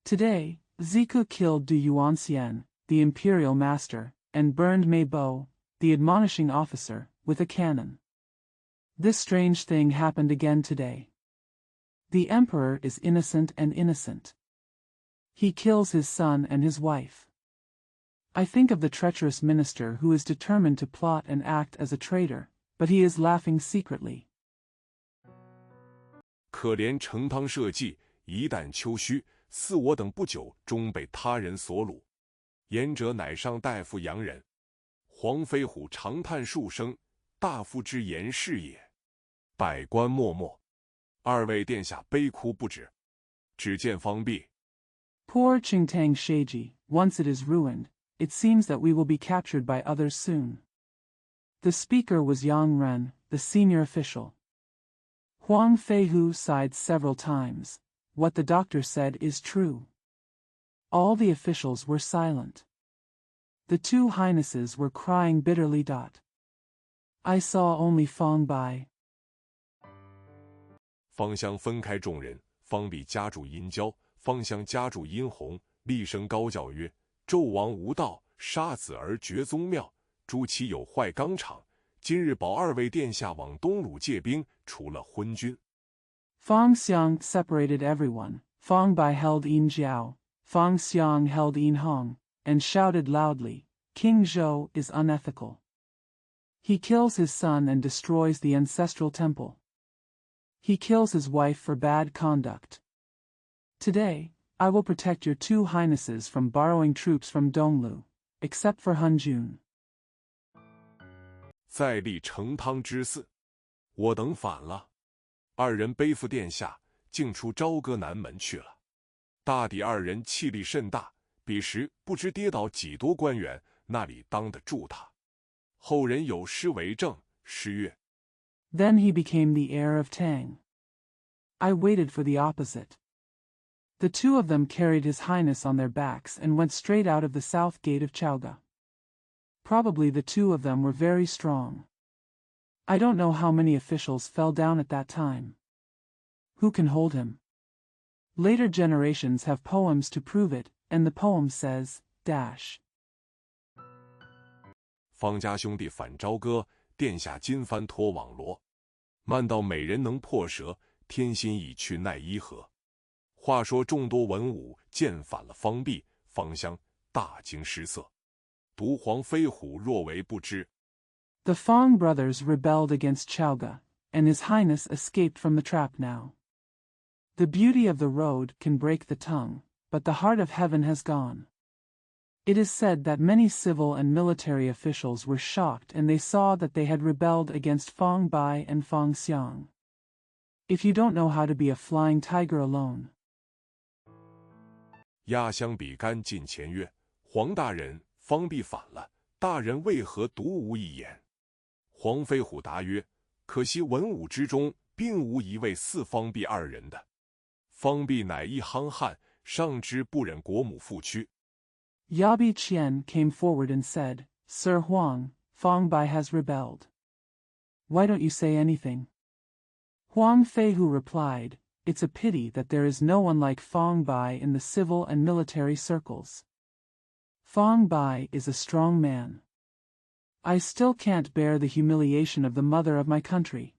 Today, Ziku killed Du Yuanxian, the imperial master, and burned Mei Bo, the admonishing officer, with a cannon. This strange thing happened again today. The emperor is innocent and innocent. He kills his son and his wife. I think of the treacherous minister who is determined to plot and act as a traitor, but he is laughing secretly. 可怜成汤社稷，一旦丘墟，似我等不久终被他人所掳。言者乃上大夫洋人。黄飞虎长叹数声，大夫之言是也。百官默默，二位殿下悲哭不止。只见方壁。Poor Qingtang Sheiji, once it is ruined, it seems that we will be captured by others soon. The speaker was Yang Ren, the senior official. Huang Feihu sighed several times. What the doctor said is true. All the officials were silent. The two highnesses were crying bitterly. I saw only Fang Bai. 芳香分开众人，方必家住殷郊，芳香家住殷红，厉声高叫曰：“纣王无道，杀子而绝宗庙，诛其有坏纲常。今日保二位殿下往东鲁借兵，除了昏君。” Fang Xiang separated everyone. Fang Bai held Yin Jiao, Fang Xiang held Yin Hong, and shouted loudly, King Zhou is unethical. He kills his son and destroys the ancestral temple. He kills his wife for bad conduct. Today, I will protect your two highnesses from borrowing troops from Donglu, except for Han Jun. 再立成汤之嗣，我等反了。二人背负殿下，竟出朝歌南门去了。大抵二人气力甚大，彼时不知跌倒几多官员，那里当得住他？后人有诗为证，诗曰 Then he became the heir of Tang. I waited for the opposite. The two of them carried his highness on their backs and went straight out of the south gate of Chaoga. Probably the two of them were very strong. I don't know how many officials fell down at that time. Who can hold him? Later generations have poems to prove it, and the poem says, dash. 方家兄弟反朝歌，殿下金幡脱网罗。慢道美人能破蛇，天心已去奈伊何？话说众多文武见反了方弼、方香，大惊失色。独黄飞虎若为不知。The Fang brothers rebelled against Chaoga, and his highness escaped from the trap now. The beauty of the road can break the tongue, but the heart of heaven has gone. It is said that many civil and military officials were shocked and they saw that they had rebelled against Fang Bai and Fang Xiang. If you don't know how to be a flying tiger alone. 压箱比干进前曰：“黄大人，方必反了，大人为何独无一言？”黄飞虎答曰：“可惜文武之中，并无一位似方弼二人的。方弼乃一夯汉，上之不忍国母负躯。” Yabi Qian came forward and said, Sir Huang, Fang Bai has rebelled. Why don't you say anything? Huang Feihu replied, It's a pity that there is no one like Fang Bai in the civil and military circles. Fang Bai is a strong man. I still can't bear the humiliation of the mother of my country.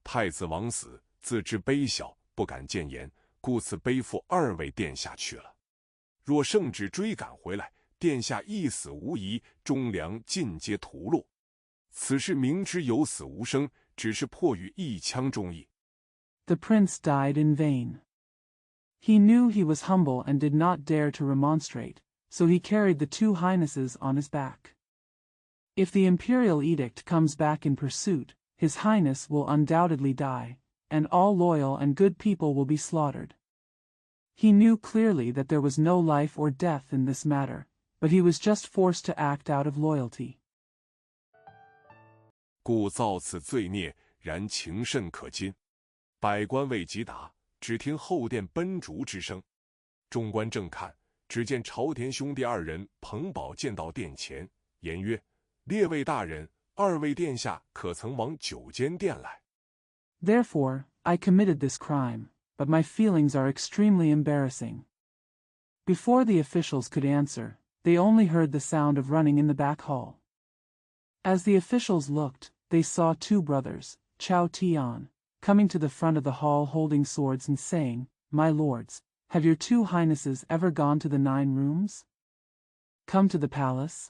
太子王死，自知卑小，不敢谏言，故此背负二位殿下去了。若圣旨追赶回来，殿下一死无疑，忠良尽皆屠戮。此事明知有死无生，只是迫于一枪中矣。The prince died in vain. He knew he was humble and did not dare to remonstrate, so he carried the two highnesses on his back. If the imperial edict comes back in pursuit, His Highness will undoubtedly die, and all loyal and good people will be slaughtered. He knew clearly that there was no life or death in this matter, but he was just forced to act out of loyalty. 故造此罪孽，然情甚可矜。百官未及答，只听后殿奔逐之声。众官正看，只见朝田兄弟二人捧宝剑到殿前，言曰：“列位大人，二位殿下可曾往九间殿来？” Therefore, I committed this crime, but my feelings are extremely embarrassing. Before the officials could answer, they only heard the sound of running in the back hall. As the officials looked, they saw two brothers, Chao Tian, coming to the front of the hall holding swords and saying, My lords, have your two highnesses ever gone to the 9 rooms? Come to the palace.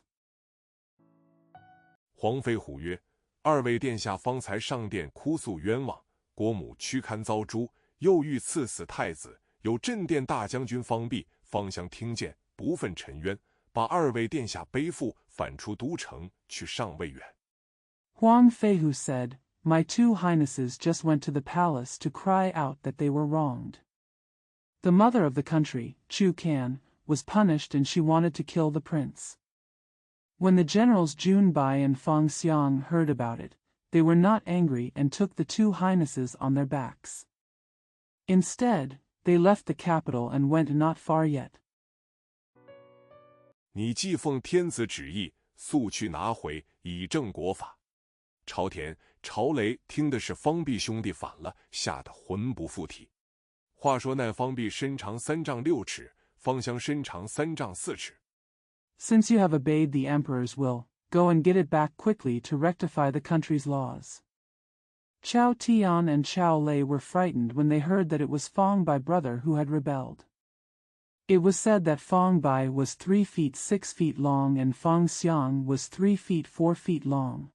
黄飞虎曰：“二位殿下方才上殿哭诉冤枉，国母躯堪遭诛，又欲赐死太子，有镇殿大将军方弼，方相听见，不忿沉冤，把二位殿下背负，反出都城，去上魏远。” Huang Feihu said, My two highnesses just went to the palace to cry out that they were wronged. The mother of the country, Chu Can, was punished and she wanted to kill the prince. When the generals Jun Bai and Fang Xiang heard about it, they were not angry and took the two highnesses on their backs. Instead, they left the capital and went not far yet. 你既奉天子旨意，速去拿回，以正国法。朝田、朝雷听的是方弼兄弟反了，吓得魂不附体。话说那方弼身长3丈6尺，方相身长3丈4尺。Since you have obeyed the emperor's will, go and get it back quickly to rectify the country's laws. Chao Tian and Chao Lei were frightened when they heard that it was Fang Bai brother who had rebelled. It was said that Fang Bai was 3 feet 6 feet long and Fang Xiang was 3 feet 4 feet long.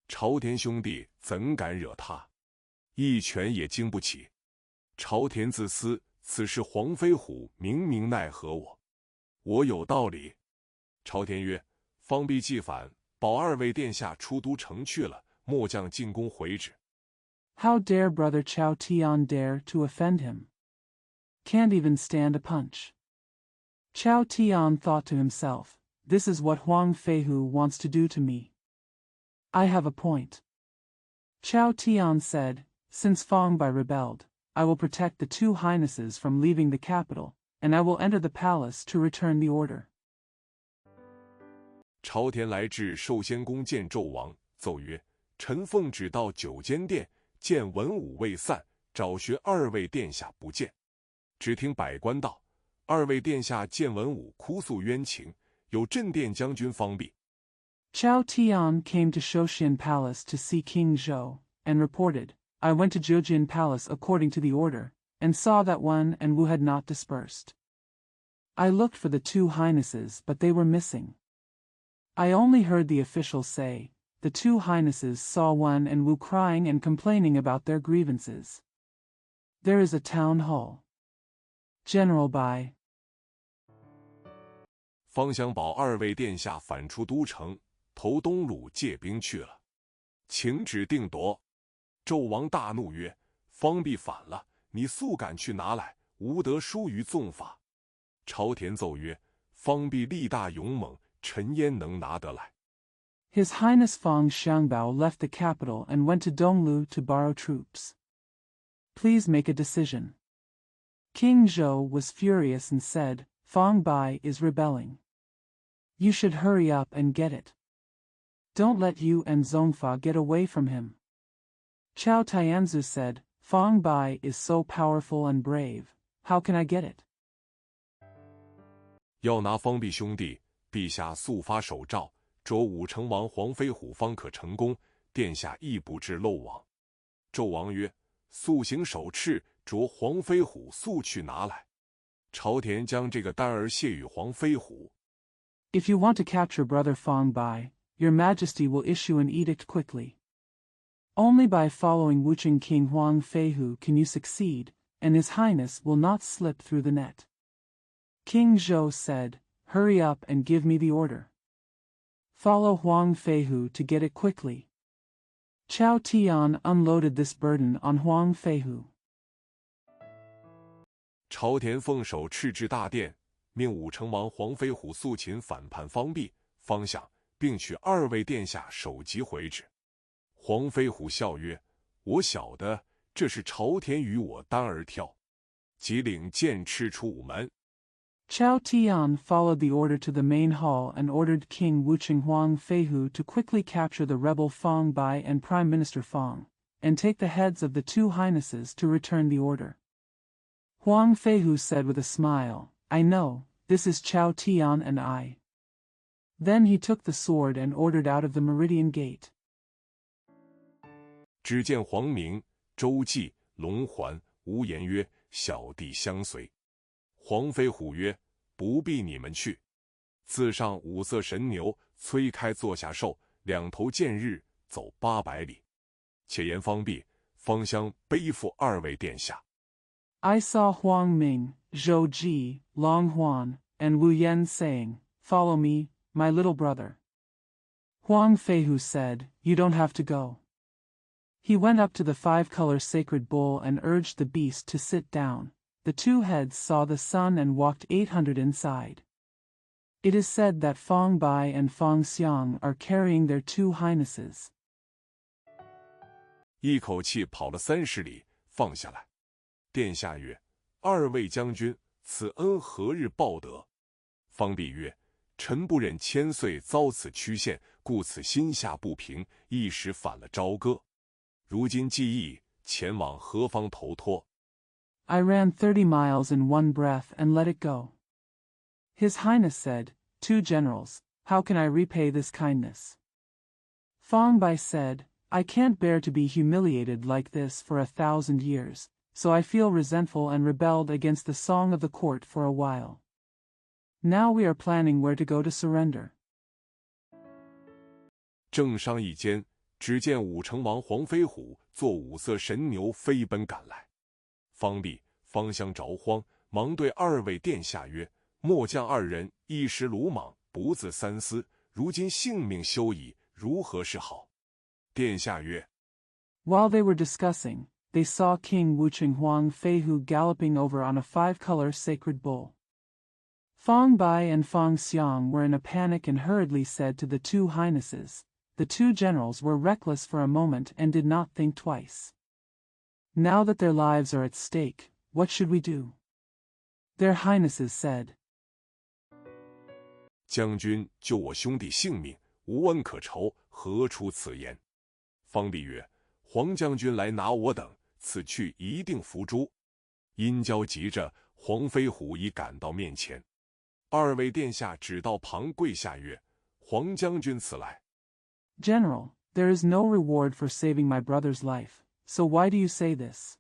朝田兄弟怎敢惹他？一拳也经不起。朝田自私，此事黄飞虎明明奈何我？我有道理。朝田曰：“方弼既反，保二位殿下出都城去了，末将进宫回旨。” How dare brother Chao Tian dare to offend him? Can't even stand a punch. Chao Tian thought to himself, This is what Huang Feihu wants to do to me. I have a point. Chao Tian said, Since Fang Bai rebelled, I will protect the two highnesses from leaving the capital, and I will enter the palace to return the order. 朝田来至寿仙宫见纣王，奏曰：“臣奉旨到九间殿，见文武未散，找寻二位殿下不见。”只听百官道：“二位殿下见文武哭诉冤情，有镇殿将军方弼。” Chao Tian came to Shouxian Palace to see King Zhou, and reported, I went to Zhejian Palace according to the order, and saw that Wen and Wu had not dispersed. I looked for the two highnesses, but they were missing. I only heard the officials say, the two highnesses saw Wen and Wu crying and complaining about their grievances. There is a town hall. General Bai. 方相保二位殿下反出都城，投东鲁借兵去了。请旨定夺。纣王大怒曰：“方弼反了，你速赶去拿来，无得疏于纵法。”朝田奏曰：“方弼力大勇猛，臣焉能拿得来？ His Highness Fang Xiangbao left the capital and went to Donglu to borrow troops. Please make a decision. King Zhou was furious and said, Fang Bai is rebelling. You should hurry up and get it. Don't let you and Zongfa get away from him. Chao Tianzu said, Fang Bai is so powerful and brave, how can I get it? 要拿方弼兄弟，陛下速发手诏，捉武成王黄飞虎方可成功，殿下亦不致漏网。纣王曰：速行手敕，捉黄飞虎，速去拿来。朝田将这个单儿谢与黄飞虎。 If you want to capture brother Fang Bai, your majesty will issue an edict quickly. Only by following Wucheng King Huang Feihu can you succeed, and his highness will not slip through the net. King Zhou said, hurry up and give me the order. Follow Huang Feihu to get it quickly. Chao Tian unloaded this burden on Huang Feihu. 朝田奉手敕至大殿，命武成王黄飞虎速擒反叛方弼、方相，并取二位殿下首级回旨。黄飞虎笑曰：我晓得，这是朝田与我单儿挑。即领剑敕出午门。 Chao Tian followed the order to the main hall and ordered King Wucheng Huang Feihu to quickly capture the rebel Fang Bai and Prime Minister Fang, and take the heads of the two highnesses to return the order. Huang Feihu said with a smile, I know, this is Chao Tian and I. Then he took the sword and ordered out of the Meridian Gate. 只见黄明、周济、龙环、无言曰：小弟相随。 黄飞虎曰：不必你们去，自上五色神牛催开坐下兽，两头见日，走800里。且言方弼、方相背负二位殿下。 I saw Huang Ming, Zhou Ji, Long Huan, and Wu Yan saying, Follow me, my little brother. Huang Feihu said, You don't have to go. He went up to the 5-color sacred bull and urged the beast to sit down. The two heads saw the sun and walked 800 inside. It is said that Fang Bai and Fang Xiang are carrying their two highnesses. 一口气跑了30里，放下来。殿下曰：二位将军，此恩何日报得？方弼曰：臣不忍千岁遭此曲陷，故此心下不平，一时反了朝歌。如今既易，前往何方投托？ I ran 30 miles in one breath and let it go. His Highness said, Two generals, how can I repay this kindness? Fang Bai said, I can't bear to be humiliated like this for 1,000 years, so I feel resentful and rebelled against the song of the court for a while. Now we are planning where to go to surrender. 正商议间，只见武成王黄飞虎坐五色神牛飞奔赶来。 方弼、方相着慌，忙对二位殿下曰：“末将二人一时鲁莽，不自三思，如今性命休矣，如何是好？”殿下曰 While they were discussing, they saw King Wucheng Huang Feihu galloping over on a 5-color sacred bull. Fang Bai and Fang Xiang were in a panic and hurriedly said to the two highnesses. The two generals were reckless for a moment and did not think twice. Now that their lives are at stake, what should we do? Their highnesses said, 将军救我兄弟性命，无恩可酬，何出此言？方弼曰：“黄将军来拿我等，此去一定伏诛。”殷郊急着，黄飞虎已赶到面前。二位殿下只到旁跪下曰：“黄将军此来。” General, there is no reward for saving my brother's life, so why do you say this?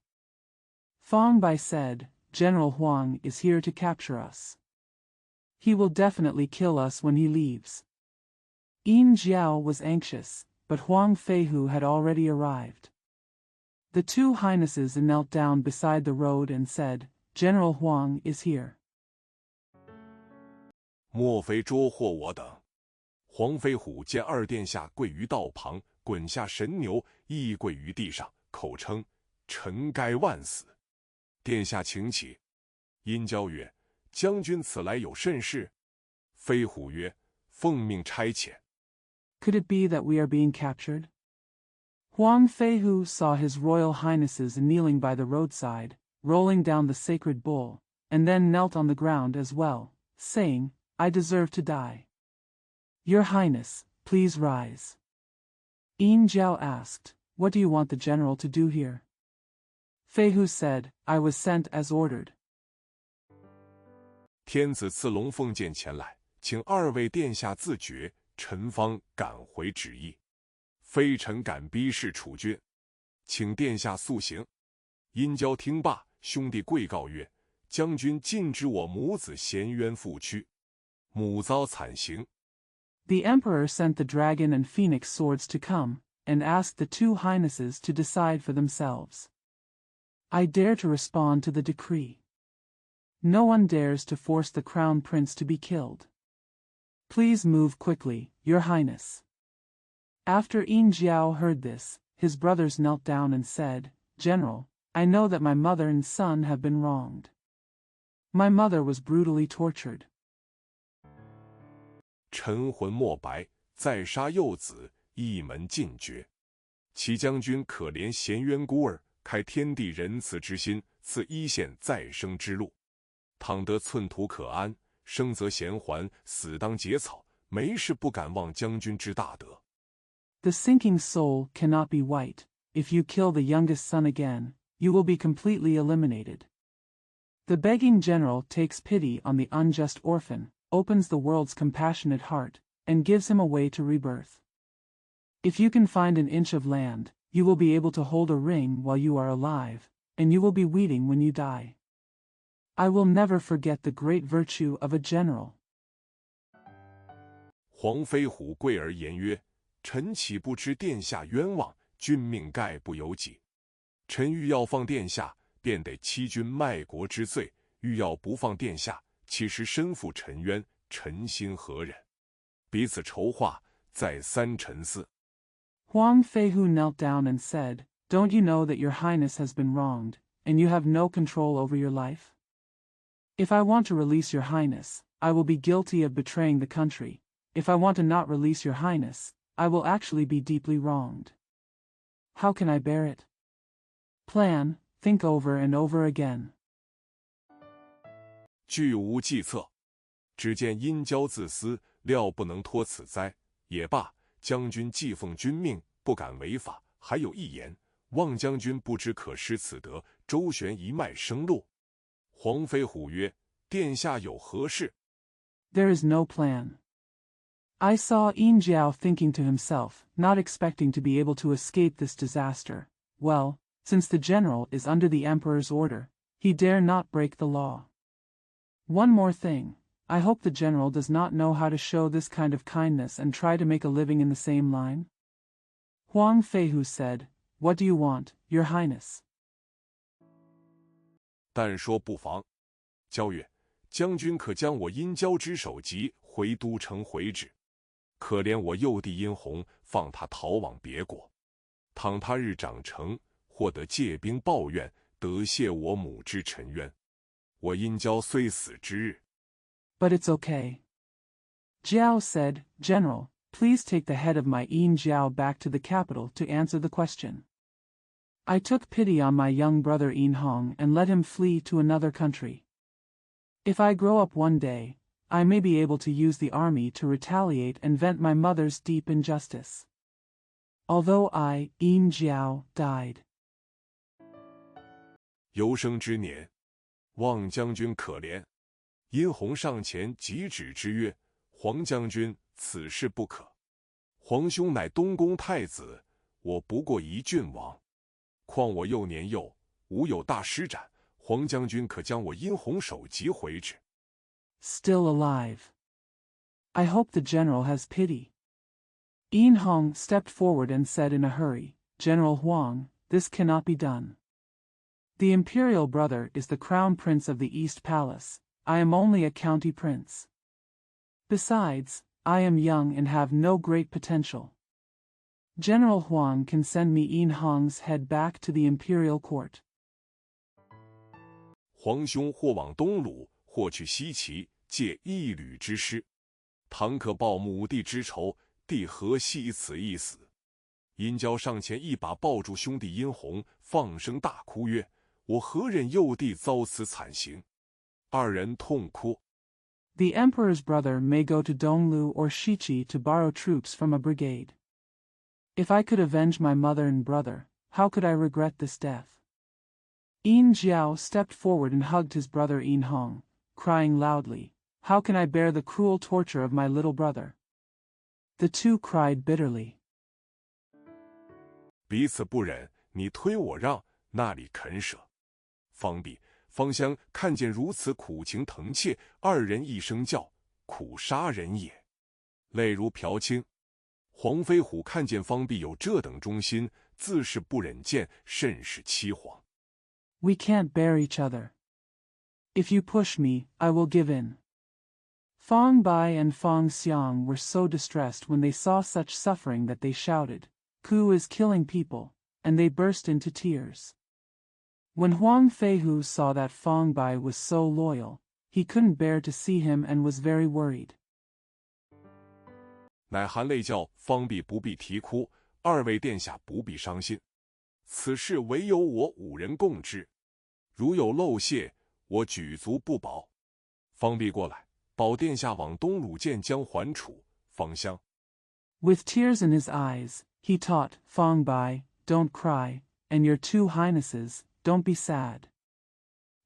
Fang Bai said, General Huang is here to capture us. He will definitely kill us when he leaves. Yin Jiao was anxious, but Huang Feihu had already arrived. The two highnesses knelt down beside the road and said, General Huang is here. 莫非捉获我等？黄飞虎见二殿下跪于道旁，滚下神牛，亦跪于地上，口称：“臣该万死。”殿下请起。殷郊曰：“将军此来有甚事？”飞虎曰：“奉命差遣。 Could it be that we are being captured? Huang Feihu saw his royal highnesses kneeling by the roadside, rolling down the sacred bull, and then knelt on the ground as well, saying, I deserve to die. Your Highness, please rise. Yin Jiao asked, What do you want the general to do here? Feihu said, I was sent as ordered. 天子赐龙凤剑前来，请二位殿下自决，臣方赶回旨意。非臣敢逼视楚君，请殿下速行。殷郊听罢，兄弟跪告曰：将军禁止我母子衔冤负屈，母遭惨刑。 The emperor sent the dragon and phoenix swords to come, and asked the two highnesses to decide for themselves. I dare to respond to the decree. No one dares to force the crown prince to be killed. Please move quickly, your highness. After Yin Jiao heard this, his brothers knelt down and said, General, I know that my mother and son have been wronged. My mother was brutally tortured. 臣魂莫白，再杀幼子，一门尽绝。齐将军可怜衔冤孤儿，开天地仁慈之心，赐一线再生之路。倘得寸土可安，生则贤还，死当结草。没事不敢忘将军之大德。 The sinking soul cannot be white. If you kill the youngest son again, you will be completely eliminated. The begging general takes pity on the unjust orphan, opens the world's compassionate heart, and gives him a way to rebirth. If you can find an inch of land, you will be able to hold a ring while you are alive, and you will be weeding when you die. I will never forget the great virtue of a general. 黄飞虎跪而言曰：臣岂不知殿下冤枉，君命概不由己。臣欲要放殿下，便得欺君卖国之罪；欲要不放殿下，其实身负臣冤，臣心何忍？彼此筹划，再三沉思。 Huang Feihu knelt down and said, Don't you know that your highness has been wronged, and you have no control over your life? If I want to release your highness, I will be guilty of betraying the country. If I want to not release your highness, I will actually be deeply wronged. How can I bear it? Plan, think over and over again. 俱无计策，只见殷郊自私，料不能脱此灾。也罢，将军既奉君命，不敢违法。还有一言，望将军不知可施此德，周旋一脉生路。黄飞虎曰：殿下有何事？ There is no plan. I saw Yin Jiao thinking to himself, not expecting to be able to escape this disaster. Well, since the general is under the emperor's order, he dare not break the law. One more thing, I hope the general does not know how to show this kind of kindness and try to make a living in the same line. Huang Feihu said, What do you want, your highness? 但说不妨。交曰：将军可将我殷郊之首级回都城回旨。可怜我幼弟殷红，放他逃往别国。倘他日长成，获得借兵报怨，得谢我母之沉冤。我殷郊虽死之日。 But it's okay. Jiao said, General, please take the head of my Yin Jiao back to the capital to answer the question. I took pity on my young brother Yin Hong and let him flee to another country. If I grow up one day, I may be able to use the army to retaliate and vent my mother's deep injustice. Although I, Yin Jiao, died. 有生之年，望将军可怜。殷红上前急止之曰：黄将军，此事不可。皇兄乃东宫太子，我不过一郡王。况我幼年幼，无有大施展。黄将军可将我殷红首级回旨。 Still alive. I hope the general has pity. Yin Hong stepped forward and said in a hurry, General Huang, this cannot be done. The imperial brother is the crown prince of the East Palace. I am only a county prince. Besides, I am young and have no great potential. General Huang can send me Yin Hong's head back to the imperial court. 皇兄或往东鲁，或去西岐，借一旅之师。倘可报母弟之仇，弟何惜此一死？殷郊上前一把抱住兄弟殷红，放声大哭曰：“我何忍幼弟遭此惨刑？”二人痛哭。The emperor's brother may go to Donglu or Shichi to borrow troops from a brigade. If I could avenge my mother and brother, how could I regret this death? Yin Jiao stepped forward and hugged his brother Yin Hong, crying loudly, "How can I bear the cruel torture of my little brother?" The two cried bitterly. 彼此不忍，你推我让，那里肯舍？方弼、方香看见如此苦情疼切，二人一声叫：“苦杀人也！”泪如瓢倾。黄飞虎看见方弼有这等忠心，自是不忍见，甚是凄惶。We can't bear each other. If you push me, I will give in. Fang Bai and Fang Xiang were so distressed when they saw such suffering that they shouted, "Ku is killing people," and they burst into tears. When Huang Feihu saw that Fang Bai was so loyal, he couldn't bear to see him and was very worried. 乃含泪叫方弼不必啼哭，二位殿下不必伤心，此事唯有我五人共之，如有漏泄，我举足不保。方弼过来，保殿下往东鲁见江还楚。方香 With tears in his eyes, he taught Fang Bai, "Don't cry, and your two highnesses, don't be sad.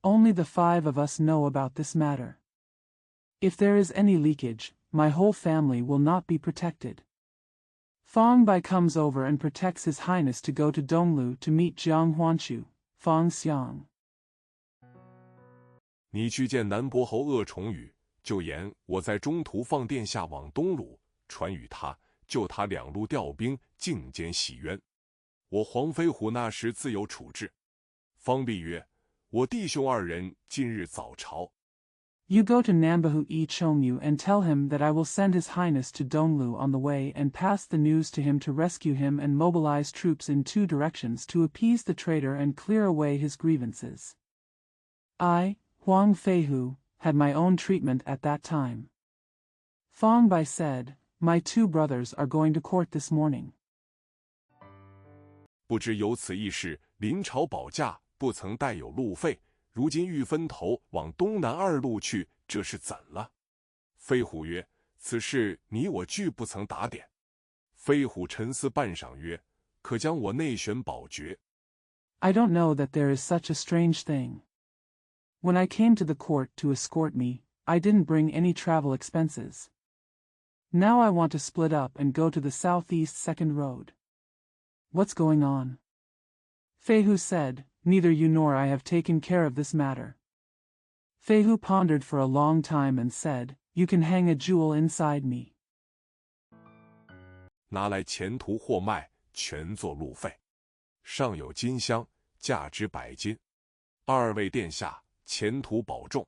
Only the 5 of us know about this matter. If there is any leakage, my whole family will not be protected." Fang Bai comes over and protects His Highness to go to Donglu to meet Jiang Huanshu, Fang Xiang. 你去见南伯侯鄂崇宇，就言我在中途放殿下往东鲁，传与他，就他两路调兵，境间洗冤。我黄飞虎那时自有处置。方弼曰：“我弟兄二人今日早朝。” You go to Nambahu E Chongyu and tell him that I will send His Highness to Donglu on the way and pass the news to him to rescue him and mobilize troops in 2 directions to appease the traitor and clear away his grievances. I, Huang Feihu, had my own treatment at that time. Fang Bai said, "My 2 brothers are going to court this morning." 不知有此一事，临朝保驾，不曾带有路费，如今欲分头往东南2路去，这是怎了？飞虎曰：“此事你我俱不曾打点。”飞虎沉思半晌曰：“可将我内选保决。” I don't know that there is such a strange thing. When I came to the court to escort me, I didn't bring any travel expenses. Now I want to split up and go to the southeast 2nd road. What's going on? Feihu said, "Neither you nor I have taken care of this matter." Feihu pondered for a long time and said, "You can hang a jewel inside me." 拿来前途货卖，全作路费。上有金箱，价值100金。二位殿下，前途保重。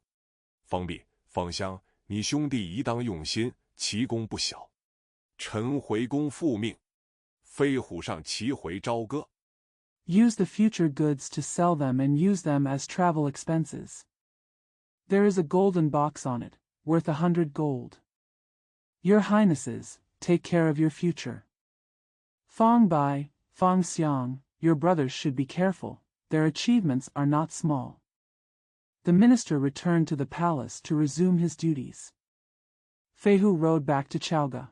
方弼、方香，你兄弟宜当用心，其功不小。臣回宫复命。飞虎上骑回朝歌。Use the future goods to sell them and use them as travel expenses. There is a golden box on it, worth 100 gold. Your Highnesses, take care of your future. Fang Bai, Fang Xiang, your brothers should be careful, their achievements are not small. The minister returned to the palace to resume his duties. Feihu rode back to Chaoga.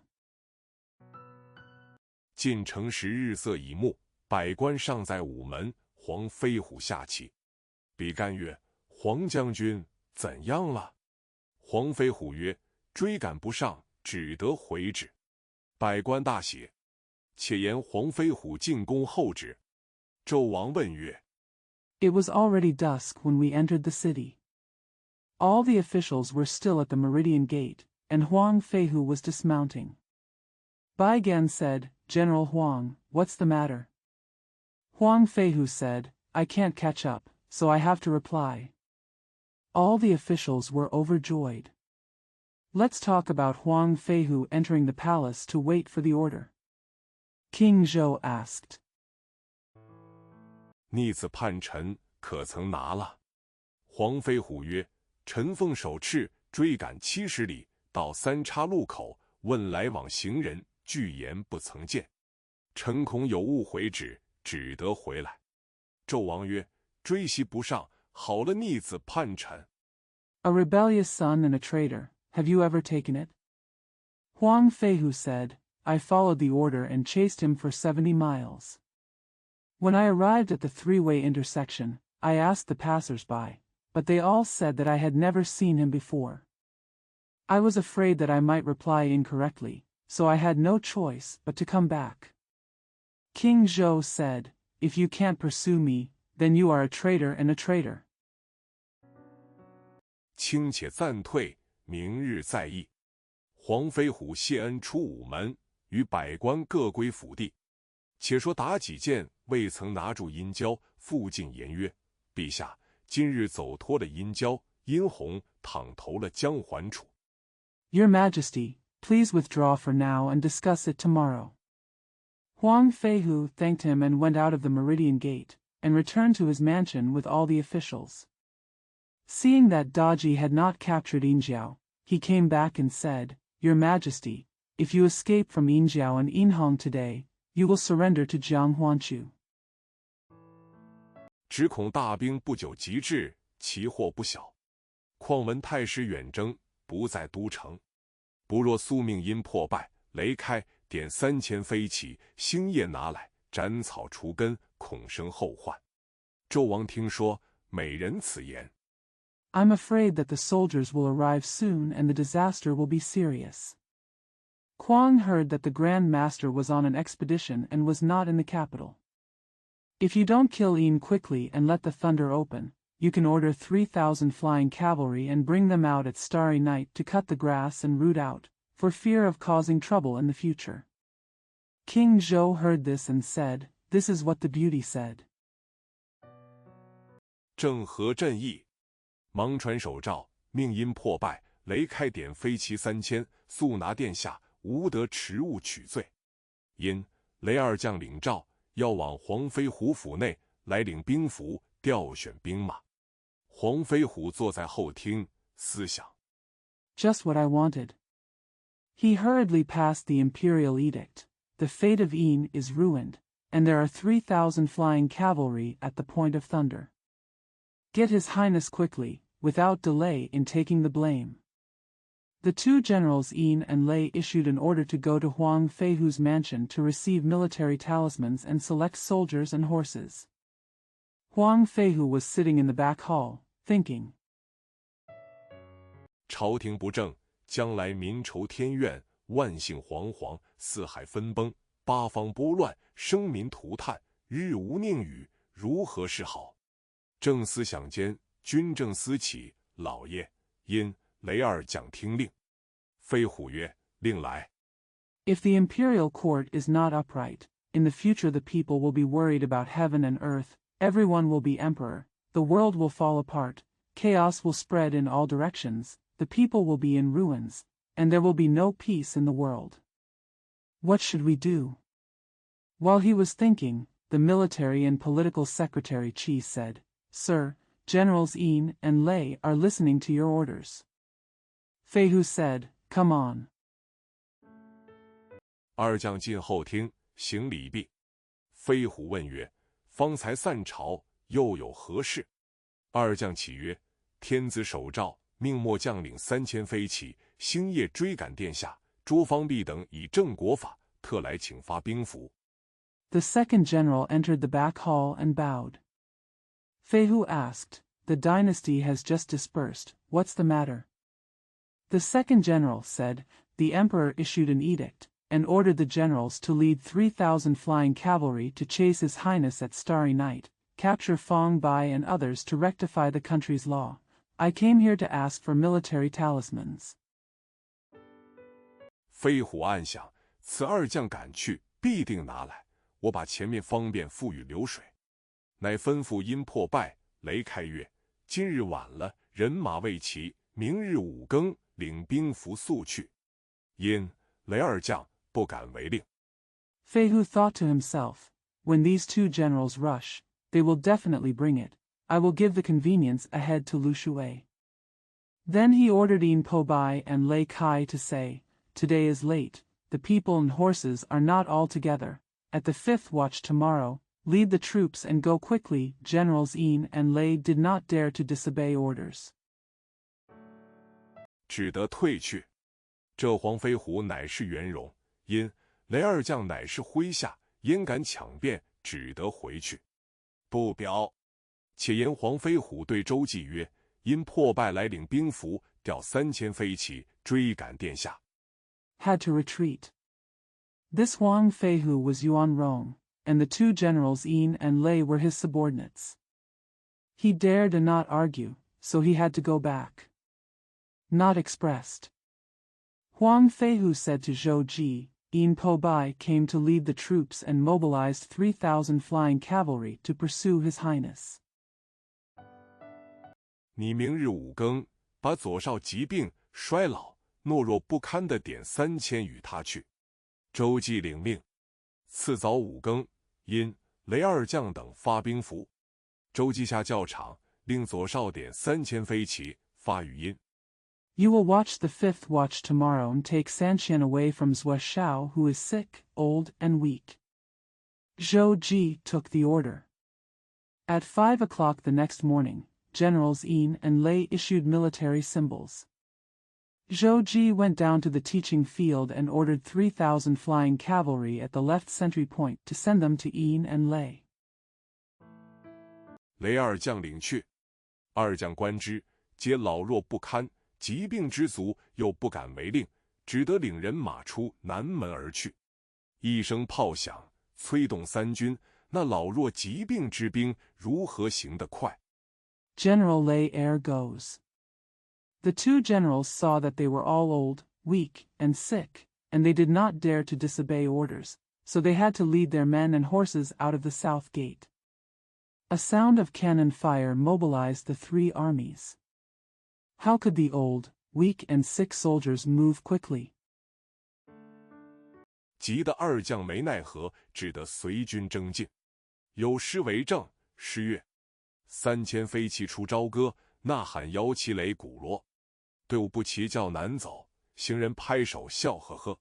进城时日色已暮，百官尚在午门。黄飞虎下骑，比干曰：“黄将军怎样了？”黄飞虎曰：“追赶不上，只得回旨。”百官大喜，且言黄飞虎进宫候旨。纣王问曰： It was already dusk when we entered the city. All the officials were still at the Meridian Gate, and Huang Feihu was dismounting. Bai Gan said, "General Huang, what's the matter?" Huang Feihu said, "I can't catch up, so I have to reply." All the officials were overjoyed. Let's talk about Huang Feihu entering the palace to wait for the order. King Zhou asked. 逆子叛臣可曾拿了？黄飞虎曰：臣奉手敕追赶70里，到三岔路口，问来往行人，俱言不曾见。臣恐有误回旨，只得回来。纣王曰：追袭不上，好了逆子叛臣。 A rebellious son and a traitor, have you ever taken it? Huang Feihu said, I followed the order and chased him for 70 miles. When I arrived at the three-way intersection, I asked the passers-by, but they all said that I had never seen him before. I was afraid that I might reply incorrectly, so I had no choice but to come back. King Zhou said, If you can't pursue me, then you are a traitor and a traitor. 卿且暂退，明日再议。黄飞虎谢恩出午门，与百官各归府地。且说妲己见未曾拿住殷郊，复进言曰：陛下，今日走脱了殷郊，殷红倘投了江还楚。 Your Majesty, please withdraw for now and discuss it tomorrow. Huang Feihu thanked him and went out of the Meridian Gate, and returned to his mansion with all the officials. Seeing that Daji had not captured Yinjiao, he came back and said, Your Majesty, if you escape from Yinjiao and Yinhong today, you will surrender to Jiang Huanchu. 只恐大兵不久即至，其祸不小。况闻太师远征，不在都城。不若宿命因破败，雷开，点3000飞起，星夜拿来，斩草除根，恐生后患。纣王听说，美人此言。 I'm afraid that the soldiers will arrive soon and the disaster will be serious. Kuang heard that the Grand Master was on an expedition and was not in the capital. If you don't kill Yin quickly and let the thunder open, you can order 3,000 flying cavalry and bring them out at starry night to cut the grass and root out, for fear of causing trouble in the future. King Zhou heard this and said, This is what the beauty said. 正合朕意。 忙传手诏，命因破败，雷开点飞骑3000，速拿殿下，无得迟误取罪。因雷二将领诏，要往黄飞虎府内来领兵符，调选兵马。黄飞虎坐在后厅，思想。Just what I wanted. He hurriedly passed the imperial edict. The fate of Yin is ruined, and there are 3,000 flying cavalry at the point of thunder. Get His Highness quickly, without delay in taking the blame. The two generals Yin and Lei issued an order to go to Huang Feihu's mansion to receive military talismans and select soldiers and horses. Huang Feihu was sitting in the back hall, thinking. 朝廷不正，将来民仇天怨，万姓惶惶，四海分崩，八方拨乱，生民涂炭，日无宁雨，如何是好？正思想间，军政司起，老爷，因雷二将听令。飞虎曰：令来。If the imperial court is not upright, in the future the people will be worried about heaven and earth, everyone will be emperor, the world will fall apart, chaos will spread in all directions, the people will be in ruins, and there will be no peace in the world. What should we do? While he was thinking, the military and political secretary Qi said, Sir, Generals Yin and Lei are listening to your orders. Feihu said, Come on. 二将进后厅，行礼毕。飞虎问曰：方才散朝，又有何事？二将起曰：天子手诏，命末将领3000飞骑，星夜追赶殿下。卓方弼等以正国法，特来请发兵符。The second general entered the back hall and bowed. Feihu asked, The dynasty has just dispersed, what's the matter? The second general said, The emperor issued an edict, and ordered the generals to lead 3,000 flying cavalry to chase His Highness at starry night, capture Fong Bai and others to rectify the country's law. I came here to ask for military talismans. 飞虎暗想，此二将赶去，必定拿来，我把前面方便付与流水。乃吩咐因破败，雷开曰：今日晚了，人马未齐，明日5更领兵符速去。因雷二将不敢违令。Feihu thought to himself, When these two generals rush, they will definitely bring it. I will give the convenience ahead to Lu Shuwei. Then he ordered Yin Po Bai and Lei Kai to say, "Today is late, the people and horses are not all together. At the 5th watch tomorrow, lead the troops and go quickly." Generals Yin and Lei did not dare to disobey orders. 只得退去。这黄飞虎乃是袁荣，因雷二将乃是麾下，焉敢抢辩，只得回去。不表。且言黄飞虎对周忌曰：“因破败来领兵符，调3000飞骑追赶殿下。” Had to retreat. This Huang Feihu was Yuan Rong, and the two generals Yin and Lei were his subordinates. He dared not argue, so he had to go back. Not expressed. Huang Feihu said to Zhou Ji, Yin Po Bai came to lead the troops and mobilized 3,000 flying cavalry to pursue his highness. 你明日5更，把左少疾病、衰老、懦弱不堪的点3000与他去。周忌领命。次早5更，因雷二将等发兵符。周忌下教场，令左少点3000飞骑发语音。You will watch the 5th watch tomorrow and take Sanqian away from Zhou Shao, who is sick, old, and weak. Zhou Ji took the order. At 5 o'clock the next morning, Generals Yin and Lei issued military symbols. Zhou Ji went down to the teaching field and ordered 3,000 flying cavalry at the left sentry point to send them to Yin and Lei. 雷二将领去，二将观之，皆老弱不堪，疾病之卒，又不敢违令，只得领人马出南门而去。一声炮响，催动三军，那老弱疾病之兵如何行得快？ General Lei Air goes. The two generals saw that they were all old, weak, and sick, and they did not dare to disobey orders, so they had to lead their men and horses out of the south gate. A sound of cannon fire mobilized the three armies. How could the old, weak, and sick soldiers move quickly? 急得二将没奈何，只得随军征进。有诗为证：诗曰：“3000飞骑出朝歌，呐喊摇旗擂鼓锣。队伍不齐较难走，行人拍手笑呵呵。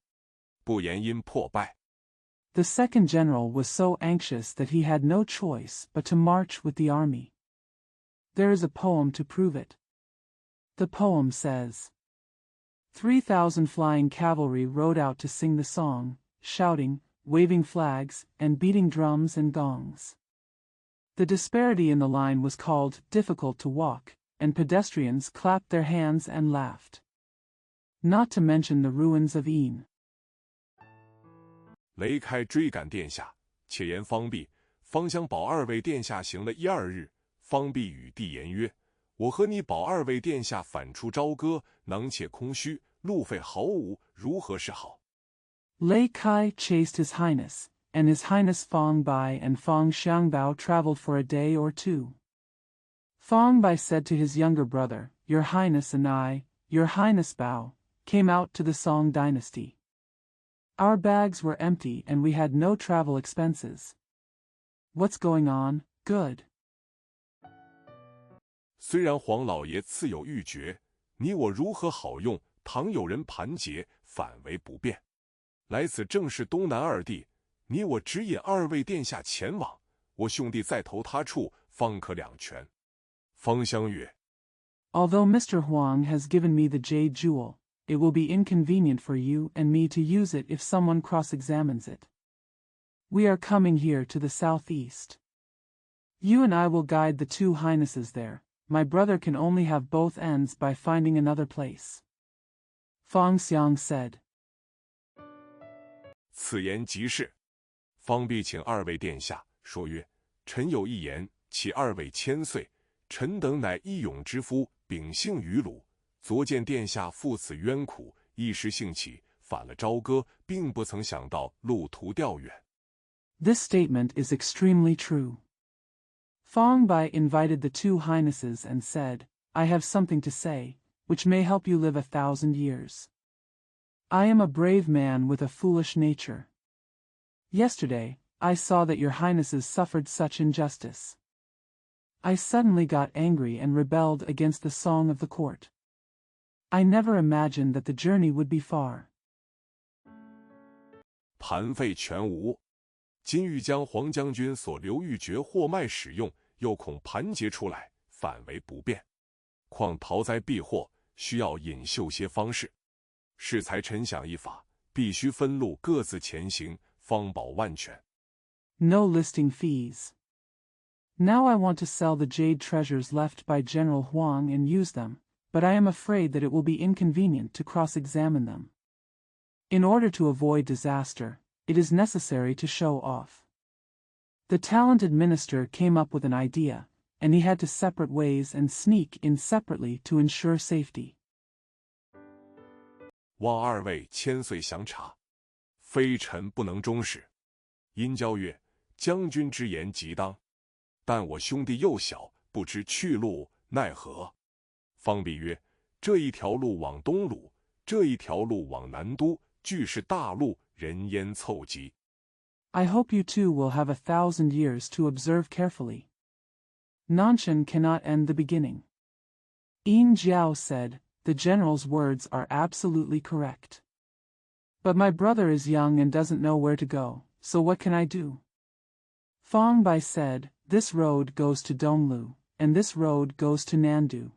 不言因破败。” The second general was so anxious that he had no choice but to march with the army. There is a poem to prove it. The poem says, 3,000 flying cavalry rode out to sing the song, shouting, waving flags, and beating drums and gongs. The disparity in the line was called difficult to walk, and pedestrians clapped their hands and laughed. Not to mention the ruins of Yin. 雷开追赶殿下，且言方弼、方相保二位殿下行了1、2日。方弼与帝言曰：“我和你保二位殿下反出朝歌，囊且空虚，路费毫无，如何是好？” Lei Kai chased His Highness, and His Highness Fang Bai and Fang Xiangbao traveled for a day or two. Fang Bai said to his younger brother, "Your Highness and I, Your Highness Bao, came out to the Song dynasty. Our bags were empty and we had no travel expenses. What's going on? Good." 虽然黄老爷赐有玉珏，你我如何好用？倘有人盘结，反为不便。来此正是东南二地，你我只引二位殿下前往，我兄弟再投他处，方可两全。方相曰 Although Mr. Huang has given me the jade jewel, it will be inconvenient for you and me to use it if someone cross-examines it. We are coming here to the southeast. You and I will guide the two highnesses there. My brother can only have both ends by finding another place. Fang Xiang said. 此言极是。方必请二位殿下，说曰：“臣有一言，启二位千岁。臣等乃义勇之夫，秉性于鲁。昨见殿下负此冤苦，一时兴起，反了朝歌，并不曾想到路途调远。” This statement is extremely true. Fang Bai invited the two highnesses and said, "I have something to say, which may help you live 1,000 years. I am a brave man with a foolish nature. Yesterday, I saw that your highnesses suffered such injustice. I suddenly got angry and rebelled against the song of the court. I never imagined that the journey would be far. 盘费全无。今欲将黄将军所留玉珏货卖使用，又恐盘结出来，反为不便。况逃灾避祸，需要引绣些方式。适才臣想一法，必须分路各自前行，方保万全。No listing fees. Now I want to sell the jade treasures left by General Huang and use them, but I am afraid that it will be inconvenient to cross-examine them. In order to avoid disaster, it is necessary to show off. The talented minister came up with an idea, and he had to separate ways and sneak in separately to ensure safety. 望二位千岁详察，非臣不能终始。殷郊曰：“将军之言极当，但我兄弟幼小，不知去路，奈何？”方弼曰：“这一条路往东鲁，这一条路往南都，俱是大路，人烟凑集。” I hope you too will have 1,000 years to observe carefully. Nanshan cannot end the beginning. Yin Jiao said, "The general's words are absolutely correct. But my brother is young and doesn't know where to go, so what can I do?" Fang Bai said, "This road goes to Donglu, and this road goes to Nandu.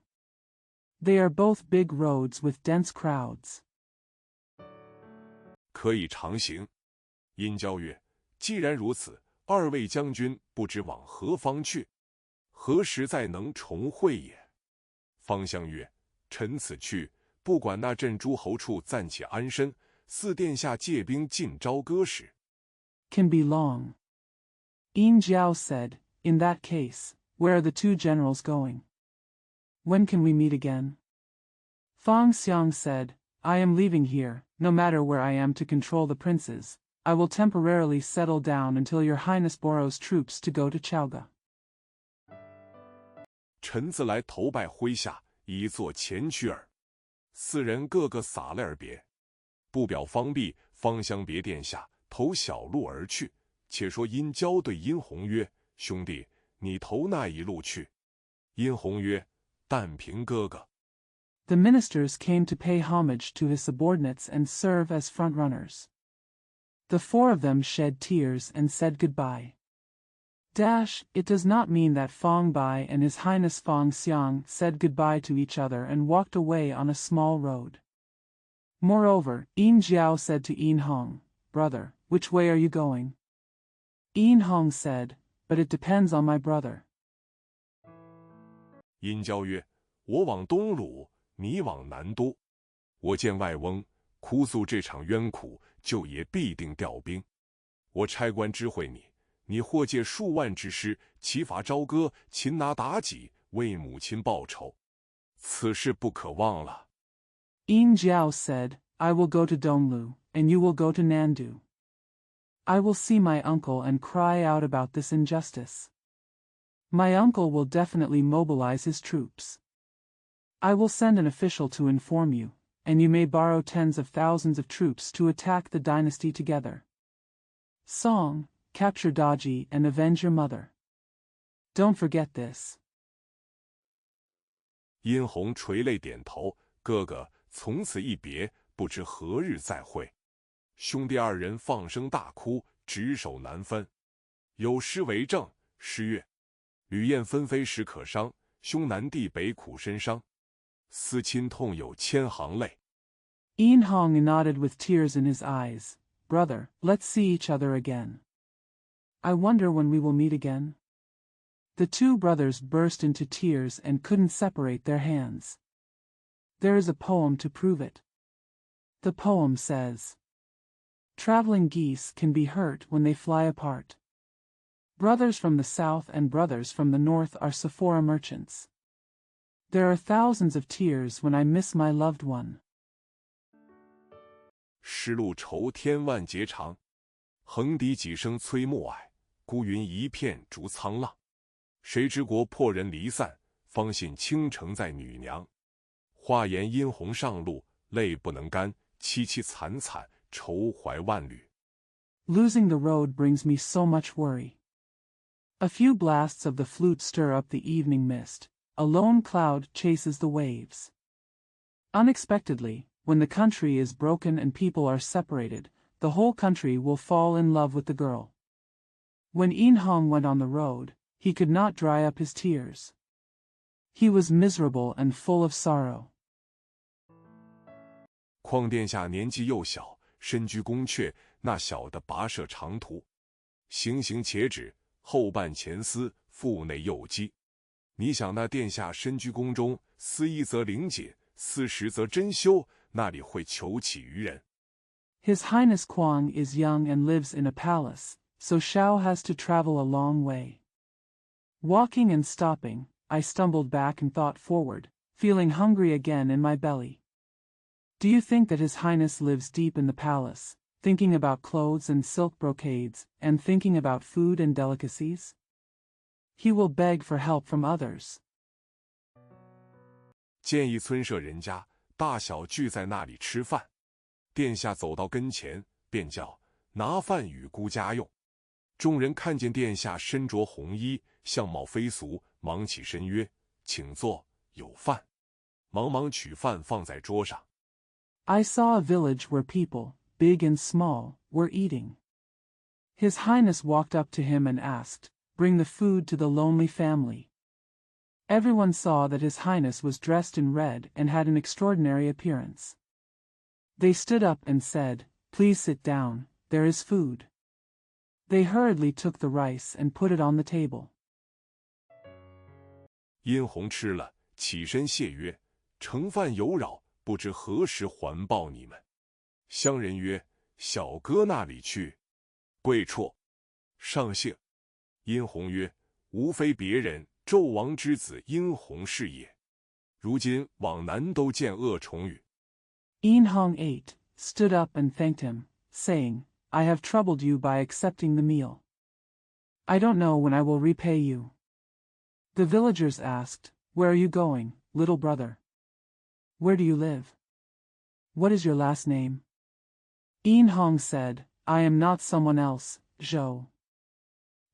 They are both big roads with dense crowds." 可以常行。殷郊曰：“既然如此，二位将军不知往何方去，何时再能重会也？”方相曰：“臣此去，不管那镇诸侯处暂且安身，似殿下借兵进朝歌时。” Can be long. Yin Jiao said, "In that case, where are the two generals going? When can we meet again?" Fang Xiang said, "I am leaving here, no matter where I am to control the princes. I will temporarily settle down until your highness borrows troops to go to Chaoga." 臣自来投拜麾下，以作前驱耳。四人个个洒泪而别。不表方弼、方相别殿下，投小路而去。且说殷郊对殷红曰：“兄弟，你投那一路去？”殷红曰：“但凭哥哥。” The ministers came to pay homage to his subordinates and serve as front-runners. The four of them shed tears and said goodbye. It does not mean that Fang Bai and His Highness Fang Xiang said goodbye to each other and walked away on a small road. Moreover, Yin Jiao said to Yin Hong, "Brother, which way are you going?" Yin Hong said, "But it depends on my brother." 殷郊曰：“我往东鲁，你往南都。我见外翁哭诉这场冤苦，舅爷必定调兵。我差官知会你，你或借数万之师，齐伐朝歌，擒拿妲己，为母亲报仇。此事不可忘了。” Yin Jiao said, "I will go to Donglu, and you will go to Nandu. I will see my uncle and cry out about this injustice. My uncle will definitely mobilize his troops. I will send an official to inform you, and you may borrow tens of thousands of troops to attack the dynasty together. Song, capture Daji and avenge your mother. Don't forget this." 殷红垂泪点头：“哥哥，从此一别，不知何日再会。”兄弟二人放声大哭，执手难分。有诗为证，诗曰：“吕燕分飞时可伤，兄南地北苦身伤。思亲痛有千行泪。” Yin Hong nodded with tears in his eyes. "Brother, let's see each other again. I wonder when we will meet again." The two brothers burst into tears and couldn't separate their hands. There is a poem to prove it. The poem says, "Traveling geese can be hurt when they fly apart. Brothers from the south and brothers from the north are Sephora merchants. There are thousands of tears when I miss my loved one." 诗路愁天万劫长，横笛几声催暮霭，孤云一片逐沧浪。谁知国破人离散，方信倾城在女娘。话言殷红上路，泪不能干，凄凄惨惨，愁怀万缕。 Losing the road brings me so much worry. A few blasts of the flute stir up the evening mist. A lone cloud chases the waves. Unexpectedly, when the country is broken and people are separated, the whole country will fall in love with the girl. When Yin Hong went on the road, he could not dry up his tears. He was miserable and full of sorrow. 况殿下年纪幼小，身居宫阙，那小的跋涉长途，行行且止，后半前思，腹内又饥。你想那殿下身居宫中，思一则灵解，思十则珍羞，那里会求起于人？ His Highness Kuang is young and lives in a palace, so Xiao has to travel a long way. Walking and stopping, I stumbled back and thought forward, feeling hungry again in my belly. Do you think that His Highness lives deep in the palace, thinking about clothes and silk brocades, and thinking about food and delicacies? He will beg for help from others. 见一村舍人家，大小聚在那里吃饭。殿下走到跟前，便叫拿饭与孤家用。众人看见殿下身着红衣，相貌非俗，忙起身曰：“请坐，有饭。”忙忙取饭放在桌上。 I saw a village where people, big and small, were eating. His Highness walked up to him and asked, "Bring the food to the lonely family." Everyone saw that His Highness was dressed in red and had an extraordinary appearance. They stood up and said, "Please sit down, there is food." They hurriedly took the rice and put it on the table. 殷红吃了，起身谢曰：“盛饭有扰，不知何时还报你们。”乡人曰：“小哥那里去？”贵绰，上姓。殷红曰：“无非别人，纣王之子殷红是也。如今往南都见恶虫语。” Yin Hong ate, stood up and thanked him, saying, "I have troubled you by accepting the meal. I don't know when I will repay you." The villagers asked, "Where are you going, little brother? Where do you live? What is your last name?" Yin Hong said, "I am not someone else, Zhou.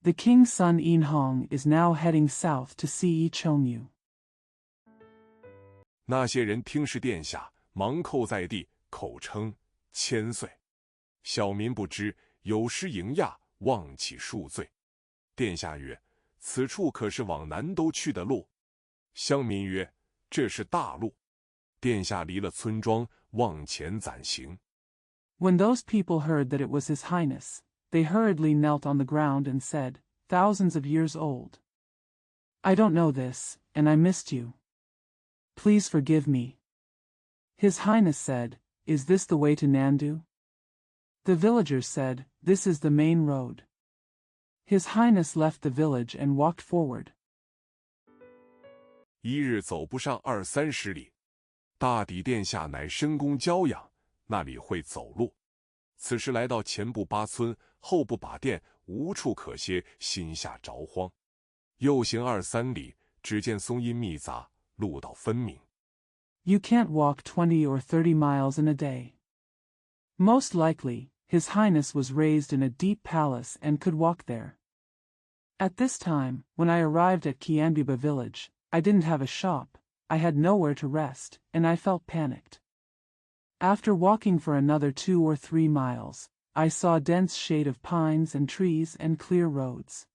The king's son Yin Hong is now heading south to see Yi Chengyu." 那些人听是殿下，忙叩在地，口称千岁。小民不知，有失迎迓，望起恕罪。殿下曰：“此处可是往南都去的路？”乡民曰：“这是大路。”殿下离了村庄，往前暂行。 When those people heard that it was His Highness, they hurriedly knelt on the ground and said, "Thousands of years old. I don't know this, and I missed you. Please forgive me." His Highness said, "Is this the way to Nandu?" The villagers said, "This is the main road." His Highness left the village and walked forward. 一日走不上20-30里，大抵殿下乃深宫娇养，那里会走路。此时来到前部8村，后部把店，无处可歇，心下着慌。又行2-3里，只见松阴密杂，路道分明。 You can't walk 20 or 30 miles in a day. Most likely, His Highness was raised in a deep palace and could walk there. At this time, when I arrived at Qianbiba village, I didn't have a shop, I had nowhere to rest, and I felt panicked. After walking for another 2 or 3 miles, I saw dense shade of pines and trees and clear roads.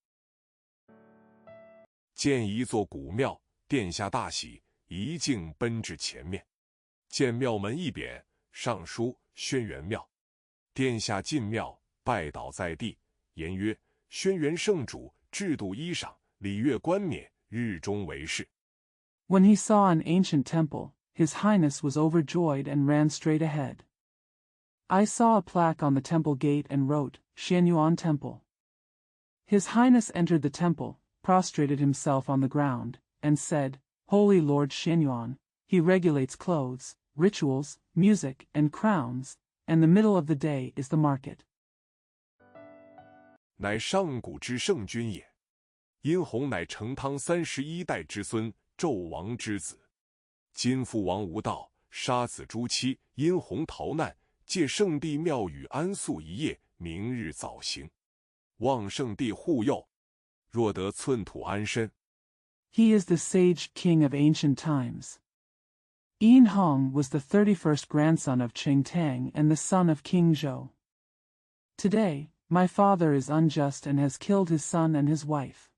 见一座古庙，殿下大喜，一径奔至前面。见庙门一匾，上书“轩辕庙”。殿下进庙，拜倒在地，言曰：“轩辕圣主，制度衣裳，礼乐冠冕，日中为事。” When he saw an ancient temple, His Highness was overjoyed and ran straight ahead. I saw a plaque on the temple gate and wrote, "Xianyuan Temple." His Highness entered the temple, prostrated himself on the ground, and said, "Holy Lord Xianyuan, he regulates clothes, rituals, music, and crowns, and the middle of the day is the market." 乃上古之圣君也。殷红乃成汤31代之孙，纣王之子。今父王无道，杀子诛妻，殷红逃难，借圣帝庙宇安宿一夜，明日早行。望圣帝护佑，若得寸土安身。 He is the sage king of ancient times. Yin Hong was the 31st grandson of Cheng Tang and the son of King Zhou. Today, my father is unjust and has killed his son and his wife.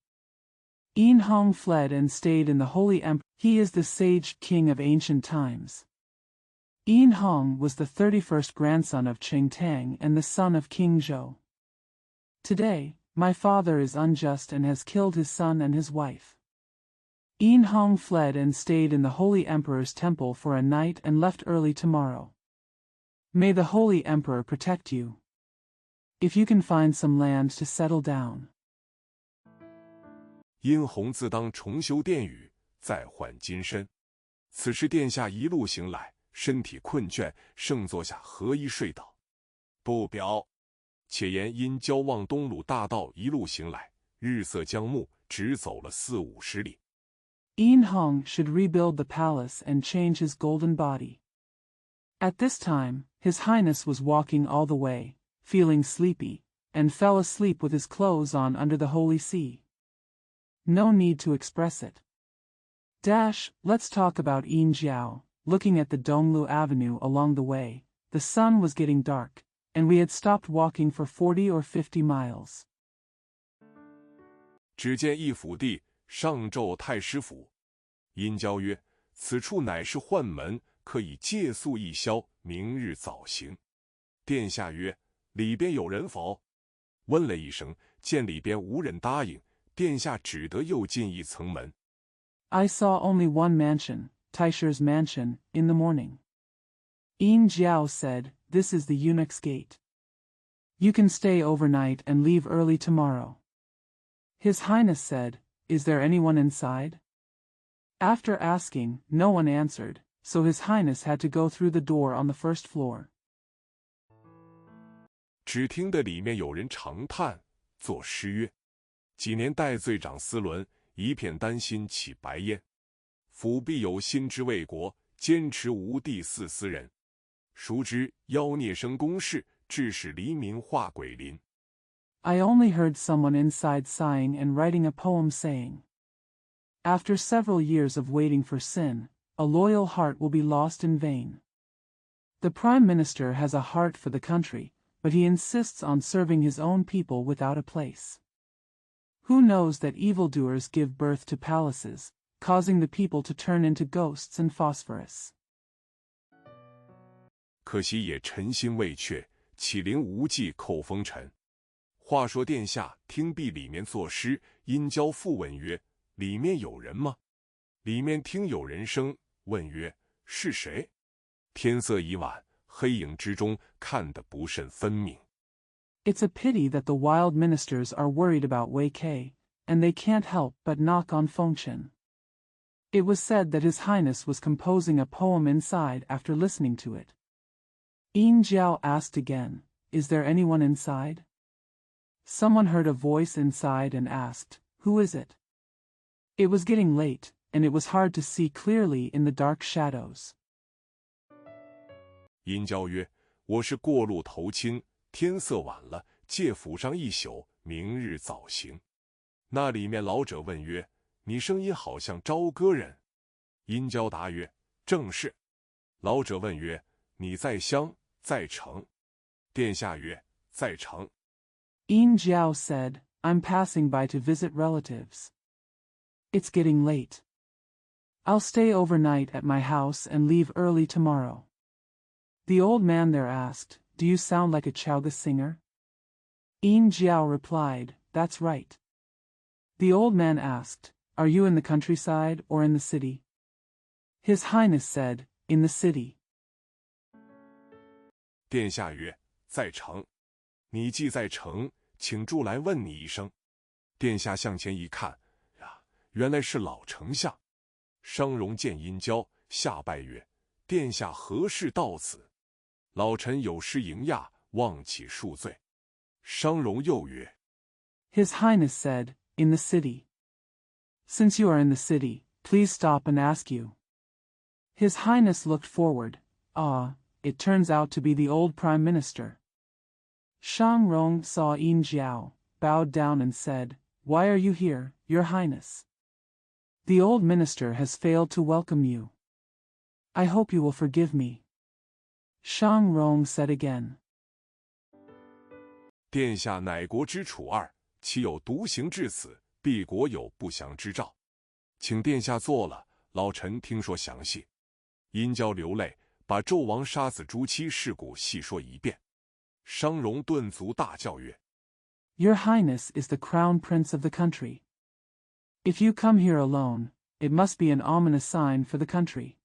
Yin Hong fled and stayed in the Holy Emperor. He is the sage king of ancient times. Yin Hong was the 31st grandson of Cheng Tang and the son of King Zhou. Today, my father is unjust and has killed his son and his wife. Yin Hong fled and stayed in the Holy Emperor's temple for a night and left early tomorrow. May the Holy Emperor protect you. If you can find some land to settle down. 殷洪自当重修殿宇，再换金身。此时殿下一路行来，身体困倦，盛坐下合衣睡倒。不表。且言因交望东鲁大道一路行来，日色将暮，只走了40-50里。Yin Hong should rebuild the palace and change his golden body. At this time, His Highness was walking all the way, feeling sleepy, and fell asleep with his clothes on under the holy sea. No need to express it. Let's talk about Yin Jiao. Looking at the Donglu Avenue along the way, the sun was getting dark, and we had stopped walking for 40 or 50 miles. 只见一府地，上奏太师府。殷郊曰：“此处乃是宦门，可以借宿一宵，明日早行。”殿下曰：“里边有人否？”问了一声，见里边无人答应，殿下只得又进一层门。I saw only one mansion, Taisher's mansion, in the morning. Yin Jiao said, "This is the eunuch's gate. You can stay overnight and leave early tomorrow." His Highness said, "Is there anyone inside?" After asking, no one answered, so His Highness had to go through the door on the first floor. 只听得里面有人长叹，作诗曰：“几年代罪长思伦，一片丹心起白烟。府必有心之为国，坚持无地似斯人。孰知妖孽生公事，致使黎民化鬼灵。” I only heard someone inside sighing and writing a poem saying, "After several years of waiting for sin, a loyal heart will be lost in vain." The Prime Minister has a heart for the country, but he insists on serving his own people without a place. Who knows that evildoers give birth to palaces, causing the people to turn into ghosts and phosphorus? 可惜也臣心未却，岂灵无忌寇封尘。话说殿下听壁里面作诗，殷郊复问曰：“里面有人吗？”里面听有人声，问曰：“是谁？”天色已晚，黑影之中看得不甚分明。 It's a pity that the wild ministers are worried about Wei Kei, and they can't help but knock on Fengchen. It was said that His Highness was composing a poem inside after listening to it. Yin Jiao asked again, "Is there anyone inside?" Someone heard a voice inside and asked, "Who is it?" It was getting late, and it was hard to see clearly in the dark shadows. 殷郊曰：“我是过路投亲，天色晚了，借府上一宿，明日早行。”那里面老者问曰：“你声音好像朝歌人。”殷郊答曰：“正是。”老者问曰：“你在乡，在城？”殿下曰：“在城。” Yin Jiao said, "I'm passing by to visit relatives. It's getting late. I'll stay overnight at my house and leave early tomorrow." The old man there asked, "Do you sound like a Chaoga singer?" Yin Jiao replied, "That's right." The old man asked, "Are you in the countryside or in the city?" His Highness said, "In the city." 殿下曰：“在城。你既在城，请住来问你一声。”殿下向前一看，呀，原来是老丞相。商容见殷郊，下拜曰：“殿下何事到此？”老臣有失迎迓，望起恕罪。商容又曰： His Highness said, "In the city." "Since you are in the city, please stop and ask you." His Highness looked forward. It turns out to be the old Prime Minister. Shang Rong saw Yin Jiao, bowed down and said, "Why are you here, Your Highness? The old minister has failed to welcome you." I hope you will forgive me. Shang Rong said again. 殿下乃国之储二，岂有独行至此，必国有不祥之兆。请殿下坐了，老臣听说详细。殷郊流泪，把纣王杀死朱妻事故细说一遍。商容顿足大叫曰： Your Highness is the crown prince of the country. If you come here alone, it must be an ominous sign for the country.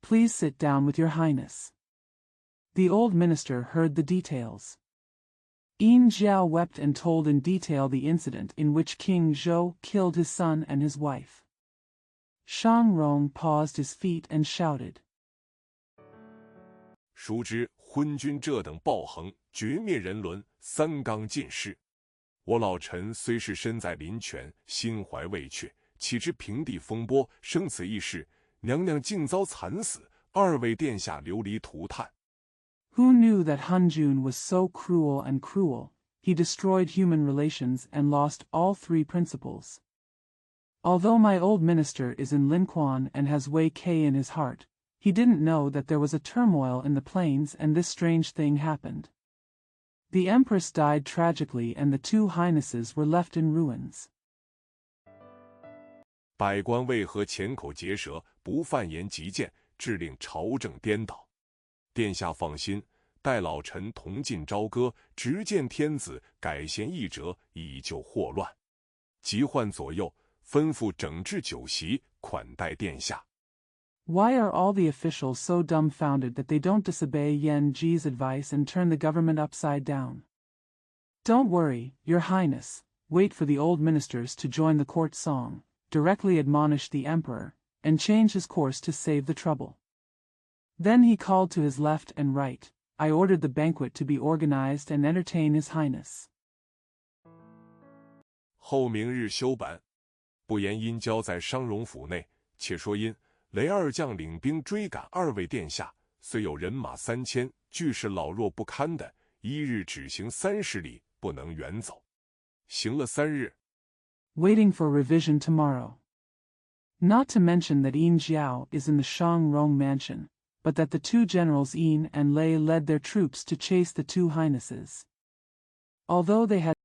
Please sit down with your Highness. The old minister heard the details. Yin Jiao wept and told in detail the incident in which King Zhou killed his son and his wife. Shang Rong paused his feet and shouted. 孰知昏君这等暴横，绝灭人伦，三纲尽失。我老臣虽是身在林泉，心怀未却，岂知平地风波，生此一事，娘娘竟遭惨死，二位殿下流离涂炭。 Who knew that Han Jun was so cruel and cruel? He destroyed human relations and lost all three principles. Although my old minister is in Linquan and has Wei Kei in his heart, he didn't know that there was a turmoil in the plains and this strange thing happened. The empress died tragically and the two highnesses were left in ruins. 百官为何浅口结舌，不犯言极谏，致令朝政颠倒？殿下放心，待老臣同进朝歌，直见天子，改弦易辙，以救祸乱。急唤左右，吩咐整治酒席，款待殿下。 Why are all the officials so dumbfounded that they don't disobey Yan Ji's advice and turn the government upside down? Don't worry, Your Highness. Wait for the old ministers to join the court song, directly admonish the emperor, and change his course to save the trouble. Then he called to his left and right. I ordered the banquet to be organized and entertain His Highness. 后明日休板。不言殷郊在商容府内，且说因雷二将领兵追赶二位殿下，虽有人马3000，俱是老弱不堪的，一日只行30里，不能远走。行了3日。 Waiting for revision tomorrow. Not to mention that Yin Jiao is in the Shang Rong mansion, but that the two generals Yin and Lei led their troops to chase the two highnesses. Although they had